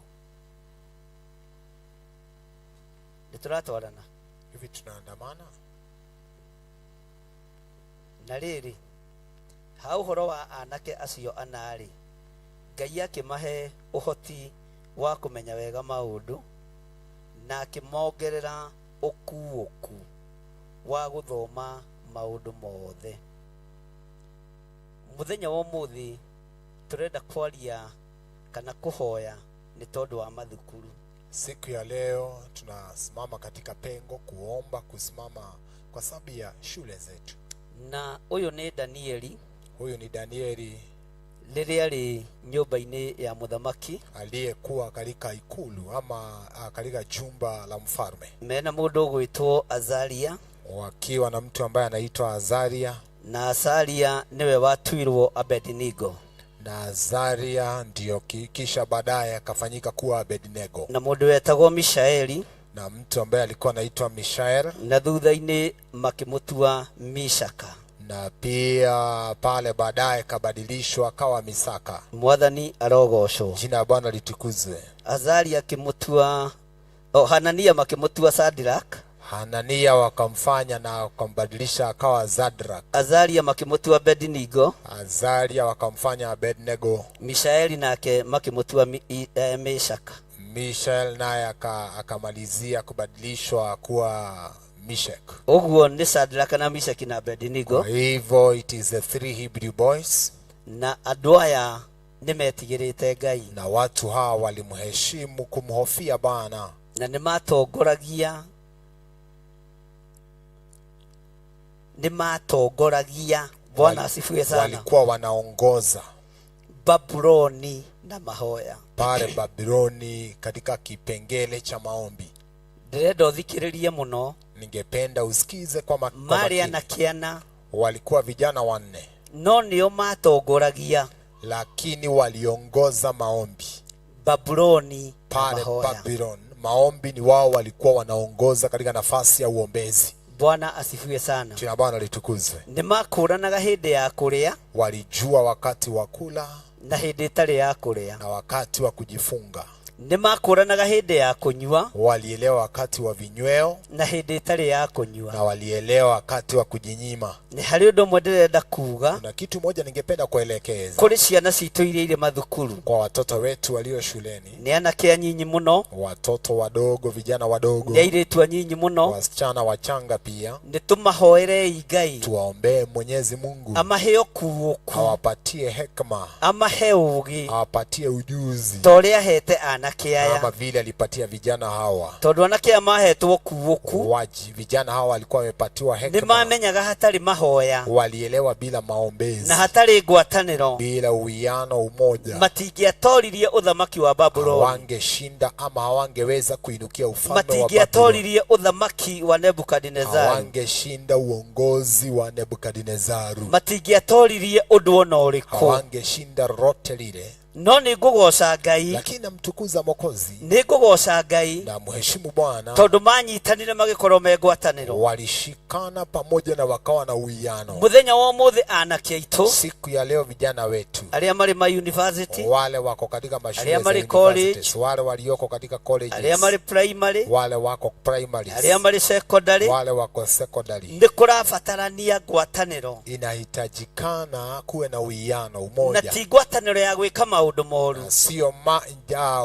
Nĩtũratwarana hivi, tunaandamana. Na rĩrĩ ha ũhoro wa anake acio anarĩ, Ngai akĩmahe ũhoti wa kũmenya wega maũndũ, na akĩmongerera ũkuũku wa gũthoma maũndũ mothe. Mũthenya wa ũmũthĩ tũrenda kwaria kana kũhoya nĩ tondũ wa mathukuru. Siku ya leo tunasimama katika pengo kuomba, kusimama kwa sababu ya shule zetu. Na ũyũ nĩ Danieli. Huyu ni Danieli rĩrĩa arĩ nyũmba-inĩ ya mũthamaki, aliyekuwa katika ikulu ama katika chumba la mfalme. Mena mũndũ ũgwĩtwo Azaria, wakiwa na mtu ambaye anaitwa Azaria, na Azaria niwe watuirwo Abednego, na Azaria ndio kisha baadaye akafanyika kuwa Abednego, na mũndũ wetagwo Mishaeli, na mtu ambaye alikuwa anaitwa Mishael, na thutha-inĩ makĩmũtua Mishaka, na pia pale baadaye kabadilishwa akawa Misaka. Mwathani arogocwo. Jina la Bwana litukuzwe. Azaria akĩmũtua Hanania, makĩmũtua Sadrak, Hanania wakamfanya na wakambadilisha akawa Zadrak. Azaria makĩmũtua Abednego, Azaria wakamfanya Abednego. Mishaeli nake makĩmũtua Meshaka. Mishael naye akamalizia kubadilishwa kuwa Meshach. Oguo ni Sadrak na Meshach na Abednego. Kwa hivyo it is the three Hebrew boys. Na andũ aya nĩmetigĩrĩte Ngai, na watu hawa walimheshimu, kumhofia Bwana, na nĩmatongoragia ni matongoragia. Bwana asifiwe sana. Walikuwa wanaongoza Babuloni na mahoya. pale Babuloni katika kipengele cha maombi. Ndirenda uthikiririe muno. Ningependa usikize kwa makini. Maria na Kiana walikuwa vijana 4. No nio matongoragia, lakini waliongoza maombi Babuloni pale Babylon. Maombi ni wao walikuwa wanaongoza katika nafasi ya uombezi. Bwana asifiwe sana. Jina Bwana litukuzwe. Ni makuranaga hindi ya kuria, walijua wakati wa kula na hindi itari ya kuria, na wakati wa kujifunga. Ni makuranaga hindi ya kunywa, walielewa wakati wa vinyweo na hindi itari ya kunywa, na walielewa wakati wa kujinyima. Ni hari undu mwe ndirenda kuga, kuna kitu moja ningependa kuelekeza kuri ciana citu iria iri mathukuru, kwa watoto wetu walio shuleni. Ni anake anyinyi muno, watoto wadogo, vijana wadogo, ni airitu anyinyi muno, wasichana wachanga pia. Ni tumahoere Ngai, tuwaombee Mwenyezi Mungu amaheo kuoku, awapatie hekima, amaheo ugi, awapatie ujuzi toria hete anake aya, kama vile alipatia vijana hawa. Tondu anake amahetwo kuoku, vijana hawa walikuwa wamepatiwa hekima. Ni mamenyaga hatari mahoya, walielewa bila maombezi, na hatari ngwataniro, bila uwiano, umoja, matingiatoririe uthamaki wa Babuloni, hawangeshinda ama hawangeweza kuinukia ufalme wa Babuloni, matingiatoririe uthamaki wa Nebukadnezaru, hawangeshinda uongozi wa Nebukadnezaru, matingiatoririe undu ona uriku, hawangeshinda rote lile. No ni ngugoca Ngai, lakini namtukuza Mwokozi, ni ngugoca Ngai, na mheshimu Bwana, tondu manyitanire magikorwo me ngwataniro, walishikana pamoja na wakawa na uwiano. Muthenya wa umuthi anake aitu, siku ya leo vijana wetu, aria mari ma university, wale wako katika mashule ya college, wale walioko katika colleges, aria mari primary, wale wako primary, aria mari secondary, wale wako secondary. Ndi kurabatarania ngwataniro, inahitajikana kuwe na uwiano, umoja, na ti ngwataniro ya gwika maundu moru, sio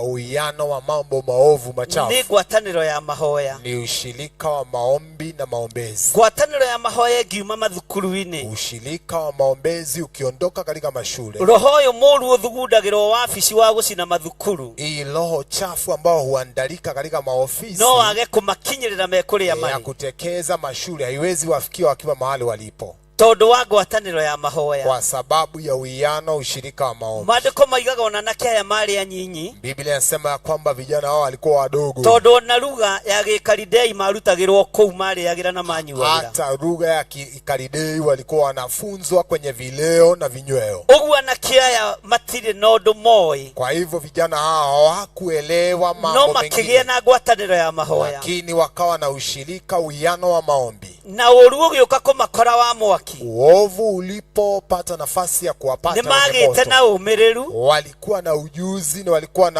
uwiano wa mambo maovu machafu. Ni ngwataniro ya mahoya, ni ushirika wa maombi na maombezi. Ngwataniro ya mahoya ngiuma mathukuru-ini, ushirika wa maombezi ukiondoka katika mashule. Roho uyu muru uthugundagirwo wabici wa gucina mathukuru, hii roho chafu ambao huandalika katika maofisi, no wage kumakinyirira mekuria mari ya kutekeza mashule, haiwezi wafikia wakiwa mahali walipo, tondu wa ngwataniro ya mahoya, kwa sababu ya uwiano, ushirika wa maombi. Maandiko maigaga ona nake aya mari anyinyi, Biblia inasema ya kwamba vijana hao walikuwa wadogo, tondu na lugha ya Gikaridei marutagirwo kou mari agira na manyuagira, hata lugha ya Gikaridei walikuwa wanafunzwa kwenye vileo na vinyweo. Uguo nake aya matire nondu moi, kwa hivyo vijana hao hawakuelewa mambo mengine, no makigia na ngwataniro ya mahoya, lakini wakawa na ushirika, uwiano wa maombi, na uru ugiuka kumakora wa mwaki, uovu ulipopata nafasi ya kuwapata, nimagite na umiriru, walikuwa na ujuzi na walikuwa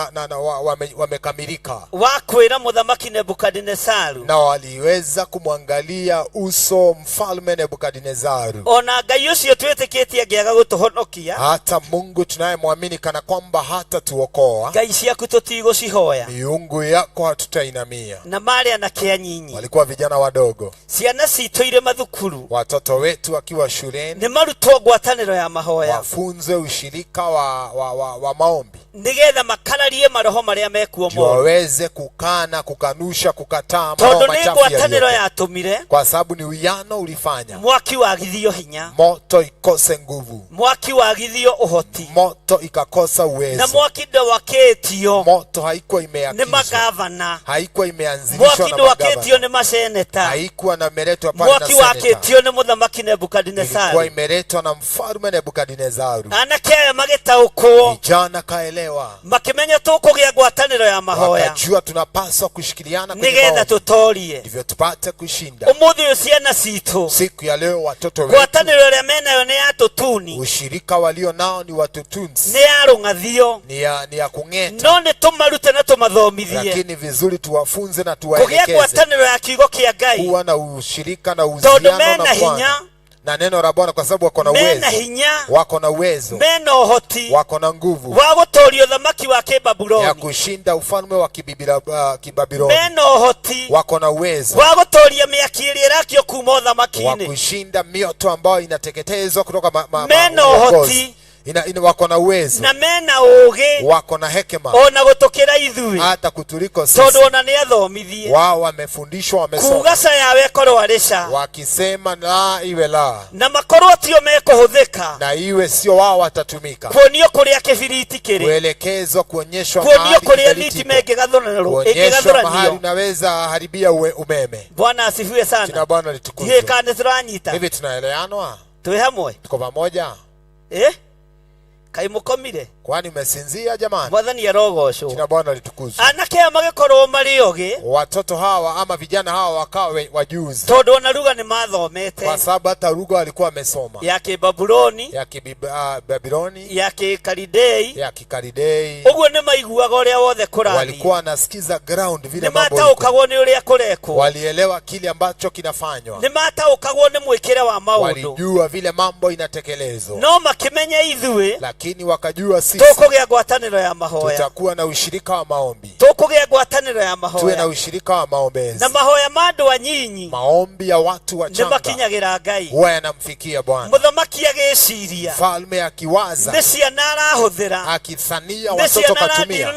wamekamilika wa kwira muthamaki Nebukadnezaru, na waliweza kumwangalia uso mfalme Nebukadnezaru. Ona Ngai ucio twitikitie ngiaga gutuhonokia, hata Mungu tunayemwamini kana kwamba hata tuokoa, Ngai ciaku tutigucihoya, miungu yako hatutainamia. Na mari anake anyinyi, walikuwa vijana wadogo, ciana citu ire mathukuru, watoto wetu wakiwa shuleni, ni marutwo ngwataniro ya mahoya, wafunzwe ushirika wa maombi, nigetha makararie maroho maria mekuo moru, waweze kukana, kukanusha, kukataa maroho machafu ngwataniro yatumire, kwa sababu ni uwiano ulifanya mwaki wagithio hinya, moto ikose nguvu, mwaki wagithio uhoti, moto ikakosa uwezo, na mwaki ndwaketio, moto haikuwa imeakizwa, ni magavana, haikuwa imeanzilishwa mwaki ndwaketio ni maseneta, haikuwa na meletwa pale na mwaki waketio ni muthamaki Nebukadnezaru, ilikuwa imeletwa na mfalme Nebukadnezaru. Anake aya magitaukwo, vijana kaelewa, makimenya tukugia ngwataniro ya mahoya, wakajua tunapaswa kushikiliana nigetha tutorie, ndivyo tupate kushinda. Umuthi uyu ciana citu, siku ya leo watoto wetu, ngwataniro ria menayo ni ya tutuni, ushirika walio nao ni watutunzi, ni ya rungathio, ni ya kungeta, no ni tumarute na tumathomithie, lakini vizuri tuwafunze na tuwaelekeze, kugia ngwataniro ya kiugo kia Ngai, kuwa na ushirika na uhusiano na Bwana na neno la Bwana, kwa sababu wako na uwezo, wako na uwezo, wako na nguvu wa gutoria uthamaki wa Kibabuloni, ya kushinda ufalme wa Kibabiloni, wako na uwezo wa gutoria miaki iria irakio kuma uthamaki-ini, wa kushinda mioto ambayo inateketezwa kutoka wako na uwezo na mena uge wako na hekima ona gutokera ithui hata kutuliko sisi. Tondu ona ni athomithie Wao wamefundishwa, wamesoma kugasa yawe korwo arisha wakisema la iwe la, na makorwo tio mekuhuthika na iwe sio wao watatumika, kuonio kuria kibiriti kiri kuelekezwa, kuonyeshwa kuonio kuria niti mengegathonero mahali unaweza haribia umeme. Bwana asifiwe sana. Jina Bwana litukuzwe. Kana turanyita Hivi tunaeleanwa? Twe hamwe Tuko pamoja? Kai mukomire? Kwani umesinzia jamani? Mwathani arogocwo. Jina Bwana litukuzwe. Anake amagikorwo mari oge watoto hawa ama vijana hawa wakawa wajuzi, tondu ona lugha ni mathomete, kwa sababu hata lugha walikuwa wamesoma, ya Kibabuloni, ya Babiloni, ya Kikalidei, ya Kikalidei. Uguo ni maiguaga uria wothe kurani, walikuwa nasikiza ground vile mambo yako. Ni mataukagwo ni uria kurekwo, walielewa kile ambacho kinafanywa. Ni mataukagwo ni mwikire wa maundu, walijua vile mambo inatekelezwa. No makimenya ithuĩ, lakini wakajua sisi tukugia ngwatanĩro ya mahoya, tutakuwa na ushirika wa maombi, tukugia ngwatanĩro ya mahoya, tuwe na ushirika wa maombezi, na mahoya ma andũ anyinyi, maombi ya watu wachanga ni makinyagira Ngai, huwa yanamfikia Bwana. Muthamaki agĩciria, mfalme akiwaza, nĩ ciana arahũthĩra, akithania watoto katumia,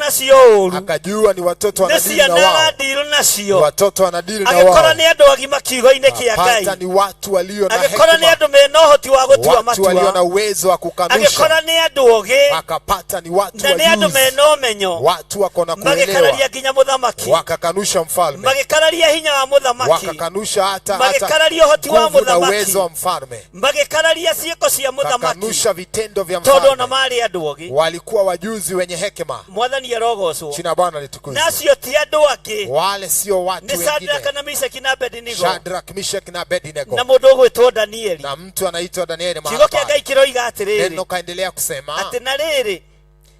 akajua ni watoto wanadili na wao, watoto wanadili na wao, agĩkora nĩ andũ agima kiugo-inĩ kĩa Ngai, hata ni watu walio na hekima, agĩkora nĩ andũ mena ũhoti wa gũtua matua, watu walio na uwezo wa kukanusha, agĩkora nĩ andũ ogĩ, akapata ni watu wajuzi, na nĩ andũ mena ũmenyo, watu wako na kuelewa, magĩkararia nginya mũthamaki, wakakanusha mfalme, magĩkararia hinya wa mũthamaki, wakakanusha hata magĩkararia ũhoti wa mũthamaki na uwezo wa mfalme, magĩkararia ciĩko cia mũthamaki, wakakanusha vitendo vya mfalme, tondũ na marĩ andũ ogĩ, walikuwa wajuzi wenye hekima. Mwathani arogocwo. Jina Bwana litukuzwe. Nacio ti andũ angĩ, wale sio watu wengine, Shadraka na Meshaki na Abednego, Shadraka, Meshaki na Abednego, na mũndũ ũgwĩtwo Danieli, na mtu anaitwa Danieli. Kiugo kĩa Ngai kĩroiga atĩrĩrĩ, neno kaendelea kusema atĩ na rĩrĩ,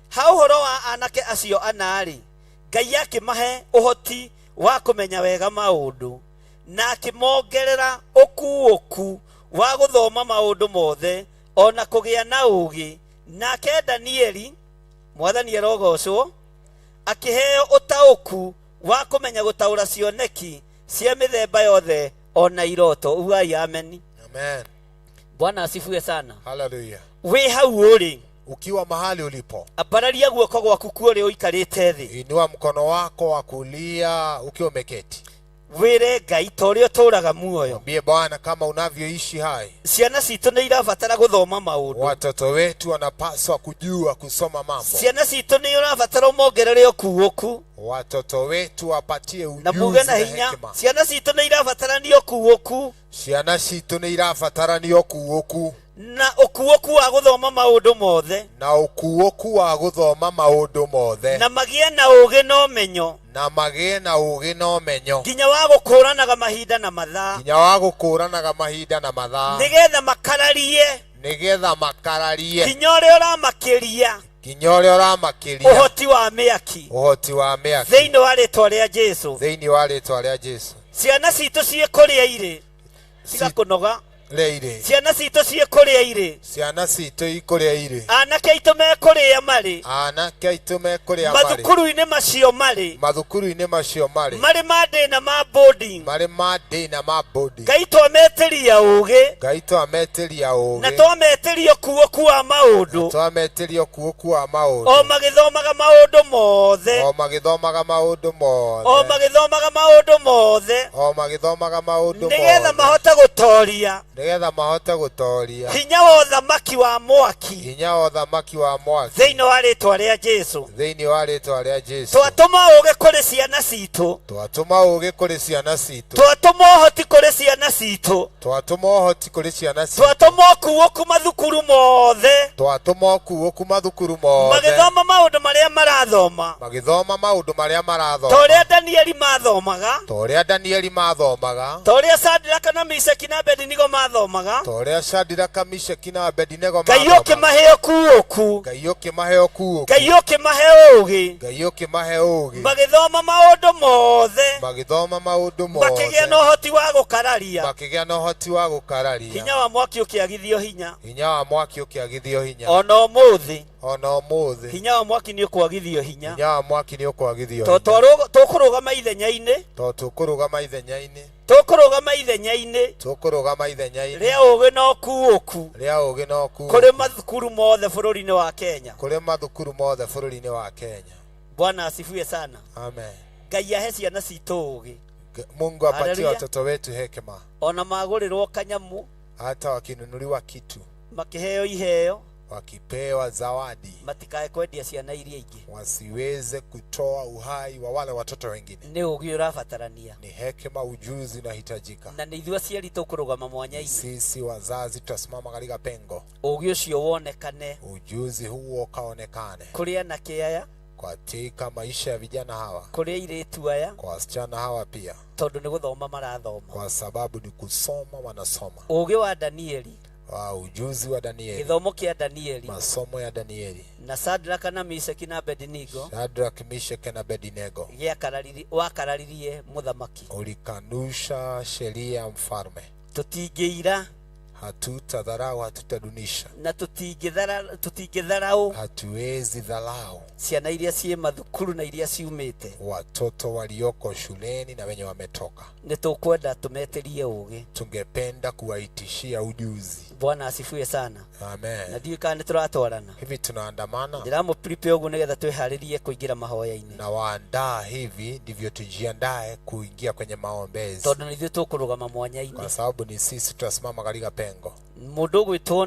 ha ũhoro wa anake acio anarĩ, Ngai akĩmahe ũhoti wa kũmenya wega maũndũ, na akĩmongerera ũkuũku wa gũthoma maũndũ mothe, ona kũgĩa na ũũgĩ. Nake Danieli, Mwathani arogocwo, akĩheo ũtaũku wa kũmenya gũtaũra cioneki cia mĩthemba yothe ona iroto. Ugai ameni. Amen. Bwana asifiwe sana. Hallelujah. We hau ũrĩ, ukiwa mahali ulipo, ambararia guoko gwaku kuo ũikarĩte thĩ, inua mkono wako wa kulia ukiwa umeketi, wĩre Ngai ta ũrĩa ũtũũraga muoyo, mwambie Bwana kama unavyoishi hai, ciana citũ nĩ irabatara gũthoma maũndũ, watoto wetu wanapaswa kujua kusoma mambo, ciana citũ nĩ irabatara ũmongerere ũkuũku, watoto wetu wapatie ujuzi na muge na hinya, hekima. ciana citũ nĩ irabatarania ũkuũku, ciana citũ nĩ irabatarania ũkuũku, na ũkuũku wa gũthoma maũndũ mothe, na ũkuũku wa gũthoma maũndũ mothe, na magĩe na ũũgĩ na ũmenyo, na magĩe na ũũgĩ na ũmenyo, nginya wa gũkũũranaga mahinda na mathaa, nginya wa gũkũũranaga mahinda na mathaa, nĩgetha makararie, nĩgetha makararie, nginya ũrĩa ũramakĩria, nginya ũrĩa ũramakĩria ũhoti wa mĩaki, ũhoti wa mĩaki, thĩinĩ wa rĩĩtwa rĩa Jesũ, thĩinĩ wa rĩĩtwa rĩa Jesũ. Ciana citũ ciĩ kũrĩa irĩ, tiga kũnoga, ciana citũ ciĩ kũrĩa irĩ, ciana citũ ikũrĩa irĩ, anake aitũ me kũrĩa marĩ, anake aitũ me kũrĩa marĩ, mathukuru-inĩ macio marĩ, mathukuru-inĩ macio marĩ, marĩ ma ndĩna ma boarding, marĩ ma ndĩna ma boarding. Ngai twametĩria ũũgĩ, Ngai twametĩria ũũgĩ, na twametĩria ũkuũku wa maũndũ, twametĩria ũkuũku wa maũndũ, o magĩthomaga maũndũ mothe, o magĩthomaga maũndũ mothe, o magĩthomaga maũndũ mothe, o magĩthomaga maũndũ mothe, nĩgetha mahote gũtooria, nĩgetha mahote gũtooria hinya wa ũthamaki wa mwaki, hinya wa ũthamaki wa mwaki, thĩinĩ wa rĩĩtwa rĩa Jesũ, thĩinĩ wa rĩĩtwa rĩa Jesũ. Twatũma ũũgĩ kũrĩ ciana citũ, twatũma ũũgĩ kũrĩ ciana citũ, twatũma ũhoti kũrĩ ciana citũ, twatũma ũhoti kũrĩ ciana citũ, twatũma ũkuũku mathukuru mothe, twatũma ũkuũku mathukuru mothe, magĩthoma maũndũ marĩa marathoma, magĩthoma maũndũ marĩa marathoma, ta ũrĩa Danieli mathomaga, ta ũrĩa Danieli mathomaga, ta ũrĩa Shadraka na Meshaki na Abednego mathomaga, ta ũrĩa Shadraka, Meshaki na Abednego Ngai ũkĩmahe ũkuũku, Ngai ũkĩmahe ũkuũku, Ngai ũkĩmahe ũũgĩ, Ngai ũkĩmahe ũũgĩ, magĩthoma maũndũ mothe, magĩthoma maũndũ mothe, makĩgĩa na ũhoti wa gũkararia, makĩgĩa na ũhoti wa gũkararia, hinya wa mwaki ũkĩagithio hinya, hinya wa mwaki ũkĩagithio hinya, ona ũmũthĩ, ona ũmũthĩ, hinya wa mwaki nĩ ũkwagithio hinya, hinya wa mwaki nĩ ũkwagithio tũkũrũgama ithenya-inĩ, tũkũrũgama ithenya-inĩ, Tokorogama ithenya-ini. Tukurugama ithenya-ini. Ria ugi no kuuku. Ria ugi no kuuku. Kuri mathukuru mothe bururi-ini wa Kenya. Kuri mathukuru mothe bururi-ini wa Kenya. Bwana asifiwe sana. Amen. Ngai ahe ciana citu ugi. Mungu apatie watoto wetu hekima. Ona magurirwo kanyamu. Hata wakinunuliwa kitu. Makiheo iheo. Wakipewa zawadi. Matikae kwendia ciana iria ingi. Wasiweze kutoa uhai wa wale watoto wengine. Ni ugi urabatarania. Ni hekima, ujuzi unahitajika. Na ni ithuĩ aciari tũkũrũgama mwanya-inĩ. Sisi wazazi tutasimama katika pengo. Ugi ũcio wonekane. Ujuzi huo kaonekane. Kũrĩ anake aya. Katika maisha ya vijana hawa. Kũrĩ airĩtu aya. Kwa wasichana hawa pia. Tondũ nĩ gũthoma marathoma. Kwa sababu ni kusoma wanasoma. Ugi wa Danieli. Ujuzi wa Danieli. Githomo kia Danieli. Masomo ya Danieli. Na Shadraka na Meshaki na Abednego. Shadraka, Meshaki na Abednego. Wakararirie muthamaki. Ulikanusha sheria ya mfalme. Tutingĩira. Hatutadharau, hatutadunisha. Na tutingĩtharau. Hatuwezi dharau. Ciana iria ciĩ mathukuru na iria ciumĩte. Watoto walioko shuleni na wenye wametoka. Nĩ tũkwenda tũmeterie ũgĩ. Tungependa kuwaitishia ujuzi. Bwana asifiwe sana. Amen. Na ndiũ kana nĩtũratwarana. Hivi tunaandamana. Ndĩramũ prepare ũguo nĩgetha twĩharĩrie kũingĩra mahoya-inĩ. Na waandaa hivi ndivyo tujiandae kuingia kwenye maombezi. Tondũ nĩ ithuĩ tũkũrũgama mwanya-inĩ. Kwa sababu ni sisi tutasimama katika pengo. Mũndũ ũgwĩtwo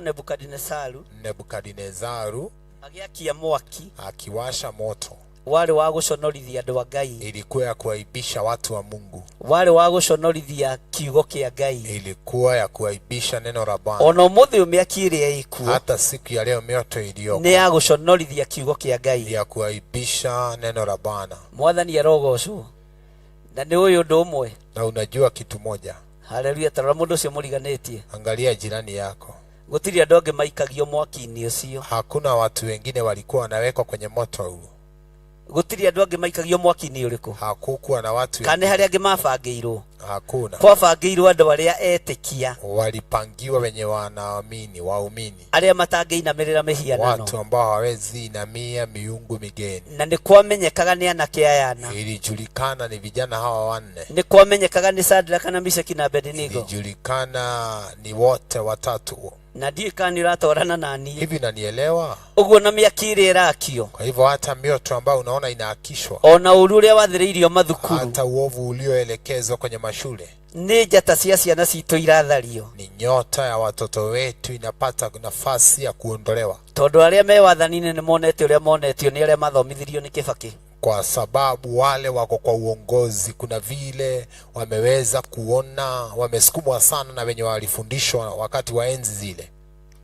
Nebukadnezaru agĩakia mwaki. Akiwasha moto. Warĩ wa gũconorithia andũ a Ngai. Ilikuwa ya kuaibisha watu wa Mungu. Warĩ wa gũconorithia kiugo kĩa Ngai. Ilikuwa ya kuaibisha neno la Bwana. Ona ũmũthĩ mĩaki ĩrĩa ĩkuo. Hata siku ya leo mioto iliyoko. Nĩ ya gũconorithia kiugo kĩa Ngai. Ya kuaibisha neno la Bwana. Mwathani arogocwo. Na nĩ ũyũ ũndũ ũmwe. Na unajua kitu moja. Haleluya, tarora mũndũ ũcio mũriganĩtie. Angalia jirani yako. Gũtirĩ andũ angĩ maikagio mwaki-inĩ ũcio. Hakuna watu wengine walikuwa wanawekwa kwenye moto huu. Gũtirĩ andũ angĩ maikagio mwaki-inĩ ũrĩkũ. Hakukuwa na watu kana harĩa angĩ mabangĩirwo. Hakuna. Kwabangĩirwo andũ arĩa etĩkia. Walipangiwa wenye wanaamini, waumini. Arĩa matangĩinamĩrĩra mĩhianano. Watu ambao hawezi inamia miungu migeni. Na nĩ kwamenyekaga nĩ anake ayana. Ilijulikana ni vijana hawa wanne. Nĩ kwamenyekaga nĩ Shadraka na Meshaki na Abednego. Ilijulikana ni wote watatu. Na ndiĩ kana nĩũratwarana nani. Hivi nanielewa? Ũguo na mĩaki ĩrĩa ĩrakio. Kwa hivyo hata mioto ambayo unaona inaakishwa. Ona ũru ũrĩa wathĩrĩirio mathukuru. Hata uovu ulioelekezwa kwenye mashule. Nĩ njata cia ciana citũ irathario. Ni nyota ya watoto wetu inapata nafasi ya kuondolewa. Tondũ arĩa me wathaninĩ nĩ monete ũrĩa monetio nĩ arĩa mathomithirio nĩ Kibaki. Kwa sababu wale wako kwa uongozi kuna vile wameweza kuona, wamesukumwa sana na wenye walifundishwa wakati wa enzi zile.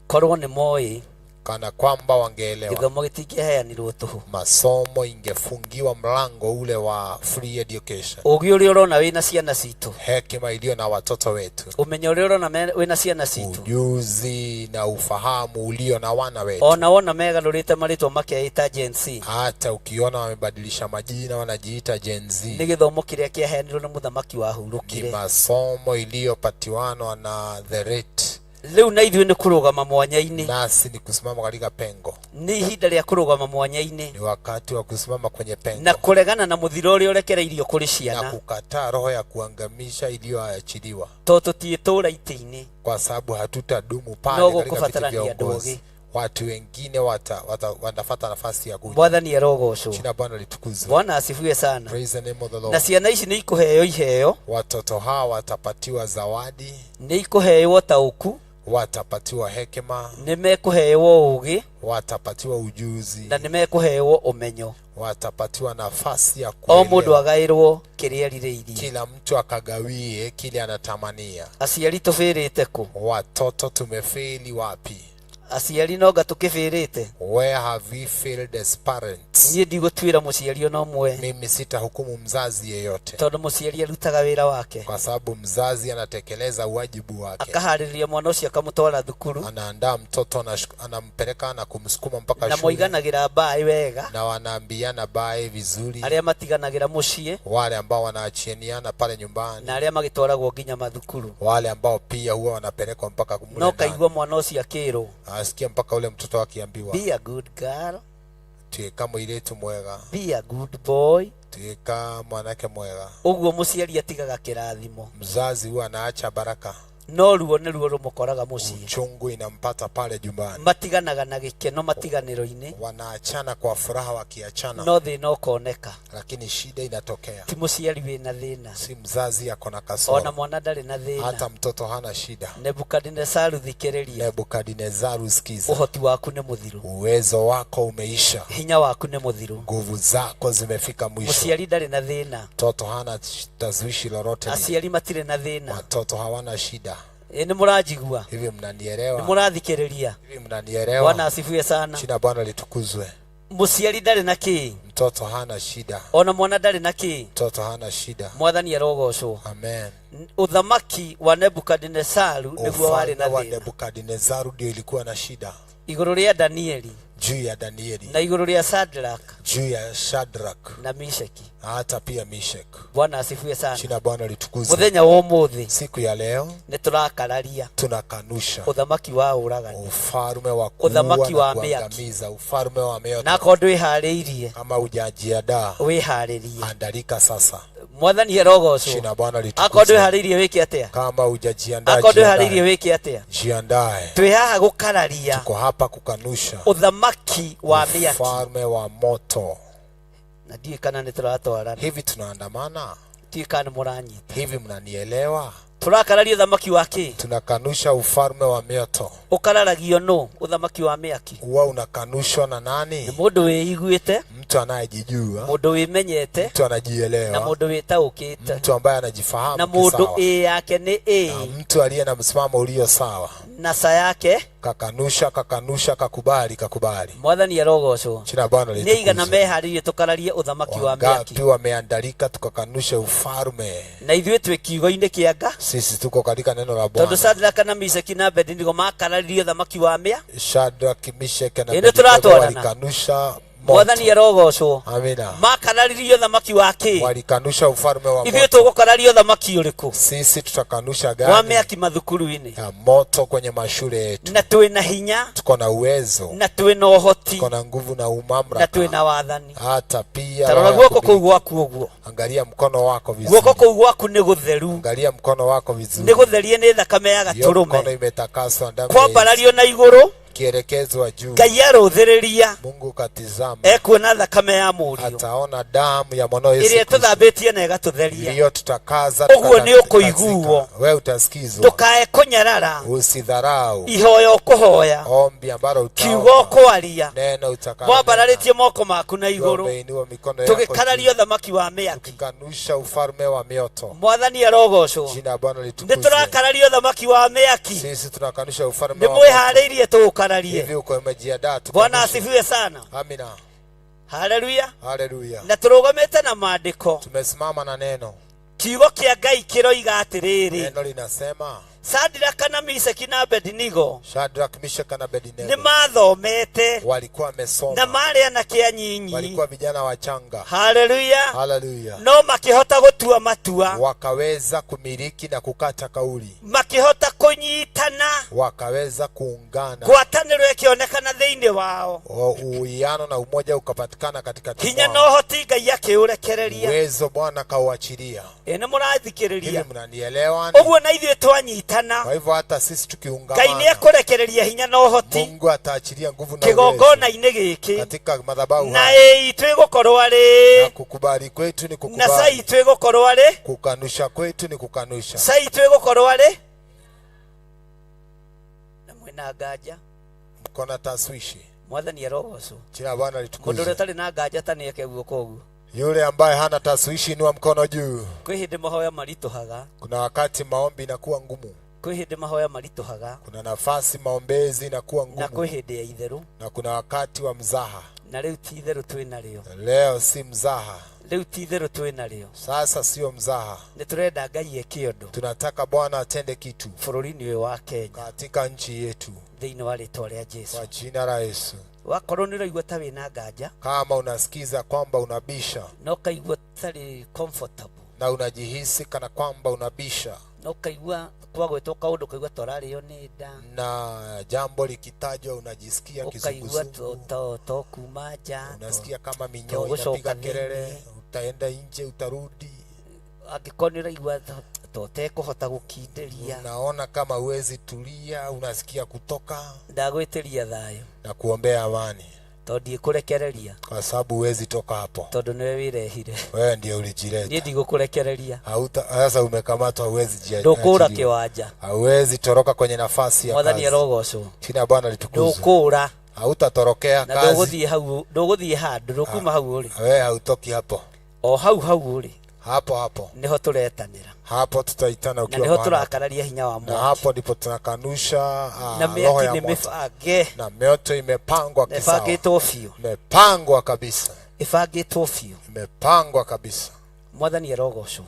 Korwo nĩ moĩ. Kana kwamba wangeelewa. Gĩthomo gĩtingĩheanirwo tũhũ. Masomo ingefungiwa mlango ule wa free education. Ũgĩ ũrĩa ũrona wĩna ciana citũ. Hekima iliyo na watoto wetu. Ũmenyo ũrĩa ũrona wĩna ciana citũ. Ujuzi na ufahamu ulio na wana wetu. Ona wona megarũrĩte marĩtwa makeita Gen Z. Hata ukiona wamebadilisha majina wanajiita Gen Z. Nĩ gĩthomo kĩrĩa kĩaheanirwo nĩ mũthamaki wahurũkire. Ni masomo iliyopatiwanwa na the rate. Leo na ithuĩ nĩ kũrũgama mwanya-inĩ. Nasi ni kusimama katika pengo. Nĩ ihinda rĩa kũrũgama mwanya-inĩ. Ni wakati wa kusimama kwenye pengo. Na kũregana na mũthiro ũrĩa ũrekereirio kũrĩ ciana. Na kukataa roho ya kuangamisha iliyoachiliwa. Tondũ tũtiĩtũũra itĩ-inĩ. Kwa sababu hatutadumu pale katika viti vya uongozi. Watu wengine watafuata nafasi ya kuja. Mwathani arogocwo. Jina Bwana litukuzwe. Bwana asifiwe sana. Praise the name of the Lord. Na ciana ici nĩ ikũheo iheo. Watoto hawa watapatiwa zawadi. Nĩ ikũheo taũku. Watapatiwa hekima. Nĩ mekũheo ũgĩ. Watapatiwa ujuzi. Na nĩ mekũheo ũmenyo. Watapatiwa nafasi ya kuelewa. O mũndũ agaĩrwo kĩrĩa erirĩirie. Kila mtu akagawie kile anatamania. Aciari tũbĩrĩte kũ? Watoto tumefeli wapi? Aciari noga tũkĩbĩrĩte. Where have we failed as parents? Niĩ ndigũtuĩra mũciari ona ũmwe. Mimi sitahukumu mzazi yeyote. Tondũ mũciari arutaga wĩra wake. Kwa sababu mzazi anatekeleza wajibu wake. Akaharĩria mwana ũcio akamũtwara thukuru. Anaandaa mtoto anampeleka na kumsukuma mpaka shule. Na moiganagĩra baĩ wega. Na wanaambiana baĩ vizuri. Arĩa matiganagĩra mũciĩ. Wale ambao wanaachianiana pale nyumbani. Na arĩa magĩtwaragwo nginya mathukuru. Wale ambao pia huwa wanapelekwa mpaka kumule. No kaigua mwana ũcio akĩrwo. Asikia mpaka ule mtoto akiambiwa. Be a good girl. tuika muiritu mwega, be a good boy, tuika mwanake mwega. uguo muciari atigaga kirathimo, Mzazi huwa anaacha baraka, no ruo ni ruo rumukoraga mucii, uchungu inampata pale jumbani. matiganaga na gikeno matiganiro-ini, Wanaachana kwa furaha wakiachana, no thina ukoneka, lakini shida inatokea. ti muciari wina thina, Si mzazi ako na ona kasoro, mwana ndari na thina. hata mtoto hana shida. Nebukadnezaru thikiriria, Nebukadnezaru, sikiza, uhoti waku ni muthiru, uwezo wako umeisha, hinya waku ni muthiru, nguvu zako zimefika mwisho. muciari ndari na thina, Mtoto hana tazwishi lolote, aciari matire na thina. watoto hawana shida. Ni muranjigua, Hivi ni mnanielewa? murathikiriria. Hivi mnanielewa? Bwana asifiwe sana. Jina Bwana litukuzwe. Muciari ndari na ki, Mtoto hana shida, ona mwana ndari na ki, mtoto hana shida. mwathani arogocwo. Amen. Uthamaki wa Nebukadnezaru niguo wari na Ufalme wa thina Nebukadnezaru ndio ilikuwa na shida, iguru ria Danieli juu ya Danieli, na iguru ria Shadrach juu ya Shadrach, na Meshaki. hata pia Meshach. Bwana asifiwe sana. Jina Bwana litukuzwe. Muthenya wa umuthi Siku ya leo niturakararia tunakanusha uthamaki wa uragani, ufalme wa kuua uthamaki wa na mĩaki. kuangamiza, ufalme wa mioto. na ko ndwihariirie Kama hujajiandaa, wiharirie. andalika sasa. Mwathani arogocwo. Jina Bwana Ako litukuzwe. ndwihariirie wiki atia, Kama hujajiandaa, ako ndwihariirie jiandae. wiki atia. Jiandae. Twi haha gukararia Tuko hapa kukanusha uthamaki wa mĩaki, ufalme wa moto. na ndiĩ kana nĩ tũratwarana, Hivi tunaandamana? ndiĩ kana nĩ mũranyita. Hivi mnanielewa? Tũrakararia uthamaki wa kĩ? Tunakanusha ufalme wa mioto. Ũkararagio nũ uthamaki wa mĩaki? Huwa unakanushwa na Nĩ nani? mũndũ wĩiguĩte, Mtu anayejijua, mũndũ wĩmenyete, mtu na anajielewa, mũndũ wĩtaũkĩte, mtu ambaye na anajifahamu mũndũ kisawa, ĩ yake nĩ na ĩ, mtu aliye na msimamo ulio sawa. na sa yake Kakanusha, kakubali. Mwathani arogocwo. Jina Bwana Nĩ igana litukuzwe. meharĩrie tũkararie uthamaki wa Wangapi mĩaki, wameandalika tukakanusha ufalme? na ithuĩ twĩ kiugo-inĩ kĩanga, Sisi tuko katika neno la tondũ Bwana. Shadraka na Meshaki na Abedinego makararirie uthamaki wa mĩa. Shadrach, Meshach na Ĩno Abednego tũratwarana. walikanusha Mwathani moto. arogocwo. Amina. Makararirie uthamaki wa kĩ? Walikanusha ufalme wa Ithuĩ moto. tũgũkararia uthamaki ũrĩkũ? Sisi tutakanusha Wa gani? mĩaki mathukuru-inĩ, Ya moto kwenye mashule yetu. na twĩ na hinya, Tuko na uwezo, na twĩ na ũhoti, tuko na nguvu na na umamlaka, twĩ na wathani. hata pia Tarora roho ya guoko kubii. kũu gwaku ũguo, Angalia mkono wako guoko vizuri, kũu gwaku nĩ gũtheru, angalia mkono wako nĩ vizuri. gũtherie nĩ thakame ya Hiyo mkono gatũrũme, imetakaswa damu ya Yesu, kwambarario na igũrũ, kielekezwa juu. Ngai arũthĩrĩria, Mungu katizama, ekuona thakame ya mũriũ ataona damu ya mwana ĩrĩa Yesu Kristo tũthambĩtie na ĩgatũtheria. iliyo tutakaza. Ũguo nĩ ũkũiguo. Wewe utasikizwa, Ndũkae kũnyarara, usidharau ihoya ũkũhoya, ombi ambalo kiugo utaomba, ũkwaria, neno utakalo mwambararĩtie moko maku na igũrũ, umeinua mikono yako tũgĩkararia juu, ũthamaki wa mĩaki. tukikanusha ufalme wa mioto. Mwathani arogocwo. Jina la Bwana Nĩ litukuzwe. tũrakararia ũthamaki wa mĩaki, Sisi tunakanusha ufalme nĩ wa moto. mwĩharĩirie tũũkararie. Hivi uko umejiandaa? Bwana tukanushe. asifiwe sana. Amina. Haleluya. Haleluya. Na tũrũgamĩte na maandĩko, Tumesimama na neno. kiugo kĩa Ngai kĩroiga atĩrĩrĩ, Neno linasema Shadraka na Meshaki na Abedinego Shadrach, Meshach na nĩ Abednego mathomete walikuwa na wamesoma, marĩ anake anyinyi. walikuwa vijana wachanga. Haleluya. Haleluya. No makĩhota gũtua matua, Wakaweza kumiliki na kukata kauli, makĩhota kũnyitana, wakaweza kuungana, ngwatanĩro ĩkĩonekana thĩinĩ wao, uwiano na umoja ukapatikana katikati hinya na mwao. ũhoti Ngai akĩũrekereria. Uwezo Bwana kauachilia. Nĩ Hivi mũrathikĩrĩria? mnanielewa? Ũguo na ithuĩ twanyitana, Kwa hivyo hata sisi Ngai nĩ tukiungamana, ekũrekereria hinya na ũhoti Mungu ataachilia nguvu na uwezo kĩgongona-inĩ gĩkĩ, katika madhabahu na haya. itũ ĩgũkorwo Na arĩ, kukubali kwetu ni na sa kukubali, itũ ĩgũkorwo arĩ, kukanusha kwetu ni kukanusha. sa itũ ĩgũkorwo arĩ. Na mwĩna nganja, Mko na taswishi. Mwathani arogocwo. Jina la Bwana Mũndũ ũrĩa litukuzwe. ũtarĩ na nganja ta nĩeke guoko ũguo. Yule ambaye hana taswishi inua mkono juu. Kwĩ hĩndĩ mahoya maritũhaga, Kuna wakati maombi inakuwa ngumu, kwĩ hĩndĩ mahoya maritũhaga, kuna nafasi maombezi inakuwa na kwĩ ngumu, hĩndĩ ya itherũ, na kuna wakati wa mzaha. na rĩu ti itherũ twĩ narĩo, Leo si mzaha, rĩu ti itherũ twĩ narĩo. sasa sio mzaha. Nĩ tũrenda Ngai eke ũndũ Tunataka Bwana atende kitu bũrũri-inĩ ũyũ wa Kenya, katika nchi yetu thĩinĩ wa rĩtwa rĩa Jesũ. kwa jina la Yesu. Wakorwo nĩ ũraigua ta wĩna nganja, Kama unasikiza kwamba unabisha na ũkaigua tarĩ comfortable, na unajihisi kana kwamba unabisha, no kaigua kwa gwetoka undu kaigua torario ni nda na jambo likitajwa unajisikia kaigua kizunguzungu, to kumaja unasikia kama minyoo inapiga kelele, utaenda nje utarudi, agikonira igua tote kuhota gukinderia, unaona kama uwezi tulia, unasikia kutoka. Ndagwitiria thayo na kuombea amani, tondie kurekereria, kwa sababu uwezi toka hapo, tondu niwe wirehire, wewe ndiye ulijileta. nie ndigukurekereria, sasa umekamatwa, uwezi jiachilia, ndukura kiwanja, hauwezi toroka kwenye nafasi ya Mwathani arogocwo, kina Bwana litukuzwe, ndukura, hautatorokea na kazi, nduguthie handu, ndukuma hau uri, wewe hautoki hapo, o hau uri, hapo niho turetanira, hapo tutaitana ukiwa niho turakararia hinya wa Mungu, na hapo ndipo tunakanusha na roho ya ni moto, mifange na mioto imepangwa kisawa, ifangitwo fiu, imepangwa kabisa, ifangitwo fiu, imepangwa kabisa. Mwathani arogocwo,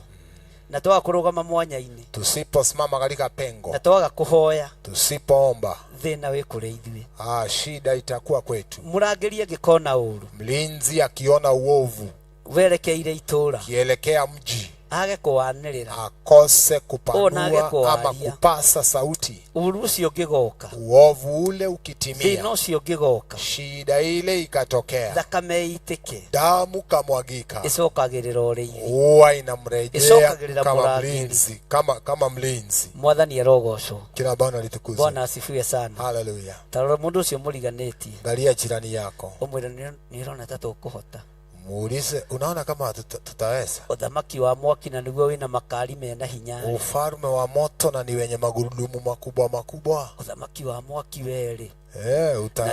na twaga kurugama mwanya-ini, tusiposimama katika pengo, na twaga kuhoya, tusipoomba, thina wi kuri ithuĩ, shida itakuwa kwetu. Mũrangĩri angĩkona ũru, mlinzi akiona uovu werekeire itũra, kielekea mji, age kũwanĩrĩra, akose kupanua ama kupasa sauti, ũru ũcio ũngĩgoka, uovu ule ukitimia, thĩna ũcio ũngĩgoka, shida ile ikatokea, thakame itĩke, damu kamwagika, ĩcokagĩrĩra ũrĩithi, huwa inamrejea kama mlinzi, kama mlinzi. Mwathani arogocwo, kina Bwana litukuzwe. Bwana asifiwe sana. Haleluya. Tarora mũndũ ũcio mũriganĩtie, angalia jirani yako, ũmwĩre nĩũrona ta tũkũhota, muulize, unaona kama tutaweza? Uthamaki wa mwaki na niguo wina makari mena hinya, ufalme wa moto na ni wenye magurudumu makubwa makubwa. Uthamaki wa mwaki weri,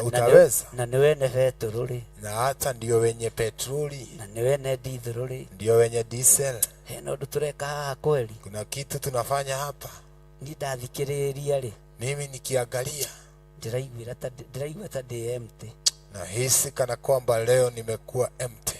utaweza, na ni wene petroli, na hata ndio wenye petroli, na ni wene diesel, ndio wenye diesel. No tureka haha kweli, kuna kitu tunafanya hapa. Ni ndathikiriria ri, mimi nikiangalia ndiraigua ta ndi empty, na hisi kana kwamba leo nimekuwa empty.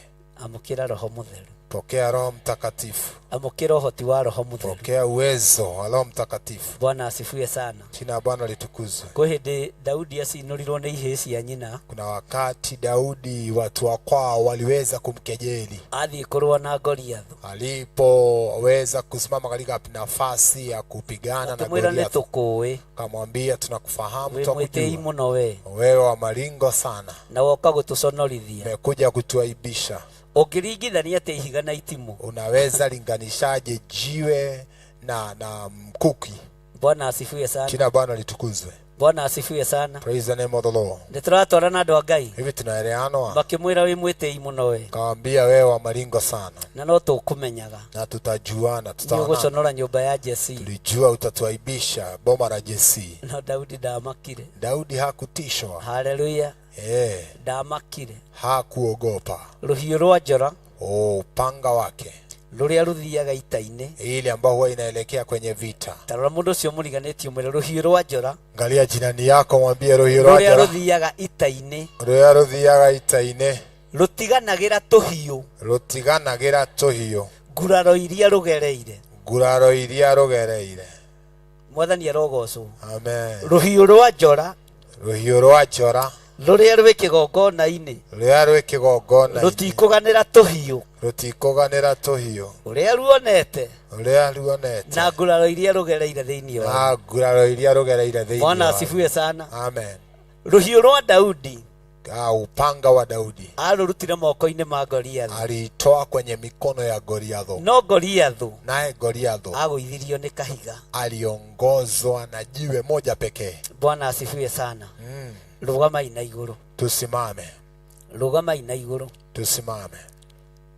Amukira Roho Mutheru, pokea Roho Mtakatifu, amukira uhoti wa Roho Mutheru, pokea uwezo wa Roho Mtakatifu. Bwana asifiwe sana. Jina Bwana litukuzwe. Kwa hindi Daudi asinurirwo ni ihĩ cia nyina, kuna wakati Daudi watu wa kwao waliweza kumkejeli, athi kurwa na Goliath, alipoweza kusimama katika nafasi ya kupigana na Goliath, kamwambia tunakufahamu, tukujua wewe wa maringo sana, na woka gutuconorithia, umekuja kutuaibisha. Ukiringithania ati ihiga na itimu, unaweza linganishaje jiwe na mkuki? Bwana asifiwe sana. Jina Bwana litukuzwe. Bwana asifiwe sana. Praise the name of the Lord. Nitratwara na andu a Ngai, hivi tunaeleanwa, bakimwira wi mwitei muno we, kaambia wewe wa maringo sana, na no tukumenyaga, na tutajuana, tutaona nyumba ya Jesse, tulijua utatuaibisha boma la Jesse. Na Daudi ndamakire, Daudi hakutishwa. Haleluya. Ndamakire, hakuogopa. Ruhiũ rwa njora, upanga wake ruria ruthiaga ita-ini, ile ambao huwa inaelekea kwenye vita. Tarora mundu ucio muriganĩtio mwĩre ruhiũ rwa njora, angalia jirani yako, mwambie ruhiũ rwa njora, ruria ruthiaga ita-ini, ruria ruthiaga ita-ini, rutiganagĩra tũhiũ, rutiganagĩra tũhiũ, nguraro iria rugereire, nguraro iria rugereire. Mwathani arogocwo. Amen. Ruhiũ rwa njora, ruhiũ rwa njora, ruria rwĩ kĩgongona-inĩ, ruria rwĩ kĩgongona-inĩ, rutikũganĩra tũhiũ, rutikũganĩra tũhiũ, uria ruonete, uria ruonete, na nguraro iria rugereire thĩinĩ wa, na nguraro iria rugereire thĩinĩ wa. Bwana asifiwe sana. Amen. Ruhiũ rwa Daudi, upanga wa Daudi arurutire moko-inĩ ma Goliath, alitoa kwenye mikono ya Goliath. No Goliath, naye Goliath agũithirio nĩ kahiga, aliongozwa na jiwe moja pekee. Bwana asifiwe sana. Rugamai na igũrũ, tusimame, rugamai na igũrũ, tusimame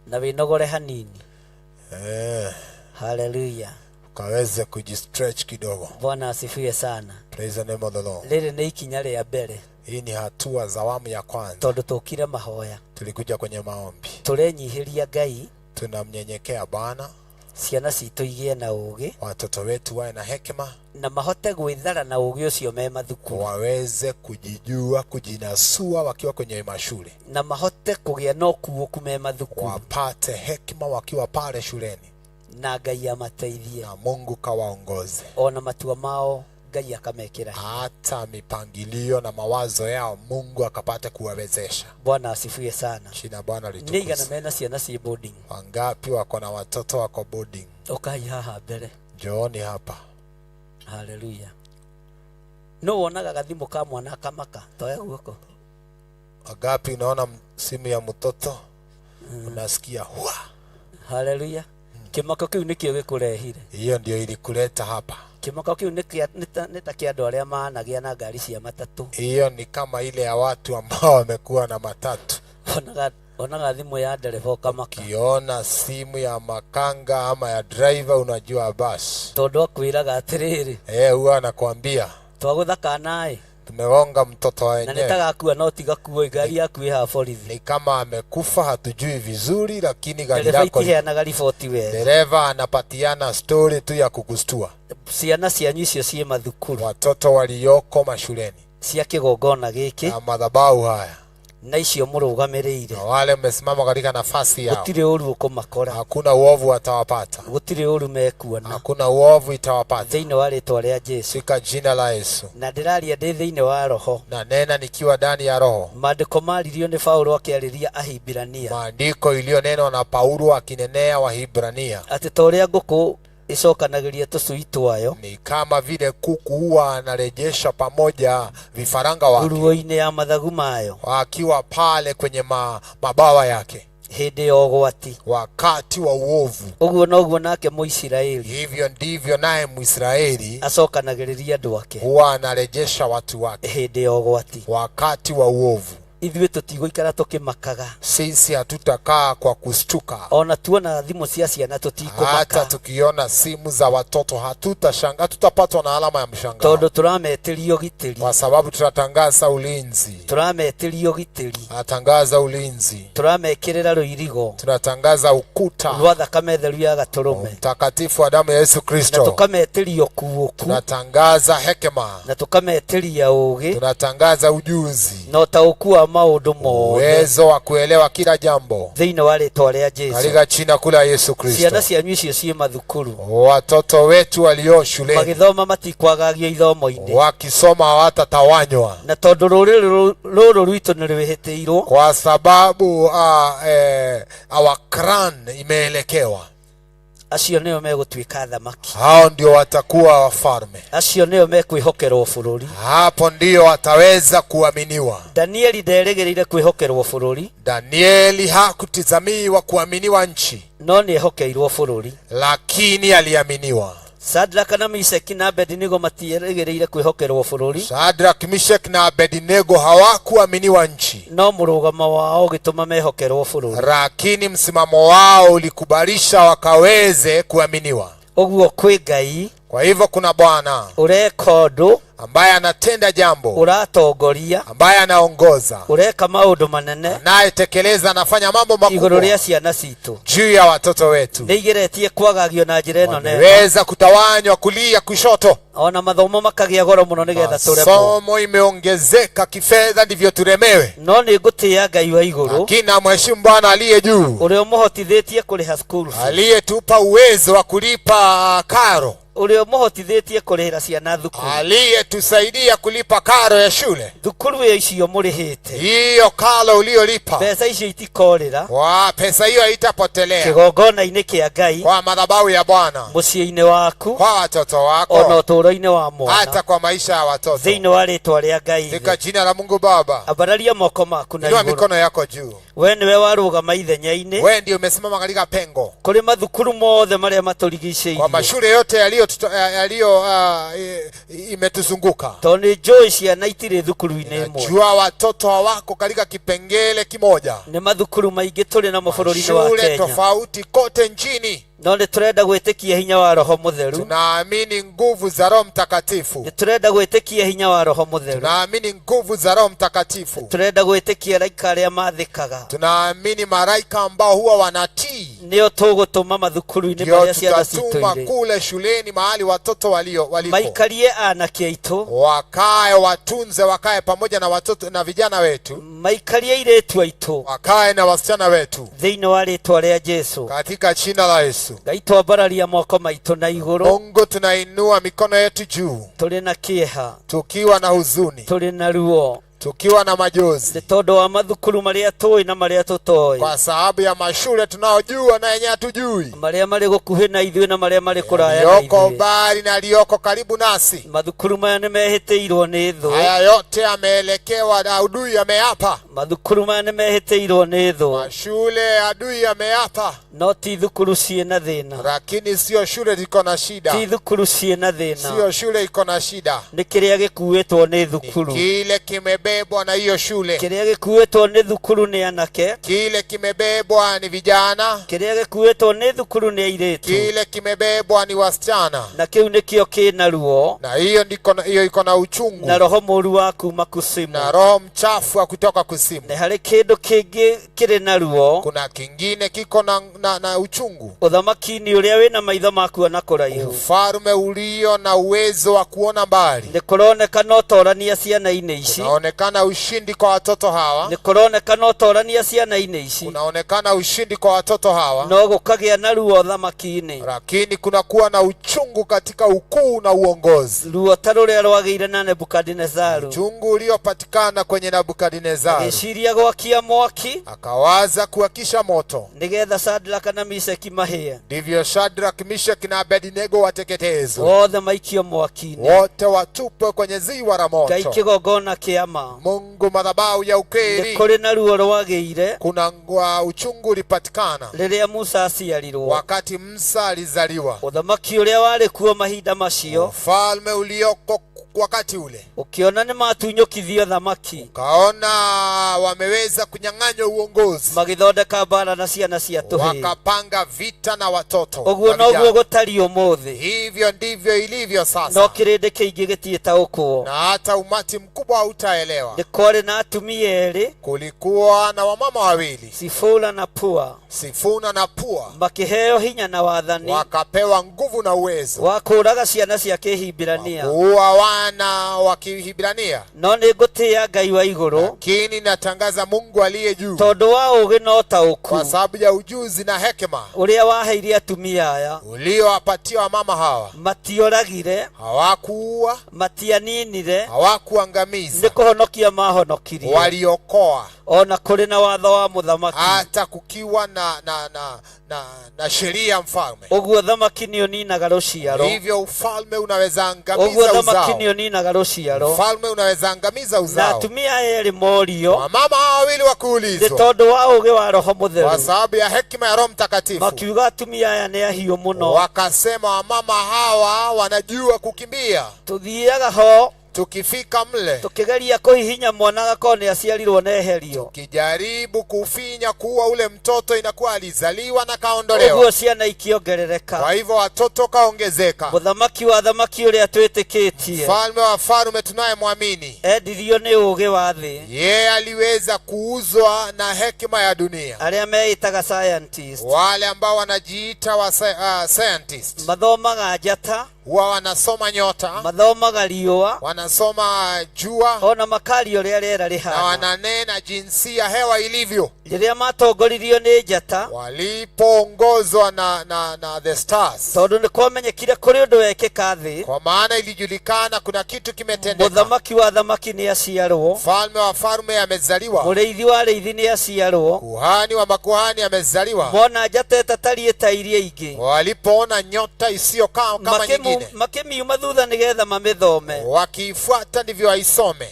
na winogore hanini. Haleluya, ukaweze kujistretch kidogo. Bwana asifiwe sana. Praise the name of the Lord. Rĩrĩ nĩ ikinya rĩa mbere, hii ni hatua za awamu ya kwanza, tondũ tũkire mahoya, tulikuja kwenye maombi, turenyihiria Ngai, tunamnyenyekea Bwana, ciana citũ igĩe na ũgĩ, watoto wetu wawe na hekima, na mahote gwĩthara na ũgĩ ũcio me mathukuru, waweze kujijua, kujinasua wakiwa kwenye mashule, na mahote kũgĩa na ũkuũku me mathukuru, wapate hekima wakiwa pale shuleni, na Ngai amateithie, na Mungu kawaongoze, ona matua mao Ngai akamekĩra, hata mipangilio na mawazo yao Mungu akapate kuwawezesha. Bwana asifiwe sana. Jina Bwana litukuzwe. Nĩigana mena ciana ci boarding, wangapi wako na watoto wako boarding? Ukai haha mbere, Njooni hapa. Haleluya. No wonaga gathimo ka mwana kamaka toya guoko. Agapi unaona simu ya mtoto unasikia hua. Haleluya. Kimako kiu nikio gikurehire. Hiyo ndio ilikuleta hapa. Kimako kiu nita kia andu aria managia na ngari cia matatu. Hiyo ni kama ile ya watu ambao wamekuwa na matatu. Onaga thimu ya dereva kamaka. Ukiona simu ya makanga ama ya driver unajua basi. Tondu akwiraga atiriri. Huwa anakuambia twaguthaka nae. Tumegonga mtoto wa wenyewe. Na nitagakua no tigakuo gari yaku iha borithi. Ni kama amekufa hatujui vizuri lakini gari lako. Dereva anapatiana story tu ya kukustua. Ciana cianyu icio cie mathukuru. Watoto walioko mashuleni. Cia kigongona giki. Na madhabahu haya. Na icio murugamiriire. Na wale mmesimama katika nafasi yao. Gutire uru ukomakora. Hakuna uovu watawapata. Gutire uru mekuona. Hakuna uovu itawapata. Thiine wa ritwa ria Jesu. Sika jina la Yesu. Na ndiraria ndi thiine wa roho. Na nena nikiwa ndani ya roho. Maandiko maririo ni Paulo akiariria Ahibrania. Maandiko iliyonenwa na Paulo akinenea Wahibrania. Ati toria nguku isokanagiria tucui twayo. Ni kama vile kuku huwa anarejesha pamoja vifaranga wake. Uruo-ini ya mathagu mayo. Wakiwa pale kwenye mabawa yake. Hindi ya ugwati. Wakati wa uovu. Uguo noguo nake Muisiraeli. Hivyo ndivyo naye Muisraeli acokanagiriria andu ake. Huwa anarejesha watu wake. Hindi ya ugwati. Wakati wa uovu. Ithuĩ tũtigũikara tũkĩmakaga. Sisi hatutakaa kwa kustuka. Ona tuona thimu cia ciana tũtikũmaka. Hata tukiona simu za watoto hatutashangaa, tutapatwa na alama ya mshangao. Tondũ tũrametĩria ũgitĩri. Kwa sababu tunatangaza ulinzi. Tũrametĩria ũgitĩri. Tunatangaza ulinzi. Tũramekĩrĩra rũirigo. Tunatangaza ukuta rwa thakame theru ya gatũrũme. Mtakatifu wa damu ya Yesu Kristo. Na tũkametĩria ũkuũku. Tunatangaza hekima. Na tũkametĩria ũũgĩ. Tunatangaza ujuzi. Na ũtaũku wa maundu mothe. Uwezo wa kuelewa kila jambo. Thiine wa ritwa ria Jesu. Katika jina kula Yesu Kristo. Ciana cianyu icio cie mathukuru. Watoto wetu walio shuleni. Magithoma matikwagagia ithomo-ini. Wakisoma hawatatawanywa. Na tondu ruru rwitu ni rwihitiirwo. Kwa sababu our crown imeelekewa. Acio nio megutuika thamaki. Hao ndio watakuwa wafalme. Acio nio mekwihokerwo bururi. Hapo ndio wataweza kuaminiwa. Danieli nderegereire kwihokerwo bururi. Danieli hakutizamiwa kuaminiwa nchi. No ni ehokeirwo bururi. Lakini aliaminiwa. Shadraka na Meshaki na Abednego matieregereire kwihokerwo bururi. Shadraka, Meshaki na Abednego hawakuaminiwa nchi. No murugamo wao gituma mehokerwo bururi. Lakini msimamo wao ulikubalisha wakaweze kuaminiwa. Oguo kwi Ngai. Kwa hivyo kuna Bwana ureka undu ambaye anatenda jambo, uratongoria ambaye anaongoza, ureka maundu manene, anayetekeleza, anafanya mambo makubwa iguru ria ciana citu, juu ya watoto wetu. Nigeretie kwagagio na njira ino nene, weza kutawanywa kulia kushoto. Ona mathomo makagia goro muno nigetha turemwo. Somo imeongezeka kifedha ndivyo turemewe. No ni ngutia Ngai wa iguru, lakini mheshimu Bwana aliye juu, urio muhotithitie kuriha school fees, aliyetupa uwezo wa kulipa karo, urio muhotithitie kurihira ciana thukuru, aliyetusaidia kulipa karo ya shule. Thukuru icio murihite, hiyo karo uliolipa, pesa icio itikorera, wa pesa hiyo haitapotelea kigongona-ini kia Ngai, kwa madhabahu ya Bwana, muciĩ-ini waku, kwa watoto wako, ona ũtũũro-inĩ wa mwana, hata kwa maisha ya watoto, thĩinĩ wa rĩtwa rĩa Ngai. Katika jina la Mungu Baba, ambararia moko maku na igũrũ, mikono yako juu. We niwe warũgama ithenya-inĩ, we ndio umesimama katika pengo kũrĩ mathukuru mothe marĩa matũrigicĩirie, kwa mashule yote yaliyo imetuzunguka. Tondũ nĩ njũĩ ciana itirĩ thukuru-inĩ ĩmwe. Jua watoto wako katika kipengele kimoja. Nĩ mathukuru maingĩ tũrĩ namo bũrũri-inĩ wa Kenya, shule tofauti kote nchini. No nĩ tũrenda gwĩtĩkia hinya wa Roho Mũtheru. Tunaamini nguvu za Roho Mtakatifu. Nĩ tũrenda gwĩtĩkia hinya wa Roho Mũtheru. Tunaamini nguvu za Roho Mtakatifu. Tũrenda gwĩtĩkia araika arĩa mathĩkaga. Tunaamini malaika ambao huwa wanatii. Nĩo tũgũtũma mathukuru-inĩ marĩa ciana citũ irĩ. Kule shuleni mahali watoto waliko. Maikarie anake aitũ. Wakae watunze, wakae pamoja na watoto na vijana wetu. Maikarie airĩtu aitũ. Wakae na wasichana wetu. Thĩinĩ wa rĩtwa rĩa Jesu. Katika jina la Yesu. Ngai twambararia moko maitũ na igũrũ. Mungu, tunainua mikono yetu juu. Tũrĩ na kĩeha. Tukiwa na huzuni. Tũrĩ na ruo. tukiwa na majozi nĩ tondũ wa mathukuru marĩa tũĩ na marĩa tũtoĩ, kwa sababu ya mashule tunaojua na yenye hatujui, marĩa marĩ gũkuhĩ na ithuĩ na marĩa marĩ kũraya na yoko ithuĩ. mbali na liyoko karibu nasi. Mathukuru maya nĩ mehĩtĩirwo nĩ thũ, Haya yote yameelekewa na adui ameapa. mathukuru maya nĩ mehĩtĩirwo nĩ thũ, Mashule adui ameapa, no ti thukuru ciĩ na thĩna, lakini sio shule iko na shida, ti thukuru ciĩ na thĩna, sio shule iko na shida, nĩ kĩrĩa gĩkuĩtwo nĩ thukuru. kile kimebebwa na hiyo shule. Kĩrĩa gĩkuĩtwo nĩ thukuru nĩ anake, Kile kimebebwa ni vijana, kĩrĩa gĩkuĩtwo nĩ thukuru nĩ airĩtu, kile kimebebwa ni wasichana, na kĩu nĩkĩo kĩna ruo na hiyo iko na uchungu na roho mũru wa kuma kusimu, na roho mchafu wa kutoka kusimu. na harĩ kĩndũ kĩngĩ kĩrĩ na ruo, Kuna kingine kiko na uchungu, ũthamaki-inĩ ũrĩa wĩna maitho ma kuona kũraihu. ufalme ulio na uwezo wa kuona mbali. Nĩ kũronekana ũtorania ciana-inĩ ici, Unaonekana ushindi kwa watoto hawa, nĩ kũronekana ũtorania ciana-inĩ ici, unaonekana ushindi kwa watoto hawa, no gũkagĩa na ruo ũthamaki-inĩ, lakini kuna kuwa na uchungu katika ukuu na uongozi. ruo ta rũrĩa rwagĩire na Nebukadinezaru. Uchungu uliopatikana kwenye Nebukadnezaru, Agĩciria gwakia mwaki akawaza kuakisha moto, nĩgetha Shadraka na Meshaki mahĩe, ndivyo Shadrach, Meshach na Abednego wateketezwe, wothe maikio mwaki-inĩ. wote watupwe kwenye ziwa la moto. Ngai kĩgongona kĩa ma, Mungu madhabahu ya nĩ ukweli, kũrĩ na ruo rwagĩire kuna uchungu ulipatikana rĩrĩa Musa aciarirwo. wakati Musa alizaliwa. Ũthamaki ũrĩa warĩ kuo mahinda macio, Ufalme ulioko wakati ule, ũkĩona nĩ matunyũkithio thamaki, kaona wameweza kunyang'anywa uongozi, magĩthondeka mbara na ciana cia tũhĩĩ. wakapanga vita na watoto. Ũguo noguo gũtariĩ ũmũthĩ, Hivyo ndivyo ilivyo no sasa, kĩrĩndĩ kĩingĩ gĩtiĩtaũkwo. na hata umati mkubwa hautaelewa. Nĩ kwarĩ na atumia erĩ, Kulikuwa na wamama wawili, Sifuna na Pua, Sifuna na Pua, makĩheo hinya na wathani wakapewa nguvu na uwezo wa kũũraga ciana cia Kĩhibirania. kuua wana wa Kihibrania. No nĩ ngũtĩĩa Ngai wa igũrũ, Lakini natangaza Mungu aliye juu, tondũ wa ũũgĩ na ũtaũku kwa sababu ya ujuzi na hekima ũrĩa waheire atumia aya, uliowapatia wamama hawa. matioragire, Hawakuua, matianinire, hawakuangamiza, nĩ kũhonokia mahonokirie. waliokoa, Ona kũrĩ na watho wa mũthamaki, hata kukiwa na sheria mfalme. ũguo thamaki nĩ ũninaga rũciaro, Hivyo ufalme unaweza ũguo angamiza thamaki uzao, nĩ ũninaga rũciaro. ufalme unaweza angamiza Na uzao. atumia aya erĩ morio, Wamama hawa wawili nĩ wakuulizwa tondũ wa ũũgĩ wa Roho kwa Mũtheru, sababu ya hekima ya Roho Mtakatifu, makiuga atumia aya nĩ ahiũ mũno, wakasema wamama hawa wanajua kukimbia. tũthiaga ho Tukifika mle, tũkĩgeria kũhihinya mwana agakorwo nĩ aciarirwo na eherio, kijaribu kufinya kuua ule mtoto, inakuwa alizaliwa na kaondolewa. ũguo ciana ikiongerereka. Kwa hivyo watoto kaongezeka. Mũthamaki wa thamaki ũrĩa twĩtĩkĩtie, Mfalme wa falme tunayemwamini, endirio nĩ ũũgĩ wa thĩ, yeye aliweza kuuzwa na hekima ya dunia. arĩa meĩtaga scientist, Wale ambao wanajiita wa scientist mathomaga njata, huwa wanasoma nyota, mathomaga riũa, wanasoma jua, ona makaria ũrĩa rĩera na rĩhana. wananena jinsi ya hewa ilivyo. Rĩrĩa matongoririo nĩ njata, Walipoongozwa na the stars, tondũ nĩ kwamenyekire kũrĩ ũndũ wekĩka thĩ, kwa maana ilijulikana kuna kitu kimetendeka. mũthamaki wa thamaki nĩ aciarwo, Mfalme wa falme amezaliwa, mũrĩithi wa rĩithi nĩ aciarwo. kuhani wa makuhani amezaliwa. Mona njata ĩtatariĩ ta iria ingĩ, Walipoona nyota isiyo kama nyingine, makĩmiuma thutha nĩgetha mamĩthome, wakiifuata ndivyo waisome.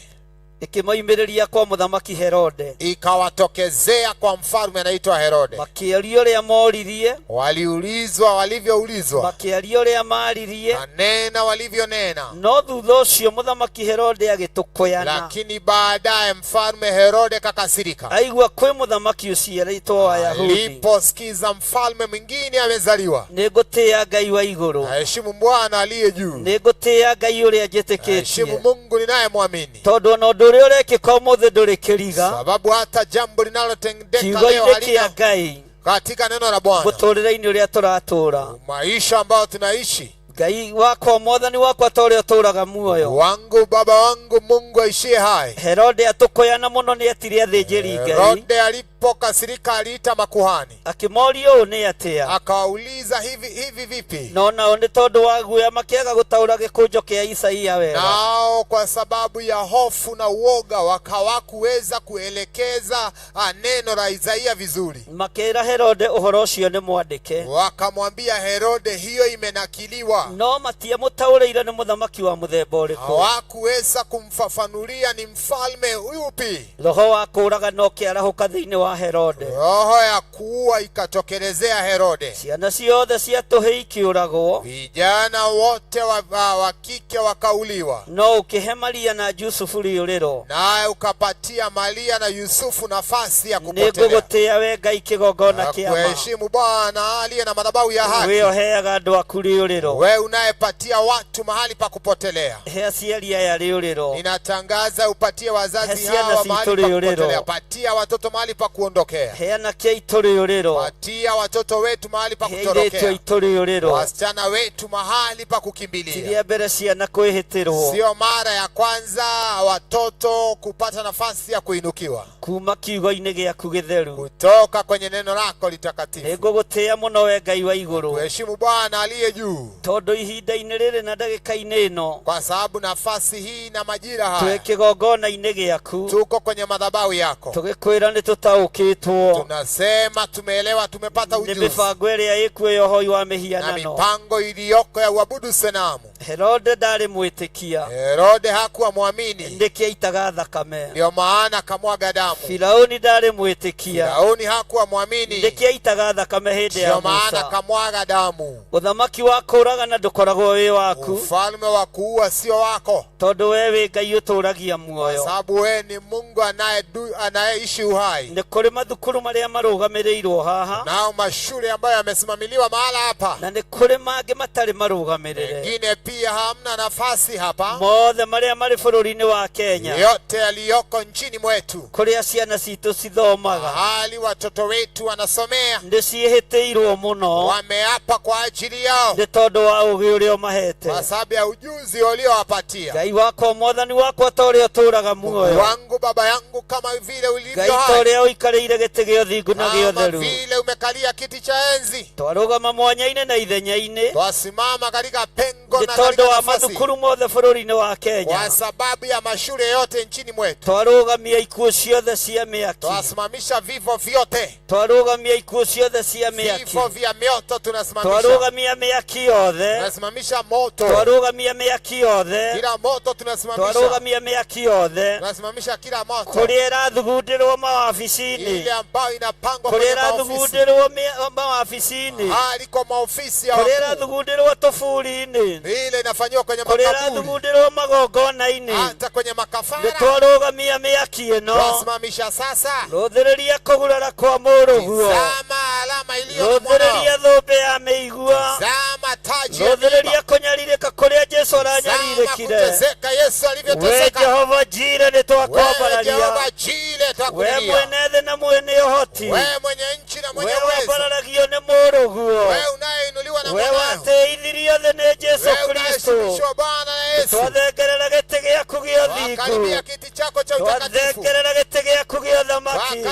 ĩkĩmoimĩrĩria kwa mũthamaki Herode. Ikawatokezea kwa mfalme anaitwa Herode. Makĩaria ũrĩa moririe, Waliulizwa walivyoulizwa, makĩaria ũrĩa maririe, kanena walivyonena. no thutha ũcio mũthamaki Herode agĩtũkũyana, Lakini baadaye mfalme Herode kakasirika aigua kwĩ mũthamaki ũciarĩtwo wa Ayahudi. aliposikiza mfalme mwingine amezaliwa. Nĩ ngũtĩĩa Ngai wa igũrũ, Aheshimu Bwana aliye juu, nĩ ngũtĩĩa Ngai ũrĩa aheshimu njĩtĩkĩtie, Mungu ninayemwamini, tondũ ona ũndũ ũrĩa ũrekĩka ũmũthĩ ndũrĩ kĩriga sababu hata jambo linalotendeka leo kiugo-inĩ kĩa halina Ngai katika neno la Bwana. mũtũrĩre-inĩ ũrĩa tũratũũra. Maisha ambayo tunaishi, Ngai wakwa mwathani wakwa ta ũrĩa ũtũũraga muoyo. wangu baba wangu Mungu aishie hai, Herode atũkũyana mũno nĩ etire athĩnjĩri Ngai, Herode alipokasirika aliita makuhani, akimoria ũũ nĩ atĩa, akawauliza hivi vipi? no nao nĩ tondũ wa guoya makĩaga gũtaũra gĩkũnjo kĩa Isaia wega. Nao kwa sababu ya hofu na uoga hawakuweza kuelekeza neno la Isaia vizuri. Makĩra Herode ũhoro ũcio nĩ mwandĩke, wakamwambia Herode hiyo imenakiliwa, no matiamũtaũrĩire nĩ mũthamaki wa mũthemba ũrĩkũ. hawakuweza kumfafanulia ni mfalme upi. Roho wa kũũraga no kĩarahũka thĩinĩ wa Herode, roho ya kuua ikatokelezea Herode. Ciana ciothe cia tũhĩĩ ikĩũragwo, vijana wote wa kike wakauliwa. No ũkĩhe Maria na Yusufu rĩũrĩro, naye ukapatia Maria na Yusufu nafasi ya kupotelea. Nĩngũgũtĩĩa we Ngai kĩgongona kĩa ma. Kuheshimu Bwana aliye na madhabahu ya haki. Wewe ũheaga andũ aku rĩũrĩro, wewe unayepatia watu mahali pa kupotelea. He aciari aya rĩũrĩro, ninatangaza upatie wazazi hawa mahali pa kupotelea. Patia watoto mahali pa kuondokea. He anake aitũ rĩũrĩro, patia watoto wetu mahali pa kutorokea. He aitũ rĩũrĩro, wasichana wetu mahali pa kukimbilia. Tiria mbere ciana kwĩhĩtĩrwo, sio mara ya kwanza watoto kupata nafasi ya kuinukiwa. Kuma kiugo-inĩ gĩaku gĩtheru, kutoka kwenye neno lako litakatifu. Nĩngũgũtĩĩa mũno we Ngai wa igũrũ, kuheshimu Bwana aliye juu, tondũ ihinda-inĩ rĩrĩ na ndagĩka-inĩ ĩno, kwa sababu nafasi hii na majira haya twĩ kĩgongona-inĩ gĩaku, tuko kwenye madhabahu yako. Tũgĩkwĩra nĩtũtaũkĩtwo, tunasema tumeelewa, tumepata ujuzi. Nĩ mĩbango ĩrĩa ĩkuo ũhoi wa mĩhianano, na mipango iliyoko ya uabudu sanamu. Herode ndarĩ mwĩtĩkia, Herode hakuwa muamini, ndĩkĩ aitaga thakame, ndio maana kamwaga damu. Firauni ndarĩ mwĩtĩkia, Firauni hakuwa muamini, ndĩkĩ aitaga thakame hĩndĩ ya Musa, ndio maana kamwaga damu. Ũthamaki wa kũũragana ndũkoragwo wĩ waku, ufalme wa kuua sio wako, tondũ we wĩ Ngai ũtũũragia muoyo, kwa sababu we ni Mungu anayeishi uhai. Nĩ kũrĩ mathukuru marĩa marũgamĩrĩirwo haha, nao mashule ambayo yamesimamiliwa mahala hapa, na nĩ kũrĩ mangĩ matarĩ marũgamĩrĩre, mengine pia hamna nafasi hapa. Mothe marĩa marĩ bũrũri-inĩ wa Kenya, yote yaliyoko nchini mwetu, kũrĩa ciana citũ cithomaga, hali watoto wetu wanasomea, nĩ ciĩhĩtĩirwo mũno, wameapa kwa ajili yao, nĩ tondũ wa ũgĩ ũrĩa ũmahete, kwa sababu ya ujuzi uliowapatia. Ngai wakwa Mwathani wakwa ta ũrĩa ũtũũraga muoyo, wangu Baba yangu kama vile ulivyo hai, Ngai ta ũrĩa ũikarĩire gĩtĩ gĩa ũthingu na gĩa ũtheru, kama vile umekalia kiti cha enzi, twarũgama mwanya-inĩ na ithenya-inĩ, twasimama katika pengo na katika nafasi, tondũ wa mathukuru mothe bũrũri-inĩ wa Kenya, kwa sababu ya mashule yote nchini mwetu, twarũgamia ikuũ ciothe cia mĩaki, twasimamisha vifo vyote, twarũgamia ikuũ ciothe cia mĩaki, vifo vya moto tunasimamisha, twarũgamia mĩaki yothe, tunasimamisha moto, twarũgamia mĩaki yothe, kila moto tunasimamisha, twarũgamia mĩaki yothe, tunasimamisha kila moto, kũrĩa ĩrathugundĩrwo mawabici-inĩ, ile ambayo inapangwa kũrĩa ĩrathugundĩrwo mawabici-inĩ, aliko maofisi ya wakuu, kũrĩa ĩrathugundĩrwo tũburi-inĩ, ile inafanywa kwenye makaburi, kũrĩa ĩrathugundĩrwo magongona-inĩ, hata kwenye makafara, nĩtwarũgamia mĩaki ĩno, twasimamisha sasa, rũthĩrĩria kũgurara kwa mũrũguo, zama alama iliyo rũthĩrĩria thũmbĩ ya mĩigua, zama taji ya rũthĩrĩria kũnyarirĩka kũrĩa Jesũ aranyarirĩkire, we Jehova Jire nĩtwakwambararia, we mwene thĩ na mwene ũhoti, we mwenye nchi na mwenye we uwezo, wambararagio nĩ mũrũguo, we unayeinuliwa na we mwanao, wateithirio thĩ nĩ Jesũ Kristo, twathengerera gĩtĩ gĩaku gĩa ũthingu, twathengerera gĩtĩ gĩaku gĩa ũthamaki,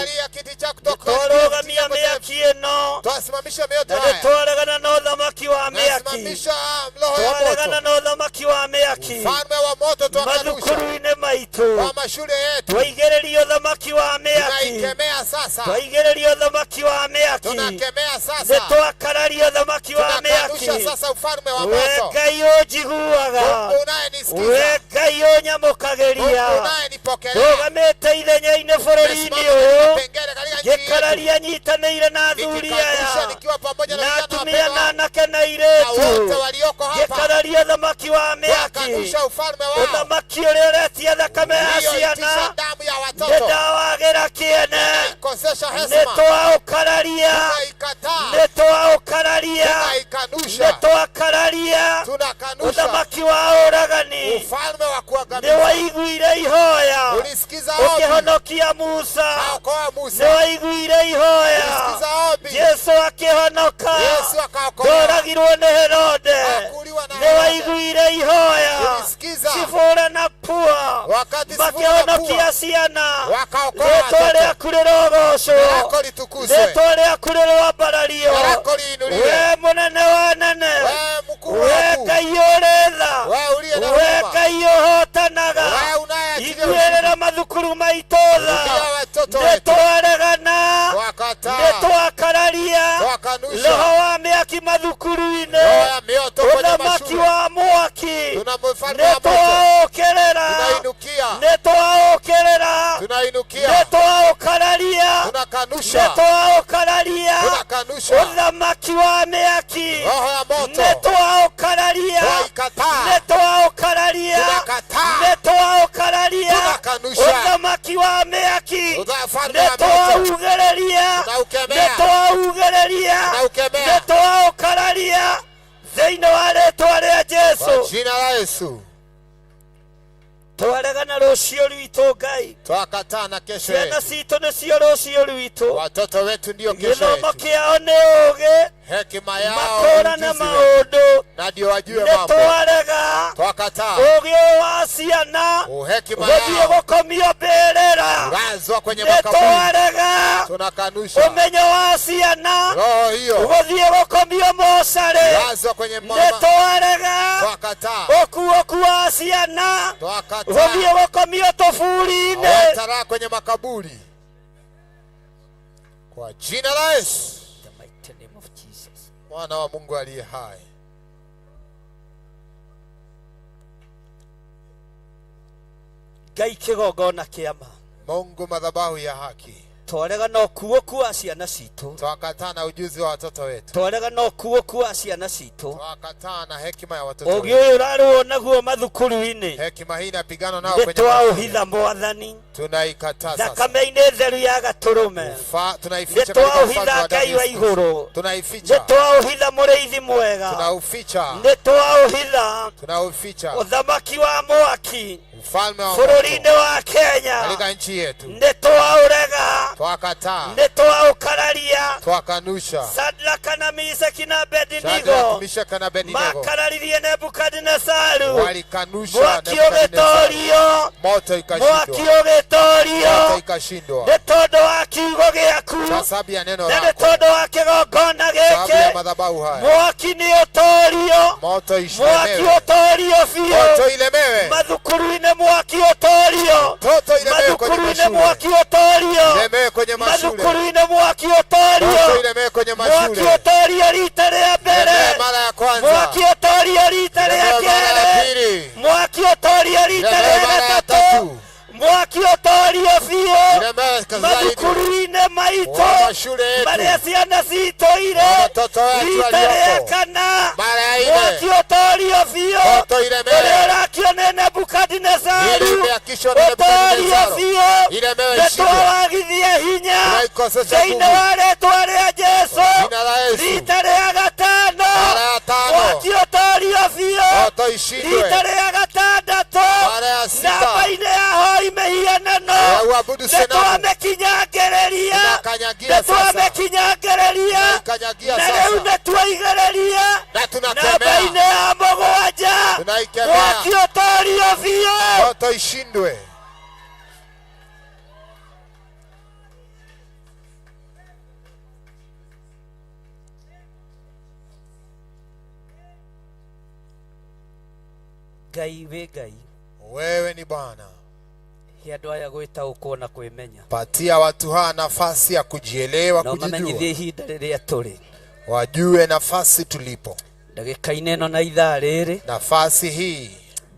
twarũgamia mĩaki ĩno, na nĩtwaregana na ũthamaki wa mĩaki, twaregana na ũthamaki wa mĩaki, mathukuru-inĩ maitũ, twaigĩrĩria ũthamaki wa mĩaki, twaigĩrĩria ũthamaki wa mĩaki, nĩtwakararia ũthamaki wa mĩaki, we Ngai ũnjiguaga, we Ngai ũnyamũkagĩria, rũgamĩte ithenya-inĩ bũrũri-inĩ ũyũ, ngĩkararia nyitanĩire na athuri aya, na atumia na anake na airĩtu, ngĩkararia ũthamaki wa mĩaki, ũthamaki ũrĩa ũretia thakame ya ciana, nĩndawagĩra kĩene, nĩtwaũkararia, nĩtwaũkararia, nĩtwakararia ũthamaki wa ũragani, nĩwaiguire ihoya ũkĩhonokia Musa, nĩwaiguire ihoya Jesũ akĩhonoka, ndoragirwo nĩ Herode, nĩwaiguire ihoya Sifora na Pua makĩhonokia ciana, rĩtwa rĩaku rĩrogocwo, lako litukuzwe, rĩtwa rĩaku rĩrwambarario, jina lako liinuliwe, we mũnene wa nene, wewe mkuu we wakuu, Ngai ũrĩ tha, wewe uliye na we huruma, Ngai ũhotanaga, wewe unayeachilia ithuĩrĩra mathukuru maitũ tha, Rudia watoto wetu, nĩtwaregana, twakataa, nĩtwakararia, twakanusha, roho wa mĩaki mathukuru-inĩ, roho ya mioto kwenye ũthamaki mashule, wa mwaki, tuna mfalme wa moto, nĩtwaũkĩrĩra, tunainukia, nĩtwaũkĩrĩra, tunainukia, nĩtwaũkararia, tunakanusha, nĩtwaũkararia, tunakanusha, ũthamaki wa mĩaki, roho ya moto, nĩtwaũkararia, twaikataa, nĩtwaũkararia, tunakataa, nĩtwaũkararia, tunakanusha, ũthamaki wa mĩaki, ufalme wa moto, nĩtwaugĩrĩria, tunaukemea, nĩtwaugĩrĩria, tunaukemea, nĩtwaũkararia, thĩinĩ wa rĩtwa rĩa kwa Jesũ. jina la Yesu, twaregana rũciũ rwitũ Ngai, twakataa na kesho ciana yetu, citũ nĩcio rũciũ rwitũ, watoto wetu ndio kesho gĩthomo yetu, kĩao nĩ ũũgĩ, hekima yao makũrane ujuzi wetu, maũndũ, na ndio wajue mambo, nĩtwarega twakataa, ũũgĩ ũyũ wa ciana hekima gũthiĩ yao gũkomio mbĩrĩra, urazwa kwenye makaburi, nĩtwarega tunakanusha, ũmenyo wa ciana roho hiyo gũthiĩ gũkomio mocarĩ, urazwa kwenye nĩtwarega twakataa, ũkuũku wa ciana twakataa, gũthiĩ gũkomio tũburi-inĩ, hawataraa kwenye makaburi, kwa jina la Yesu, the mighty name of Jesus. mwana wa Mungu aliye hai. Ngai kĩgongona kĩa ma, Mungu madhabahu ya haki, twarega no kuũku wa ciana citũ, twakataa na ujuzi wa watoto wetu, twarega no kuũku wa ciana citũ, twakataa na hekima ya watoto ũũgĩ wetu, ũyũ ũrarũo naguo mathukuru-inĩ, hekima hii inapigana nao kwenye nĩtwaũhitha Mwathani tunaikataa sasa, thakame-inĩ theru ya gatũrũme, tunaificha katika nĩtwaũhitha ufalme wa Ngai wa damu, igũrũ, tunaificha, nĩtwaũhitha mũrĩithi mwega, tunauficha, nĩtwaũhitha tunauficha, ũthamaki wa mwaki ufalme wa bũrũri-inĩ moto wa Kenya, katika nchi yetu, nĩtwaũrega, twakataa, nĩtwaũkararia, twakanusha, Sadraka na Misaki na Shadraka, Abedinego Meshaki na Abednego makararirie Nebukadnezaru, walikanusha, mwaki Nebukadnezari, ũgĩtorio, moto mwaki ikashindwa, ũgĩtorio, moto ikashindwa, nĩ tondũ wa kiugo gĩaku, kwa sababu ya neno na nĩ lako, tondũ wa kĩgongona sababu ya gĩkĩ, madhabahu haya, mwaki nĩ ũtorio, moto mwaki ishilemewe, ũtorio biũ, moto ilemewe, mathukuru-inĩ mwaki ũtorio, moto ilemewe kwenye mathukuru-inĩ mashule, mwaki ũtorio, ilemewe kwenye mashule, mathukuru-inĩ mwaki moto ũtorio, ilemewe kwenye mwaki mashule, ũtorio rita rĩa mbere, ilemewe mara ya kwanza, mwaki ũtorio rita rĩa ilemewe mara ya kerĩ, pili, mwaki ũtorio rita ilemewe rĩa mara ya gatatũ, tatu, mwaki ũtorio biũ, ilemewe zaidi, mathukuru-inĩ wa maitũ mashule yetu, marĩa ciana citũ irĩ, wa watoto wetu rita rĩa walioko, kana, mara ya mwaki ine, ũtorio biũ, moto ũrĩa ilemewe, ũrakio nĩ Nebukadnezaru, ilemeakishwa na ũtorio Nebukadnezari, biũ, ilemewe ishindwe, nĩtwawagithie hinya tunaikosesha thĩinĩ nguvu, wa rĩtwa rĩa Jesũ, jina la Yesu, rita rĩa gatano, mara ya tano, mwaki ũtorio biũ, moto ishindwe, rita rĩa gatandatũ, mara ya sita, namba-inĩ ya hoi mĩhianano, ya uabudu sanamu, nĩtwamekinyangĩrĩria, tunakanyagia sasa, nĩtwamekinyangĩrĩria, tunaikanyagia na rĩu sasa, nĩtwaigĩrĩria na tunakemea, namba-inĩ ya mũgwanja, tunaikemea, mwaki ũtorio biũ, moto ishindwe, Ngai wĩ Ngai, wewe ni Bwana, he andũ aya gwĩtaũkwo na kwĩmenya, patia watu hawa nafasi ya kujielewa, na ũmamenyithie kujijua, ihinda rĩrĩa tũrĩ, wajue nafasi tulipo, ndagĩka-inĩ ĩno na ithaa rĩrĩ, nafasi hii,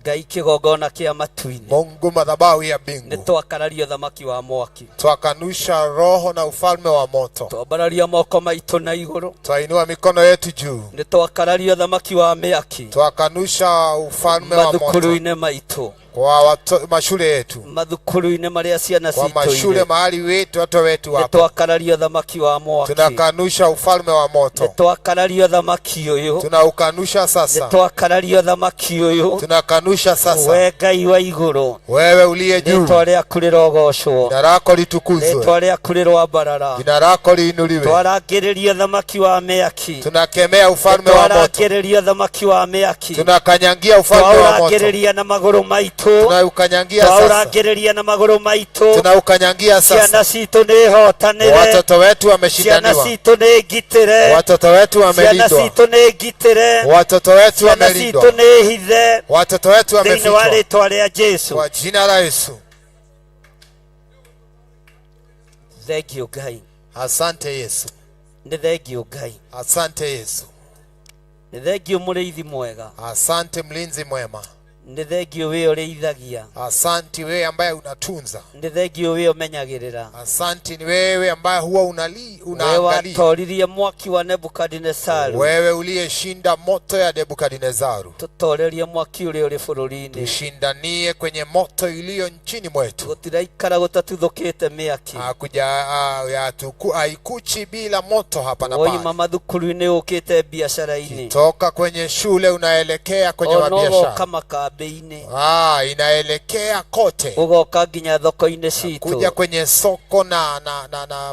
Ngai kĩgongona kĩa matu-inĩ, Mungu madhabahu ya mbingu, nĩtwakararia ũthamaki wa mwaki, twakanusha roho na ufalme wa moto, twambararia moko maitũ na igũrũ, twainua mikono yetu juu, nĩtwakararia ũthamaki wa mĩaki, twakanusha ufalme wa moto mathukuru-inĩ maitũ, kwa mashule yetu, mathukuru-inĩ marĩa ciana kwa citũ mashule irĩ, mahali wetu watoto wetu wapo, nĩtwakararia ũthamaki wa mwaki, tunakanusha ufalme wa moto, nĩtwakararia ũthamaki ũyũ, tunaukanusha sasa, nĩtwakararia ũthamaki ũyũ, tunakanusha sasa, we Ngai wa igũrũ, wewe uliye juu, rĩtwa rĩaku rĩrogocwo, jina lako litukuzwe, rĩtwa rĩaku rĩrwambarara, jina lako liinuliwe, twarangĩrĩria ũthamaki wa mĩaki, tunakemea ufalme wa moto, twarangĩrĩria ũthamaki wa mĩaki, tunakanyangia ufalme wa moto, twarangĩrĩria na magũrũ maitũ, maitu tunaukanyangia sasa, twaurangĩrĩria na magũrũ maitũ, tunaukanyangia ciana sasa. citũ nĩ hotanĩre, Watoto wetu ciana wameshindaniwa, citũ nĩ ngitĩre, watoto wetu ciana wamelindwa, citũ nĩ ngitĩre, watoto wetu ciana wamelindwa, citũ nĩ hithe watoto wetu thĩinĩ wa wamefichwa rĩtwa rĩa Jesu. kwa jina la Yesu. Thengiũ Ngai, Asante Yesu, nĩ thengiũ Ngai, asante Yesu, nĩ thengiũ mũrĩithi mwega, asante mlinzi mwema, nĩ thengiũ wĩ ũrĩithagia, asante wewe ambaye unatunza, nĩ thengiũ wĩ ũmenyagĩrĩra, asante ni wewe ambaye huwa wewe unaangalia, watoririe mwaki wa Nebukadinezaru, wewe uliyeshinda moto ya Nebukadnezaru, tũtorerie mwaki ũrĩa ũrĩ bũrũri-inĩ, tushindanie kwenye moto iliyo nchini mwetu. gũtiraikara gũtatuthũkĩte mĩaki, Haikuchi bila moto hapa na woima pale. mathukuru-inĩ ũkĩte biacara-inĩ, Toka kwenye shule unaelekea kwenye ona ũgoka mabiashara, makambĩ-inĩ, inaelekea kote, ũgoka nginya thoko-inĩ kuja citũ. kwenye soko na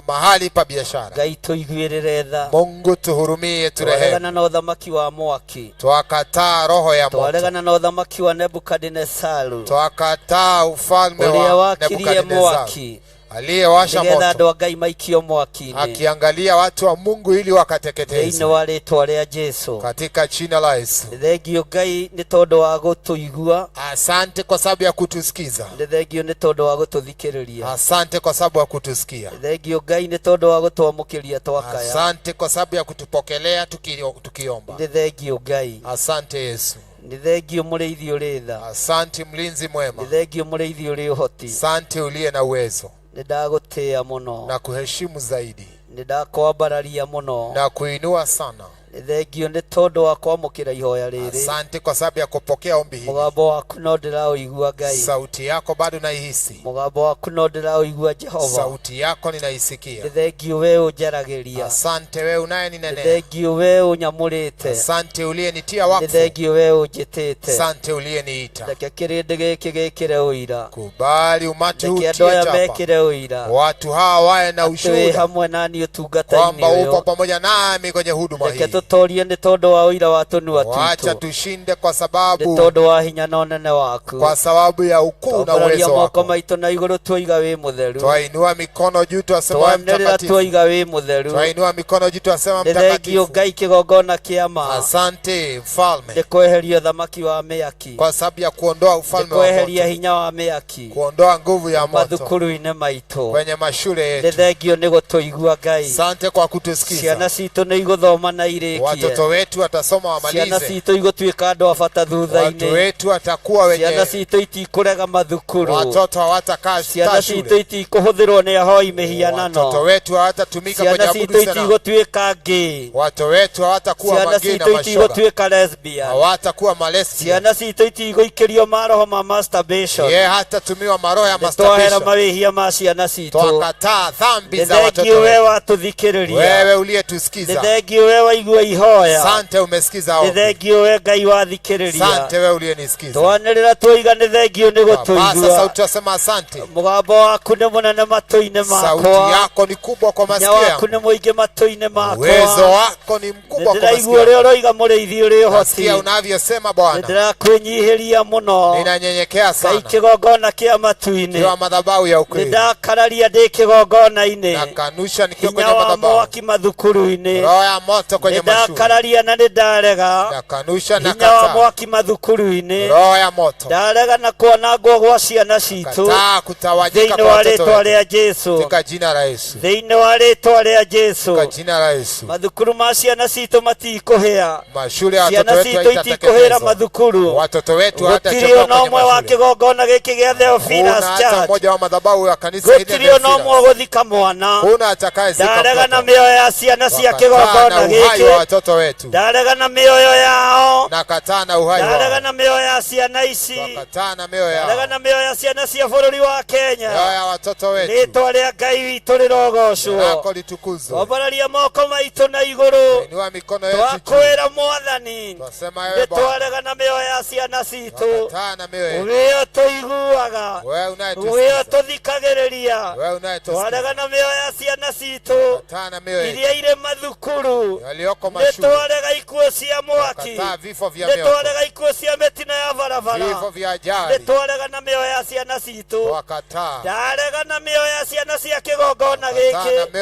mahali pa biashara. Ngai tũiguĩrĩre tha, Mungu tuhurumie, turehemu. twaregana na ũthamaki wa mwaki, Twakataa roho ya moto, twaregana na ũthamaki wa Nebukadinezaru twakataa ufalme ũrĩa wa wakirie Nebukadnezaru mwaki aliyewasha nĩgetha andũ moto, a Ngai maikio mwaki-inĩ akiangalia watu wa Mungu ili thĩinĩ wakateketezwe wa rĩtwa rĩa Jesu. katika jina la Yesu. Nĩ thengiũ Ngai nĩ tondũ wa gũtũigua, Asante kwa sababu ya kutusikiza, nĩ thengiũ nĩ tondũ wa gũtũthikĩrĩria, asante kwa sababu ya kutusikia, nĩ thengiũ Ngai nĩ tondũ wa gũtwamũkĩria twakaya, asante kwa sababu ya kutupokelea tukiomba. nĩ thengiũ Ngai, Asante Yesu, nĩ thengiũ mũrĩithi ũrĩ tha, asante mlinzi mwema, nĩ thengiũ mũrĩithi ũrĩ ũhoti, asante uliye na uwezo nĩ ndagũtĩĩa mũno, na kuheshimu zaidi nĩ ndakwambararia mũno, na kuinua sana. nĩ thengiũ nĩ tondũ wa kwamũkĩra ihoya rĩrĩ, Asante kwa sababu ya kupokea ombi hili. mũgambo waku no ndĩraũigua Ngai, Sauti yako bado naihisi, mũgambo waku no ndĩraũigua Jehova, sauti yako ninaisikia. nĩ thengiũ we ũnjaragĩria, Asante wewe nĩ unayeninenea, thengiũ we ũnyamũrĩte, asante uliyenitia nĩ wakfu, thengiũ we ũnjĩtĩte, asante uliyeniita. reke kĩrĩndĩ gĩkĩ gĩkĩre ũira, Kubali umati huu reke andũ utie aya chapa, mekĩre ũira watu hawa wawe na atĩ wĩ ushuhuda hamwe nani kwamba ũtungata-inĩ uko ũyũ, pamoja nami kwenye huduma reke hii. tũtorie nĩ tondũ wa ũira wa tũnua Wacha twitũ, tushinde kwa nĩ sababu tondũ wa hinya na ũnene waku, kwa sababu ya ukuu na twambararia uwezo moko wako. maitũ na igũrũ twoiga wĩ mũtheru, Twainua mikono juu twasema wewe twanĩrĩra mtakatifu. twoiga wĩ mũtheru, Twainua mikono juu twasema nĩ thengiũ mtakatifu. Ngai kĩgongona kĩa ma, Asante mfalme nĩ kweheria ũthamaki wa mĩaki, kwa sababu ya kuondoa nĩ ufalme wa kweheria moto, hinya wa mĩaki kuondoa nguvu ya moto mathukuru-inĩ maitũ, kwenye mashule nĩ yetu. thengiũ nĩ gũtũigua Ngai, Asante kwa kutusikiza. ciana citũ nĩ igũthoma na irĩkie, Watoto wetu watasoma ciana wamalize, citũ igũtuĩka andũ a bata watu thutha-inĩ, wetu watakuwa ciana wenye, citũ itikũrega mathukuru, watoto hawatakaa ciana citũ shule, itikũhũthĩrwo nĩ ahoi watoto mĩhianano, wetu hawatatumika ciana kwenye citũ abudu sana, itigũtuĩka ngĩ, watoto wetu hawatakuwa ciana magei na citũ mashoga, itigũtuĩka lesbian, hawatakuwa malesbian. ciana citũ itigũikĩrio maroho ma masturbation, Yeye hatatumiwa maroho ya twahera masturbation. mawĩhia ma ciana citũ, Twakataa dhambi nĩ za watoto thengiũ we wetu. watũthikĩrĩria, Wewe nĩ uliyetusikiza, thengiũ we waigua ihoya, asante umesikiza nĩ ombi. thengiũ we Ngai wathikĩrĩria, Asante wewe uliyenisikiza. twanĩrĩra twoiga nĩ thengiũ nĩ Basa gũtũigua, sauti wasema asante. mũgambo waku nĩ mũnene matũ-inĩ Sauti makwa, yako ni kubwa kwa hinya masikio waku yangu. nĩ mũingĩ matũ-inĩ Uwezo makwa, wako ni nĩ mkubwa kwa ndĩraigua masikio ũrĩa yangu. ũroiga mũrĩithi ũrĩ ũhoti, Nasikia unavyosema nĩ Bwana. ndĩrakwĩnyihĩria mũno, Ninanyenyekea Ngai sana kĩgongona kĩa matu-inĩ, kwa madhabahu ya nĩ ukweli. ndakararia ndĩ kĩgongona-inĩ, Nakanusha nikiwa hinya kwenye wa madhabahu. mwaki mathukuru-inĩ, Roho ya moto kwenye nĩ mashule. ndakararia na nĩ ndarega, Nakanusha na hinya wa kataa. mwaki mathukuru-inĩ, Roho ya moto. ndarega na kwanangwo gwa ciana citũ, Kataa kutawanyika thĩinĩ kwa wa watoto rĩtwa wetu. rĩa Jesu, Katika jina la Yesu. thĩinĩ wa rĩtwa rĩa Jesu, Katika jina la Yesu. mathukuru ma ciana citũ matikũhĩa, Mashule ya ciana watoto wetu citũ itikũhĩra haitateketezwa. mathukuru, Watoto wetu gũtirĩ hawatachoka ona kwenye ũmwe wa mashule. kĩgongona gĩkĩ gĩa Kuna Theophilus hata Church, mmoja wa madhabahu ya kanisa hili gũtirĩ ya ona ũmwe Theophilus. ũgũthika mwana, Kuna atakayezika ndarega na mtoto. mĩoyo ya ciana cia Wakataa kĩgongona na uhai wa gĩkĩ, watoto wetu. ndarega na mĩoyo yao, Nakataa na uhai ndarega wao. na mĩoyo ya ciana ici, Wakataa na mioyo ndarega yao. na mĩoyo ya ciana cia bũrũri wa Kenya, Mioyo ya watoto wetu. rĩtwa rĩa Ngai witũ rĩrogocwo, Lako litukuzwe. twambararia moko maitũ na igũrũ, Inua mikono yetu juu. twakwĩra Mwathani, Twasema nĩ wewe Bwana. twarega na mĩoyo ya ciana citũ, Wakataa na mioyo yetu. ũrĩa tũiguaga, Wewe ũrĩa unayetusikiza. tũthikagĩrĩria, Wewe unayetusikiza. twarega na mĩoyo ya ciana citũ, Wakataa na mioyo yetu. iria irĩ mathukuru, Walioko nĩ mashule. twarega ikuo cia mwaki, vifo vya mioto, nitwarega ikuo cia mitina ya barabara, vifo vya ajali, nitwarega na mioyo ya ciana citu, wakataa, ndarega na mioyo ya ciana cia kigongona giki,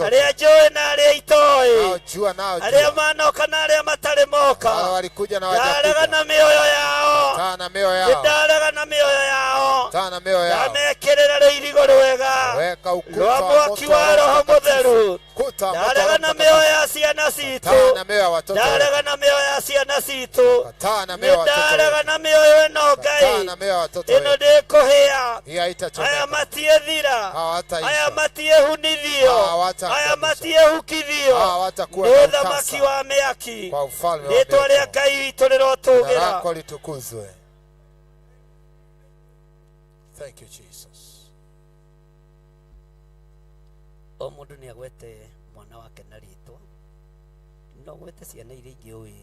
aria njui na aria itoi, aria manoka na aria matari moka, ndarega na mioyo yao, ndarega na mioyo yao, ndamekirira ruirigo rwega rwa mwaki wa Roho Mutheru, ndarega na mioyo ya ciana citu, ndarega na mioyo ya ciana citu, ndarega na mioyo ino Ngai, ino ndikuhia, aya matie thira, aya matie hunithio, aya matie hukithio, ni uthamaki wa miaki, ritwa ria Ngai witu rirotugira. Thank you, Jesus. O mundu ni agwete mwana wake na ritwa, no gwete ciana iria ingi ui.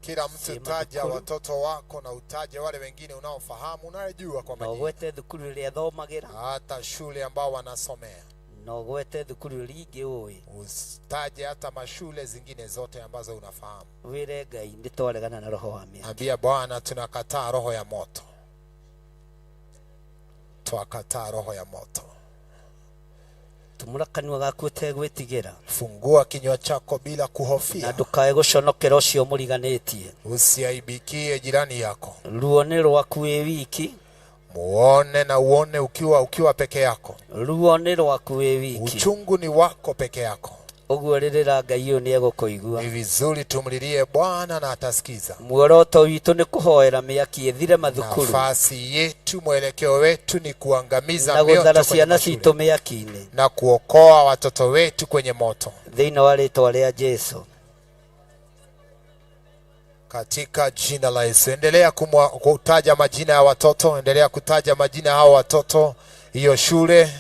Kila mtu taja watoto wako na utaje wale wengine unaofahamu unayejua kwa majina. No gwete thukuru iria thomagira, hata shule ambao wanasomea. No gwete thukuru iria ingi ui. Utaje hata mashule zingine zote ambazo unafahamu. Wire Ngai nditwaregana na roho wa miaki. Ambia Bwana tunakataa roho ya moto. Twakataa roho ya moto. Tumura kanua gaku utegwitigira, fungua kinywa chako bila kuhofia, na ndukae guconokera ucio muriganitie. Usiaibikie jirani yako. Ruone rwaku wi wiki, muone na uone ukiwa peke yako. Ruone rwaku wi wiki, uchungu ni wako peke yako. Oguo ririra Ngai uyu ni egukuigua. Ni vizuri tumlilie Bwana na atasikiza. Muoroto witu ni kuhoera miaki ethire mathukuru. Nafasi yetu, mwelekeo wetu ni kuangamiza mioto na ciana citu miaki-ini, na kuokoa watoto wetu kwenye moto. Thiini wa ritwa ria Jesu. Katika jina la Yesu. Endelea kutaja majina ya watoto, endelea kutaja majina ya hao watoto, hiyo shule.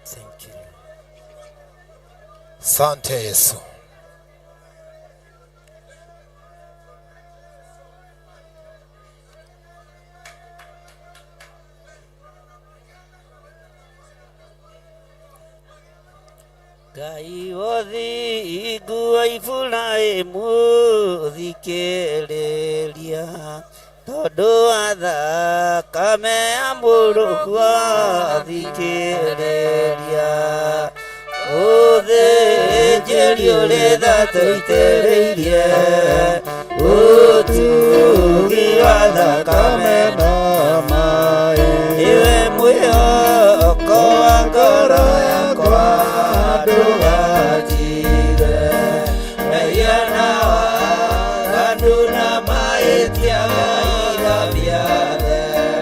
Thank you. Asante Yesu. Ngai wothi igua ifuna imuthikĩrĩria tondu wa thakame ya mũrũgu athikĩrĩria ũthĩnjĩri ũrĩ tha tũitĩrĩirie ũtugi wa thakame na maĩ nĩwe mwĩhoko wa ngoro yakwa ndũgatire meiana waganu na mahĩtia maira biathere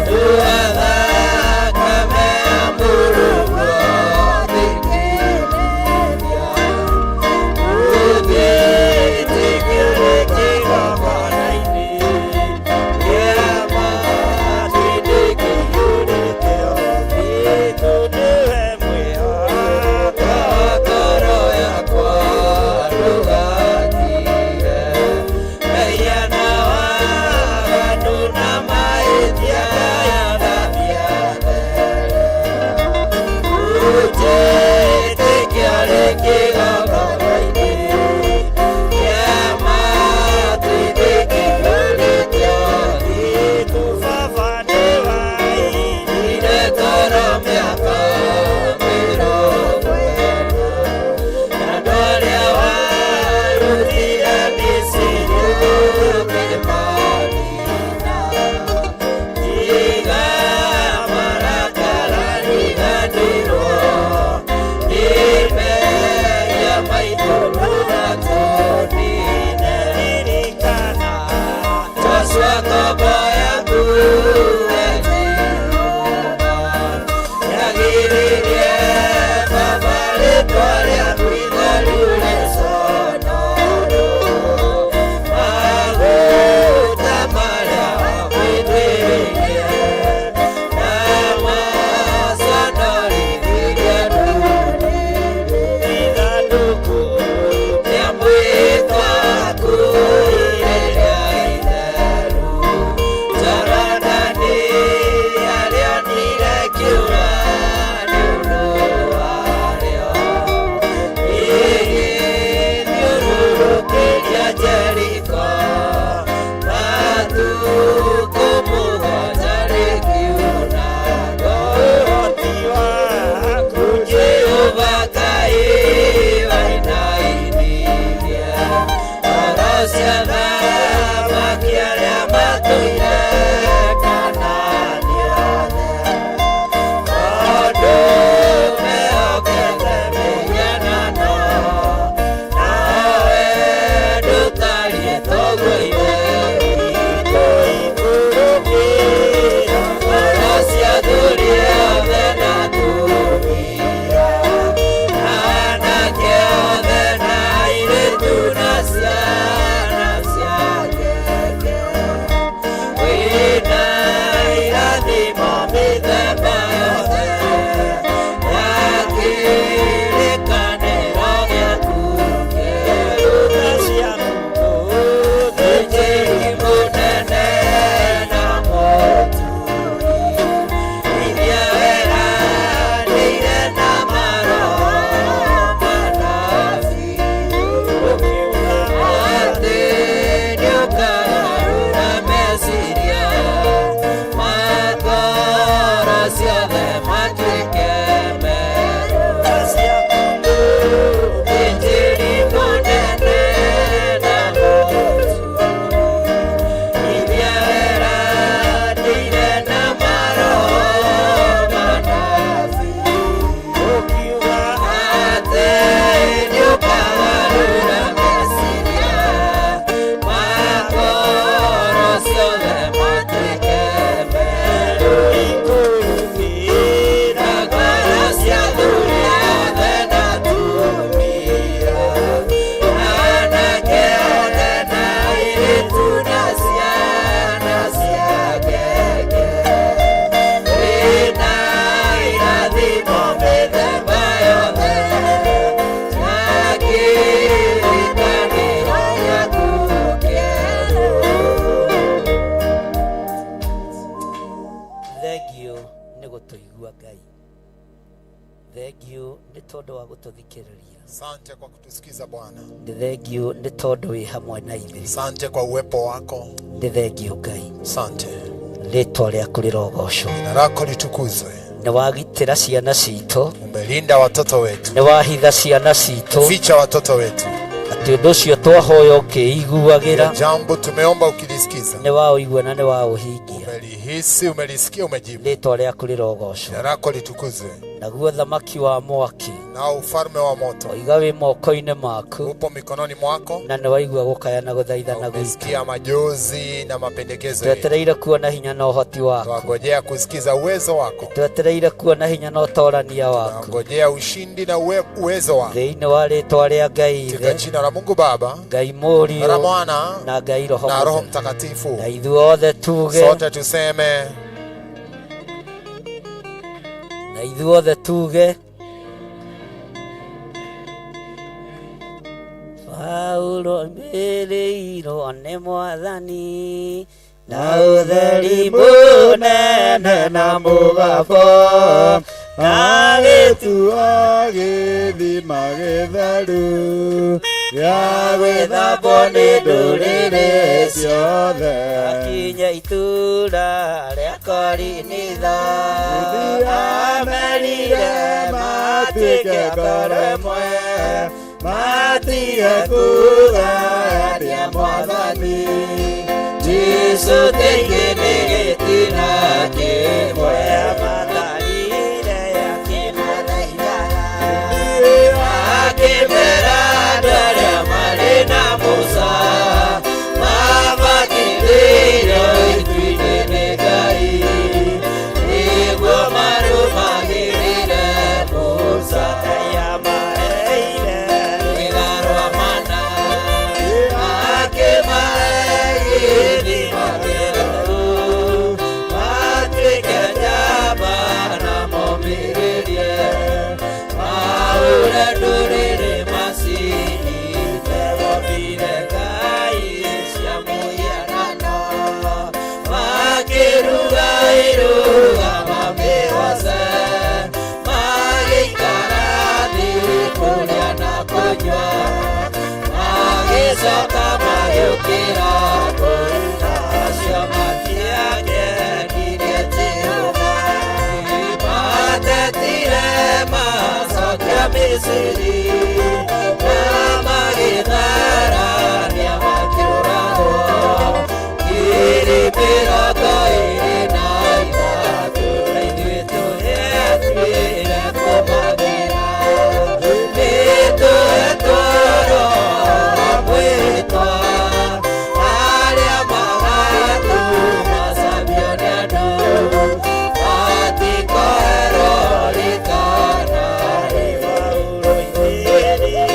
Thank thengiũ nĩ tondũ wa gũtũthikĩrĩria. Asante kwa kutusikiza Bwana. Nĩ thengiũ nĩ tondũ wĩ hamwe na ithuĩ. Asante kwa uwepo wako. Nĩ thengiũ Ngai. Asante. Rĩĩtwa rĩaku rĩrogocwo. Jina lako litukuzwe. Nĩ wagitĩra ciana citũ. Umelinda watoto wetu. Nĩ wahitha ciana citũ. Ficha watoto wetu. Atĩ ũndũ ũcio twahoya ũkĩiguagĩra. Jambo tumeomba ukilisikiza. Nĩ waũigua na nĩ waũhingia. Umelihisi, umelisikia, umejibu. Rĩĩtwa rĩaku rĩrogocwo. Jina lako litukuzwe. Naguo thamaki wa mwaki. Na ufalme wa moto. Oiga wĩ moko-inĩ maku. Upo mikononi mwako. Na nĩ waigua gũkaya na gũthaithana gwitũ. Umesikia majozi na mapendekezo. Twetereire kuona hinya na ũhoti wako. Twangojea kusikiza uwezo wako. Twetereire kuona hinya na ũtorania wako. Twangojea ushindi na uwezo wako. Thĩinĩ wa rĩĩtwa rĩa Ngai katika jina la Mungu Baba, Ngai Mũriũ na Mwana na Ngai Roho Mtakatifu. Na ithuothe tuge. Sote tuseme. Na ithuothe tuge. Paulo mbĩrĩirwo nĩ Mwathani na ũtheri mũnene na mũgabo na gĩtuo gĩthima gĩtheru gĩa gwĩthambwo nĩ ndũrĩrĩ ciothe. Akinya itũũra rĩa Korinitho amerire matuĩke ngoro ĩmwe, matige kuga aria Mwathani Jesũ thĩinĩ nĩ gĩtina kĩmwe. Matarire akĩmathaithaga akĩmera andũ arĩa marĩ na Musa mamakĩrĩire itu-inĩ nĩ Ngai nĩguo marũmagĩrĩre Musa. Yeah.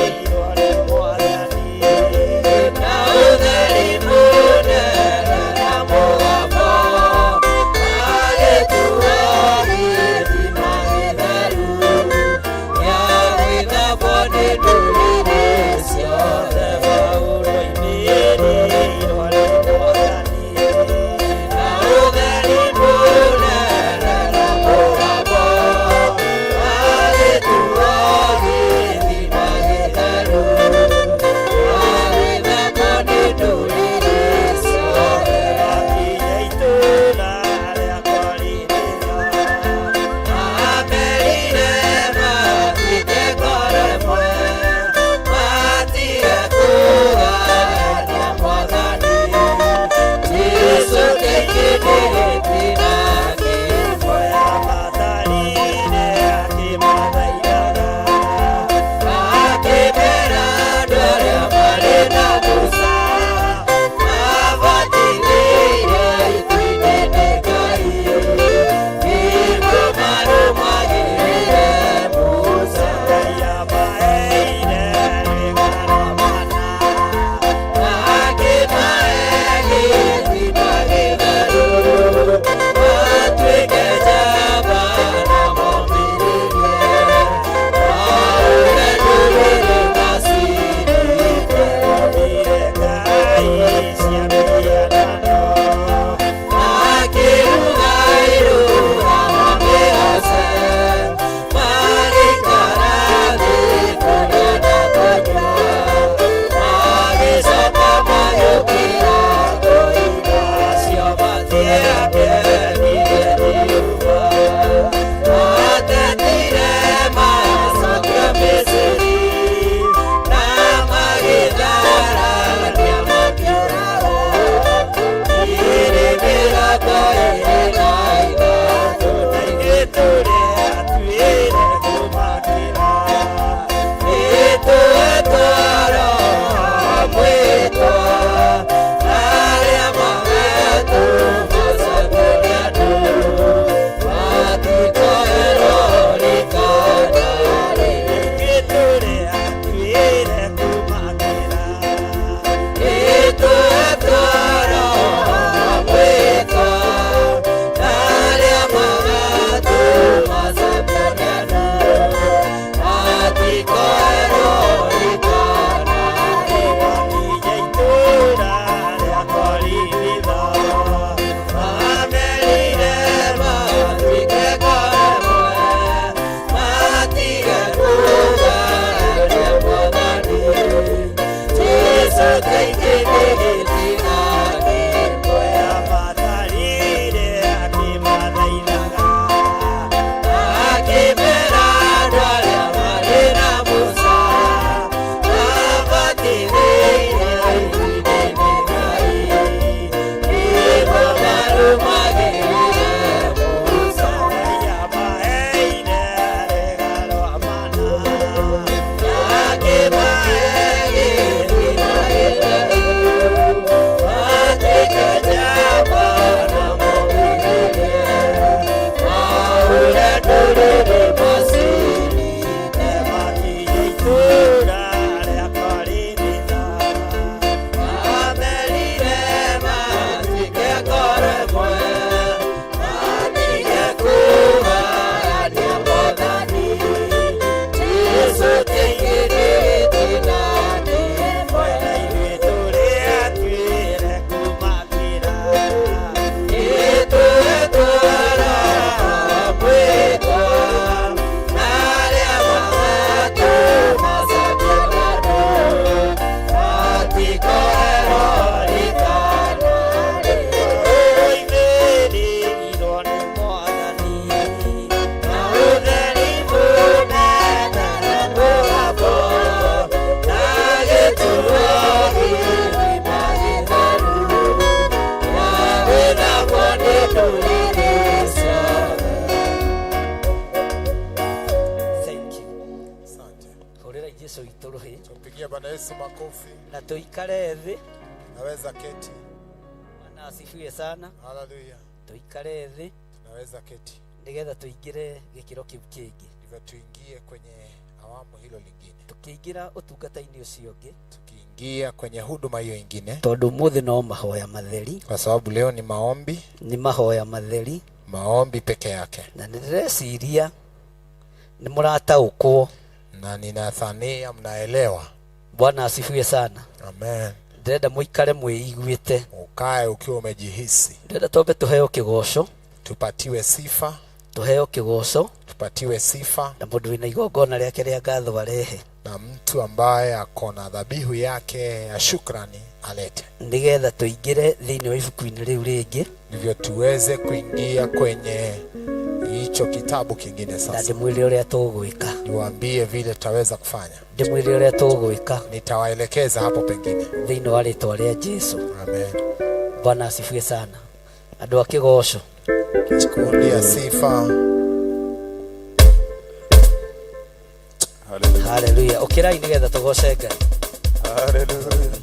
Tupigiai Yesu itorohi. Tumpigie Bwana Yesu makofi. Na tuikare thĩ. Naweza keti. Bwana asifiwe sana. Hallelujah. Tuikare thĩ. Naweza keti. Nigetha tuingire gĩkĩro kĩu kĩngĩ. Ndivyo tuingie kwenye awamu hilo lingine. Tukiingira ũtungata-inĩ ũcio ũngĩ. Tukiingia kwenye huduma hiyo ingine. Tondũ ũmũthĩ no mahoya matheri. Kwa sababu leo ni maombi. Ni mahoya matheri. Maombi peke yake. Na nĩndĩreciria nĩ mũrataũkwo. Na ninathania mnaelewa. Bwana asifiwe sana. Amen. Ndĩrenda mũikare mwĩiguĩte. Ukae ukiwa umejihisi. Ndĩrenda twambe tũheo kĩgoco. Tupatiwe sifa. Tuheo kĩgoco. Tupatiwe sifa. Na mũndũ wĩna igongona rĩake rĩa ngatho arehe. Na mtu ambaye akona dhabihu yake ya shukrani alete. Nigetha tuingire thĩinĩ wa ibuku-inĩ rĩu rĩngĩ. Ndivyo tuweze kuingia kwenye hicho kitabu kingine sasa. Na ndĩmwĩre ũrĩa tũgwĩka. Niwaambie vile tutaweza kufanya. Ndĩmwĩre ũrĩa tũgwĩka. Nitawaelekeza hapo pengine. Thĩinĩ wa rĩĩtwa rĩa Jesũ. Amen. Bwana asifiwe sana. Andũ a kĩgoco. Kikundi ya sifa. Hallelujah. Ũkĩrai nigetha tũgoce Ngai. Hallelujah.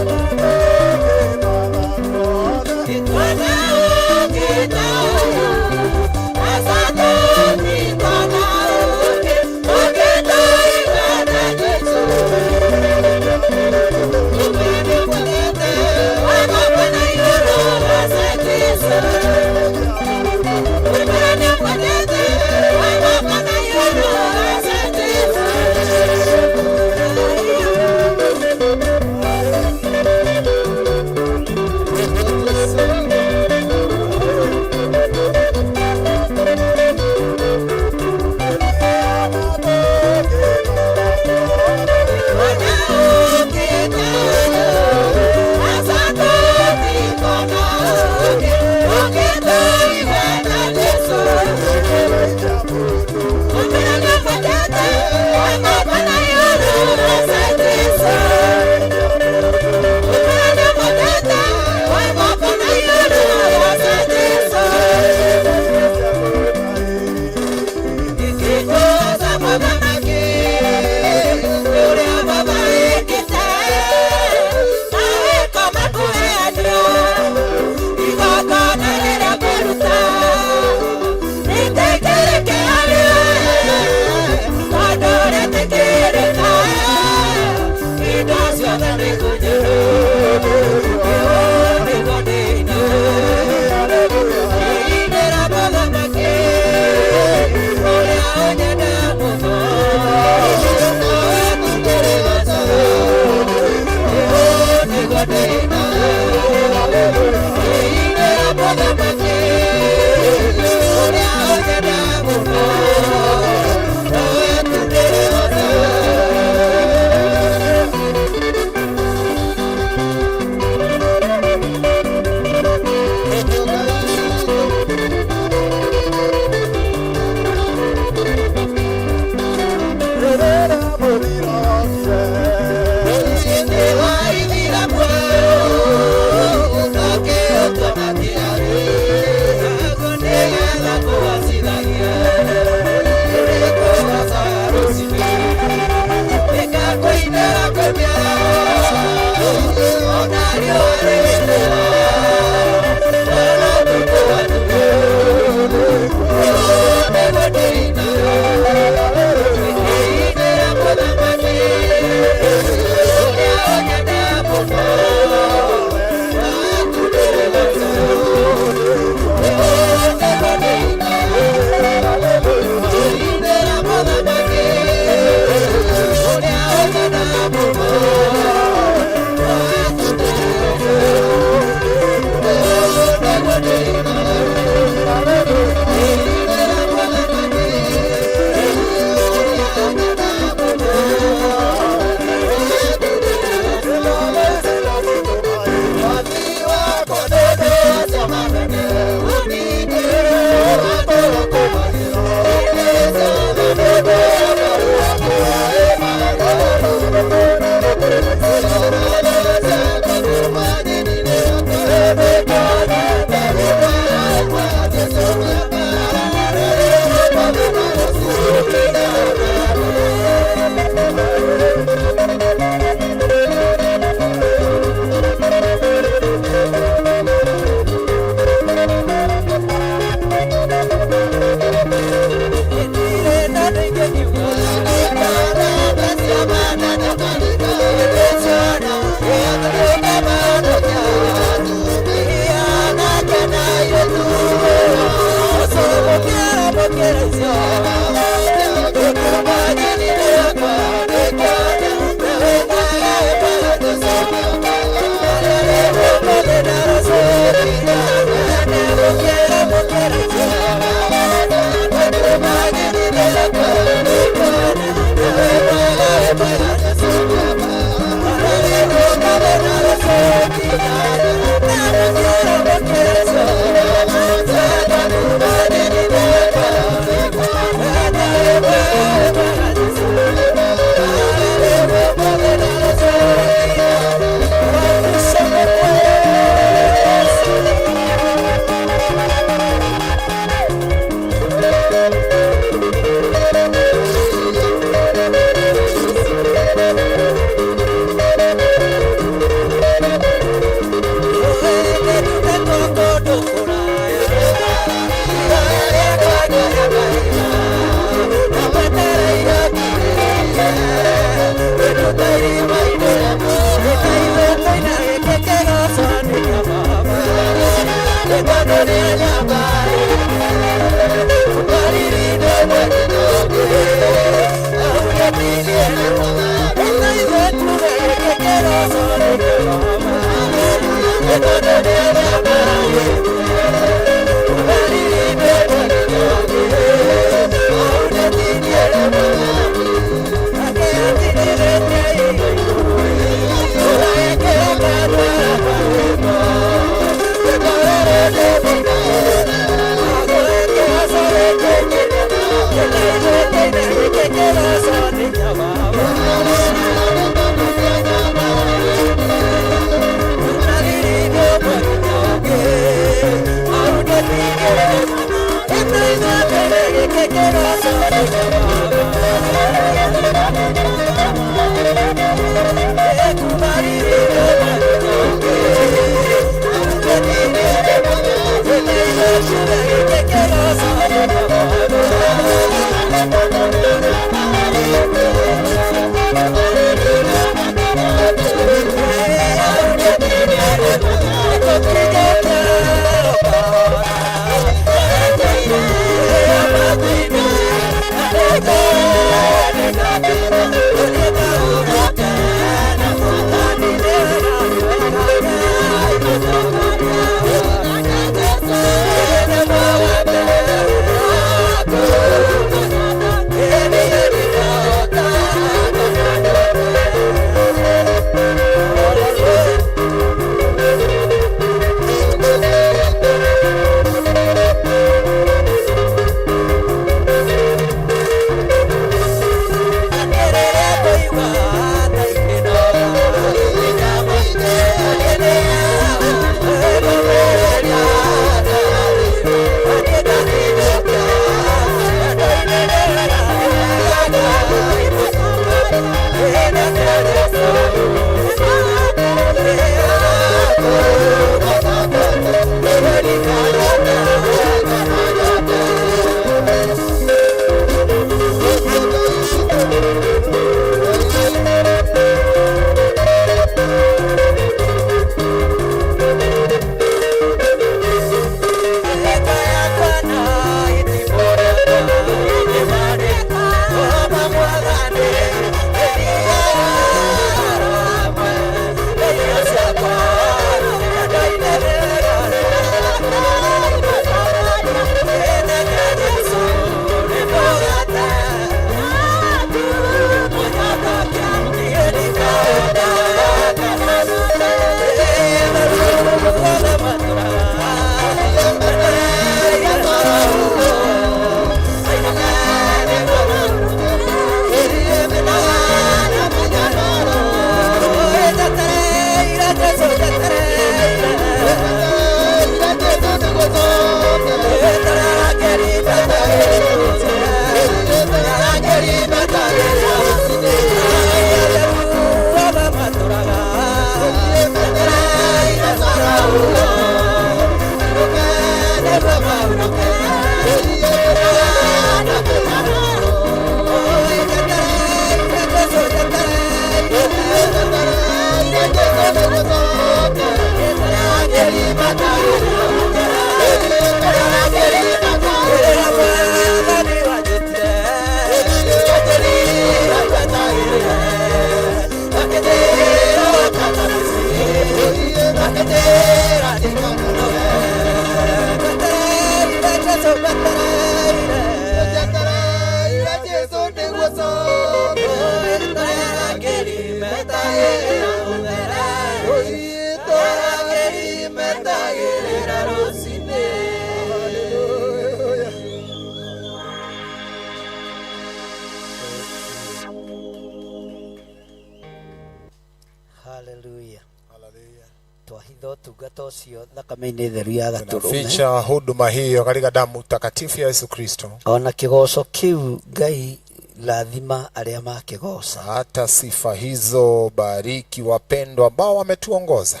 Hallelujah. Hallelujah. twahitho tungata ũcio thakame-inĩ theru ya Gatũrũme. Tunaficha huduma hiyo katika damu takatifu ya Yesu Kristo. Ona kĩgoco kĩu Ngai lathima arĩa makĩgoca. Hata sifa hizo bariki wapendwa ambao wametuongoza.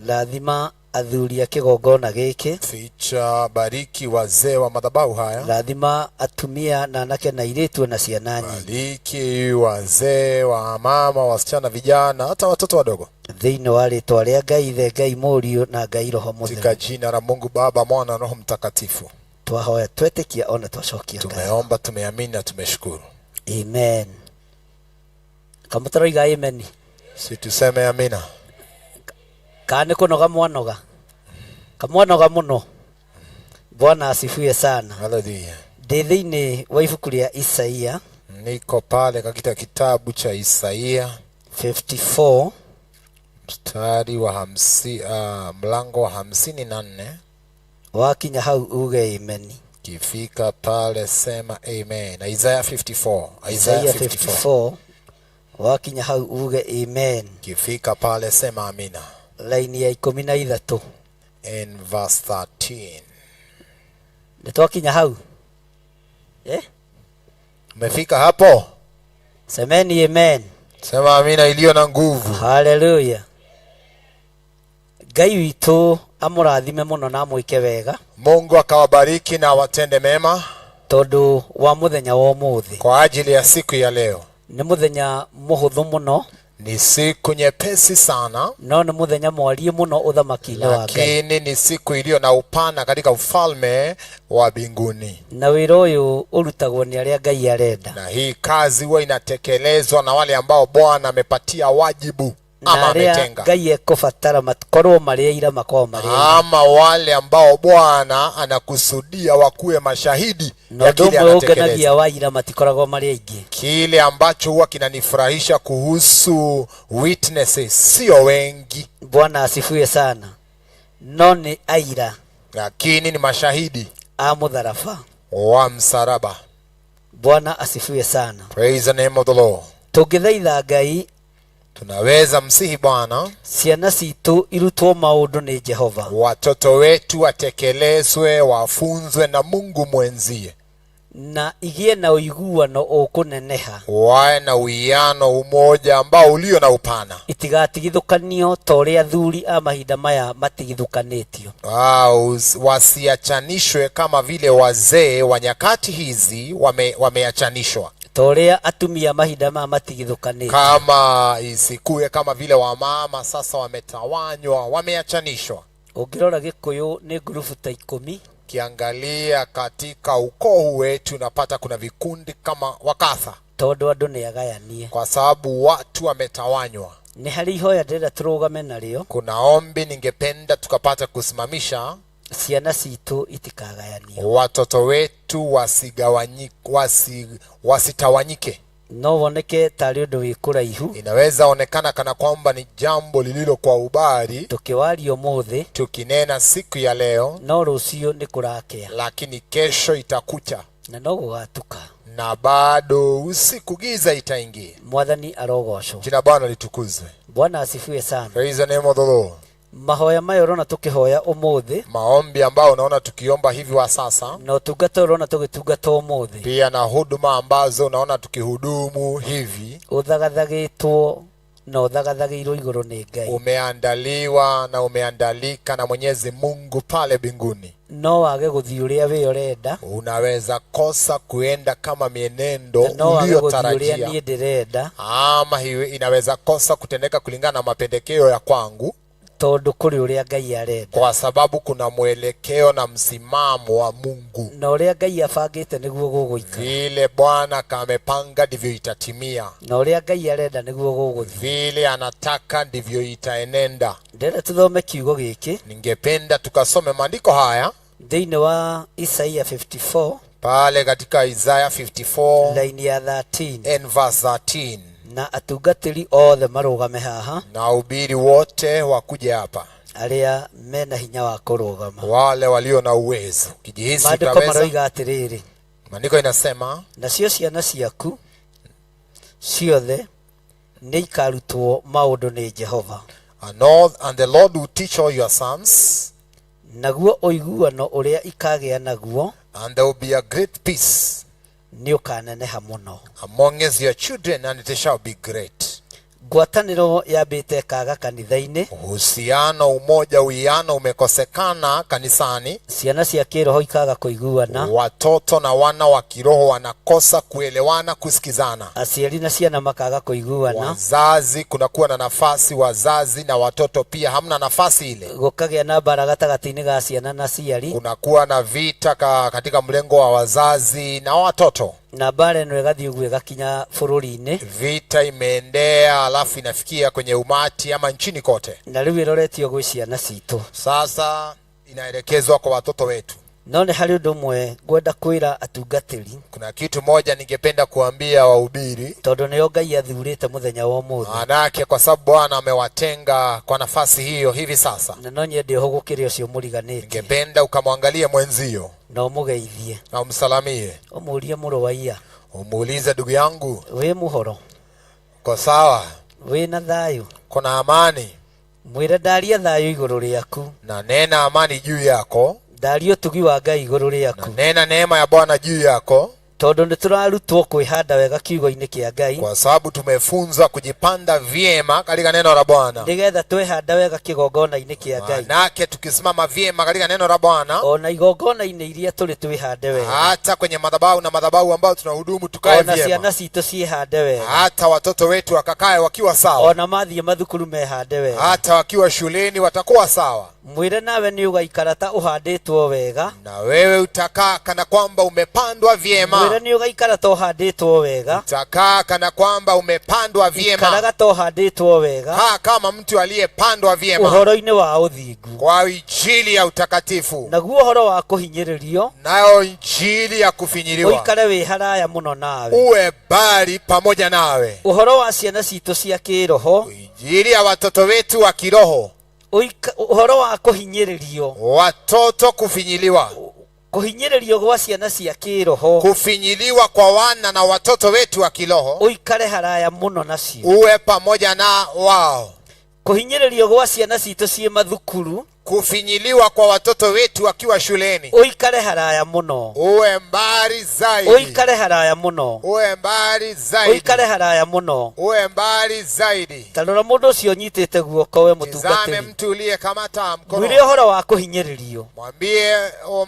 Lathima athuria kĩgongona gĩkĩ. Ficha bariki wazee wa madhabahu haya. Lathima atumia na anake na airĩtu na ciana nyingi. Bariki wazee wa mama, wasichana, vijana, hata watoto wadogo. Thĩinĩ wa rĩĩtwa rĩa Ngai Ithe, Ngai Mũriũ na Ngai Roho Mũtheru. Katika jina la Mungu Baba, Mwana na Roho Mtakatifu. Twahoya twetĩkia ona twacokia. Tumeomba, tumeamini na tumeshukuru. Amen. Kamũtaroiga amen. Si tuseme amina. Kane kunoga mwanoga. Kamwanoga muno. Bwana asifiwe sana. Hallelujah. Thĩinĩ wa ibuku rĩa Isaia. Niko pale katika kitabu cha Isaia 54 mstari wa mlango wa 54. Wakinya hau uge amen. Kifika pale sema amen. Isaiah 54. Isaiah 54. Wakinya hau uge amen. Kifika pale sema amina. Laini ya 13. In verse 13. Nitwakinya hau. Umefika hapo? Semeni amen. Sema amina iliyo na nguvu. Hallelujah. Ngai witũ amũrathime mũno na amwĩke wega. Mungu akawabariki na watende mema. Tondũ wa mũthenya wa ũmũthĩ. Kwa ajili ya siku ya leo. Nĩ mũthenya mũhũthũ mũno. Ni siku nyepesi sana. No nĩ mũthenya mwariĩ mũno ũthamaki-inĩ wa Ngai. Lakini ni siku iliyo na upana katika ufalme wa mbinguni. Na wĩra ũyũ ũrutagwo nĩ arĩa Ngai arenda. Na hii kazi huwa inatekelezwa na wale ambao Bwana amepatia wajibu ama ametenga. Ngai ekũbatara makorwo marĩ ira makorwo marĩ. Ama wale ambao Bwana anakusudia wakuwe mashahidi ya kile anatekeleza. Wa ira matikoragwo marĩ aingĩ. Kile ambacho huwa kinanifurahisha kuhusu witnesses sio wengi. Bwana asifiwe sana. No ni aira. Lakini ni mashahidi a mũtharaba wa msalaba. Bwana asifiwe sana. Praise the name of the Lord. Tũngĩthaitha Ngai, tunaweza msihi Bwana ciana citũ irutwo maũndũ nĩ Jehova. Watoto wetu watekelezwe, wafunzwe na Mungu mwenzie. Na igie na uiguano ũkũneneha. Wae na uiano umoja ambao ulio na upana. Itigatigithukanio ta ũrĩa athuri a mahinda maya matigithukanĩtio. Wasiachanishwe kama vile wazee wa nyakati hizi wameachanishwa. Ta ũrĩa atumia mahinda maya matigithukanĩtio. Kama isikue kama vile wamama sasa wametawanywa, wameachanishwa. Ũngĩrora Gĩkũyũ nĩ ngurubu ta 10. Kiangalia katika ukoo wetu unapata kuna vikundi kama wakatha. Tondũ andũ nĩ agayanie. Kwa sababu watu wametawanywa. Nĩ harĩ ihoya ndĩrenda tũrũgame narĩo. Kuna ombi ningependa tukapata kusimamisha. Ciana citũ itikagayanio. Watoto wetu wasitawanyike. No woneke tarĩ ũndũ wĩ kũraihu. Inaweza onekana kana kwamba ni jambo lililo kwa ubari. Tukiwaria ũmũthĩ, tukinena siku ya leo, no rũciũ nĩ kũrakĩa. Lakini kesho itakucha. Na no gũgatuka. Na bado usiku giza itaingia. Mwathani arogocwo. Jina Bwana litukuzwe. Bwana asifiwe sana. Praise the name of the Lord. Mahoya maya ũrona tũkĩhoya ũmũthĩ. Maombi ambao unaona tukiomba hivi wa sasa. Na ũtungata ũrona tũgĩtungata ũmũthĩ. Pia na huduma ambazo unaona tukihudumu hivi. Ũthagathagĩtwo na ũthagathagĩirwo igũrũ nĩ Ngai. Umeandaliwa na umeandalika na Mwenyezi Mungu pale mbinguni. No wage gũthiĩ ũrĩa we ũrenda. Unaweza kosa kuenda kama mienendo uliyotarajia. Ama hiyo inaweza kosa kutendeka kulingana na mapendekeo ya kwangu. Tondũ kũrĩ ũrĩa Ngai arenda. Kwa sababu kuna mwelekeo na msimamo wa Mungu. Na ũrĩa Ngai abangĩte nĩguo gũgũikara. Vile Bwana kamepanga ndivyo itatimia. Na ũrĩa Ngai arenda nĩguo gũgũthiĩ. Vile anataka ndivyo itaenenda. Ndĩrenda tũthome kiugo gĩkĩ. Ningependa tukasome maandiko haya. Thĩinĩ wa Isaia 54. Pale katika Isaiah 54. Line ya 13. And verse 13. Na atungatĩri othe marũgame haha. Na ubiri wote wakuja hapa. Arĩa mena hinya wa kũrũgama. Wale walio na uwezo. Kijihisi utaweza. Maandiko maroiga atĩrĩrĩ. Maandiko inasema. Nacio ciana ciaku ciothe nĩ ikarutwo maũndũ nĩ Jehova. And the Lord will teach all your sons. Naguo oiguano uria ikagea naguo. And there will be a great peace among your children, and it shall be great. Ngwatanĩro yambĩte kaga kanitha-inĩ. Uhusiano, umoja, uwiano umekosekana kanisani. Ciana cia kiroho ikaga kuiguana. Watoto na wana wa kiroho wanakosa kuelewana, kusikizana. Aciari na ciana makaga kuiguana. Wazazi, kunakuwa na nafasi, wazazi na watoto pia hamna nafasi ile. Gũkagĩa na mbara gatagatĩ-inĩ ga ciana na aciari. Kunakuwa na vita katika mlengo wa wazazi na watoto. Na mbara ĩno ĩgathiĩ ũguo ĩgakinya bũrũri-inĩ. Vita imeendea alafu inafikia kwenye umati ama nchini kote. Na rĩu ĩroretio gwĩ ciana citũ. Sasa inaelekezwa kwa watoto wetu. No nĩ harĩ ũndũ ũmwe ngwenda kwĩra atungatĩri. Kuna kitu moja ningependa kuambia wahubiri. Tondũ nĩo Ngai athurĩte mũthenya wa ũmũthĩ. Manake kwa sababu Bwana amewatenga kwa nafasi hiyo hivi sasa. Na no nyende ũhũgũkĩre ũcio mũriganĩtie. Ningependa ukamwangalie mwenzio. Na ũmũgeithie. Na umsalamie. Ũmũrie mũrũ wa iya. Umuulize ndugu yangu. Wĩ mũhoro. Kwa sawa. Wĩna thayũ. Kuna amani. Mwĩre ndaria thayũ igũrũ rĩaku. Na nena amani juu yako. Ndaria ũtugi wa Ngai igũrũ rĩaku. Na nena neema ya Bwana juu yako. Tondũ nĩtũrarutwo kwĩhanda wega kiugo-inĩ kĩa Ngai. Kwa sababu tumefunzwa kujipanda vyema katika neno la Bwana. Nĩgetha twĩhanda wega kĩgongona-inĩ kĩa Ngai. Manake tukisimama vyema katika neno la Bwana. Ona igongona-inĩ iria tũrĩ twĩhande wega. Hata kwenye madhabahu na madhabahu ambao tunahudumu tukae vyema. Ona ciana citũ ciĩhande wega. Hata watoto wetu wakakae wakiwa sawa. Ona mathiĩ mathukuru mehande wega. Hata wakiwa shuleni watakuwa sawa. Mwĩre nawe nĩ ũgaikara ta ũhandĩtwo wega. Na wewe utakaa kana kwamba umepandwa vyema. Mwĩre nĩ ũgaikara ta ũhandĩtwo wega. Utakaa kana kwamba umepandwa vyema. Ikaraga ta ũhandĩtwo wega. Kaa kama mtu aliyepandwa vyema. Ũhoro-inĩ wa ũthingu. Kwa injili ya utakatifu. Naguo ũhoro wa kũhinyĩrĩrio. Nayo injili ya kufinyiliwa. Ũikare wĩ haraya mũno nawe. Uwe bali pamoja nawe. Ũhoro wa ciana citũ cia kĩroho. Injili ya watoto wetu wa kiroho. Ũhoro wa kũhinyĩrĩrio. Watoto kufinyiliwa. Kuhinyĩrĩrio gwa ciana cia kĩroho. Kufinyiliwa kwa wana na watoto wetu wa kiroho. Ũikare haraya mũno nacio. Uwe pamoja na wao. Kuhinyĩrĩrio gwa ciana citũ ciĩ mathukuru. Kufinyiliwa kwa watoto wetu wakiwa shuleni. Ũikare haraya mũno. Uwe mbali zaidi. Ũikare haraya mũno. Uwe mbali zaidi. Ũikare haraya mũno. Uwe mbali zaidi. Tarora mũndũ ũcio nyitĩte guoko we mũtungatĩri. Tizame mtu uliyekamata mkono. Mwĩre ũhoro wa kũhinyĩrĩrio. Mwambie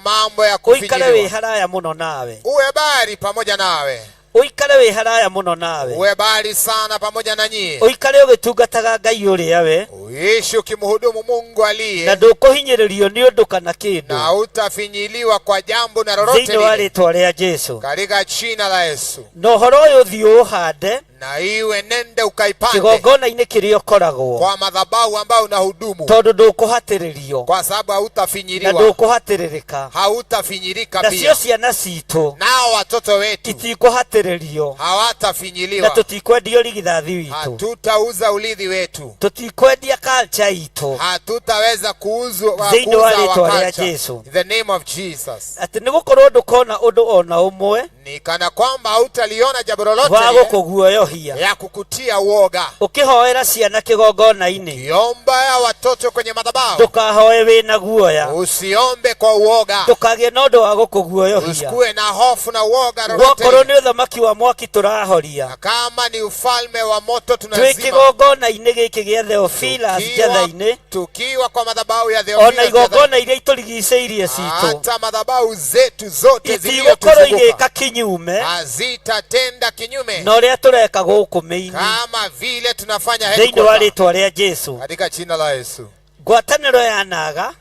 mambo ya kufinyiliwa. Ũikare wĩ haraya mũno nawe. Uwe bali pamoja nawe. Ũikare wĩ haraya mũno nawe. Uwe bali sana pamoja na nyie. Ũikare ũgĩtungataga Ngai ũrĩa we. Uishi ukimhudumu Mungu aliye. Na ndũkũhinyĩrĩrio nĩ ũndũ kana kĩndũ. Na utafinyiliwa kwa jambo na lolote lile. Thĩinĩ wa rĩĩtwa rĩa Jesũ. Katika jina la Yesu. Na ũhoro ũyũ ũthiĩ ũhande. Na iwe nende ukaipande. Kĩgongona-inĩ kĩrĩa ũkoragwo. Kwa madhabahu ambao unahudumu. Tondũ ndũkũhatĩrĩrio. Kwa sababu hautafinyiliwa. Na ndũkũhatĩrĩrĩka. Hautafinyilika pia. Nacio ciana citũ. Nao watoto wetu. Itikũhatĩrĩrio. Hawatafinyiliwa. Na tũtikwendio rigithathi witũ. Hatutauza ulithi wetu. Tutikwendia culture itũ. Hatutaweza kuuza thĩinĩ wa rĩĩtwa rĩa Jesũ. In the name of Jesus. Atĩ nĩgũkorwo ndũkona ũndũ ona ũmwe. Ni kana kwamba hautaliona jambo lolote wa gũkũguoyohia. Ya kukutia uoga. Ũkĩhoera ciana kĩgongona-inĩ. Kiomba ya watoto kwenye madhabahu. Ndũkahoe wĩna guoya. Usiombe kwa uoga. Ndũkagĩe na ũndũ wa gũkũguoyohia. Usikuwe na hofu na uoga lolote. Gwakorwo nĩ ũthamaki wa mwaki tũrahoria. Na kama ni ufalme wa moto tunazima. Twĩ kĩgongona-inĩ gĩkĩ gĩa Theophilus Njatha-inĩ. Tukiwa kwa madhabahu ya Theophilus. Ona igongona iria itũrigicĩirie citũ. Hata madhabahu zetu zote itigũkorwo igĩka kinyume. Hazitatenda kinyume. Na ũrĩa tũreka gũkũ mĩini. Kama vile tunafanya thĩinĩ wa rĩĩtwa rĩa Jesũ. Katika jina la Yesu. Ngwatanĩro yanaga.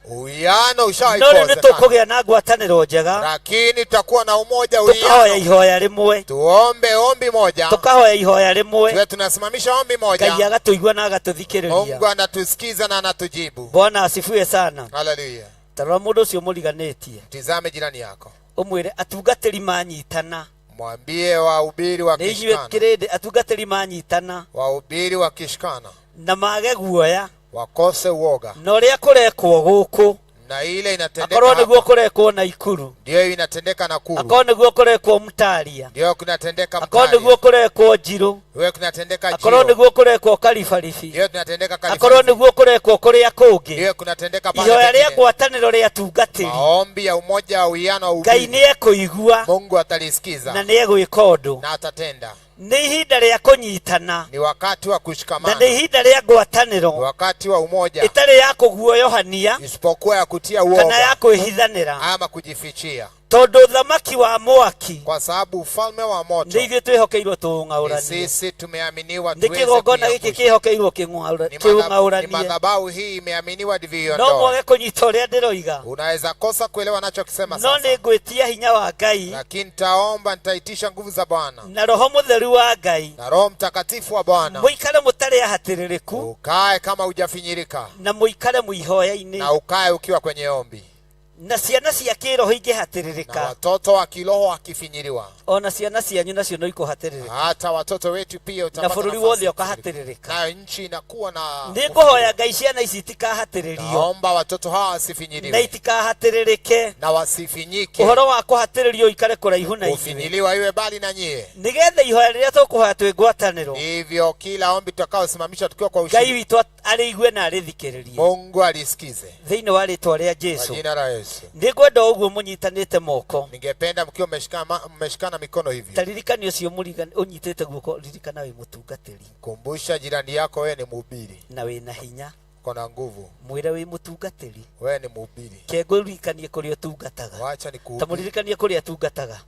Uwiano ushaikosa. No nĩ tũkũgĩa na ngwatanĩro njega. Lakini tutakuwa na umoja tukahoya ihoya rĩmwe. Tuombe ombi moja. Tukahoya ihoya rĩmwe. Tuwe tunasimamisha ombi moja. Ngai agatũigua na agatũthikĩrĩria. Mungu anatusikiza na anatujibu. Bwana asifiwe sana. Hallelujah. Tarora mũndũ ũcio mũriganĩtie. Tizame jirani yako. Ũmwĩre atungatĩri manyitana. Mwambie wahubiri wakishikana. Nĩ kĩrĩndĩ atungatĩri manyitana. Wahubiri wakishikana. Na mage guoya. Wakose uoga. Na ũrĩa kũrekwo gũkũ. Na ile inatendeka. Akorwo nĩguo kũrekwo Naikuru. Ndio inatendeka Nakuru. Akorwo nĩguo kũrekwo Mutaria. Ndio kunatendeka Mutaria. Akorwo nĩguo kũrekwo Njirũ. Wewe kunatendeka jio. Akorwo niguo kurekwo kalifarifi. Hiyo tunatendeka kalifarifi. Akorwo niguo kurekwo kuria kungi. Hiyo kunatendeka pale. Ihoya ria ngwataniro ria tungatiri. Maombi ya umoja wa uwiano wa ubiri. Ngai ni ekuigua. Mungu atalisikiza. Na ni egwika undu. Na atatenda. Ni ihinda ria kunyitana. Ni wakati wa kushikamana. Na ni ihinda ria ngwataniro. Ni wakati wa umoja. Itari ya kuguoyohania. Isipokuwa ya kutia uoga. Kana ya kuhithanira. Ama kujifichia. Tondu thamaki wa mwaki. Kwa sababu ufalme wa moto. Ndivyo twehokeirwo tung'auranie. Sisi tumeaminiwa tuweze. Ndikigongona giki kihokeirwo king'auranie. Ni madhabahu hii imeaminiwa ndivyo. No mwage kunyita uria ndiroiga. Unaweza kosa kuelewa anachokisema sasa. No ni ngwitia hinya wa Ngai. Lakini nitaomba nitaitisha nguvu za Bwana. Na Roho Mutheru wa Ngai. Na Roho Mtakatifu wa Bwana. Muikare mutari ahatiririku. Ukae kama hujafinyirika. Na muikare muihoya-ini. Na ukae ukiwa kwenye ombi. Na ciana cia kiroho ingihatiririka. Na watoto wa kiroho wakifinyiriwa. Ona ciana cianyu nacio no ikuhatiririka. Hata watoto wetu pia utapata nafasi. Na bururi wothe ukahatiririka. Na nchi inakuwa na. Ndikuhoya Ngai ciana ici itikahatiririo. Naomba watoto hawa wasifinyiriwe. Na itikahatiririke. Na wasifinyike. Uhoro wa kuhatiririo ikare kuraihu na kufinyiliwa iwe bali na nyie. Nigetha ihoya riria tukuhoya twi ngwataniro. Hivyo kila ombi tutakaosimamisha tukiwa kwa ushindi. Ngai witu ariigue na arithikiririe. Mungu alisikize. Thiini wa ritwa ria Jesu. Kwa jina la Yesu. Ningwenda uguo munyitanite moko. Ningependa mkiwa mmeshikana mikono hivi. Taririkani ucio unyitite guoko ririkana wi mutungatiri. Kumbusha jirani yako wewe ni mhubiri. Na wina hinya. Kona nguvu. Mwire wi mutungatiri. Wewe ni mhubiri. Kego ririkanie kuri utungataga. Wacha nikuhubiri. Tamuririkanie kuri atungataga.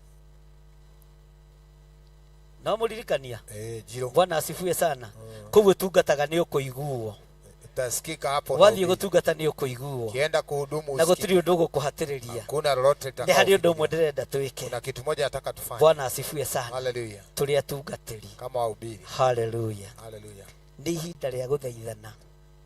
Na muririkania. Jiro. Bwana asifiwe sana. Kuwe tungataga ni ukuiguo. Utasikika hapo. Wathi gutungata ni ukuiguo. Kienda kuhudumu na gutiri undu gukuhatiriria. Kuna lolote takao. Ni hari undu umwe ndirenda twike. Kuna kitu moja nataka tufanye. Bwana asifiwe sana. Hallelujah. Turi atungatiri. Kama wahubiri. Hallelujah. Hallelujah. Ni ihinda ria guthaithana.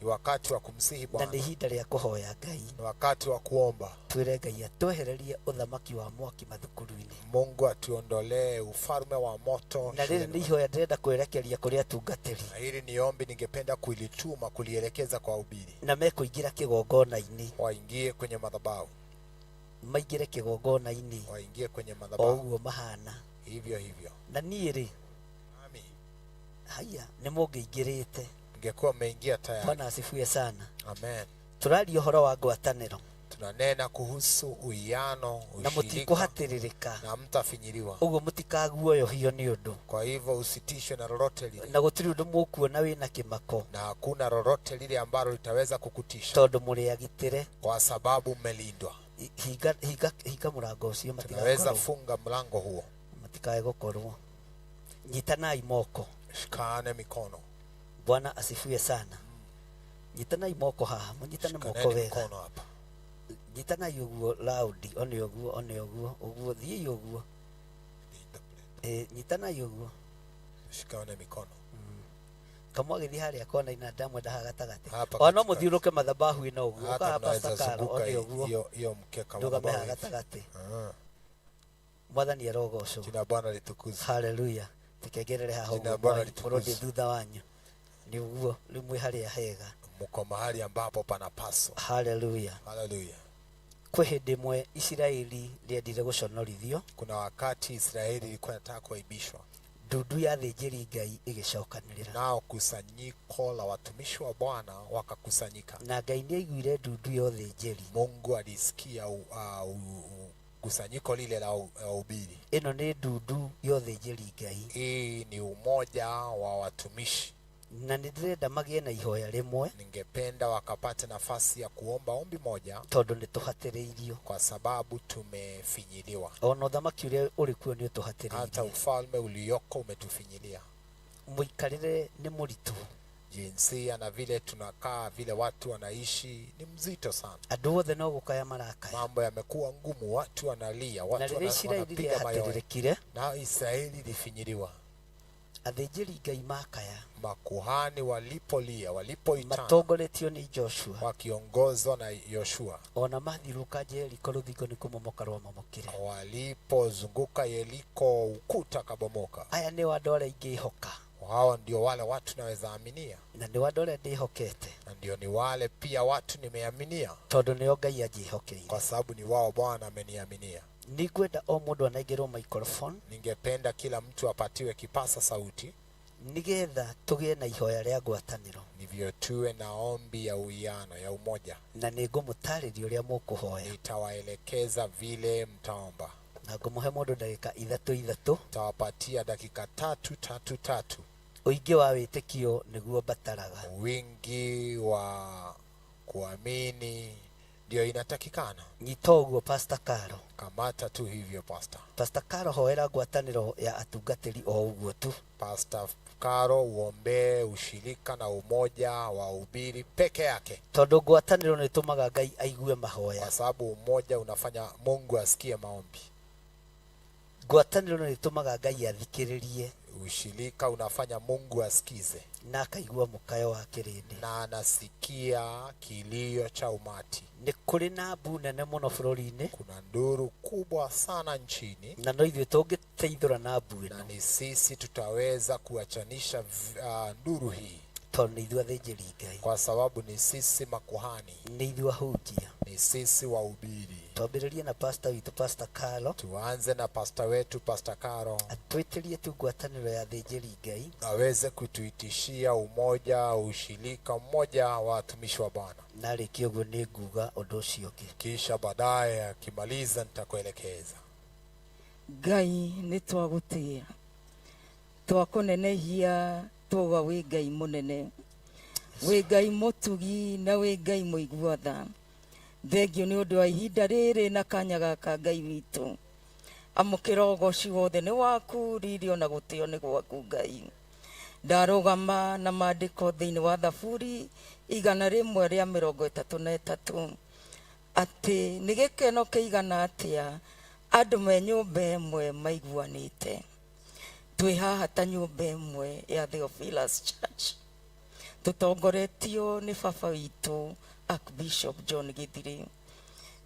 Ni wakati wa kumsihi Bwana. Na ni ihinda ria kuhoya Ngai. Ni wakati wa kuomba. Twire Ngai atwehererie uthamaki wa mwaki mathukuru-ini. Mungu atuondolee ufalme wa moto. Na riri ni ihoya ndirenda kwerekeria kuri atungatiri. Na hili ni ombi ningependa kulituma kulielekeza kwa wahubiri. Na mekuingira kigongona-ini. Waingie kwenye madhabahu. Maingire kigongona-ini. Waingie kwenye madhabahu. Ouguo mahana. Hivyo hivyo. Na niiri. Ami. Haya, ni mungiingirite. Ngekuwa mmeingia tayari. Bwana asifiwe sana. Amen. Turaria uhoro wa ngwataniro. Tunanena kuhusu uwiano, ushirika. Na mutikuhatiririka. Na mtafinyiliwa. Uguo mutikaguoyohio ni undu. Kwa hivyo usitishwe na lolote lile. Na gutiri undu mukuona wina kimako. Na hakuna lolote lile ambalo litaweza kukutisha. Tondu muri agitire. Kwa sababu mmelindwa. Higa murango ucio matigakorwo. Tunaweza funga mlango huo. Matikae gukorwo. Nyitanai moko. Shikane mikono. Bwana asifiwe sana. Nyitanai moko haha, munyitane moko wega. Nyitanai uguo loud, one uguo, thii uguo. Nyitanai uguo. Shikane mikono. Kamwa githi haria kona ina ndamwe ndaha gatagati. Ona muthiuruke madhabahu ina uguo. Hata unaweza zunguka hiyo mkeka wa madhabahu gatagati. Mwathani arogocwo. Jina Bwana litukuzwe. Hallelujah. Tikegerere haha uguo. Murundi thutha wanyu. Ni uguo rimwe haria hega. Muko mahali ambapo panapaswa. Hallelujah. Hallelujah. Kwe hindi mwe Israeli riendire guconorithio. Kuna wakati Israeli ilikuwa inataka kuaibishwa. Ndudu ya thĩnjĩri Ngai ĩgĩcokanĩrĩra. Nao kusanyiko la watumishi wa Bwana wakakusanyika. Na Ngai nĩaiguire ndudu ya thĩnjĩri. Mungu alisikia kusanyiko lile la ubiri. Ĩno nĩ ndudu ya thĩnjĩri Ngai. Hii ni umoja wa watumishi. Na nĩndĩrenda magĩe na ihoya rĩmwe. Ningependa wakapate nafasi ya kuomba ombi moja. Tondũ nĩtũhatĩrĩirio. Kwa sababu tumefinyiliwa. Ona ũthamaki ũrĩa ũrĩ kuo nĩ ũtũhatĩrĩirie. Hata ufalme ulioko umetufinyilia. Mũikarĩre nĩ mũritũ. Jinsia na vile tunakaa, vile watu wanaishi ni mzito sana. Andũ othe no gũkaya marakaya. Mambo yamekuwa ngumu, watu wanalia, watu wanapiga mayowe. Na Israeli ilifinyiliwa. Athĩnjĩri Ngai makaya. Makuhani walipolia, walipoitana. Matongoretio ni Joshua. Wakiongozwa na Yoshua. Ona mathiũrũka Jeriko rũthingo nĩ kũmomoka rwamomokire. Walipozunguka Yeriko ukuta kabomoka. Aya nĩ andũ arĩa ingĩhoka. Hao ndio wale watu naweza aminia. Na nĩ andũ arĩa ndĩhokete. Na ndio ni wale pia watu nimeaminia. Tondũ nĩo Ngai anjĩhokeire. Kwa sababu ni wao Bwana ameniaminia. Ningwenda o mũndũ anengerwo microphone. Ningependa kila mtu apatiwe kipasa sauti. nigetha tugie na ihoya rĩa ngwatanĩro, ndivyo tuwe na ombi ya uwiano, ya umoja. na nĩngũmũtarĩria ũrĩa mũkũhoya. Nitawaelekeza vile mtaomba. Na ngũmũhe mũndũ ndagĩka ithatũ. Tawapatia dakika 3. Ũingĩ wa wĩtĩkio nĩguo mbataraga. Wingi wa kuamini ndio inatakikana. Nyita ũguo Pastor Karo. Kamata tu hivyo Pastor. Pastor Karo hoera ngwatanĩro ya atungatĩri o ũguo tu. Pastor Karo uombe ushirika na umoja wa ubiri peke yake. Tondũ ngwatanĩro nĩ ĩtũmaga Ngai aigue mahoya. Kwa sababu umoja unafanya Mungu asikie maombi. Ngwatanĩro nĩ ĩtũmaga Ngai athikĩrĩrie. Ushirika unafanya Mungu asikize. Na akaigua mũkayo wa kĩrĩndĩ. Na anasikia kilio cha umati. Nĩ kũrĩ na mbu nene mũno bũrũri-inĩ. Kuna nduru kubwa sana nchini. Na no ithuĩ tũngĩteithũra na mbu ĩno. Na ni sisi tutaweza kuachanisha nduru hii. Tondũ nĩ ithuĩ athĩnjĩri Ngai. Kwa sababu ni sisi makuhani. Nĩ ithuĩ ahunjia. Ni sisi wahubiri. Tuambĩrĩrie na pastor witũ Pastor Karo. Tuanze na pastor wetu Pastor Karo. Atwĩtĩrie tu ngwatanĩro ya athĩnjĩri Ngai. Aweze kutuitishia umoja, ushirika mmoja wa watumishi wa Bwana. Na rĩkia ũguo nĩ nguga ũndũ ũcio ũngĩ. Kisha baadaye akimaliza nitakuelekeza. Ngai nĩ twagũtĩĩa. Twakũnenehia tũga wĩ Ngai mũnene. Wĩ Ngai mũtugi na wĩ Ngai mũigua tha. Thengio nĩ ũndũ wa ihinda rĩrĩ na kanya gaka Ngai witũ. Amũkĩra ũgooci wothe nĩ waku, riri ona gũtĩo nĩ gwaku Ngai. Ndarũgama na maandĩko thĩinĩ wa Thaburi 133 atĩ nĩ gĩkeno kĩigana atĩa andũ me nyũmba ĩmwe maiguanĩte. Twĩ haha ta nyũmba ĩmwe ya Theophilus Church. Tũtongoretio nĩ baba witũ Archbishop John Githiri.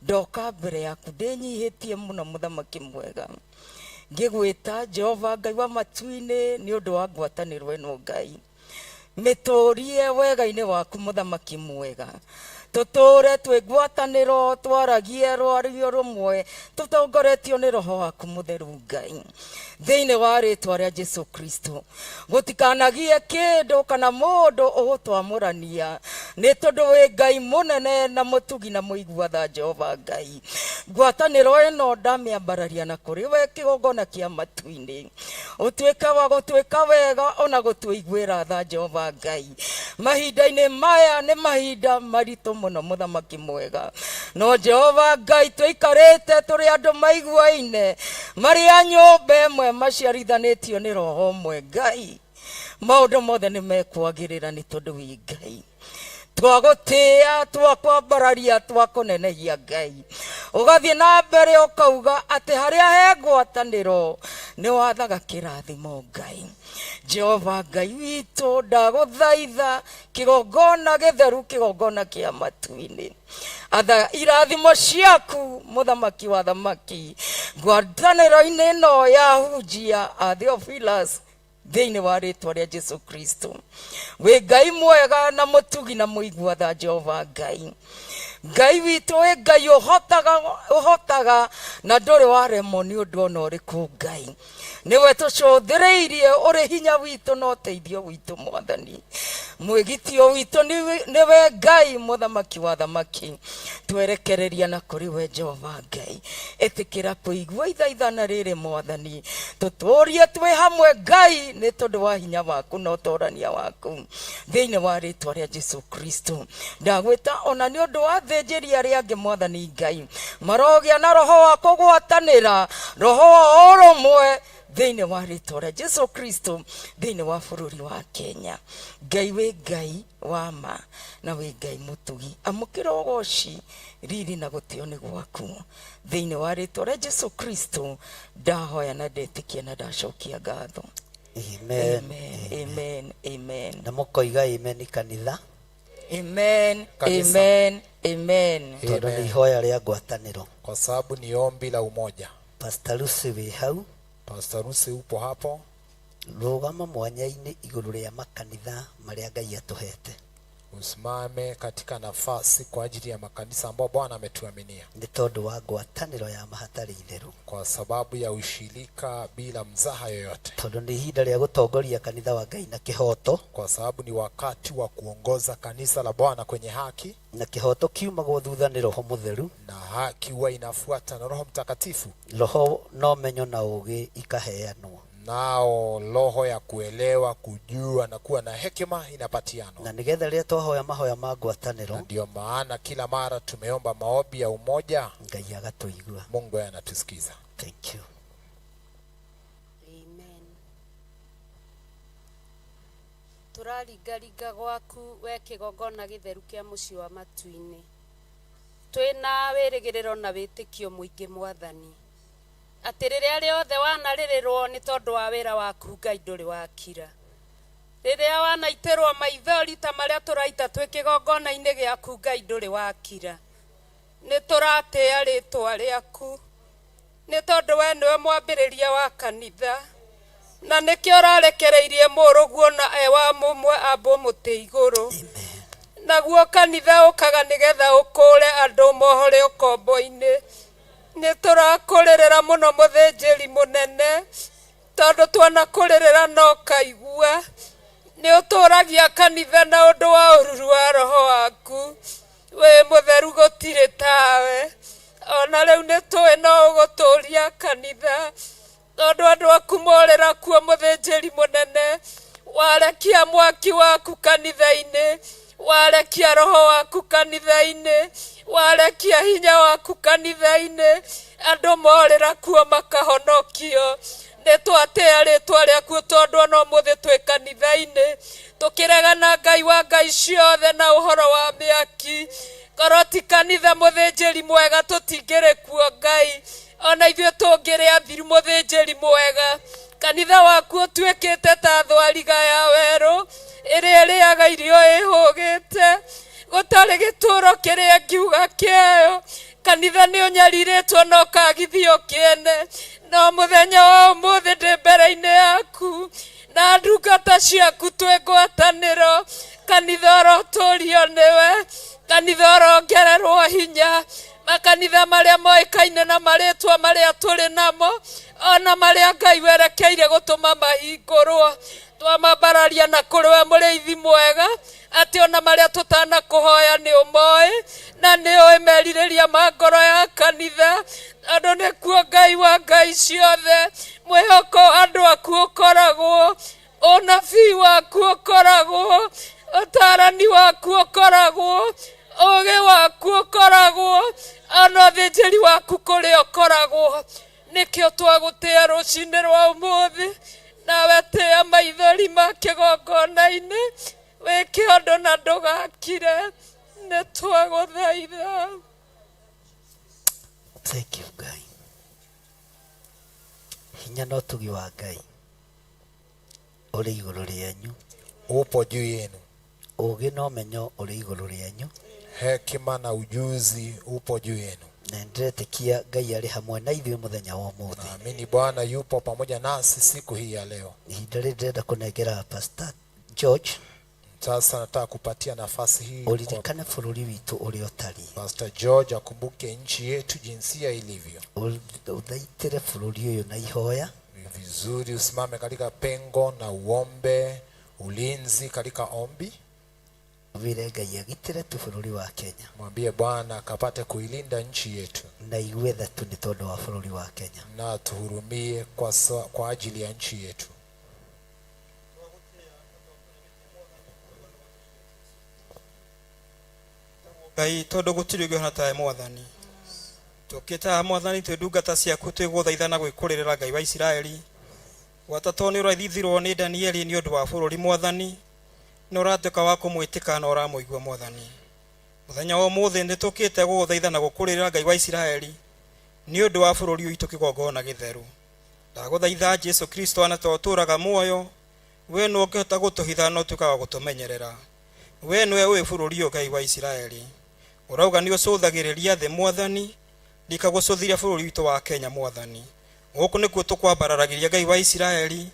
Ndoka mbere yaku ndĩnyihĩtie mũno mũthamaki mwega. Ngĩgwĩta Jehova Ngai wa matu-inĩ nĩ ũndũ wa ngwatanĩro ĩno Ngai. Mĩtũrie wega-inĩ waku mũthamaki mwega. Tũtũre twĩ ngwatanĩro twaragie rwario rũmwe tũtongoretio nĩ roho waku mũtheru Ngai. Thĩinĩ wa rĩĩtwa rĩa Jesu Kristo gũtikanagie kĩndũ kana mũndũ ũgũtwamũrania nĩ tondũ wĩ Ngai mũnene na mũtugi na mũigua tha Jehova Ngai. Ngwatanĩro ĩno ndamĩambararia na kũrĩ we kĩgongona kĩa matu-inĩ. Ũtuĩke wa gũtuĩka wega ona gũtũiguĩra tha Jehova Ngai. Mahinda-inĩ maya nĩ mahinda maritũ mũno mũthamaki mwega. No Jehova Ngai tũikarĩte tũrĩ andũ maiguaine marĩ a nyũmba ĩmwe maciarithanĩtio nĩ roho ũmwe Ngai. Maũndũ mothe nĩ mekwagĩrĩra nĩ tondũ wĩ Ngai. Twagũtĩĩa, twakwambararia, twakũnenehia Ngai. Ũgathiĩ na mbere ũkauga atĩ harĩa he ngwatanĩro nĩ wathaga kĩrathimo Ngai. Jehova Ngai witũ ndagũthaitha kĩgongona gĩtheru, kĩgongona kĩa matu-inĩ. Atha irathimo ciaku mũthamaki wa thamaki ngwatanĩro-inĩ ĩno ya hunjia a Theophilus thĩinĩ wa rĩĩtwa rĩa Jesu Kristo. Wĩ Ngai mwega na mũtugi na mũigua tha Jehova Ngai. Ngai witũ wĩ Ngai ũhotaga na ndũrĩ waremwo nĩ ũndũ ona ũrĩkũ Ngai. Nĩwe tũcũthĩrĩirie ũrĩ hinya witũ na ũteithio witũ Mwathani. Mwĩgitio witũ nĩwe Ngai mũthamaki wa thamaki. Twerekereria na kũrĩ we Jehova Ngai. Ĩtĩkĩra kũigua ithaithana rĩrĩ Mwathani. Tũtũũrie twĩ hamwe Ngai nĩ tondũ wa hinya waku na ũtorania waku. Thĩinĩ wa rĩĩtwa rĩa Jesu Kristo ndagwĩta ona nĩ ũndũ wa athĩnjĩri arĩa angĩ Mwathani Ngai marogĩa na roho wa kũgwatanĩra, roho wa ũrũmwe thĩinĩ wa rĩĩtwa rĩa Jesu Kristo thĩinĩ wa bũrũri wa Kenya. Ngai wĩ Ngai wa ma na wĩ Ngai mũtugi. Amũkĩra ũgooci, riri na gũtĩo nĩ gwaku. Thĩinĩ wa rĩĩtwa rĩa Jesu Kristo ndahoya na ndetĩkia na ndacokia ngatho. Amen. Amen. Amen. Na mũkoiga amen kanitha. Amen. Amen. Amen. Tondũ nĩ ihoya rĩa ngwatanĩro. Kwa sababu ni ombi la umoja. Pastor Lucy wĩ hau. Pastor Lucy upo hapo. Rũgama mwanya-inĩ igũrũ rĩa makanitha marĩa Ngai atũhete. Usimame katika nafasi kwa ajili ya makanisa ambao Bwana ametuaminia. Ni tondu wa ngwataniro ya mahatari itheru. Kwa sababu ya ushirika bila mzaha yoyote. Tondu ni ihinda rĩa gutongoria kanitha wa Ngai na kihoto. Kwa sababu ni wakati wa kuongoza kanisa la Bwana kwenye haki. Na kihoto kiumagwo thutha ni Roho Mutheru. Na haki huwa inafuata na Roho Mtakatifu. Roho no menyo na ugi ikaheanwo. Nao roho ya kuelewa, kujua na kuwa na hekima inapatianwa. Na nigetha rĩa twahoya mahoya ma ngwatanĩro. Ndio maana kila mara tumeomba maombi ya umoja. Ngai agatuigua. Mungu anatusikiza. Thank you. Amen. Tũraringaringa gwaku we kĩgongona gĩtheru kĩa mũciĩ wa matu-inĩ. Twĩna wĩrĩgĩrĩro na wĩtĩkio mũingĩ Mwathani. Atĩ rĩrĩa rĩothe wanarĩrĩrwo nĩ tondũ wa wĩra waku Ngai ndũrĩ wakira. Rĩrĩa wanaitĩrwo maithori ta marĩa tũraita twĩ kĩgongona-inĩ gĩaku Ngai ndũrĩ wakira. Nĩ tũratĩĩa rĩĩtwa rĩaku. Nĩ tondũ we nĩwe mwambĩrĩria wa kanitha. Na nĩkĩo ũrarekereirie mũrũguo na ewa mũmwe ambwo mũtĩ igũrũ. Naguo kanitha ũkaga nĩgetha ũkũũre andũ mohore ũkombo-inĩ. Nĩ tũrakũrĩrĩra mũno mũthĩnjĩri mũnene, tondũ twanakũrĩrĩra no kaigua. Nĩ ũtũũragia kanitha na ũndũ wa ũruru wa Roho waku. Wĩ mũtheru gũtirĩ tawe. Ona rĩu nĩ tũĩ no ũgũtũũria kanitha, tondũ andũ aku morĩra kuo mũthĩnjĩri mũnene. Warekia mwaki waku kanitha-inĩ, warekia Roho waku kanitha-inĩ, warekia hinya waku kanitha-inĩ, andũ morĩra kuo makahonokio. Nĩ twatĩĩa rĩĩtwa rĩaku tondũ ona ũmũthĩ twĩ kanitha-inĩ tũkĩregana Ngai wa ngai ciothe na ũhoro wa mĩaki. Korwo ti kanitha mũthĩnjĩri mwega tũtingĩrĩ kuo Ngai, ona ithuĩ tũngĩrĩ athiru mũthĩnjĩri mwega. Kanitha waku ũtuĩkĩte ta thwariga ya werũ ĩrĩa ĩrĩaga irio ĩhũgĩte, gũtarĩ gĩtũũro kĩrĩa ngiuga kĩayo. Kanitha nĩ ũnyarirĩtwo na ũkagithio kĩene. No mũthenya wa ũmũthĩ ndĩ mbere-inĩ yaku na ndungata ciaku twĩ ngwatanĩro. Kanitha ũrotũũrio nĩwe, kanitha ũrongererwo hinya. Makanitha marĩa moĩkaine na marĩtwa marĩa tũrĩ namo, ona marĩa Ngai werekeire gũtũma mahingũrwo. Twamambararia na kũrĩ we mũrĩithi mwega, atĩ ona marĩa tũtanakũhoya nĩ ũmoĩ na nĩ ũĩ merirĩria ma ngoro ya kanitha. Andũ nĩkuo Ngai wa ngai ciothe, mwĩhoko andũ aku ũkoragwo, ũnabii waku ũkoragwo, ũtaarani waku ũkoragwo, ũũgĩ waku ũkoragwo, ona ũthĩnjĩri waku kũrĩa ũkoragwo. Nĩkĩo twagũtĩĩa rũcinĩ rwa ũmũthĩ, nawe tĩĩa maithori ma kĩgongona-inĩ, wĩke ũndũ na ndũgakire. Nĩ twagũthaitha. Thank you Ngai. Hinya na ũtugi wa Ngai ũrĩ igũrũ rĩanyu. Upo juu yenu. Ũũgĩ na ũmenyo ũrĩ igũrũ rĩanyu. Hekima na ujuzi upo juu yenu. Na ndĩretĩkia Ngai arĩ hamwe na ithuĩ mũthenya wa ũmũthĩ. Naamini Bwana yupo pamoja nasi siku hii ya leo. Ihinda rĩrĩ ndĩrenda kũnengera Pastor George. Sasa nataka kupatia nafasi hii uririkane bũrũri witũ ũrĩa ũtariĩ. Pastor George akumbuke nchi yetu jinsia ilivyo. Uthaitĩre bũrũri ũyũ na ihoya. Vizuri usimame katika pengo na uombe ulinzi katika ombi. Vile Ngai agitĩre tu bũrũri wa Kenya. Mwambie Bwana akapate kuilinda nchi yetu. Na igue tha tu nĩ tondũ wa bũrũri wa Kenya. Na tuhurumie kwa ajili ya nchi yetu. Ngai tondu gutiri ũngĩ tawe Mwathani. Tukĩtaha Mwathani twĩ ndungata ciaku twĩgũthaitha gwĩkũrĩrĩra Ngai wa Isiraeli. Gwatatwo nĩ ũrathithirwo nĩ Danieli nĩ ũndũ wa bũrũri Mwathani. Nĩ ũratuĩka wa kũmwĩtĩka na ũramũigua Mwathani. Mũthenya wa ũmũthĩ nĩ tũkĩte gũgũthaitha na gũkũrĩrĩra Ngai wa Isiraeli nĩ ũndũ wa bũrũri witũ kĩgongona gĩtheru. Ndagũthaitha Jesu Kristo anatũtũraga muoyo. We nĩ ũngĩhota gũtũhitha no tukaga gũtũmenyerera. We nĩwe ũĩ bũrũri ũyũ Ngai wa Isiraeli. Ũrauga nĩ ũcũthagĩrĩria thĩ Mwathani, ndikagũcũthĩria bũrũri witũ wa Kenya Mwathani. Gũkũ nĩkuo tũkwambararagĩria Ngai wa Isiraeli,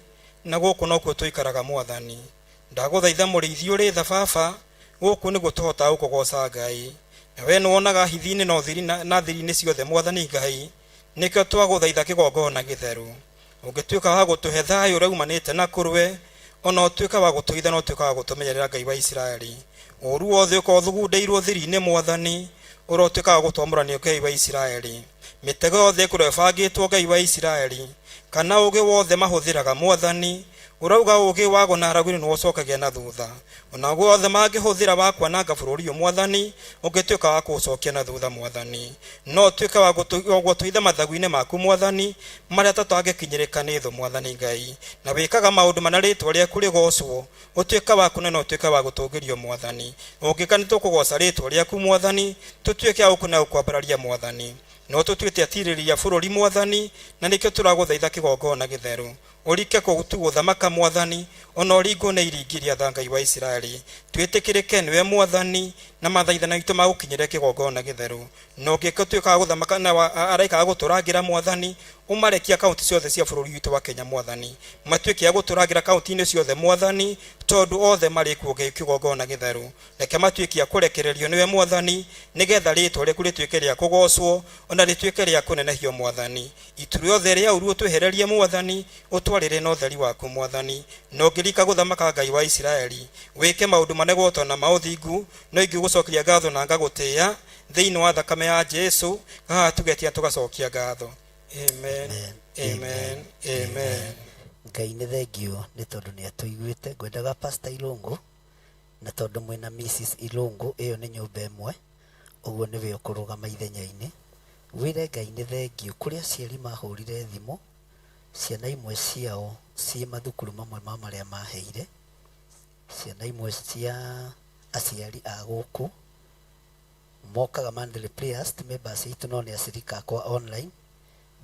na gũkũ nokuo tũikaraga Mwathani. Ndagũthaitha mũrĩithi ũrĩ tha Baba, guku ni gutohota gukogoca Ngai na we nuonaga hithini no thiri na thiri-ini ciothe Mwathani Ngai nikio twaguthaitha kigongona githeru ungituika wa gutuhe thayu raumanite na kurwe ona utuika wa gutuitha no utuika wa gutumenyerera Ngai wa Isiraeli uru wothe ukothugundeirwo thiri-ini Mwathani urotuika wa gutwamũranio Ngai wa Isiraeli mitego yothe kurebangitwo Ngai wa Isiraeli kana uge wothe mahuthiraga Mwathani urauga uge wago na ragwini no ucokagia na thutha ona guothe mangihuthira wakwa na bũrũri ũyũ Mwathani ungituika wa kucokia na thutha Mwathani no tuika wa gutuitha mathagu-ini maku Mwathani maria tatwangikinyirika ni thu Mwathani Ngai na wikaga maundu mana ritwa riaku rigocwo utuika wa kunena utuika wa gutungirio Mwathani ungika ni tukugoca ritwa riaku Mwathani tutuike wa kuna kwambararia Mwathani no tutuite atiriria bũrũri Mwathani na nikio turaguthaitha kigongona githeru urike kuguthamaka Mwathani ona uringo na iringiria Ngai wa Isiraeli twitikirike niwe Mwathani na mathaithana itu magukinyire kigongona githeru no ngika tuika guthamaka na araika guturagira Mwathani umarekia kaunti ciothe cia bũrũri witu wa Kenya Mwathani matuike guturagira kaunti-ini ciothe Mwathani tondu othe mari kuoge kigongona githeru reke matuike kurekererio niwe Mwathani nigetha ritwa riku rituike ria kugocwo ona rituike ria kunenehio Mwathani itu riothe ria uru twehererie Mwathani utwarire na utheri waku Mwathani no ngirika guthamaka Ngai wa Isiraeli wike maundu manegwoto na mauthingu no ingigucokeria ngatho na ngagutia thiini wa thakame ya Jesu haha tugetia tugacokia ngatho amen amen amen Ngai nĩ thengio nĩ tondũ nĩ atũiguĩte ngwendaga Pastor Ilungu na tondũ mwĩna Mrs Ilungu ĩyo nĩ nyũmba ĩmwe ũguo nĩwe ũkũrũgama ithenya-inĩ wĩre Ngai nĩ thengio kũrĩa aciari mahũrire thimũ ciana imwe ciao ciĩ mathukuru mamwe ma marĩa maheire ciana imwe cia aciari a gũkũ mokaga monthly prayers ti members itu no nĩ acirika akwa online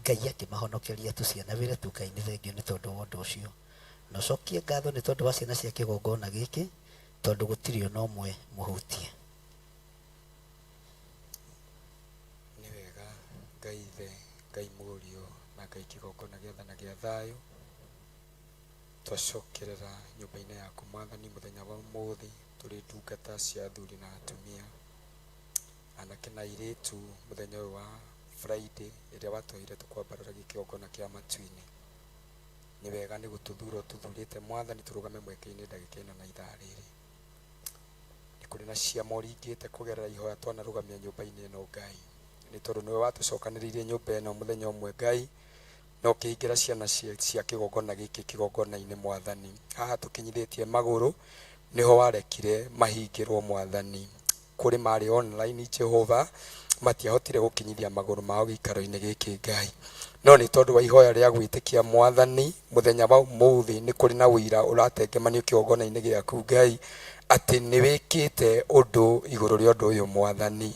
Ngai akĩmahonokeria tu ciana wĩre tu Ngai nĩ thengio nĩ tondũ wa ũndũ ũcio na cokie ngatho nĩ tondũ wa ciana cia kĩgongona gĩkĩ tondũ gũtirĩ ona ũmwe mũhutie nĩ wega Ngai ithe Ngai mũriũ na Ngai kĩgongona gĩothe na gĩa thayũ twacokerera nyũmba-inĩ yaku Mwathani mũthenya wa ũmũthĩ tũrĩ ndungata cia athuri na atumia anake na airĩtu mũthenya ũyũ wa Friday ĩrĩa watũheire tũkwambararia kĩgongona kĩa matu-inĩ nĩ wega nĩ gũtũthura ũtũthurĩte Mwathani tũrũgame mweke-inĩ ndagĩka ĩno na ithaa rĩrĩ nĩ kũrĩ na ciama ũringĩte kũgerera ihoya twanarũgamia nyũmba-inĩ ĩno Ngai nĩ tondũ nĩwe watũcokanĩrĩirie nyũmba ĩno mũthenya ũmwe Ngai no ũkĩhingĩra ciana cia kĩgongona gĩkĩ kĩgongona-inĩ Mwathani haha tũkinyithĩtie magũrũ niho warekire mahingĩrwo Mwathani kũrĩ marĩ online Jehova matiahotire gũkinyithia magũrũ mao gĩikaro-inĩ gĩkĩ Ngai no nĩ tondũ wa ihoya rĩa gwĩtĩkia Mwathani mũthenya wa ũmũthĩ nĩ kũrĩ na ũira ũratengemanio kĩgongona-inĩ gĩaku Ngai atĩ nĩ wĩkĩte ũndũ igũrũ rĩa ũndũ ũyũ Mwathani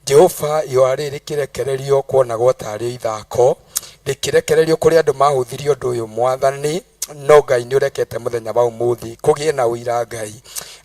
Jehova ihoya rĩrĩ rĩkĩrekererio kuonagwo tarĩ ithako rĩkĩrekererio kũrĩ andũ mahũthirie ũndũ ũyũ Mwathani no Ngai nĩ ũrekete mũthenya wa ũmũthĩ kũgĩe na ũira Ngai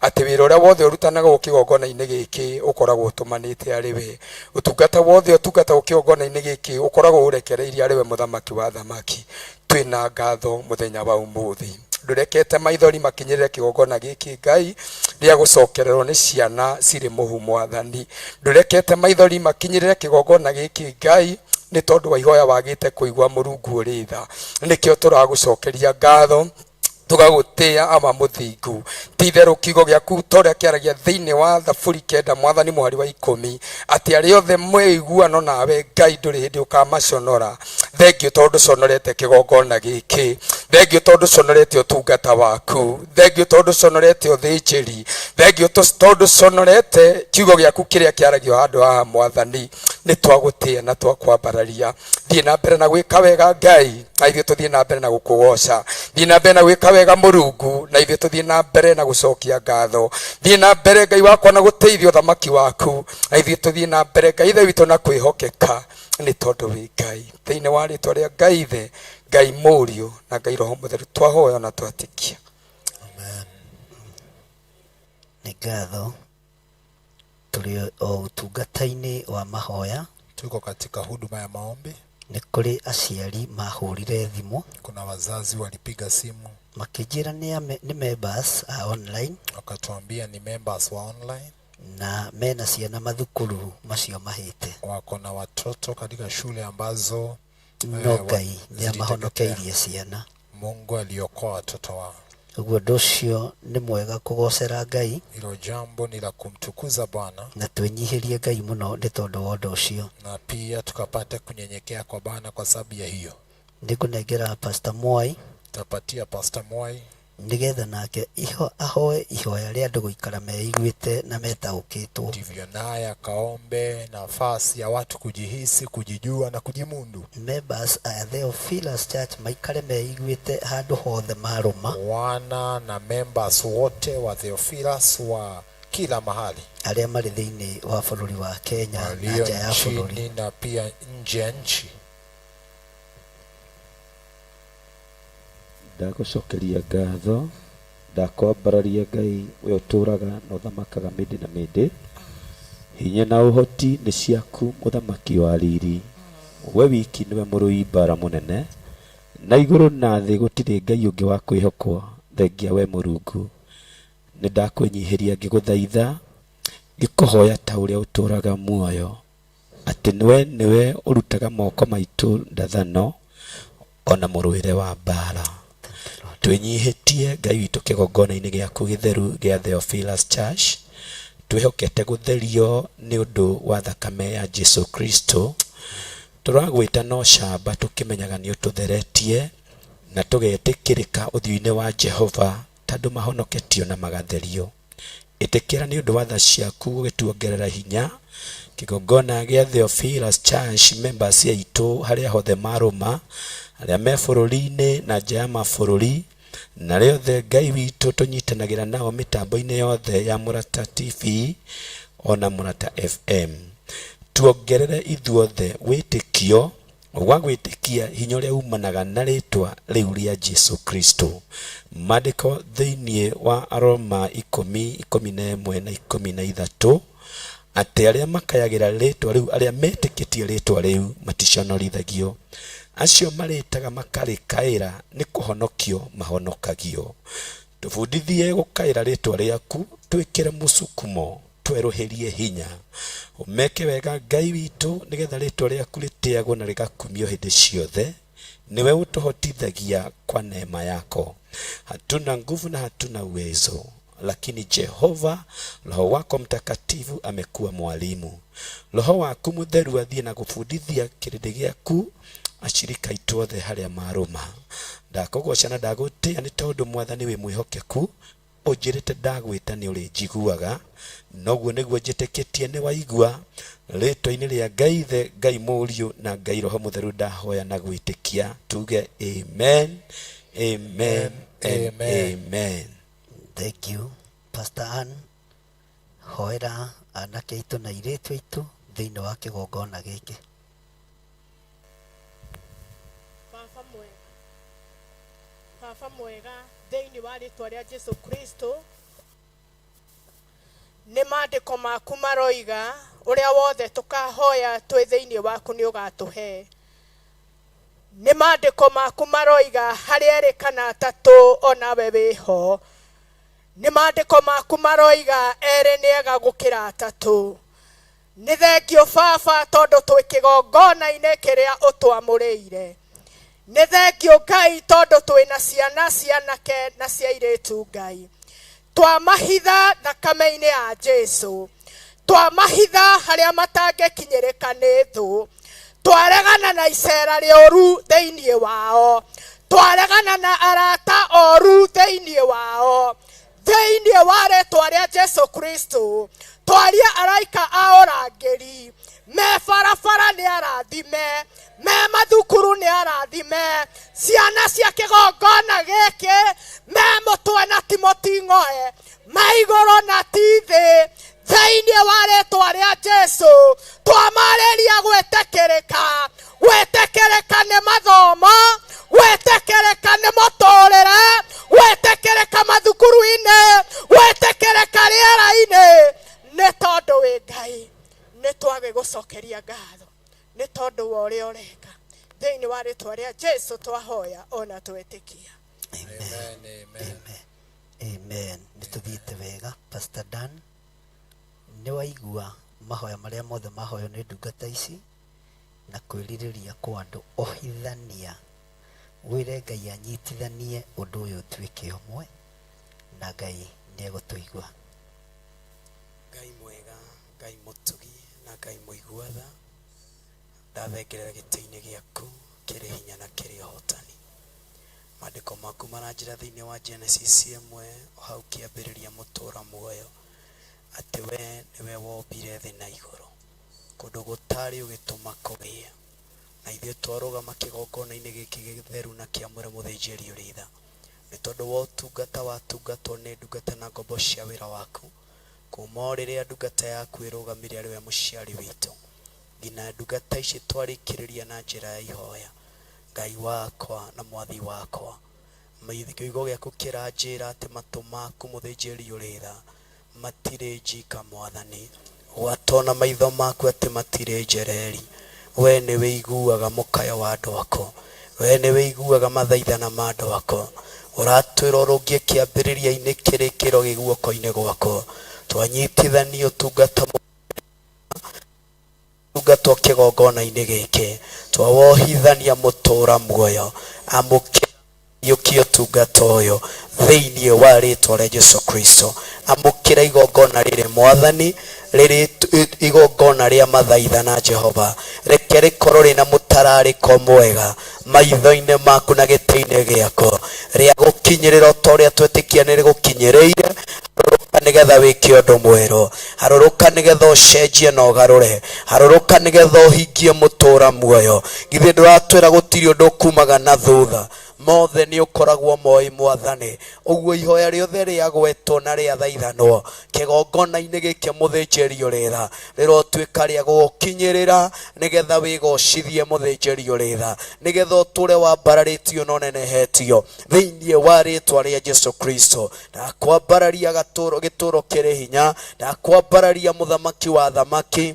atĩ wĩra ũrĩa wothe ũrutanaga kĩgongona-inĩ gĩkĩ ũkoragwo ũtũmanĩte arĩ we ũtungata wothe ũtungatagwo kĩgongona-inĩ gĩkĩ ũkoragwo ũrekereirie arĩ we mũthamaki wa thamaki twĩna ngatho mũthenya wa ũmũthĩ ndũrekete maithori makinyĩrĩre kĩgongona gĩkĩ Ngai rĩa gũcokererwo nĩ ciana cirĩ mũhu Mwathani ndũrekete maithori makinyĩrĩre kĩgongona gĩkĩ Ngai nĩ tondũ wa ihoya wagĩte kũigua Mũrungu ũrĩ tha nĩkĩo tũragũcokeria ngatho tugagũtĩa ama mũthingu ti itherũ kiugo gĩaku torĩa kĩaragia thĩinĩ wa Thaburi 9 Mwathani mũhari wa 10 atĩ arĩa othe mwĩiguano nawe Ngai ndũrĩ hĩndĩ ũkamaconora thengio tondũ conorete kĩgongona gĩkĩ thengio tondũ conorete ũtungata waku thengio tondũ conorete ũthĩnjĩri thengio tondũ conorete kiugo gĩaku kĩrĩa kĩaragio handũ haha Mwathani nĩ twagũtĩa na twakwambararia thiĩ na mbere na gwĩka wega Ngai na ithuĩ tũthiĩ na mbere na gũkũgoca thiĩ na mbere na gwĩka wega Mũrungu na ithuĩ tũthiĩ na mbere na gũcokia ngatho thiĩ na mbere Ngai wakwa na gũteithia ũthamaki waku na ithuĩ tũthiĩ na mbere Ngai ithe witũ na kwĩhokeka nĩ tondũ wĩ Ngai thĩinĩ wa rĩtwa rĩa Ngai ithe Ngai mũriũ na Ngai roho mũtheru twahoya na twatikia amen nĩ ngatho tũrĩ o ũtungata-inĩ wa mahoya tuko katika huduma ya maombi Nĩ kũrĩ aciari mahũrire thimũ. Kuna wazazi walipiga simu. Makijira ni members online. Wakatuambia ni members wa online. Na mena ciana mathukuru macio mahite. Wako na watoto katika shule ambazo no Ngai nĩamahonokeirie ciana. Mungu aliokoa watoto wao. Ũguo ndocio nĩ mwega kũgocera Ngai. Hilo jambo ni la kumtukuza Bwana. Na twenyihirie Ngai muno nĩ tondũ wa ũndũ ũcio. Na pia tukapata kunyenyekea kwa Bwana kwa sababu ya hiyo. Ndikunengera Pastor Mwai. Tapatia Pastor Mwai. Nigetha nake ahoe ihoya rĩa andũ gũikara meiguĩte na metaũkĩtwo. Ndivyo naye akaombe nafasi ya watu kujihisi, kujijua na kujimundu. Members a Theophilus Church maikare meiguĩte handũ hothe marũma. Wana na members wote wa Theophilus wa kila mahali. Arĩa marĩ thĩinĩ wa bũrũri wa Kenya na nja ya bũrũri. Na pia nje ya nchi. Ndagucokeria ngatho, ndakwambararia Ngai we ũtũraga na ũthamakaga mĩndĩ na mĩndĩ. Hinya na ũhoti nĩ ciaku mũthamaki wa riri. We wiki niwe mũrũi mbara mũnene, na igũrũ na thĩ gũtirĩ Ngai ũngĩ wa kwĩhokwo thengia we Mũrungu. Nĩ ndakwĩnyihĩria ngĩgũthaitha, ngĩkũhoya ta ũrĩa ũtũraga muoyo, atĩ niwe ũrutaga moko maitũ ndathano ona mũrũĩre wa mbara. Twenyihitie Ngai witũ kĩgongona-inĩ gĩaku gĩtheru gĩa Theophilus Church, twĩhokete gũtherio nĩ ũndũ wa thakame ya Jesu Kristo. Tũragwĩta no camba tũkĩmenyaga nĩ ũtũtheretie na tũgetĩkĩrĩka ũthiũ-inĩ wa Jehova tondũ mahonoketio na magatherio. Ĩtĩkĩra nĩ ũndũ wa tha ciaku gũgĩtuongerera hinya kĩgongona gĩa Theophilus Church members aitũ harĩa hothe marũma, arĩa me bũrũri-inĩ na nja ya mabũrũri, na rĩothe Ngai witũ tũnyitanagĩra nao mĩtambo-inĩ yothe ya Mũrata TV ona Mũrata FM. Tuongerere ithuothe wĩtĩkio wa gwĩtĩkia hinya ũrĩa umanaga na rĩtwa rĩu rĩa Jesu Kristo. Maandĩko thĩinĩ wa Aroma 10:11 na 13 atĩ arĩa makayagĩra rĩtwa rĩu, arĩa metĩkĩtie rĩtwa rĩu maticonorithagio. Acio marĩtaga makarĩkaĩra nĩ kũhonokio mahonokagio. Tũbundithie gũkaĩra rĩtwa rĩaku, twĩkĩre mũcukumo, twerũhĩrie hinya. Ũmeke wega Ngai witũ nĩgetha rĩtwa rĩaku rĩtĩagwo na rĩgakumio hĩndĩ ciothe. Niwe ũtũhotithagia kwa neema yako. Hatuna nguvu na hatuna uwezo, lakini Jehova Roho wako Mtakatifu amekuwa mwalimu. Roho waku Mũtheru athiĩ na gũbundithia kĩrĩndĩ gĩaku ashirika itwothe harĩa marũma. Ndakũgoca na ndagũtĩĩa nĩ tondũ Mwathani wĩ mwĩhokeku, ũnjĩrĩte ndagwĩta nĩ ũrĩ njiguaga, noguo nĩguo njĩtĩkĩtie nĩ waigua. Rĩtwa-inĩ rĩa Ngai Ithe, Ngai Mũriũ na Ngai Roho Mũtheru ndahoya na gwĩtĩkia, tuge amen, amen, and amen. Thank you Pastor Ann. Hoera anake aitũ na airĩtu aitũ thĩinĩ wa kĩgongona gĩkĩ. Baba mwega thĩinĩ wa rĩtwa rĩa Jesu Kristo, nĩ maandĩko maku maroiga ũrĩa wothe tũkahoya twĩ thĩinĩ waku nĩ ũgatũhe. Nĩ maandĩko maku maroiga harĩa erĩkana atatũ onawe wĩho. Nĩ maandĩko maku maroiga erĩ nĩ ega gũkĩra atatũ. Nĩ thengio Baba tondũ twĩ kĩgongona-inĩ kĩrĩa ũtwamũrĩire. Nĩ thengio Ngai tondũ twĩna ciana cianake na cia airĩtu Ngai. Twamahitha thakame-inĩ ya Jesu. Twamahitha harĩa matangĩkinyĩrĩka nĩ thũ. Twaregana na icera rĩũru thĩinĩ wao. Twaregana na arata oru thĩinĩ wao. Thĩinĩ wa rĩtwa rĩa Jesu Kristo, twaria araika a ũrangĩri, me barabara nĩ arathime, me mathukuru nĩ arathime, ciana cia kĩgongona gĩkĩ, me mũtwe na ti mũting'oe, me igũrũ na ti thĩ. Thĩinĩ wa rĩtwa rĩa Jesu, twamarĩria gwĩtĩkĩrĩka. Gwĩtĩkĩrĩka nĩ mathomo, gwĩtĩkĩrĩka nĩ mũtũrĩre, gwĩtĩkĩrĩka mathukuru-inĩ, gwĩtĩkĩrĩka rĩera-inĩ. Nĩ tondũ wĩ Ngai, nĩ twagĩgũcokeria ngatho nĩ tondũ wa ũrĩa ũreka. rĩa Jesu twahoya ona twetikia. Amen. Amen. Nituthiite wega. Pastor Dan, ni waigua mahoya maria mothe mahoyo ni ndungata ici na kwiririria kwa andu ohithania wire Ngai anyitithanie undu uyu tuike umwe na Ngai ni egutuigua. Ngai mwega, Ngai mutugi na Ngai muiguatha, ndathengerera gĩtĩ-inĩ gĩaku kĩrĩ hinya na kĩrĩ ũhotani. Maandĩko maku maranjĩra thĩinĩ wa Genesis 1 o hau kĩambĩrĩria mũtũũra muoyo atĩ we nĩwe wombire thĩ na igũrũ, kũndũ gũtarĩ ũgĩtũma kũgĩe, na ithuĩ twarũgama kĩgongona-inĩ gĩkĩ gĩtheru na kĩamũre mũthĩnjĩri ũrĩ tha, nĩ tondũ wa ũtungata watungatwo nĩ ndungata na ngombo cia wĩra waku kuma o rĩrĩa ndungata yaku ĩrũgamire arĩ we mũciari witũ nginya ndungata ici twarĩkĩrĩria na njĩra ya ihoya. Ngai wakwa na mwathi wakwa, kiugo gĩaku kĩranjĩra atĩ matũ maku mũthĩnjĩri ũrĩ tha matirĩ njika Mwathani, watona maitho maku atĩ matirĩ njereri. We nĩ wĩiguaga mũkayo wa andũ ako, we nĩ wĩiguaga mathaithana ma andũ ako, ũratwĩra ũrũngie kĩambĩrĩria-inĩ kĩrĩkĩro gĩguoko-inĩ gwako, twanyitithanie ũtungata tungatwo kĩgongona-inĩ gĩkĩ, twawohithania mũtũũra muoyo, amũkĩra ũtungata ũyũ thĩinĩ wa rĩĩtwa rĩa Jesũ Kristo. Amũkĩra igongona rĩrĩ Mwathani, rĩrĩ igongona rĩa mathaithana Jehova, reke rĩkorwo rĩna mũtararĩko mwega maitho-inĩ maku na gĩtĩ-inĩ gĩako, rĩa gũkinyĩrĩra ta ũrĩa twetĩkia nĩ rĩgũkinyĩrĩire. Harũrũka nĩgetha wĩke ũndũ mwerũ, harũrũka nĩgetha ũcenjie na ũgarũre, harũrũka nĩgetha ũhingie mũtũũra muoyo. Githĩ ndũratwĩra gũtirĩ ũndũ ũkumaga na thutha, mothe nĩ ũkoragwo moĩ Mwathani. Ũguo ihoya rĩothe rĩagwetwo na rĩathaithanwo kĩgongona-inĩ gĩkĩ mũthĩnjĩri ũrĩ tha rĩrotuĩka rĩa gũgũkinyĩrĩra, nĩgetha wĩgocithie mũthĩnjĩri ũrĩ tha, nĩgetha ũtũũre wambararĩtio na ũnenehetio thĩinĩ wa rĩĩtwa rĩa Jesũ Kristo. Ndakwambararia gĩtũũro kĩrĩ hinya, ndakwambararia mũthamaki wa thamaki,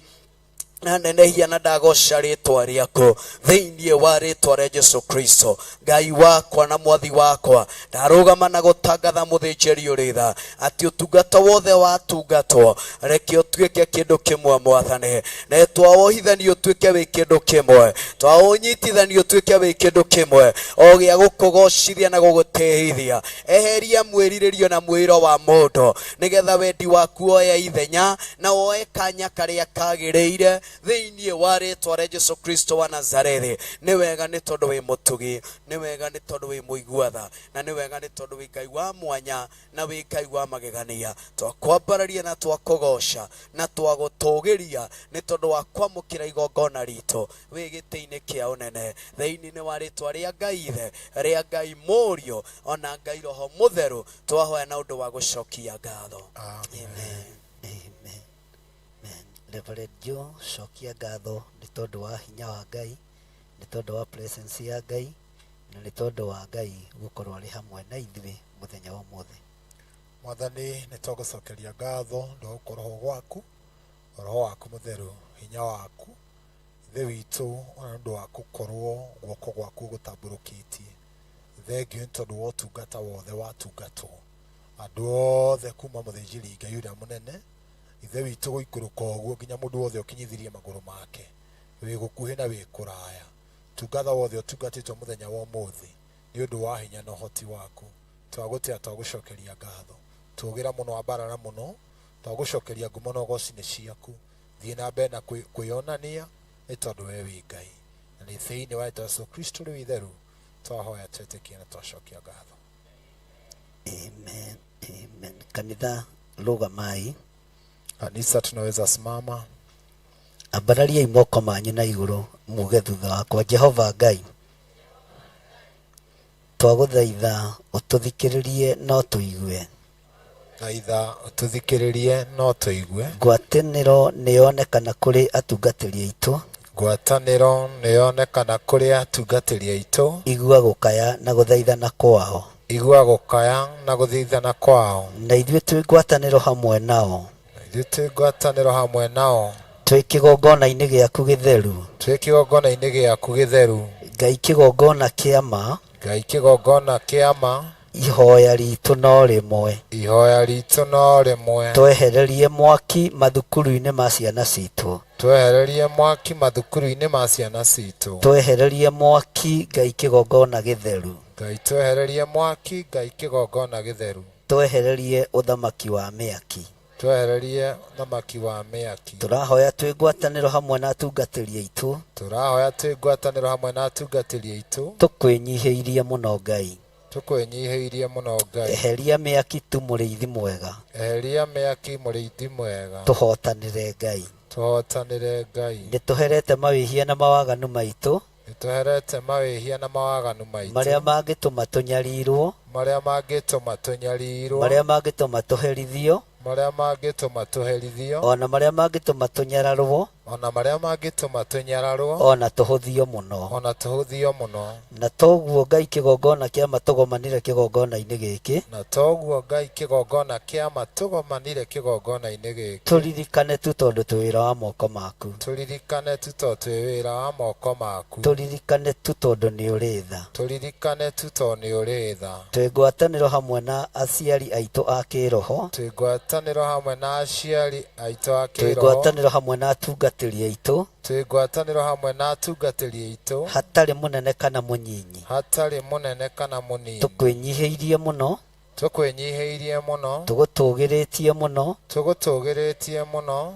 na nenehia na ndagoca rĩĩtwa rĩaku thĩinĩ wa rĩĩtwa rĩa Jesũ Kristo. Ngai wakwa na mwathi wakwa, ndarũgama na gũtangatha mũthĩnjĩri ũrĩ tha atĩ ũtungata wothe watungatwo reke ũtuĩke kĩndũ kĩmwe Mwathani, na twawohithania ũtuĩke wĩ kĩndũ kĩmwe, twaũnyitithania ũtuĩke wĩ kĩndũ kĩmwe o gĩa gũkũgocithia na gũgũtĩithia. Eheria mwĩrirĩrio na mwĩro wa mũndũ, nĩgetha wendi waku woye ithenya na woye kanya karĩa kagĩrĩire thĩinĩ wa rĩĩtwa rĩa Jesũ Kristo wa Nazarethi. Nĩ wega nĩ tondũ wĩ mũtugi, nĩ wega nĩ tondũ wĩ mũiguatha, na nĩ wega nĩ tondũ wĩ Ngai wa mwanya na wĩ Ngai wa magegania. Twakwambararia na twakũgoca na twagũtũgĩria nĩ tondũ wa kwamũkĩra igongona ritũ wĩ gĩtĩ-inĩ kĩa ũnene thĩinĩ wa rĩĩtwa rĩa Ngai Ithe, rĩa Ngai Mũriũ ona Ngai Roho Mũtheru. Twahoya na ũndũ wa gũcokia ngatho. Amen. Reverend Joe, cokia ngatho nĩ tondũ wa hinya wa Ngai, nĩ tondũ wa presence ya Ngai, na nĩ tondũ wa Ngai gũkorwo arĩ hamwe na ithuĩ mũthenya wa ũmũthĩ. Mwathani, nĩ tũgũcokeria ngatho nĩ gũkorwo roho gwaku, roho waku mũtheru, hinya waku ithe witũ, ona nĩ ũndũ wa gũkorwo guoko gwaku gũtambũrũkĩtie. Thengiũ nĩ tondũ wa ũtungata wothe watungatwo, andũ othe kuma mũthĩnjĩri Ngai ũrĩa mũnene, ithe witũ gũikũrũka ũguo nginya mũndũ wothe ũkinyithirie magũrũ make, wĩ gũkuhĩ na wĩ kũraya. Ũtungata wothe ũtungatĩtwo mũthenya wa ũmũthĩ nĩ ũndũ wa hinya na ũhoti waku. Twagũtĩa twagũcokeria ngatho, tũgĩra mũno wambarara mũno, twagũcokeria ngumo na ũgooci-inĩ ciaku. Thiĩ na mbere na kwĩyonania nĩ tondũ we wĩ Ngai, na nĩ thĩinĩ wa Jesũ Kristo rĩu itheru twahoya twetĩkia na twacokia ngatho. Amen. Amen. Kanitha rũgamai. Kanisa tunaweza simama. Ambarariai moko manyu na igũrũ muge thutha wakwa. Jehova Ngai, twagũthaitha ũtũthikĩrĩrie no tũigue. Thaitha ũtũthikĩrĩrie no tũigue. Ngwatanĩro nĩyonekana kũrĩ atungatĩri aitũ. Ngwatanĩro nĩyonekana kũrĩ atungatĩri aitũ. Igua gũkaya na gũthaithana kwao. Igua gũkaya na gũthaithana kwao. Na ithuĩ twĩ ngwatanĩro hamwe nao. Twĩ ngwatanĩro hamwe nao. Twĩ kĩgongona-inĩ gĩaku gĩtheru. Twĩ kĩgongona-inĩ gĩaku gĩtheru. Ngai kĩgongona kĩama, Ngai kĩgongona kĩama, ihoya ritũ no rĩmwe. Ihoya ritũ no rĩmwe. Twehererie mwaki mathukuru-inĩ ma ciana citũ. Twehererie mwaki mathukuru-inĩ ma ciana citũ. Twehererie mwaki Ngai kĩgongona gĩtheru. Ngai twehererie mwaki Ngai kĩgongona gĩtheru. Twehererie ũthamaki wa mĩaki. Twehererie ũthamaki wa mĩaki. Tũrahoya twĩ ngwatanĩro hamwe na atungatĩri aitũ. Tũrahoya twĩ ngwatanĩro hamwe na atungatĩri aitũ. Tũkwĩnyihĩirie mũno Ngai. Tũkwĩnyihĩirie mũno Ngai. Eheria mĩaki tu mũrĩithi mwega. Eheria mĩaki mũrĩithi mwega. Tũhotanĩre Ngai. Tũhotanĩre Ngai. Nĩtũherete mawĩhia na mawaganu maitũ. Nĩtũherete mawĩhia na mawaganu maitũ. Marĩa mangĩtũma tũnyarirwo. Marĩa mangĩtũma tũnyarirwo. Marĩa mangĩtũma tũherithio. Marĩa mangĩtũma tũherithio. Ona marĩa mangĩtũma tũnyararwo. Ona marĩa mangĩtũma tũnyararwo. Ona tũhũthio mũno. Ona tũhũthio mũno. Na toguo Ngai kĩgongona kĩama tũgomanire kĩgongona-inĩ gĩkĩ. Na toguo Ngai kĩgongona kĩama tũgomanire kĩgongona-inĩ gĩkĩ. Tũririkane tu tondũ twĩ wĩra wa moko maku. Tũririkane tu tondũ twĩ wĩra wa moko maku. Tũririkane tu tondũ nĩ ũrĩ tha. Tũririkane tu tondũ nĩ ũrĩ tha. Twĩ ngwatanĩro hamwe na aciari aitũ a kĩroho. Twĩ ngwatanĩro hamwe na aciari aitũ a kĩroho. Twĩ ngwatanĩro hamwe na atungatĩri aitũ. Twĩ ngwatanĩro hamwe na atungatĩri aitũ. Hatarĩ mũnene kana mũnyinyi. Hatarĩ mũnene kana mũnini. Tũkwĩnyihĩirie mũno. Tũkwĩnyihĩirie mũno. Tũgũtũgĩrĩtie mũno. Tũgũtũgĩrĩtie mũno.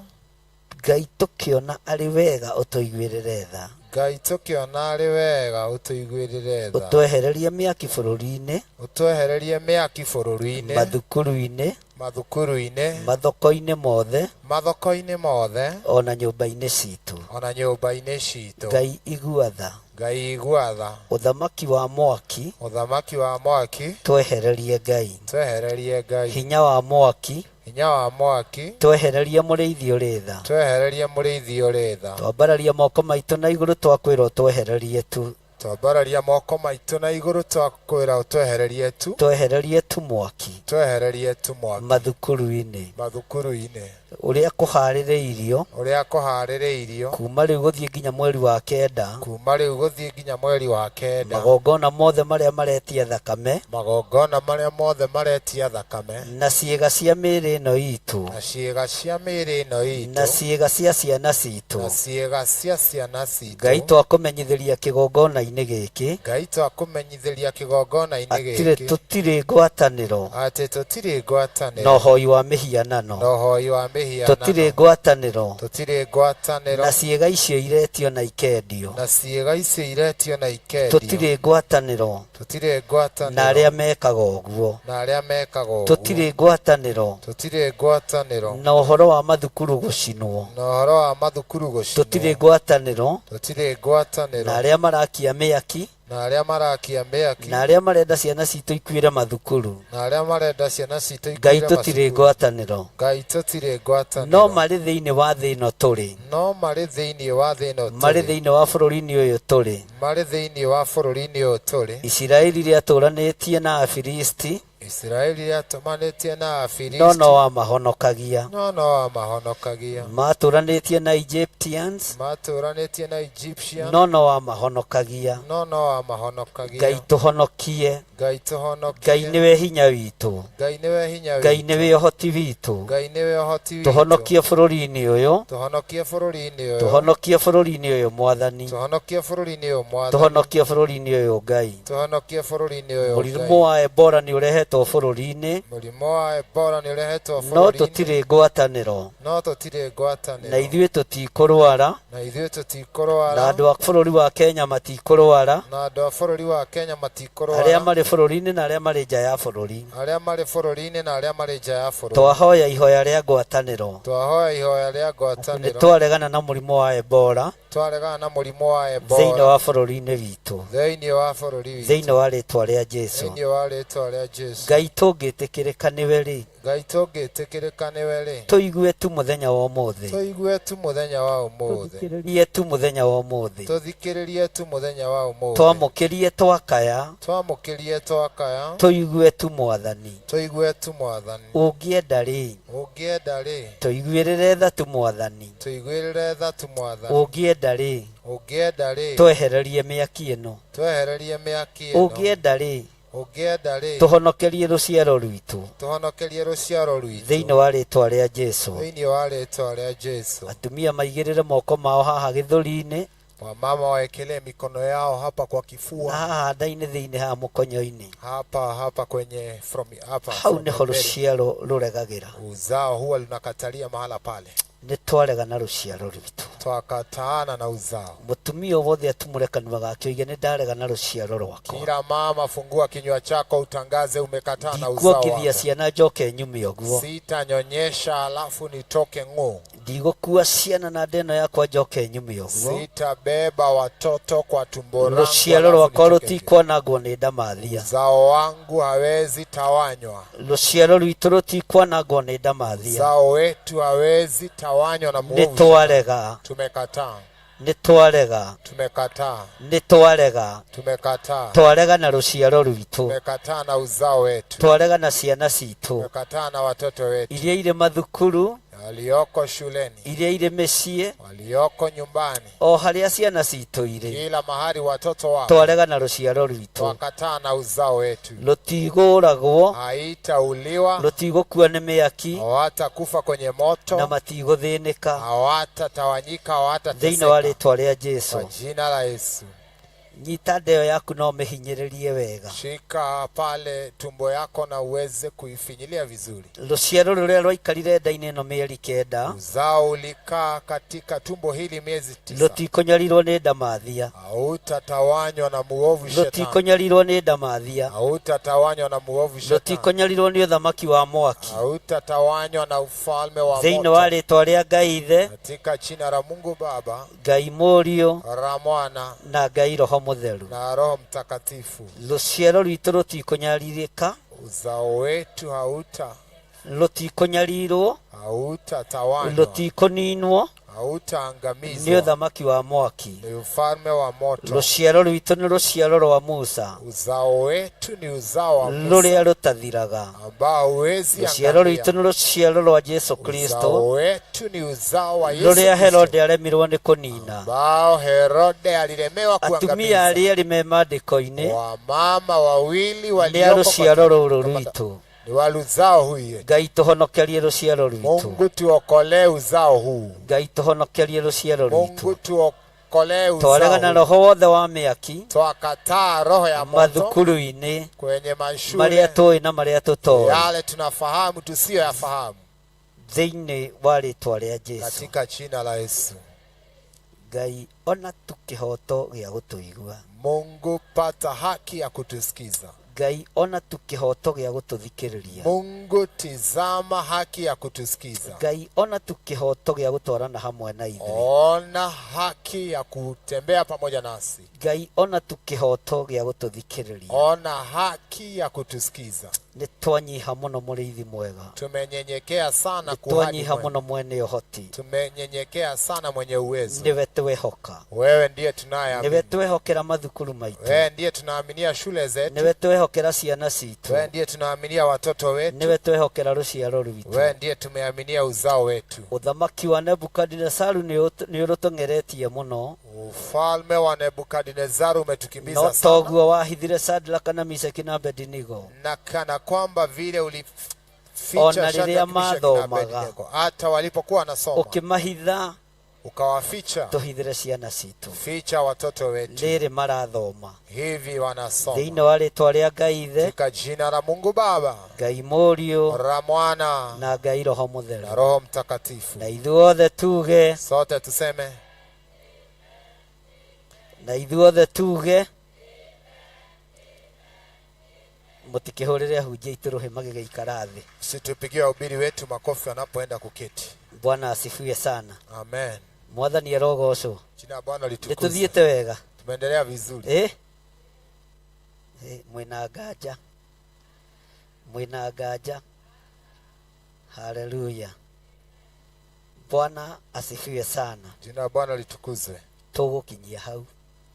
Ngai tũkĩona arĩ wega ũtũiguĩrĩre tha. Ngai tũkĩona arĩ wega ũtũiguĩrĩre tha. Ũtwehererie mĩaki bũrũri-inĩ. Ũtwehererie mĩaki bũrũri-inĩ. Mathukuru-inĩ. Mathukuru-inĩ. Mathoko-inĩ mothe. Mathoko-inĩ mothe. Ona nyũmba-inĩ citũ. Ona nyũmba-inĩ citũ. Ngai igua tha. Ngai igua tha. Ũthamaki wa mwaki. Ũthamaki wa mwaki. Twehererie Ngai. Twehererie Ngai. Hinya wa mwaki. Hinya wa mwaki. Twehererie mũrĩithi ũrĩ tha. Twehererie mũrĩithi ũrĩ tha. Twambararia moko maitũ na igũrũ twakwĩra ũtwehererie tu. Twambararia moko maitũ na igũrũ twakwĩra ũtwehererie tu. Twehererie tu mwaki. Twehererie tu mwaki. Mathukuru-inĩ. Mathukuru-inĩ. Ũrĩa kũharĩrĩirio. Ũrĩa kũharĩrĩirio. Kuma rĩu gũthiĩ nginya mweri wa kenda. Kuma rĩu gũthiĩ nginya mweri wa kenda. Magongona mothe marĩa maretia thakame. Magongona marĩa mothe maretia thakame. Na ciĩga cia mĩĩrĩ ĩno itũ. Na ciĩga cia mĩĩrĩ ĩno itũ. Na ciĩga cia ciana citũ. Na ciĩga cia ciana citũ. Ngai twakũmenyithĩria kĩgongona-inĩ gĩkĩ. Ngai twakũmenyithĩria kĩgongona-inĩ gĩkĩ. Atĩ tũtirĩ ngwatanĩro. Atĩ tũtirĩ ngwatanĩro. Na ũhoi wa mĩhianano. Na ũhoi wa mĩhianano. Tũtirĩ ngwatanĩro. Tũtirĩ ngwatanĩro. Na ciĩga icio iretio na ikendio. Na ciĩga icio iretio na ikendio. Tũtirĩ ngwatanĩro. Tũtirĩ ngwatanĩro. Na arĩa mekaga ũguo. Na arĩa mekaga ũguo. Tũtirĩ ngwatanĩro. Tũtirĩ ngwatanĩro. Na ũhoro wa mathukuru gũcinwo. Na ũhoro wa mathukuru gũcinwo. Tũtirĩ ngwatanĩro. Tũtirĩ ngwatanĩro. Na arĩa marakia mĩaki. Na arĩa marakia mĩaki. Na arĩa marenda ciana citũ ikuĩre mathukuru. Na arĩa marenda ciana citũ ikuĩre Ngai tũtirĩ ngwatanĩro. Ngai tũtirĩ ngwatanĩro. No marĩ thĩinĩ wa thĩ ĩno tũrĩ. No marĩ thĩinĩ wa thĩ ĩno tũrĩ. Marĩ thĩinĩ wa bũrũri-inĩ ũyũ tũrĩ. Marĩ thĩinĩ wa bũrũri-inĩ ũyũ tũrĩ. Isiraeli rĩatũranĩtie na Afilisti. Isiraeli rĩatũmanĩtie na Afilisti. No wamahonokagia. No wamahonokagia. Matũranĩtie na Egyptians. Matũranĩtie na Egyptians. No wamahonokagia. No wamahonokagia. Ngai tũhonokie. Ngai tũhonokie. Ngai nĩwe hinya witũ. Ngai nĩwe hinya witũ. Ngai nĩwe ũhoti witũ. Ngai nĩwe ũhoti witũ. Tũhonokie bũrũri-inĩ ũyũ. Tũhonokie bũrũri-inĩ ũyũ. Tũhonokie bũrũri-inĩ ũyũ Mwathani. Tũhonokie bũrũri-inĩ ũyũ Mwathani. Tũhonokie bũrũri-inĩ ũyũ Ngai. Tũhonokie bũrũri-inĩ ũyũ Ngai. Mũrimũ wa Ebola nĩ ũrehetwo bũrũri-inĩ. Mũrimũ wa Ebola nĩ ũrehetwo bũrũri-inĩ. No tũtirĩ ngwatanĩro. No tũtirĩ ngwatanĩro. Na ithuĩ tũtikũrwara. Na ithuĩ tũtikũrwara. Na andũ a bũrũri wa Kenya matikũrwara. Na andũ a bũrũri wa Kenya matikũrwara. Arĩa marĩ bũrũri-inĩ na arĩa marĩ nja ya bũrũri. Arĩa marĩ bũrũri-inĩ na arĩa marĩ nja ya bũrũri. Twahoya ihoya rĩa ngwatanĩro. Twahoya ihoya rĩa ngwatanĩro. Nĩ twaregana na mũrimũ wa Ebola. Twaregana na mũrimũ wa Ebola. Thĩinĩ wa bũrũri-inĩ witũ. Thĩinĩ wa bũrũri witũ. Thĩinĩ wa rĩtwa rĩa Jesũ. Thĩinĩ wa rĩtwa rĩa Jesũ. Ngai tũngĩtĩkĩrĩka nĩwe rĩ. Ngai tũngĩtĩkĩrĩka nĩwe rĩ. Tũigue tu mũthenya wa ũmũthĩ. Tũigue tu mũthenya wa ũmũthĩ. Tũthikĩrĩrie tu mũthenya wa ũmũthĩ. Tũthikĩrĩrie tu mũthenya wa ũmũthĩ. Twamũkĩrie twakaya. Twamũkĩrie twakaya. Tũigue tu Mwathani. Tũigue tu Mwathani. Ũngĩenda rĩ. Ũngĩenda rĩ. Tũiguĩrĩre tha tu Mwathani. Tũiguĩrĩre tha tu Mwathani. Ũngĩenda rĩ. Ũngĩenda rĩ. Twehererie mĩaki ĩno. Twehererie mĩaki ĩno. Ũngĩenda rĩ. Ũngĩenda rĩ. Tũhonokerie rũciaro rwitũ. Tũhonokerie rũciaro rwitũ. Thĩinĩ wa rĩĩtwa rĩa Jesũ. Thĩinĩ wa rĩĩtwa rĩa Jesũ. Atumia maigĩrĩre moko mao haha gĩthũri-inĩ. Wamama waekelee mikono yao hapa kwa kifua. Haha ndainĩ thĩinĩ ha mũkonyo-inĩ. Hapa kwenye from hapa. Hau nĩho rũciaro rũregagĩra. Uzao huwa lunakatalia mahala pale. Nĩtwaregana rũciaro rwitũ. Twakataana na uzao. Mũtumia wothe atumũre kanua gake oige nĩndaregana rũciaro rwakwa. Kila mama fungua kinywa chako utangaze umekataa na uzao wako. Ndigũkithia ciana njoke nyume ũguo. Sitanyonyesha alafu nitoke ng'o. Ndigũkua ciana na ndeno yakwa njoke nyume ũguo. Sitabeba watoto kwa tumbo langu. Rũciaro rwakwa rũtikwanangwo nĩ ndamathia. Uzao wangu hawezi tawanywa. Rũciaro rwitũ rũtikwanangwo nĩ ndamathia. Uzao wetu hawezi tawanywa na muovu. Nĩtwarega. Tumekataa. Nĩtwarega. Tumekataa. Nĩtwarega. Tumekataa. Twarega na rũciaro rwitũ. Tumekataa na uzao wetu. Twarega na ciana citũ. Tumekataa na watoto wetu. Iria irĩ mathukuru. Walioko shuleni. Iria irĩ mĩciĩ. Walioko nyumbani. O harĩa ciana citũ irĩ. Kila mahali watoto wao. Twarega na rũciaro rwitũ. Twakataa na uzao wetu. Rũtigũragwo. Haitauliwa. Rũtigũkua nĩ mĩaki. Hawatakufa kwenye moto. Na matigũthĩnĩka. Hawatatawanyika, hawatateseka. Thĩinĩ wa rĩĩtwa rĩa Jesũ. Kwa jina la Yesu. Nyita ndeo yaku na ũmĩhinyĩrĩrie wega. Shika pale tumbo yako na uweze kuifinyilia vizuri. Rũciaro rũrĩa rwaikarire nda-inĩ ĩno mĩeri 9. Uzao ulikaa katika tumbo hili miezi 9. Rũtikũnyarirwo nĩ ndamathia. Hautatawanywa na muovu shetani. Rũtikũnyarirwo nĩ ndamathia. Hautatawanywa na muovu shetani. Rũtikũnyarirwo nĩ ũthamaki wa mwaki. Hautatawanywa na ufalme wa moto. Thĩinĩ wa rĩĩtwa rĩa Ngai Ithe. Katika jina la Mungu Baba. Ngai Mũriũ. La Mwana. Na Ngai Roho Mũtheru. Na Roho Mtakatifu. Rũciaro rwitũ rũtikũnyarirĩka. Uzao wetu rũtikũnyarirwo. Hautatawanywa. Rũtikũninwo. Hautaangamizwa. Nĩ ũthamaki wa mwaki. Ni ufalme wa moto. Rũciaro rwitũ nĩ rũciaro rwa Musa. Uzao wetu ni uzao wa Musa. Rũrĩa rũtathiraga. Ambao huwezi angamia. Rũciaro rwitũ nĩ rũciaro rwa Jesu Kristo. Uzao wetu ni uzao wa Yesu Kristo. Rũrĩa Herode aremirwo nĩ kũnina. Ambao Herode alilemewa kuangamiza. Atumia arĩa me mandĩko-inĩ. Wamama wawili walioko kwa rũciaro rũrũ rwitũ. Ni wa uzao huyu. Ngai tũhonokerie rũciaro rwitũ. Mungu tuokolee uzao huu. Ngai tũhonokerie rũciaro rwitũ. Mungu tuokolee uzao. Twarega na roho wothe wa mĩaki. Twakataa roho ya moto. Mathukuru-inĩ. Kwenye mashule. Marĩa tũĩ na marĩa tũtoĩ. Yale tunafahamu tusiyoyafahamu. Thĩinĩ wa rĩĩtwa rĩa Jesũ. Katika jina la Yesu. Ngai ona tũkĩhoto gĩa gũtũigua. Mungu pata haki ya kutusikiza. Ngai ona tũkĩhoto gĩa gũtũthikĩrĩria. Mungu tizama haki ya kutusikiza. Ngai ona tũkĩhoto gĩa gũtwarana hamwe na ithuĩ. Ona haki ya kutembea pamoja nasi. Ngai ona tũkĩhoto gĩa gũtũthikĩrĩria. Ona haki ya kutusikiza. Nĩ twanyiha mũno mũrĩithi mwega. Tumenyenyekea sana kuhani. Twanyiha mũno mwene ũhoti. Tumenyenyekea sana mwenye uwezo. Nĩwe twĩhoka. Wewe ndiye tunayeamini. Nĩwe twĩhokera mathukuru maitũ. Wewe ndiye tunaaminia shule zetu. Nĩwe twĩhokera ciana citũ. Wewe ndiye tunaaminia watoto wetu. Nĩwe twĩhokera rũciaro rwitũ. Wewe ndiye tumeaminia uzao wetu. Ũthamaki wa Nebukadnezaru nĩ ũrũtong'eretie mũno. Ufalme wa Nebukadnezaru umetukimbiza sana. No toguo wahithire Shadraka na Meshaki na Abednego. Na kana kwamba vile ulificha ona rĩrĩa mathomaga. Hata walipokuwa wanasoma. Ukimahitha. Ukawaficha. Tuhithire ciana citũ. Ficha watoto wetu. Rĩrĩ marathoma. Hivi wanasoma. Thĩinĩ wa rĩĩtwa rĩa Ngai Ithe. Katika jina la Mungu Baba. Ngai Mũriũ. La Mwana. Na Ngai Roho Mũtheru. Na Roho Mtakatifu. Na ithuothe tuge. Sote tuseme. Na ithuothe tuge. Mũtikĩhũrĩre ahunjia aitũ rũhĩ magĩgĩikara thĩ. Situpigie wahubiri wetu makofi wanapoenda kuketi. Bwana asifiwe sana. Amen. Mwathani arogocwo. Jina la Bwana litukuzwe. Nĩtũthiĩte wega. Tumeendelea vizuri. Mwĩna nganja. Mwĩna nganja. Haleluya. Bwana asifiwe sana. Jina la Bwana litukuzwe. Tũgũkinyia hau.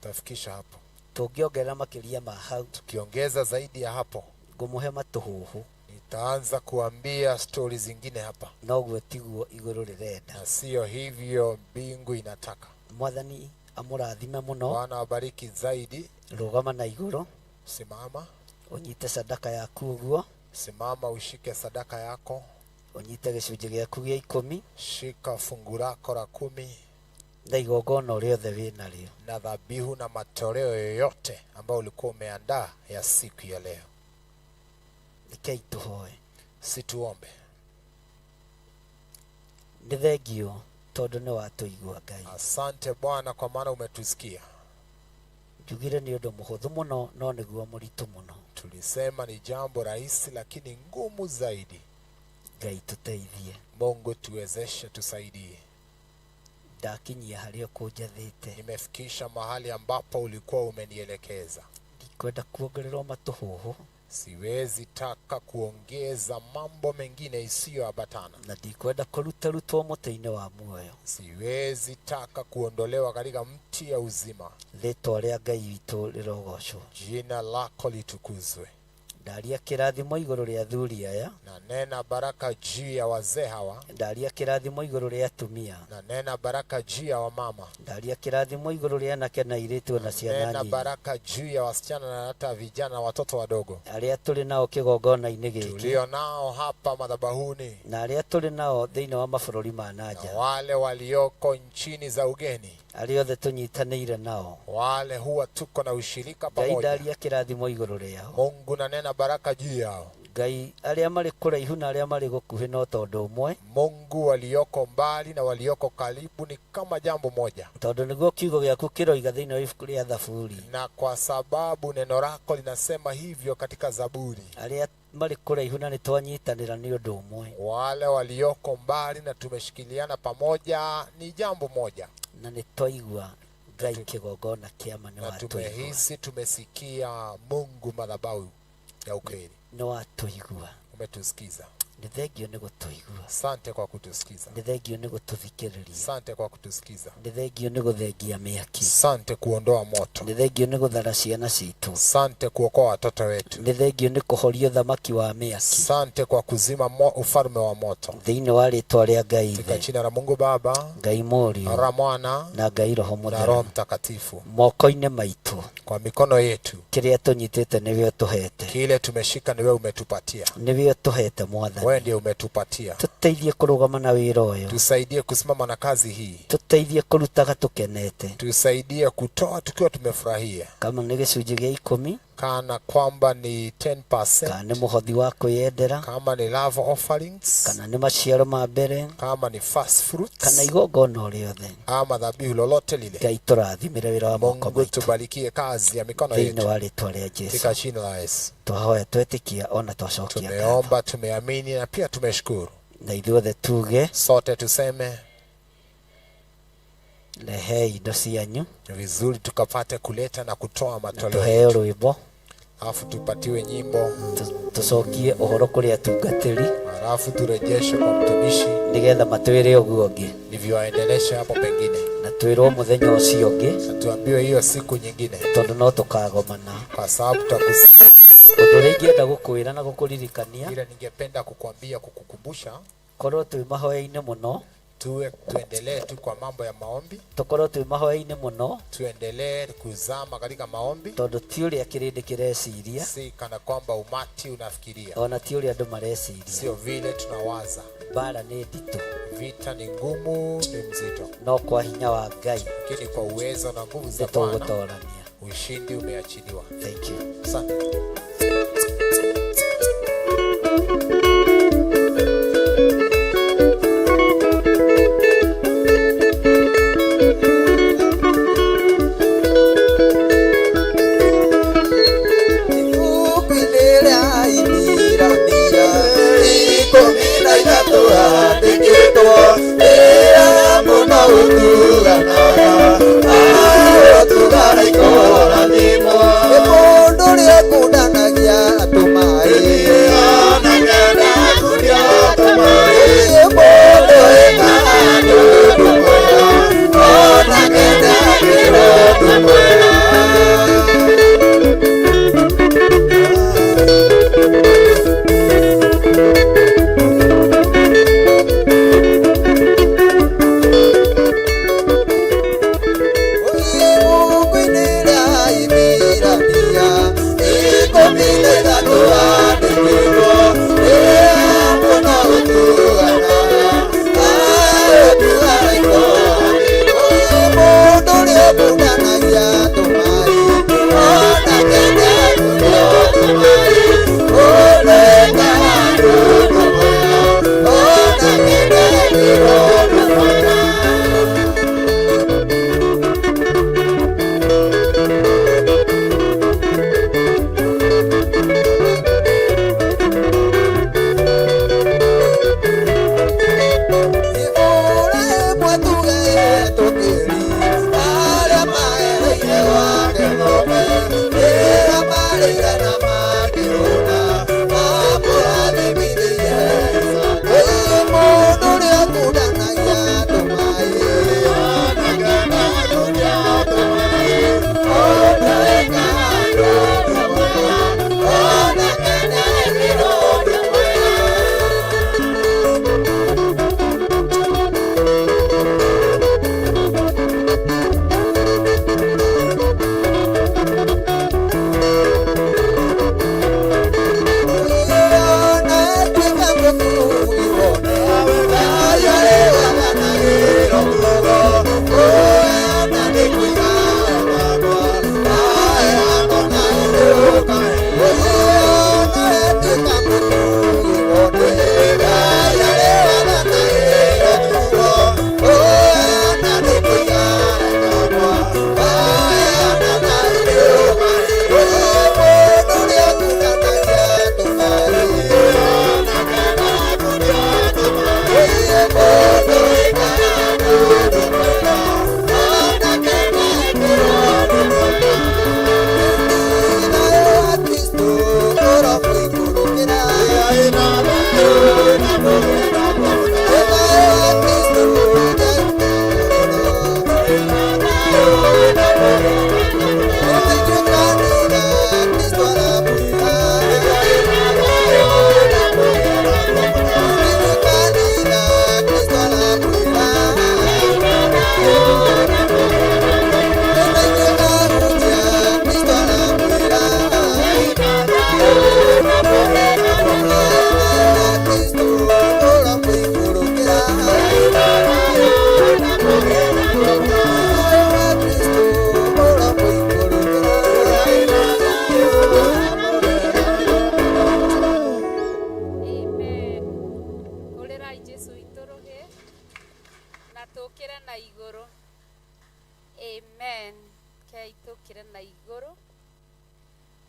Tafikisha hapo. Tũngĩongerera makĩria ma hau. Tukiongeza zaidi ya hapo. Ngũmũhe matũhũhũ. Nitaanza kuambia stori zingine hapa. Noguo tiguo igũrũ rĩrenda. Na sio hivyo mbingu inataka. Mwathani amurathime muno. Bwana awabariki zaidi. Rugama na iguru. Simama. Unyite sadaka yaku uguo. Simama ushike sadaka yako. Unyite gicunjĩ gĩaku gĩa 10. Shika fungu lako la 10. Na igongona rĩothe wĩnarĩo. Na dhabihu na matoleo yoyote ambayo ulikuwa umeandaa ya siku ya leo. Rekei tuhoe. Situombe. Nĩ thengio tondũ nĩ watũigua Ngai. Asante Bwana kwa maana umetusikia. Njugire nĩ ũndũ mũhũthũ mũno no nĩguo mũritũ mũno. Tulisema ni jambo rahisi lakini ngumu zaidi. Ngai tuteithie. Mungu tuwezeshe, tusaidie. Ndakinyia harĩa kũnjathĩte. Nimefikisha mahali ambapo ulikuwa umenielekeza. Ndikwenda kuongererwo matũhũhũ. Siwezi taka kuongeza mambo mengine isiyoambatana. Na ndikwenda kũrutarutwo mũtĩ-inĩ wa muoyo. Siwezi taka kuondolewa katika mti ya uzima. Rĩĩtwa rĩa Ngai witũ rĩrogocwo. Jina lako litukuzwe. Ndaria kĩrathimo igũrũ rĩa athuri aya. Na nena baraka juu ya wazee hawa. Ndaria kĩrathimo igũrũ rĩa atumia. Na nena baraka juu ya wamama. Ndaria kĩrathimo igũrũ rĩa anake na airĩtu na ciana nini. Nena baraka juu ya wasichana na hata vijana na watoto wadogo. Arĩa tũrĩ nao kĩgongona-inĩ gĩkĩ. Tulio nao hapa madhabahuni. Na arĩa tũrĩ nao thĩinĩ wa mabũrũri ma nanja. Na wale walioko nchini za ugeni. Arĩa othe tũnyitanĩire nao. Wale huwa tuko na ushirika pamoja. Ngai ndaria kĩrathimo igũrũ rĩao. Mungu na nena baraka juu yao. Ngai arĩa marĩ kũraihu na arĩa marĩ gũkuhĩ no tondũ ũmwe. Mungu walioko mbali na walioko karibu ni kama jambo moja. Tondũ nĩguo kiugo gĩaku kĩroiga thĩinĩ wa ibuku rĩa Zaburi. Na kwa sababu neno lako linasema hivyo katika Zaburi. Arĩa marĩ kũraihu na nĩtwanyitanĩra nĩ ũndũ ũmwe. Wale walioko mbali na tumeshikiliana pamoja ni jambo moja. Na nĩtwaigua Ngai kĩgongona kĩama nĩ watũigua. Na tumehisi, tumesikia Mungu madhabahu ya ukweli. Nĩ watũigua. Umetusikiza. Nĩ thengio nĩ gũtũigua. Asante kwa kutusikiza. Nĩ thengio nĩ gũtũthikĩrĩria. Asante kwa kutusikiza. Nĩ thengio nĩ gũthengia mĩaki. Asante kuondoa moto. Nĩ thengio nĩ gũthara ciana citũ. Asante kuokoa watoto wetu. Nĩ thengio nĩ kũhoria thamaki wa mĩaki. Asante kwa kuzima ufalme wa moto. Thĩinĩ wa rĩĩtwa rĩa Ngai katika jina la Mungu Baba, Ngai Mũriũ na Mwana na Ngai Roho Mũtheru na Roho Mtakatifu. Moko-inĩ maitũ, kwa mikono yetu, kĩrĩa tũnyitĩte nĩwe ũtũhete. Kile tumeshika niwe umetupatia. Nĩwe ũtũhete Mwathani. Wewe ndiye umetupatia. Tuteithie kũrũgama na wĩra ũyũ. Tusaidie kusimama na kazi hii. Tuteithie kũrutaga tũkenete. Tusaidie kutoa tukiwa tumefurahia. Kama nĩ gĩcunjĩ gĩa 10, kana kwamba ni 10%, kana nĩ mũhothi wa kwĩyendera, kama ni love offerings, kana nĩ maciaro ma mbere, kama ni first fruits, kana igongona o rĩothe, ama dhabihu lolote lile. Ngai tũrathimĩre wĩra wa moko maitũ. Mungu tubarikie kazi ya mikono yetu. Thĩinĩ wa rĩĩtwa rĩa Jesũ. Katika jina la Yesu. Twahoya twetĩkia ona twacokia. Tumeomba, tumeamini na pia tumeshukuru. Na ithuothe tuge, sote tuseme, rehei indo cianyu. Vizuri tukapate kuleta na kutoa matoleo. Tuheo rwĩmbo. Alafu tupatiwe nyimbo. Tucokie ũhoro kũrĩ atungatĩri. Alafu turejeshe kwa mtumishi. Nĩgetha matwĩre ũguo ũngĩ. Ndivyo aendeleshe hapo pengine. Na twĩrwo mũthenya ũcio ũngĩ. Na tuambiwe hiyo siku nyingine. Tondũ no tũkagomana. Kwa sababu tutakusikia. Ũndũ ũrĩa ingĩenda gũkwĩra na gũkũririkania. Ile ningependa kukuambia, kukukumbusha. Korwo twĩ mahoya-inĩ mũno. Tuendelee tu kwa mambo ya maombi. Tukorwo twĩ mahoya-inĩ mũno. Tuendelee kuzama katika maombi. Tondũ ti ũrĩa kĩrĩndĩ kĩreciria. Si kana kwamba umati unafikiria. Ona ti ũrĩa andũ mareciria. Sio vile tunawaza. Bara nĩ nditũ. Vita ni ngumu, ni mzito. No kwa hinya wa Ngai. Lakini kwa uwezo na nguvu za Bwana tũgũtoorania. Ushindi umeachiliwa. Thank you. Asante.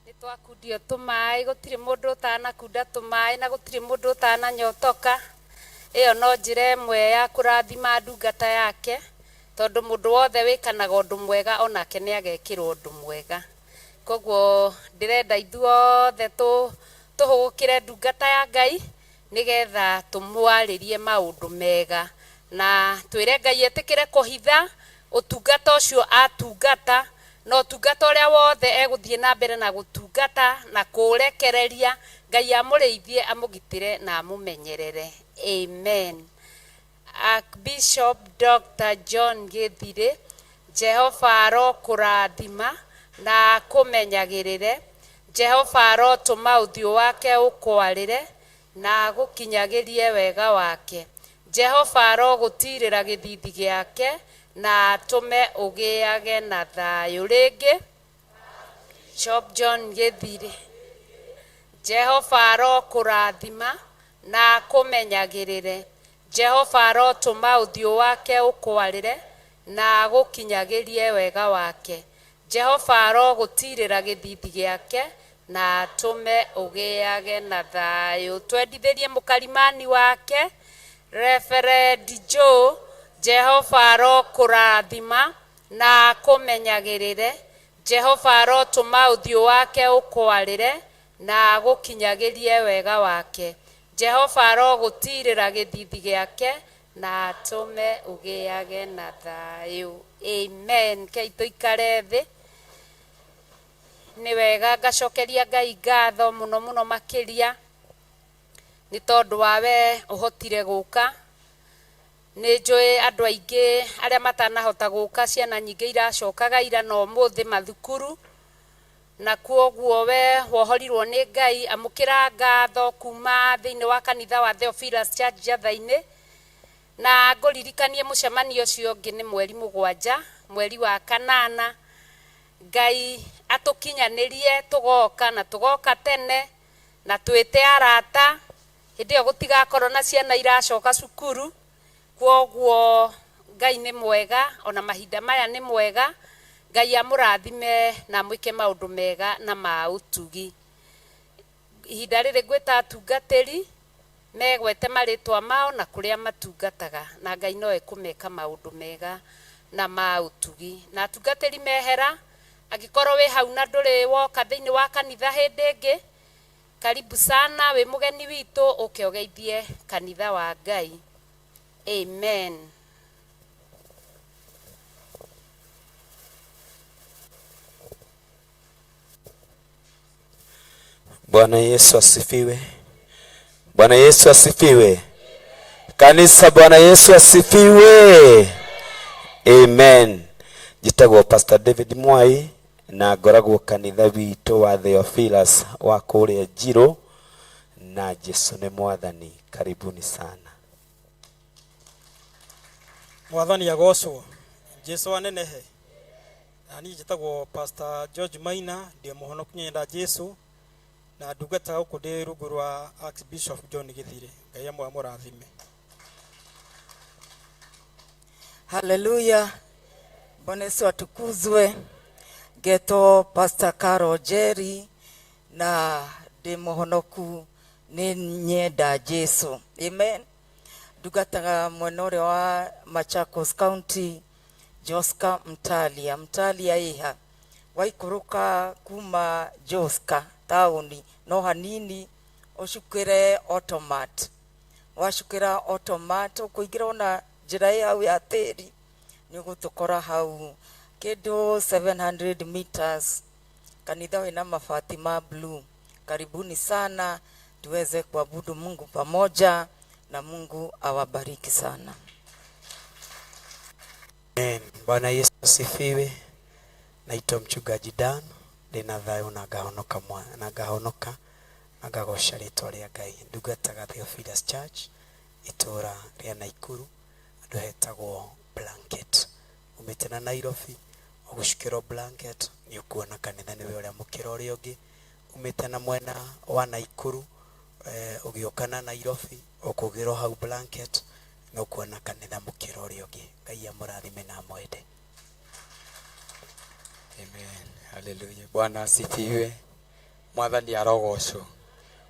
Nitwakundio tumai gutiri mundu utanakunda tumai na gutiri mundu utananyotoka. Iyo no njira imwe ya kurathima ndungata yake, tondu mundu wothe wikanaga undu mwega onake ni agekirwo undu mwega. Koguo ndirenda ithuothe tuhugukire ndungata ya Ngai nigetha tumwaririe maundu mega na twire Ngai etikire kuhitha utungata ucio atungata no utungata uria wothe eguthie na mbere na gutungata na kurekereria Ngai amurithie amugitire na amumenyerere. Amen. Archbishop Dr. John Githire, Jehova arokurathima na kumenyagirire. Jehova arotuma uthio wake ukwarire na gukinyagirie wega wake. Jehova arogutirira githithi giake na atume ugiage na thayu. Ringi Bishop John Githire, Jehova arokurathima na kumenyagirire. Jehova arotuma uthio wake ukwarire na gukinyagirie wega wake. Jehova arogutirira githithi giake na atume ugiage na thayu. Twendithirie mukalimani wake Reverend Joe. Jehova arokurathima na kumenyagirire. Jehova arotuma uthio wake ukwarire na gukinyagirie wega wake. Jehova arogutirira githithi giake na atume ugiage na thayu. Amen. Kei tuikare thi. Ni wega ngacokeria Ngai ngatho muno muno makiria ni tondu wawe uhotire guka. Ni njui andu aingi aria matanahota guka, ciana nyingi iracokaga ira no muthi mathukuru, na kuoguo we wohorirwo ni Ngai. Amukira ngatho kuma thiini wa kanitha wa Theophilus Church Jathaini, na nguririkanie mucemanio ucio ungi ni mweri 7 mweri wa 8. Ngai atukinyanirie tugoka na tugoka tene na twite arata. Hindi yo gutigakorwo na ciana iracoka cukuru. Kuoguo Ngai ni mwega, ona mahinda maya ni mwega. Ngai amurathime na mwike maundu mega na mautugi. Ihinda riri ngwita atungatiri megwete maritwa mao na kuria matungataga, na Ngai no ekumeka maundu mega na mautugi. Na atungatiri mehera, agikorwo wi hau na nduri woka thiini wa kanitha hindi ingi, karibu sana, we mugeni witu uke ugeithie kanitha wa Ngai. Amen. Bwana Yesu asifiwe. Bwana Yesu asifiwe. Kanisa, Bwana Yesu asifiwe. Amen. Jitagwo Pastor David Mwai na ngoragwo kanitha witũ wa Theophilus wa kũrĩa Njiro, na Jesu nĩ mwathani. Karibuni sana. Mwathani agocwo. Jesu anenehe. Ani jitagwo Pastor George Maina, ndiye muhonoku nyenda Jesu na ndungata guku ndi rungu rwa Archbishop John Githire. Ngai amwe amurathime. Hallelujah. Bwana Yesu atukuzwe. Geto Pastor Carol Jerry na ndi muhonoku ni nyenda Jesu. Amen. Ndungataga mwena uria wa Machakos County, Joska Mtalia iha waikuruka kuma Joska tauni no hanini ucukire automat wacukira automat ukuingira ona njira hau ya tiri ni ugutukora hau kindu 700 meters kanitha wina mabati ma blue. Karibuni sana tuweze kuabudu Mungu pamoja na Mungu awabariki sana. Amen. Bwana Yesu asifiwe. Naitwa mchungaji Dan, ndina thayo na ngahonoka na ngagooca rĩtwa rĩa Ngai. Ndungataga Theophilus Church itura rĩa Naikuru, andũ hetagwo Blanket. Umĩte na Nairobi ũgũcukĩrwo Blanket nĩ ũkuona kanitha nĩwe ũrĩa mũkĩra ũrĩa ũngĩ. Umĩte na mwena wa Naikuru ũgĩũka na Nairobi ũkũgĩrwo hau Blanket na ũkuona kanitha mũkĩra ũrĩa ũngĩ. Ngai amũrathime na mwende. Amen. Hallelujah. Bwana asifiwe. Mwathani arogocwo.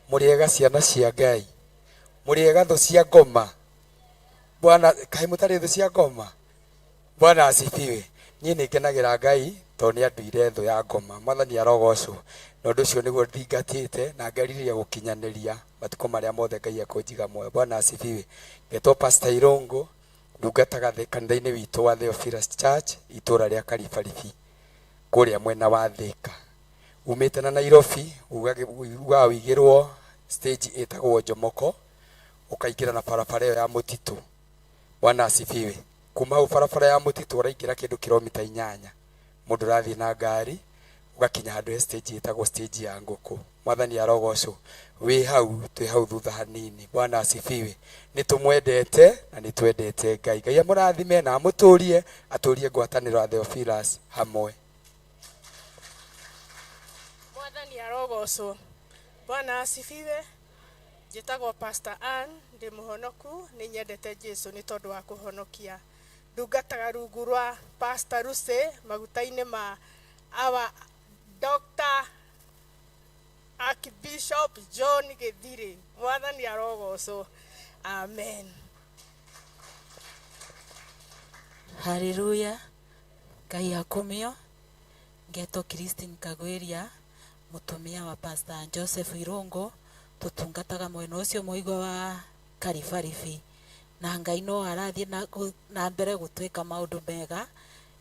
Mũrĩega ciana cia Ngai. Mũrĩega thũ cia ngoma. Bwana kaĩ mũtarĩ thũ cia ngoma. Bwana asifiwe. Niĩ nĩngenagĩra Ngai tondũ nĩ anduire thũ ya ngoma. Mwathani arogocwo. Na ũndũ ũcio nĩguo ndingatĩte na ngariria gũkinyanĩria matukũ marĩa mothe Ngai ekũnjiga muoyo. Bwana asifiwe. Ngetwo Pastor Irũngũ, ndungataga kanitha-inĩ witũ wa Theophilus Church itũra rĩa Karibaribi kũrĩa mwena wa Thika. Umĩte na Nairobi uga wigĩrwo stage ĩtagwo Jomoko ũkaingĩra na barabara ĩyo ya mũtitũ. Bwana asifiwe. Kuma hau barabara ya mũtitũ ũraingĩra kĩndũ kilomita 8 mũndũ rathiĩ na ngari ugakinya handũ stage ĩtagwo stage ya Ngũkũ. Mwathani arogocwo. Wĩ hau twĩ hau thutha hanini. Bwana asifiwe. Nĩtũmwendete na nĩtwendete Ngai. Ngai amũrathime na amũtũrie atũrie ngwatanĩro ya Theophilus hamwe. Mwathani arogocwo. Bwana asifiwe. Njĩtagwo Pastor Ann, ndĩ mũhonoku, nĩ nyendete Jesu nĩ tondũ wa kũhonokia. Ndungataga rungu rwa Pastor Lucy maguta-inĩ ma our Dr. Archbishop John Githiri. Mwathani arogocwo. Amen. Hallelujah. Ngai akumio. Ngetwo Christine Kagweria, mutumia wa Pastor Joseph Irũngũ, tutungataga mwena ũcio mũigua wa Karibaribi. Na Ngai no arathie na mbere gũtwĩka maũndũ mega.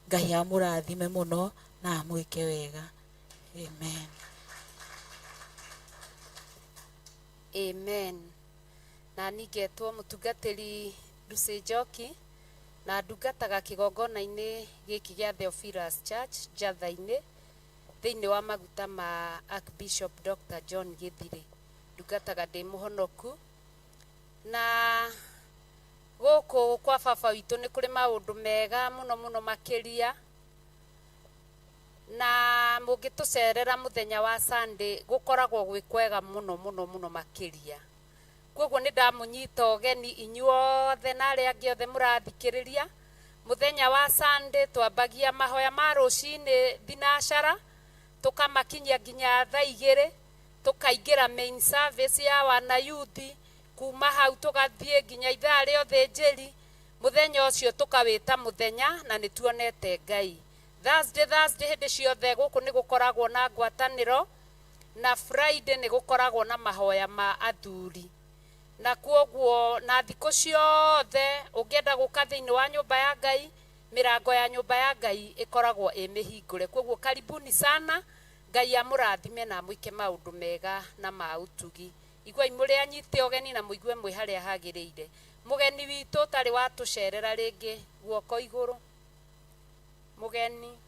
Ngai amũrathime mũno na amwĩke wega. Amen. Amen. Na ningetwo mũtungatĩri Lucy Njoki na ndungataga kĩgongona-inĩ gĩkĩ gĩa Theophilus Church Njatha-inĩ thĩinĩ wa maguta ma Archbishop Dr. John Githiri. Ndungataga ndĩ mũhonoku na gũkũ kwa baba witũ nĩ kũrĩ maũndũ mega mũno makĩria, na mũngĩtũcerera mũthenya wa Sunday gũkoragwo gwĩ kwega mũno makĩria. Koguo nĩ ndamũnyita ũgeni inyuothe na arĩa angĩ othe mũrathikĩrĩria. Mũthenya wa Sunday twambagia mahoya ma rũcinĩ thinacara, tũkamakinyia nginya thaa 2, tũkaingĩra main service ya wana youth, kuma hau tũgathiĩ nginya ithaa rĩa ũthĩnjĩri. Mũthenya ũcio tũkawĩta mũthenya na nĩtuonete Ngai. Thursday hĩndĩ ciothe gũkũ nĩ gũkoragwo na ngwatanĩro, na Friday nĩ gũkoragwo na mahoya ma athuri. Na kwoguo na thikũ ciothe ũngĩenda gũka thĩinĩ wa nyũmba ya Ngai, mĩrango ya nyũmba ya Ngai ĩkoragwo ĩmĩhingũre. Kwoguo karibuni sana. Ngai amũrathime na mwĩke maũndũ mega na ma ũtugi. Igua imũrĩ anyite ũgeni na mũigue mwĩ harĩa hagĩrĩire. Mũgeni witũ tarĩ watũcerera rĩngĩ, guoko igũrũ. Mũgeni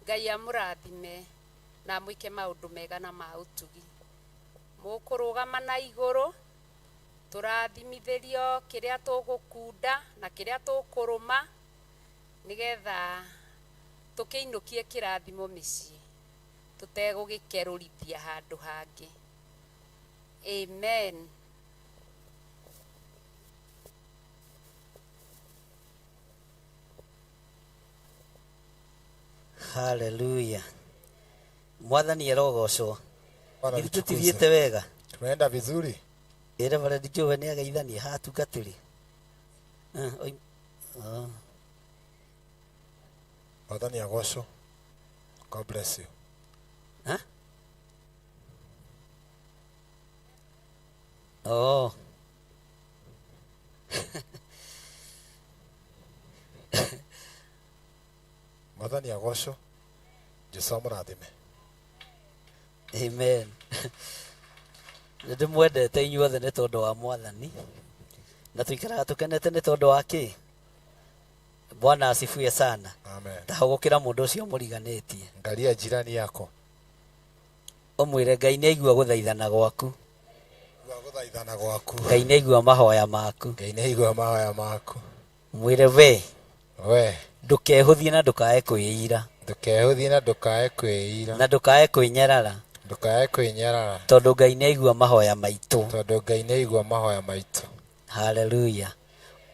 Ngai amũrathime na mwĩke maũndũ mega na ma ũtugi. Mũkũrũgama na igũrũ, tũrathimithĩrio kĩrĩa tũgũkunda na kĩrĩa tũkũrũma nĩgetha tũkĩinũkie kĩrathimo mĩciĩ, tũtegũgĩkerũrithia handũ hangĩ. Amen. Hallelujah. Mwathani arogocwo. Hivi tutithiĩte wega? Tunaenda vizuri. Ĩra Reverend Joe nĩ ageithania hatungatĩri. Mwathani agocwo. God bless you. Oh. Mwathani agocwo. Jesu amũrathime. Amen. Ndimwendete inyuothe nĩ tondũ wa Mwathani. Na tuikaraga tukenete nĩ tondũ wa kĩ? Bwana asifiwe sana. Amen. Tahogokera mũndũ ũcio mũriganĩtie. Ngaria jirani yako. Ũmwĩre Ngai nĩ aigua gũthaithana gwaku. Gũthaithana gwaku. Ngai nĩ aigua mahoya maku. Ngai nĩ aigua mahoya maku. Mwĩre we. We. Ndũkehũthie na ndũkae kwĩira. Ndũkehũthie na ndũkae kwĩira. Na ndũkae kwĩnyarara. Ndũkae kwĩnyarara. Tondũ Ngai nĩ aigua mahoya maitũ. Tondũ Ngai nĩ aigua mahoya maitũ. Hallelujah.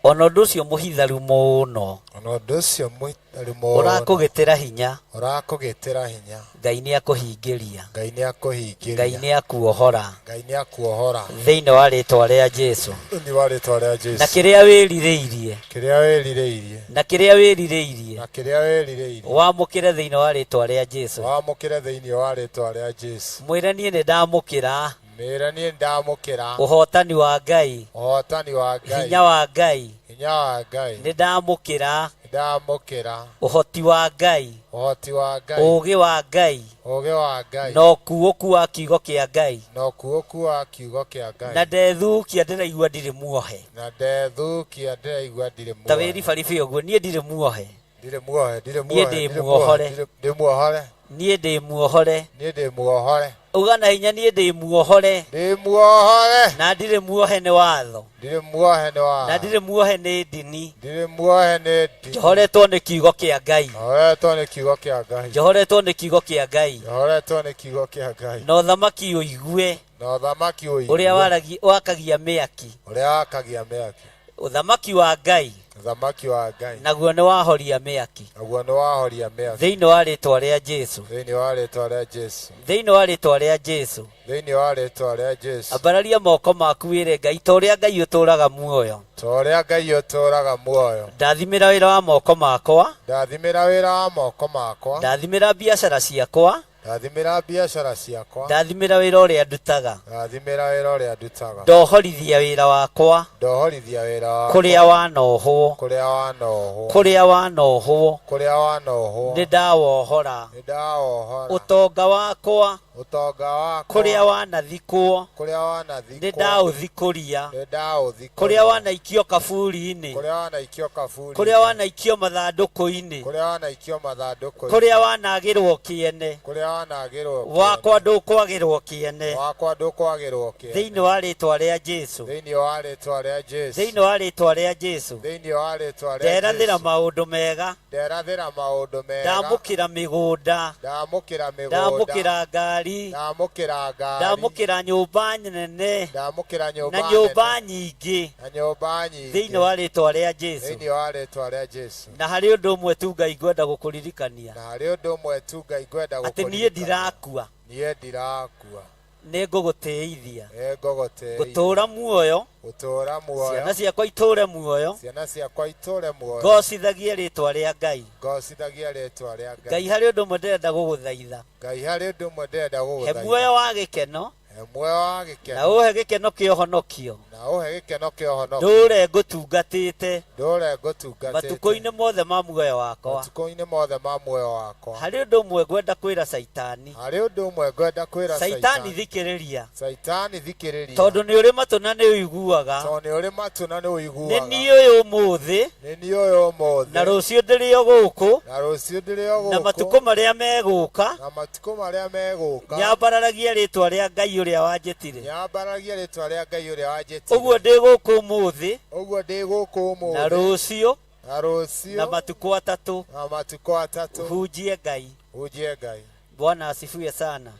Ona ũndũ ũcio mũhitharu mũno. Ona ũndũ ũcio mũhitharu mũno. Ũrakũgĩtĩra hinya. Ũrakũgĩtĩra hinya. Ngai nĩ akũhingĩria. Ngai nĩ akũhingĩria. Ngai nĩ akuohora. Ngai nĩ akuohora. Thĩinĩ wa rĩĩtwa rĩa Jesũ. Thĩinĩ wa rĩĩtwa rĩa Jesũ. Na kĩrĩa wĩrirĩirie. Kĩrĩa wĩrirĩirie. Na kĩrĩa wĩrirĩirie. Na kĩrĩa wĩrirĩirie. Wamũkĩre thĩinĩ wa rĩĩtwa rĩa Jesũ. Wamũkĩre thĩinĩ wa rĩĩtwa rĩa Jesũ. Mwĩre niĩ nĩ ndamũkĩra. Mwĩre niĩ ndamũkĩra. Ũhotani wa Ngai. Ũhotani wa Ngai. Hinya wa Ngai. Hinya wa Ngai. Nĩ ndamũkĩra. Ndamũkĩra. Ũhoti wa Ngai. Ũhoti wa Ngai. Ũũgĩ wa Ngai. Ũũgĩ wa Ngai. Na ũkuũku wa kiugo kĩa Ngai. Na ũkuũku wa kiugo kĩa Ngai. Na ndethukia ndĩraigua ndirĩ muohe. Na ndethukia ndĩraigua ndirĩ muohe. Ta wĩribaribe ũguo niĩ ndirĩ muohe. Ndirĩ muohe. Niĩ ndĩ muohore. Ndĩ muohore. Niĩ ndĩ muohore. Niĩ ndĩ muohore. Uga na hinya niĩ ndĩ muohore. Ndĩ muohore. Na ndirĩ muohe nĩ watho. Ndirĩ muohe nĩ watho. Na ndirĩ muohe nĩ ndini. Ndirĩ muohe nĩ ndini. Njohoretwo nĩ kiugo kĩa Ngai. Njohoretwo nĩ kiugo kĩa Ngai. Njohoretwo nĩ kiugo kĩa Ngai. Njohoretwo nĩ kiugo kĩa Ngai. Na ũthamaki ũigue. Na ũthamaki ũigue. Ũrĩa wakagia mĩaki. Ũrĩa wakagia mĩaki. Ũthamaki wa Ngai. Ũthamaki wa Ngai. Naguo nĩ wahoria mĩaki. Naguo nĩ wahoria mĩaki. Thĩinĩ wa rĩĩtwa rĩa Jesũ. Thĩinĩ wa rĩĩtwa rĩa Jesũ. Thĩinĩ wa rĩĩtwa rĩa Jesũ. Thĩinĩ wa rĩĩtwa rĩa Jesũ. Ambararia moko maku wĩre Ngai ta ũrĩa Ngai ũtũũraga muoyo. Ta ũrĩa Ngai ũtũũraga muoyo. Ndathimĩra wĩra wa moko makwa. Ndathimĩra wĩra wa moko makwa. Ndathimĩra biacara ciakwa. Ndathimĩra biacara ciakwa. Ndathimĩra wĩra ũrĩa ndutaga. Ndathimĩra wĩra ũrĩa ndutaga. Ndohorithia wĩra wakwa. Ndohorithia wĩra wakwa. Kũrĩa wanohwo. Kũrĩa wanohwo. Kũrĩa wanohwo. Kũrĩa wanohwo. Nĩ ndawohora. Nĩ ndawohora. Ũtonga wakwa. Ũtonga wakwa. Kũrĩa wanathikwo. Kũrĩa wanathikwo. Nĩ ndaũthikũria. Nĩ ndaũthikũria. Kũrĩa wanaikio kaburi-inĩ. Kũrĩa wanaikio kaburi-inĩ. Kũrĩa wanaikio mathandũkũ-inĩ. Kũrĩa wanaikio mathandũkũ-inĩ. Kũrĩa wanagĩrwo kĩene. Kũrĩa wanagĩrwo kĩene. Wakwa ndũkwagĩrwo kĩene. Wakwa ndũkwagĩrwo kĩene. Thĩinĩ wa rĩĩtwa rĩa Jesũ. Thĩinĩ wa rĩĩtwa rĩa Jesũ. Thĩinĩ wa rĩĩtwa rĩa Jesũ. Thĩinĩ wa rĩĩtwa rĩa Jesũ. Nderathĩra maũndũ mega. Nderathĩra maũndũ mega. Ndamũkĩra mĩgũnda. Ndamũkĩra mĩgũnda. Ndamũkĩra ngari. Ndamũkĩra ngari. Ndamũkĩra nyũmba nene. Ndamũkĩra nyũmba na nyũmba nyingĩ. Na nyũmba nyingĩ. Thĩinĩ wa rĩĩtwa rĩa Jesũ. Thĩinĩ wa rĩĩtwa rĩa Jesũ. Na harĩ ũndũ ũmwe tu Ngai ngwenda gũkũririkania. Na harĩ ũndũ ũmwe tu Ngai ngwenda gũkũririkania. Atĩ niĩ ndirakua. Niĩ ndirakua. Nĩ ngũgũtĩithia. Nĩ ngũgũtĩithia. Gũtũũra muoyo. Gũtũũra muoyo. Ciana ciakwa itũũre muoyo. Ciana ciakwa itũũre muoyo. Ngocithagie rĩĩtwa rĩa Ngai. Ngocithagie rĩĩtwa rĩa Ngai. Ngai harĩ ũndũ ũmwe ndĩrenda gũgũthaitha. Ngai harĩ ũndũ ũmwe ndĩrenda gũgũthaitha. He muoyo wa gĩkeno. He muoyo wa gĩkeno. Na ũhe gĩkeno kĩa ũhonokio. Na ũhe gĩkeno kĩa ũhonokio. Ndũũre ngũtungatĩte. Ndũũre ngũtungatĩte. Matukũ-inĩ mothe ma muoyo wakwa. Matukũ-inĩ mothe ma muoyo wakwa. Harĩ ũndũ ũmwe ngwenda kwĩra Saitani. Harĩ ũndũ ũmwe ngwenda kwĩra Saitani thikĩrĩria. Saitani thikĩrĩria. Tondũ nĩ ũrĩ matũ na nĩ ũiguaga. Tondũ nĩ ũrĩ matũ na nĩ ũiguaga. Nĩ niĩ ũyũ ũmũthĩ. Nĩ niĩ ũyũ ũmũthĩ. Na rũciũ ndĩrĩ o gũkũ. Na rũciũ ndĩrĩ o gũkũ. Na matukũ marĩa megũka. Na matukũ marĩa megũka. Nyambararagie rĩĩtwa rĩa Ngai ũrĩa wanjĩtire. Nyambaragie rĩĩtwa rĩa Ngai ũrĩa wanjĩtire. Ũguo ndĩ gũkũ ũmũthĩ. Ũguo ndĩ gũkũ ũmũthĩ. Na rũciũ. Na rũciũ. Na matukũ atatũ. Na matukũ atatũ. Hunjie Ngai. Hunjie Ngai. Bwana asifiwe sana.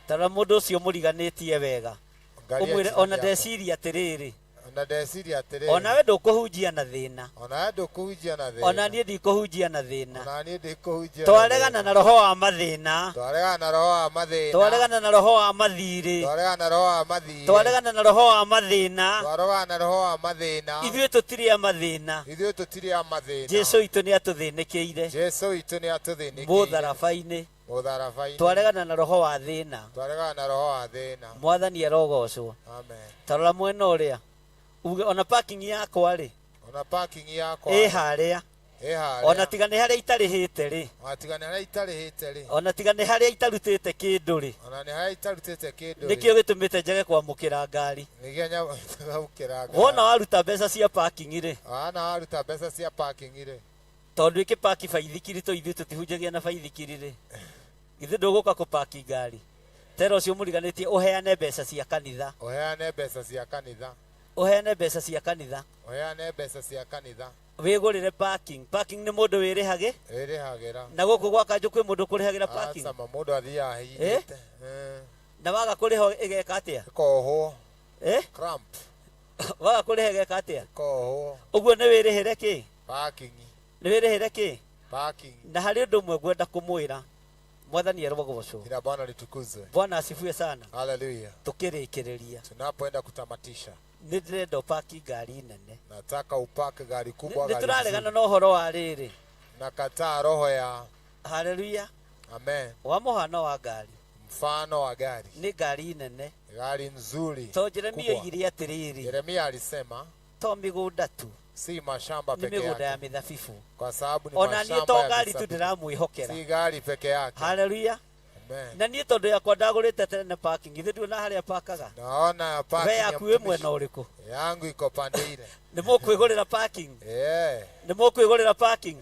Tara mũndũ ũcio mũriganĩtie wega. Ũmwĩre ona ndeciria atĩrĩrĩ. Ona ndeciria atĩrĩrĩ. Ona we ndũkũhunjia na thĩna. Ona we ndũkũhunjia na thĩna. Ona niĩ ndikũhunjia na thĩna. Ona niĩ ndikũhunjia. Twaregana na roho wa mathĩna. Twaregana na roho wa mathĩna. Twaregana na roho wa mathirĩ. Twaregana na roho wa mathirĩ. Twaregana na roho wa mathĩna. Twaregana na roho wa mathĩna. Ithuĩ tũtirĩ a mathĩna. Ithuĩ tũtirĩ a mathĩna. Jesu witũ nĩ atũthĩnĩkĩire. Jesu witũ nĩ atũthĩnĩkĩire. Mũtharaba-inĩ. twaregana na roho wa thina mwathani arogocwo tarora mwena uria uge ona parking yakwa ri haria ona tiga nĩ harĩa itarĩhĩte rĩ ona tiga nĩ harĩa itarutĩte kĩndũ rĩ nĩkĩo gĩtũmĩte njage kwamũkĩra ngari wona waruta mbeca cia parking rĩ tondũ ĩkĩ paki baithikiri to ithuĩ tũtihunjagia na baithikiri rĩ ithuĩ ndũgũka kũpaki ngari tera ũcio mũriganĩtie ũheane mbeca cia kanitha wĩgũrĩre parking nĩ mũndũ wĩrĩhagĩra na gũkũ gwaka njũ kwĩ mũndũ kũrĩhagĩra parking na waga kũrĩha ĩgeka atĩa waga kũrĩha ĩgeka atĩa ũguo nĩ wĩrĩhĩre kĩ na harĩ ũndũ ũmwe ngwenda kũmwĩra mwathani arogocwo Bwana asifiwe sana tukĩrĩkĩrĩria tunapoenda kutamatisha nĩ ndĩrenda ũpaki ngari nene nataka upake gari kubwa nĩ tũraregana na ũhoro wa rĩrĩ nakataa roho ya haleluya amen wa mũhano wa ngari mfano wa gari ni gari nene gari nzuri to Jeremia oigire atĩrĩrĩ Jeremia alisema to mĩgũnda tu si mashamba peke yake, ya mithabibu kwa sababu ni mashamba ya gari tu ndiramwihokera si gari peke yake haleluya amen na niĩ tondũ yakwa ndagũrĩte tene parking ithe ndio na harĩa pakaga naona parking ya kuwe mwena ũrĩkũ yangu iko pande ile nĩ mũkwĩgũrĩra parking nĩ mũkwĩgũrĩra parking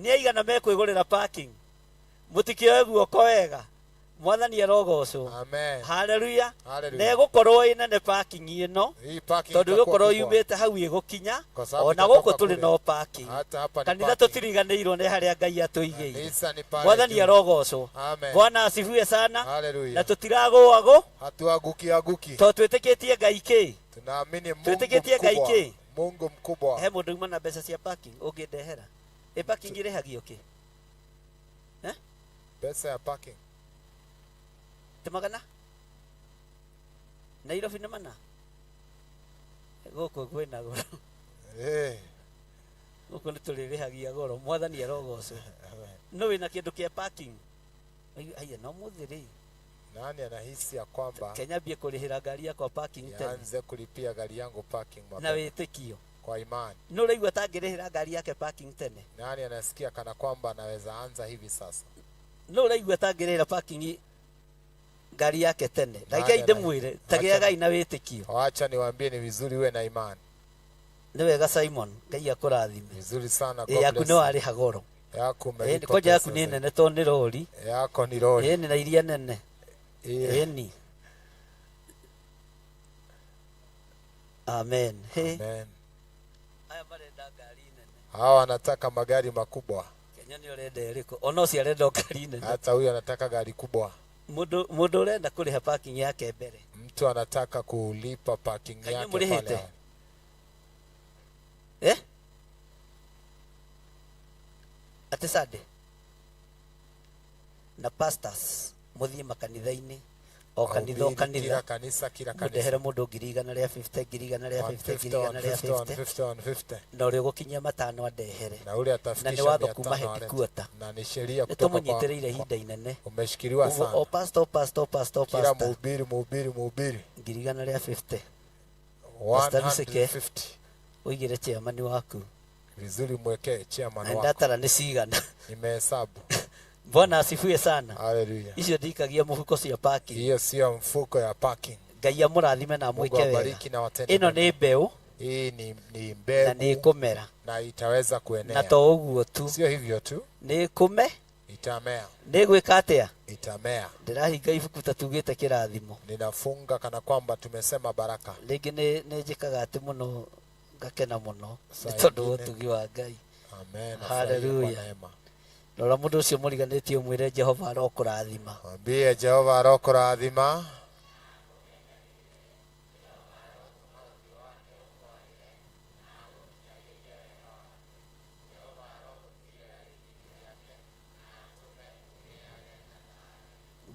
nĩ aigana mekwĩgũrĩra parking mũtikĩoe guoko wega mwathani arogocwo amen haleluya na gũkorwo ĩnene parking ĩno tondũ gũkorwo yumĩte hau ĩgũkinya ona gũkũ tũrĩ no parking kanitha tũtiriganĩirwo nĩ harĩa Ngai atũigĩire mwathani arogocwo Bwana asifiwe sana na tũtiragũagũ hatuanguki tondũ twĩtĩkĩtie Ngai kĩ tunaamini Mungu mkubwa he mũndũ uma na mbeca cia parking ũngĩndehera parking ĩrĩhagio kĩ pesa ya parking magana Nairobi nĩ mana gũkũ kwĩna goro gũkũ nĩ tũrĩrĩhagia goro mwathani arogocwo no wĩna kĩndũ kĩa parking aya no mũthĩrĩ nani anahisi ya kwamba Kenya bia kũrĩhĩra ngari yakwa parking tena anze kulipia gari yangu parking na wĩtĩkio kwa imani no ũraigua tangĩrĩhĩra ngari yake parking tene nani anasikia kana kwamba anaweza anza hivi sasa no ũraigua tangĩrĩhĩra parking gari yake tene ndakei ndĩmwĩre tagĩaga ina wĩtĩkio acha niwaambie ni vizuri uwe na imani nĩ wega Simon Ngai akũrathime vizuri sana God yaku no arĩ hagoro yaku koja yaku nĩ nene to nĩ rori yako ni rori nĩ na iria nene ni amen amen aya marenda ngari nene hawa wanataka magari makubwa Kenya nĩ ũrenda ĩrĩkũ ona ũcio arenda ngari nene hata huyu anataka gari kubwa mũndũ ũrenda kũrĩha parking yake mbere mtu anataka kulipa parking yake pale ati Sunday na pastors muthie makanitha-inĩ o kanitha kila kanitha mũndũ 150 na ũrĩa ũgũkinyia matano andehere na ũrĩa atafikisha na nĩ watho kuma headquarter na ni sheria kutoka kwa tũmũnyitĩrĩire ihinda inene umeshikiliwa sana o pastor kila mhubiri 150 uigire chairman waku vizuri mweke chairman wako ndatara nĩ cigana nimehesabu Bwana asifiwe sana haleluya icio ndikagia mũhuko cia parking hiyo sio mfuko ya parking Ngai amũrathime na mwĩke wega ĩno nĩ mbeũ hii ni mbegu na nĩ kũmera na itaweza kuenea na to ũguo tu sio hivyo tu nĩ kũme itamea nĩ gwĩka atĩa itamea ndĩrahinga ibuku ta tugĩte kĩrathimo ninafunga kana kwamba tumesema baraka rĩngĩ nĩ njĩkaga atĩ mũno ngakena mũno nĩ tondũ ũtugi wa Ngai amen haleluya rora mũndũ ũcio mũriganĩtie ũmwĩre Jehova arokũrathima mwambie Jehova arokũrathima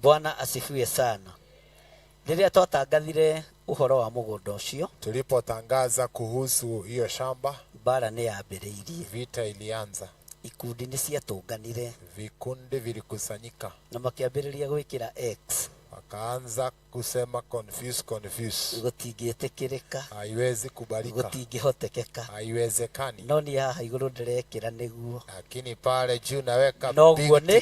Bwana asifiwe sana rĩrĩa twatangathire ũhoro wa mũgũnda ũcio tulipotangaza kuhusu hiyo shamba bara nĩ yambĩrĩirie vita ilianza ikundi nĩ ciatũnganire, vikundi vilikusanyika na makĩambĩrĩria gwĩkĩra X, wakaanza kusema confuse. gũtingĩtĩkĩrĩka, haiwezi kubalika, gũtingĩhotekeka, haiwezekani. no nĩ haha igũrũ ndĩrekĩra nĩguo, lakini pale juu naweka noguo nĩ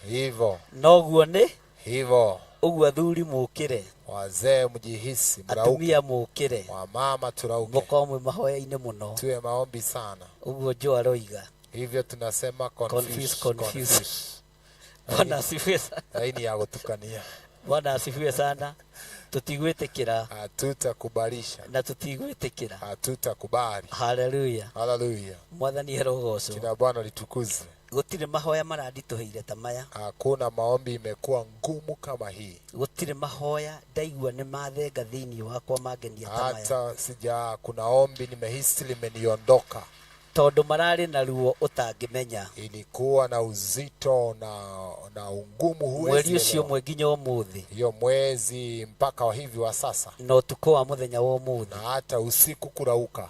hivyo, noguo nĩ hivyo. ũguo athuri mũkĩre, wazee mjihisi, atumia mũkĩre, wamama turauke, mũkorwo mwĩ mahoya-inĩ mũno, tuwe maombi sana. ũguo Joe aroiga, hivyo tunasema confuse. Bwana asifiwe sana. Laini ya gutukania. Bwana asifiwe sana. Tutigwĩtĩkĩra, hatutakubalisha, na tutigwĩtĩkĩra, hatutakubali. Haleluya, haleluya. Mwathani arogocwo. Jina Bwana litukuzwe. Gũtirĩ mahoya maranditũhĩire ta maya, hakuna maombi imekuwa ngumu kama hii. Gũtirĩ mahoya ndaigua nĩ mathenga thĩinĩ wakwa mangenia ta maya, hata kuna ombi nimehisi limeniondoka, tondũ mararĩ na ruo ũtangĩmenya, ilikuwa na uzito na ungumu huwezi. Mweri ũcio ũmwe nginya ũmũthĩ, hiyo mwezi mpaka hivi wa sasa, na ũtukũ wa mũthenya wa ũmũthĩ, na hata usiku kurauka,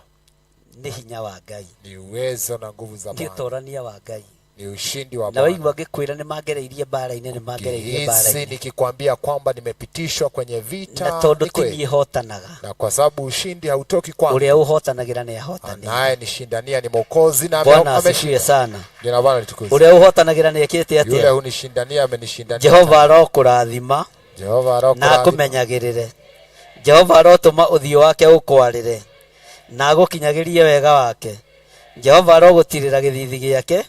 nĩ hinya wa Ngai, ni uwezo na nguvu za Bwana, nĩ ũtorania wa Ngai, ni ushindi wa Bwana. Na waigua ngĩkwĩra nĩ magereirie mbara-inĩ, nĩ magereirie mbara-inĩ, nikikwambia kwamba nimepitishwa kwenye vita, na tondũ ti hotanaga, na kwa sababu ushindi hautoki kwangu, ũrĩa ũhotanagĩra nĩ ahotanĩte, naye nishindania ni Mwokozi na ameshinda sana. Jina Bwana litukuzwe. Ũrĩa ũhotanagĩra nĩ ekĩte atĩa? Yule unishindania amenishindania. Jehova arokũrathima, Jehova arokũrathima, na akũmenyagĩrĩre. Jehova arotũma ũthiũ wake ũkwarĩre, na agũkinyagĩrie wega wake. Jehova arogũtirĩra gĩthithi gĩake,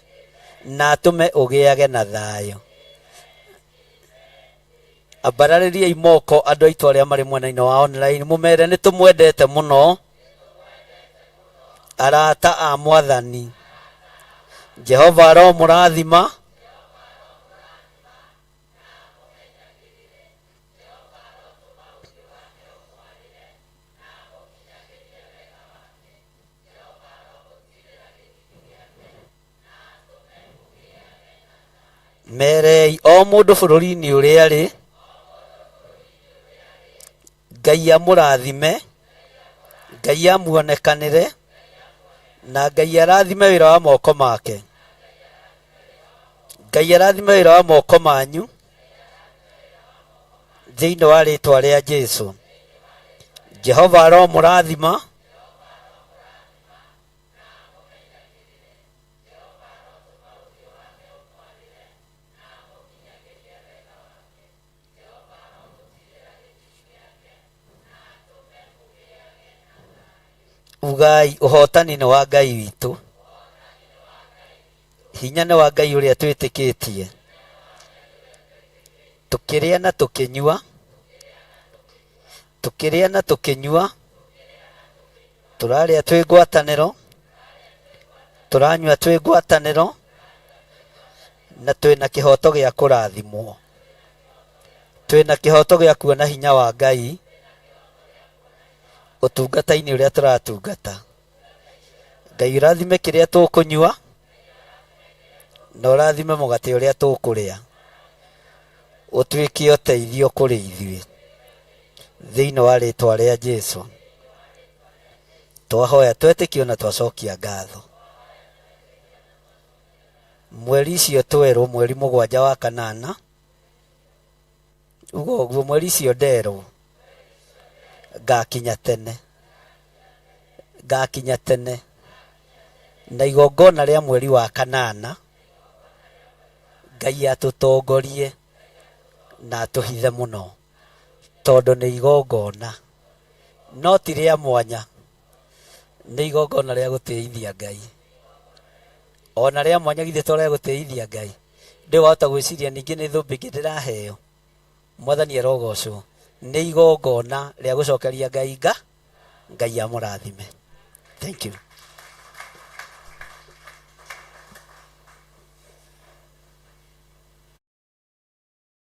na atũme ũgĩage na thayũ. Ambararĩriai moko andũ aitũ arĩa marĩ mwena-inĩ wa online, mũmere nĩ tũmwendete mũno, arata a Mwathani. Jehova aromũrathima, merei o mũndũ bũrũri-inĩ ũrĩa arĩ, Ngai amũrathime, Ngai amuonekanĩre, na Ngai arathime wĩra wa moko make. Ngai arathime wĩra wa moko manyu thĩinĩ wa rĩĩtwa rĩa Jesũ. Jehova aromũrathima, ugai ũhotani nĩ wa Ngai witũ, hinya nĩ wa Ngai ũrĩa twĩtĩkĩtie. Tũkĩrĩa na tũkĩnyua, tũkĩrĩa na tũkĩnyua, tũrarĩa twĩ ngwatanĩro, tũranyua twĩ ngwatanĩro, na twĩna kĩhoto gĩa kũrathimwo, twĩna kĩhoto gĩa kuona hinya wa Ngai ũtungata-inĩ ũrĩa tũratungata. Ngai ũrathime kĩrĩa tũkũnyua, na ũrathime mũgate ũrĩa tũkũrĩa, ũtuĩke ũteithio kũrĩ ithuĩ thĩinĩ wa rĩĩtwa rĩa Jesũ. Twahoya twetĩkio na twacokia ngatho. Mweri icio twerwo, mweri 7 wa kanana, ũguo mweri icio nderwo ngakinya tene, ngakinya tene, na igongona rĩa mweri wa kanana Ngai atũtongorie na atũhithe mũno, tondũ nĩ igongona, no ti rĩa mwanya, nĩ igongona rĩa gũtĩithia Ngai. Ona rĩa mwanya githĩ to rĩa gũtĩithia Ngai? Ndĩwahota gwĩciria ningĩ nĩ thũmbĩ ingĩ ndĩraheo. Mwathani arogocwo. Nĩ igongona rĩa gũcokeria Ngai Ngai amũrathime. Thank you.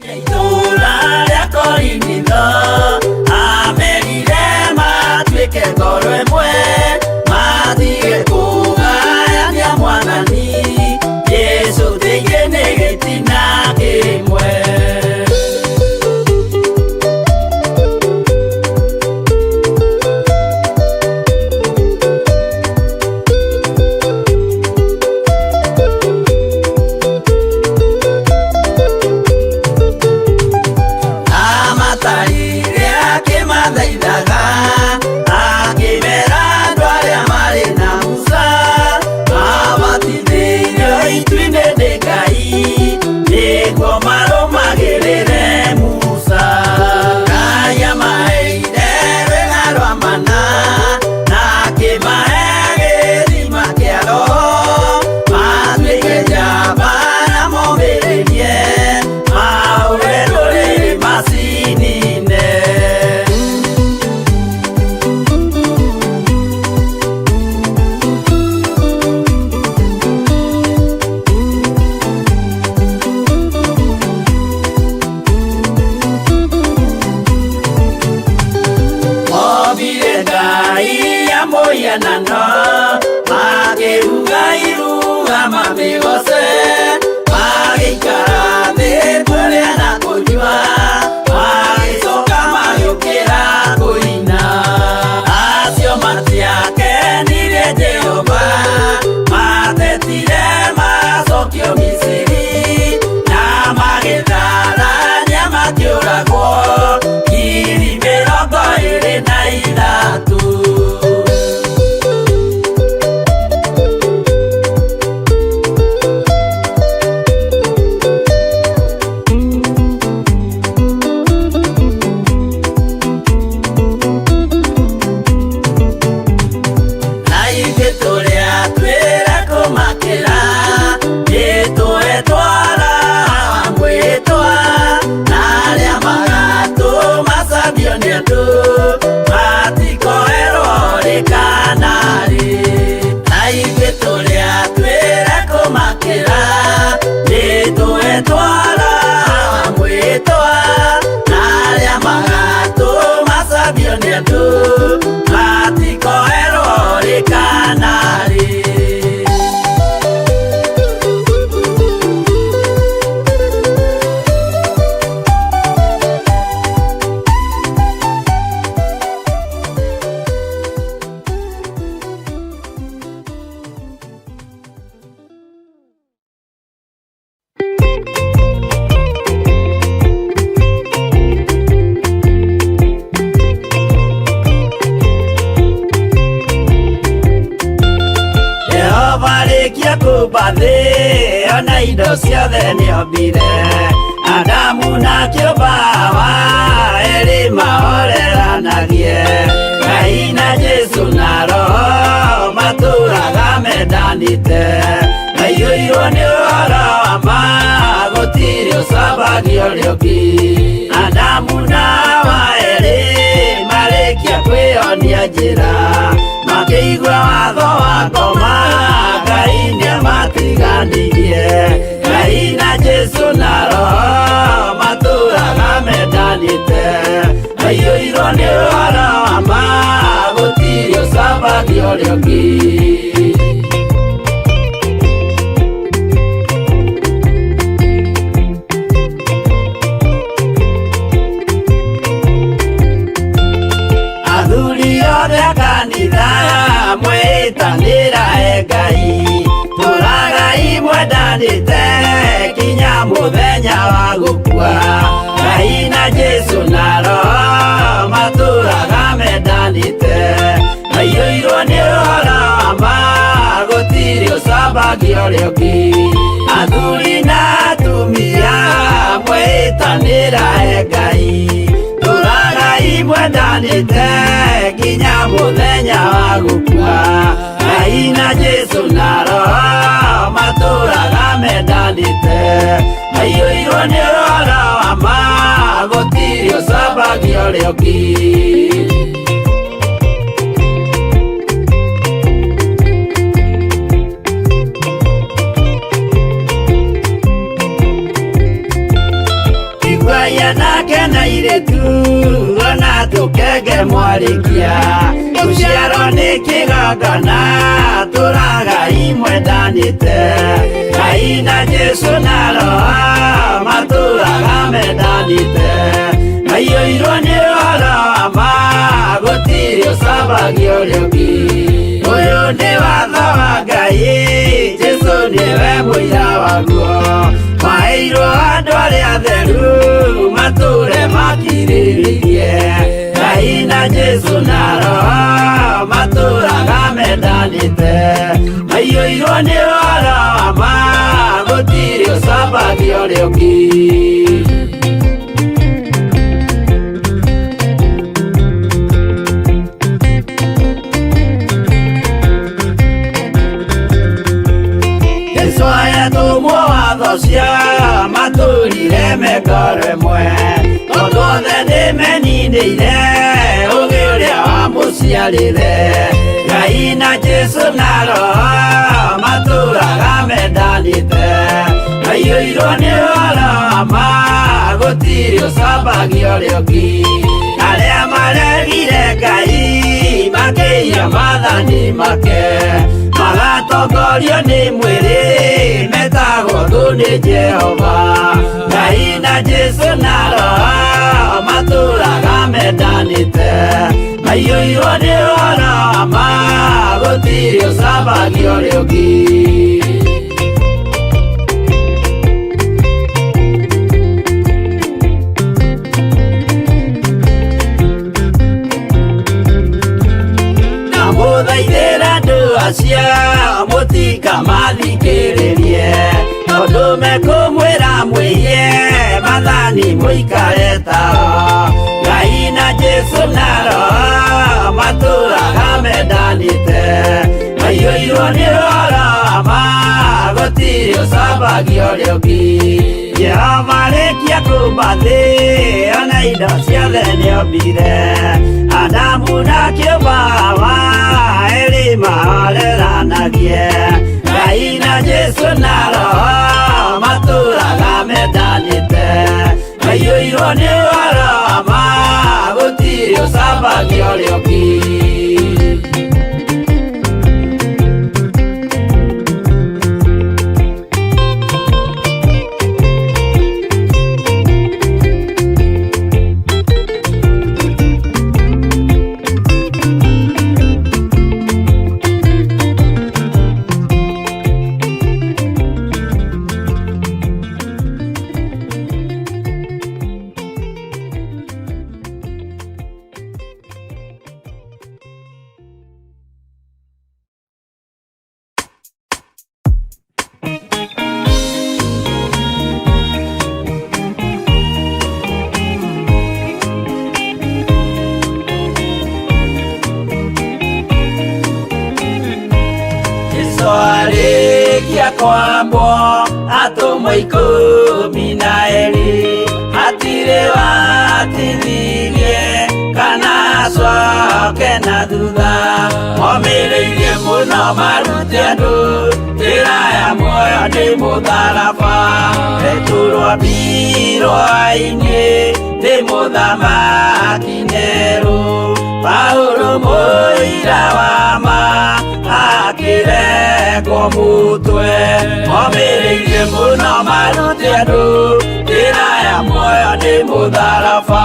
Itũra rĩa Korinitho amerire matuĩke ngoro ĩmwe, mathiĩ kũgayania Mwathani Jesũ thĩinĩ nĩ gĩtina kĩmwe. mũhianano makĩruga iruga mamĩgoce magĩikara thĩ kũrĩa na kũnyua magĩcoka magĩũkĩra kũina acio matiakenirie Jehova matetire macokio Misiri na magĩtharania makĩũragwo ngiri 23. Indo ciothe nĩombire Adamu na kĩũmba erĩ mahoreranagie Ngai na Jesu na Roho matũraga mendanĩte maiyũirwo nĩ ũhoro wa ma gũtirĩ ũcambagia ũrĩa ũngĩ Adamu na Hawa erĩ marĩkia kwĩyonia njĩra makĩigua watho wa ngoma Ngai nĩamatiganirie Ngai na Jesu na Roho matũraga mendanĩte maiyũirwo nĩ ũhoro wa ma gũtirĩ ũcambagia ũrĩa ũngĩ athuri othe a kanitha mwĩtanĩra Ngai tũragai mwendanĩte kinya mũthenya wa gũkua Ngai na Jesu na Roho matũraga mendanĩte maiyũirwo nĩ ũhoro wa ma gũtirĩ ũcambagia ũrĩa ũngĩ athuri na atumia mwĩtanĩra Ngai tũragai mwendanĩte kinya mũthenya wa gũkua Ngai na Jesu na Roho matũraga mendanĩte maiyũirwo nĩ ũhoro wa ma gũtirĩ ũcambagia ũrĩa ũngĩ nake na iretu ona tũkenge mwarĩkia tũciarwo nĩ kĩgongona tũragai mwendanĩte Ngai na Jesu na Roho matũraga mendanĩte maiyũirwo nĩ ũhoro wa ma gũtirĩ ũcambagia ũrĩa ũngĩ ũyũ nĩ watho wa Ngai Jesu nĩwe mũira waguo maheirwo andũ arĩa atheru matũre makirĩrĩirie Ngai na Jesu na Roho matũraga mendanĩte maiyũirwo nĩ ũhoro wa ma gũtirĩ ũcambagia ũrĩa ũngĩ cia matũrire mekoro ĩmwe tondũ othe nĩmeninĩire ũgĩ ũrĩa wamũciarire Ngai na Jesu na Roho matũraga mendanĩte maiyũirwo nĩ ũhoro wa ma gũtirĩ ũcambagia ũrĩa ũngĩ arĩa maregire Ngai makĩiya mathani make magatongorio nĩ mwĩrĩ metagwo thũ nĩ Jehova. Ngai na Jesu na Roho matũraga mendanĩte maiyũirwo nĩ ũhoro ma gũtirĩ ũcambagio rĩngĩ. Mũthaithĩra andũ acio mũtikamathikĩrĩrie tondũ mekũmwĩra mwĩhie mathani mũikare tao. Ngai na Jesu na Roho matũraga mendanĩte maiyũirwo nĩ ũhoro ma gũtirĩ ũcambagio rĩngĩ. Jehova arĩkia kũmba thĩ ona indo ciothe nĩombire Adamu na kĩũmba Hawa erĩ mahoreranagie. Ngai na Jesu na Roho matũraga mendanĩte maiyũirwo nĩ ũhoro ma gũtirĩ ũcambagio rĩngĩ. Kwambo atũmwo 12 hatirĩ watithirie kana acoke na thutha. Momĩrĩirie mũno marute andũ njĩra ya muoyo nĩ mũtharaba. Rĩtũrwo mbirwa-inĩ nĩ mũthamaki Nero. Paulo mũira wa ma akĩrekwo mũtwe. Momĩrĩirie mũno marute andũ njĩra ya muoyo nĩ mũtharaba.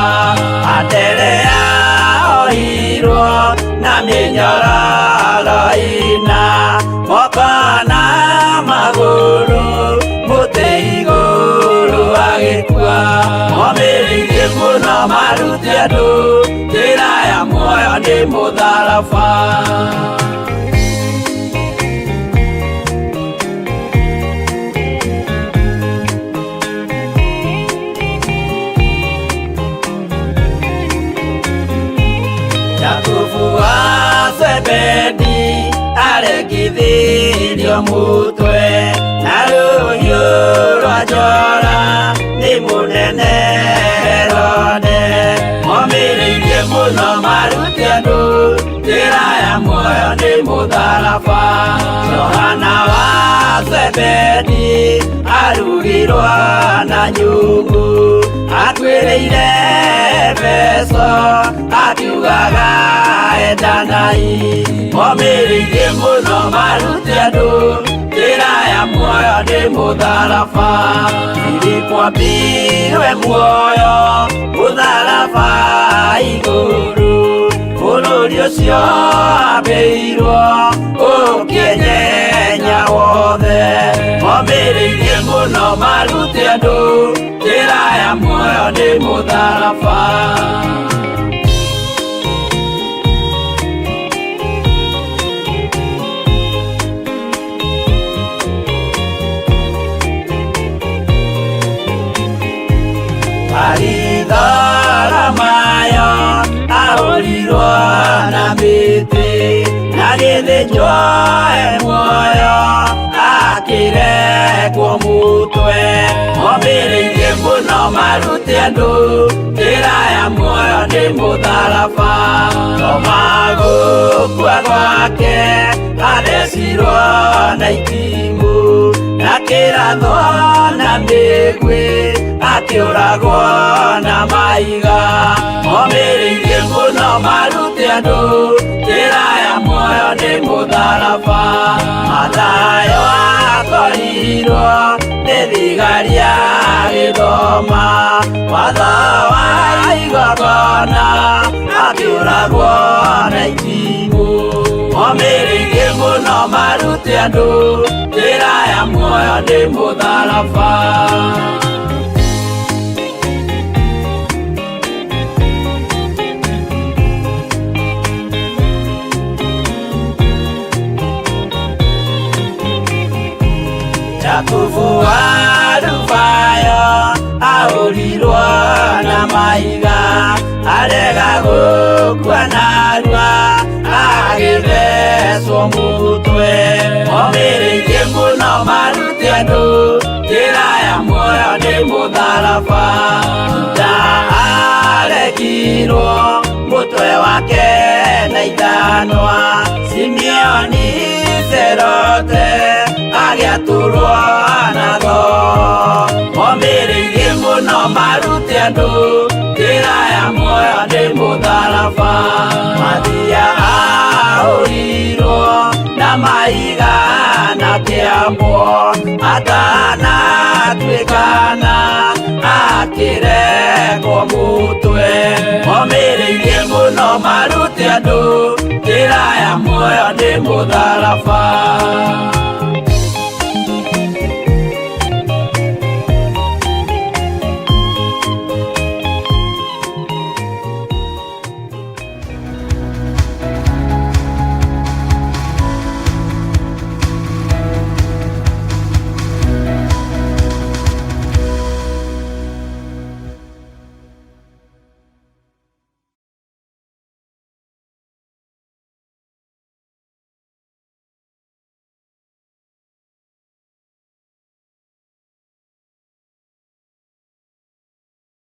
Andere yaohirwo na mĩnyororo ina moko na magũrũ mũtĩ igũrũ agĩkua. Momĩrĩirie mũno marute andũ njĩra ya muoyo nĩ mũtharaba. Zebedi aregithirio mũtwe na rũhiũ rwa njora nĩ mũnene Herode. Momĩrĩirie mũno marute andũ njĩra ya muoyo nĩ mũtharaba. Johana wa Zebedi arugirwo na nyũngũ atuĩrĩire Efeso akiugaga endanai. Momĩrĩirie mũno marute andũ njĩra ya muoyo nĩ mũtharaba. Filipo ambirwe muoyo mũtharaba igũrũ. Bũrũri ũcio ambĩirwo ũkĩnyenya wothe. Momĩrĩirie mũno marute andũ njĩra ya muoyo nĩ mũtharaba. Mayo ahũrirwo na mĩtĩ na gĩthĩnjwo muoyo akĩrekwo mũtwe. Momĩrĩirie mũno marute andũ njĩra ya muoyo nĩ mũtharaba. Toma gũkua gwake athecirwo na itimũ na kĩratho na mĩguĩ akĩũragwo na maiga. Momĩrĩirie mũno marute andũ njĩra muoyo nĩ mũtharaba Mathayo akorirwo nĩ thigari ya gĩthoma watho wa igongona akĩũragwo na itimũ momĩrĩirie mũno marute andũ njĩra ya muoyo nĩ mũtharaba Jakubu wa Rufayo ahũrirwo na mahiga arega gũkua narua agĩthecwo mũtwe momĩrĩirie mũno marute andũ njĩra ya muoyo nĩ mũtharaba Juda arekirwo mũtwe wake na ithanwa Simeoni Zelote agĩatũrwo na tho momĩrĩirie mũno marute andũ njĩra ya muoyo nĩ mũtharaba Mathia ahũrirwo na mahiga na kĩambo atanatuĩkana akĩrekwo mũtwe momĩrĩirie mũno marute andũ njĩra ya muoyo nĩ mũtharaba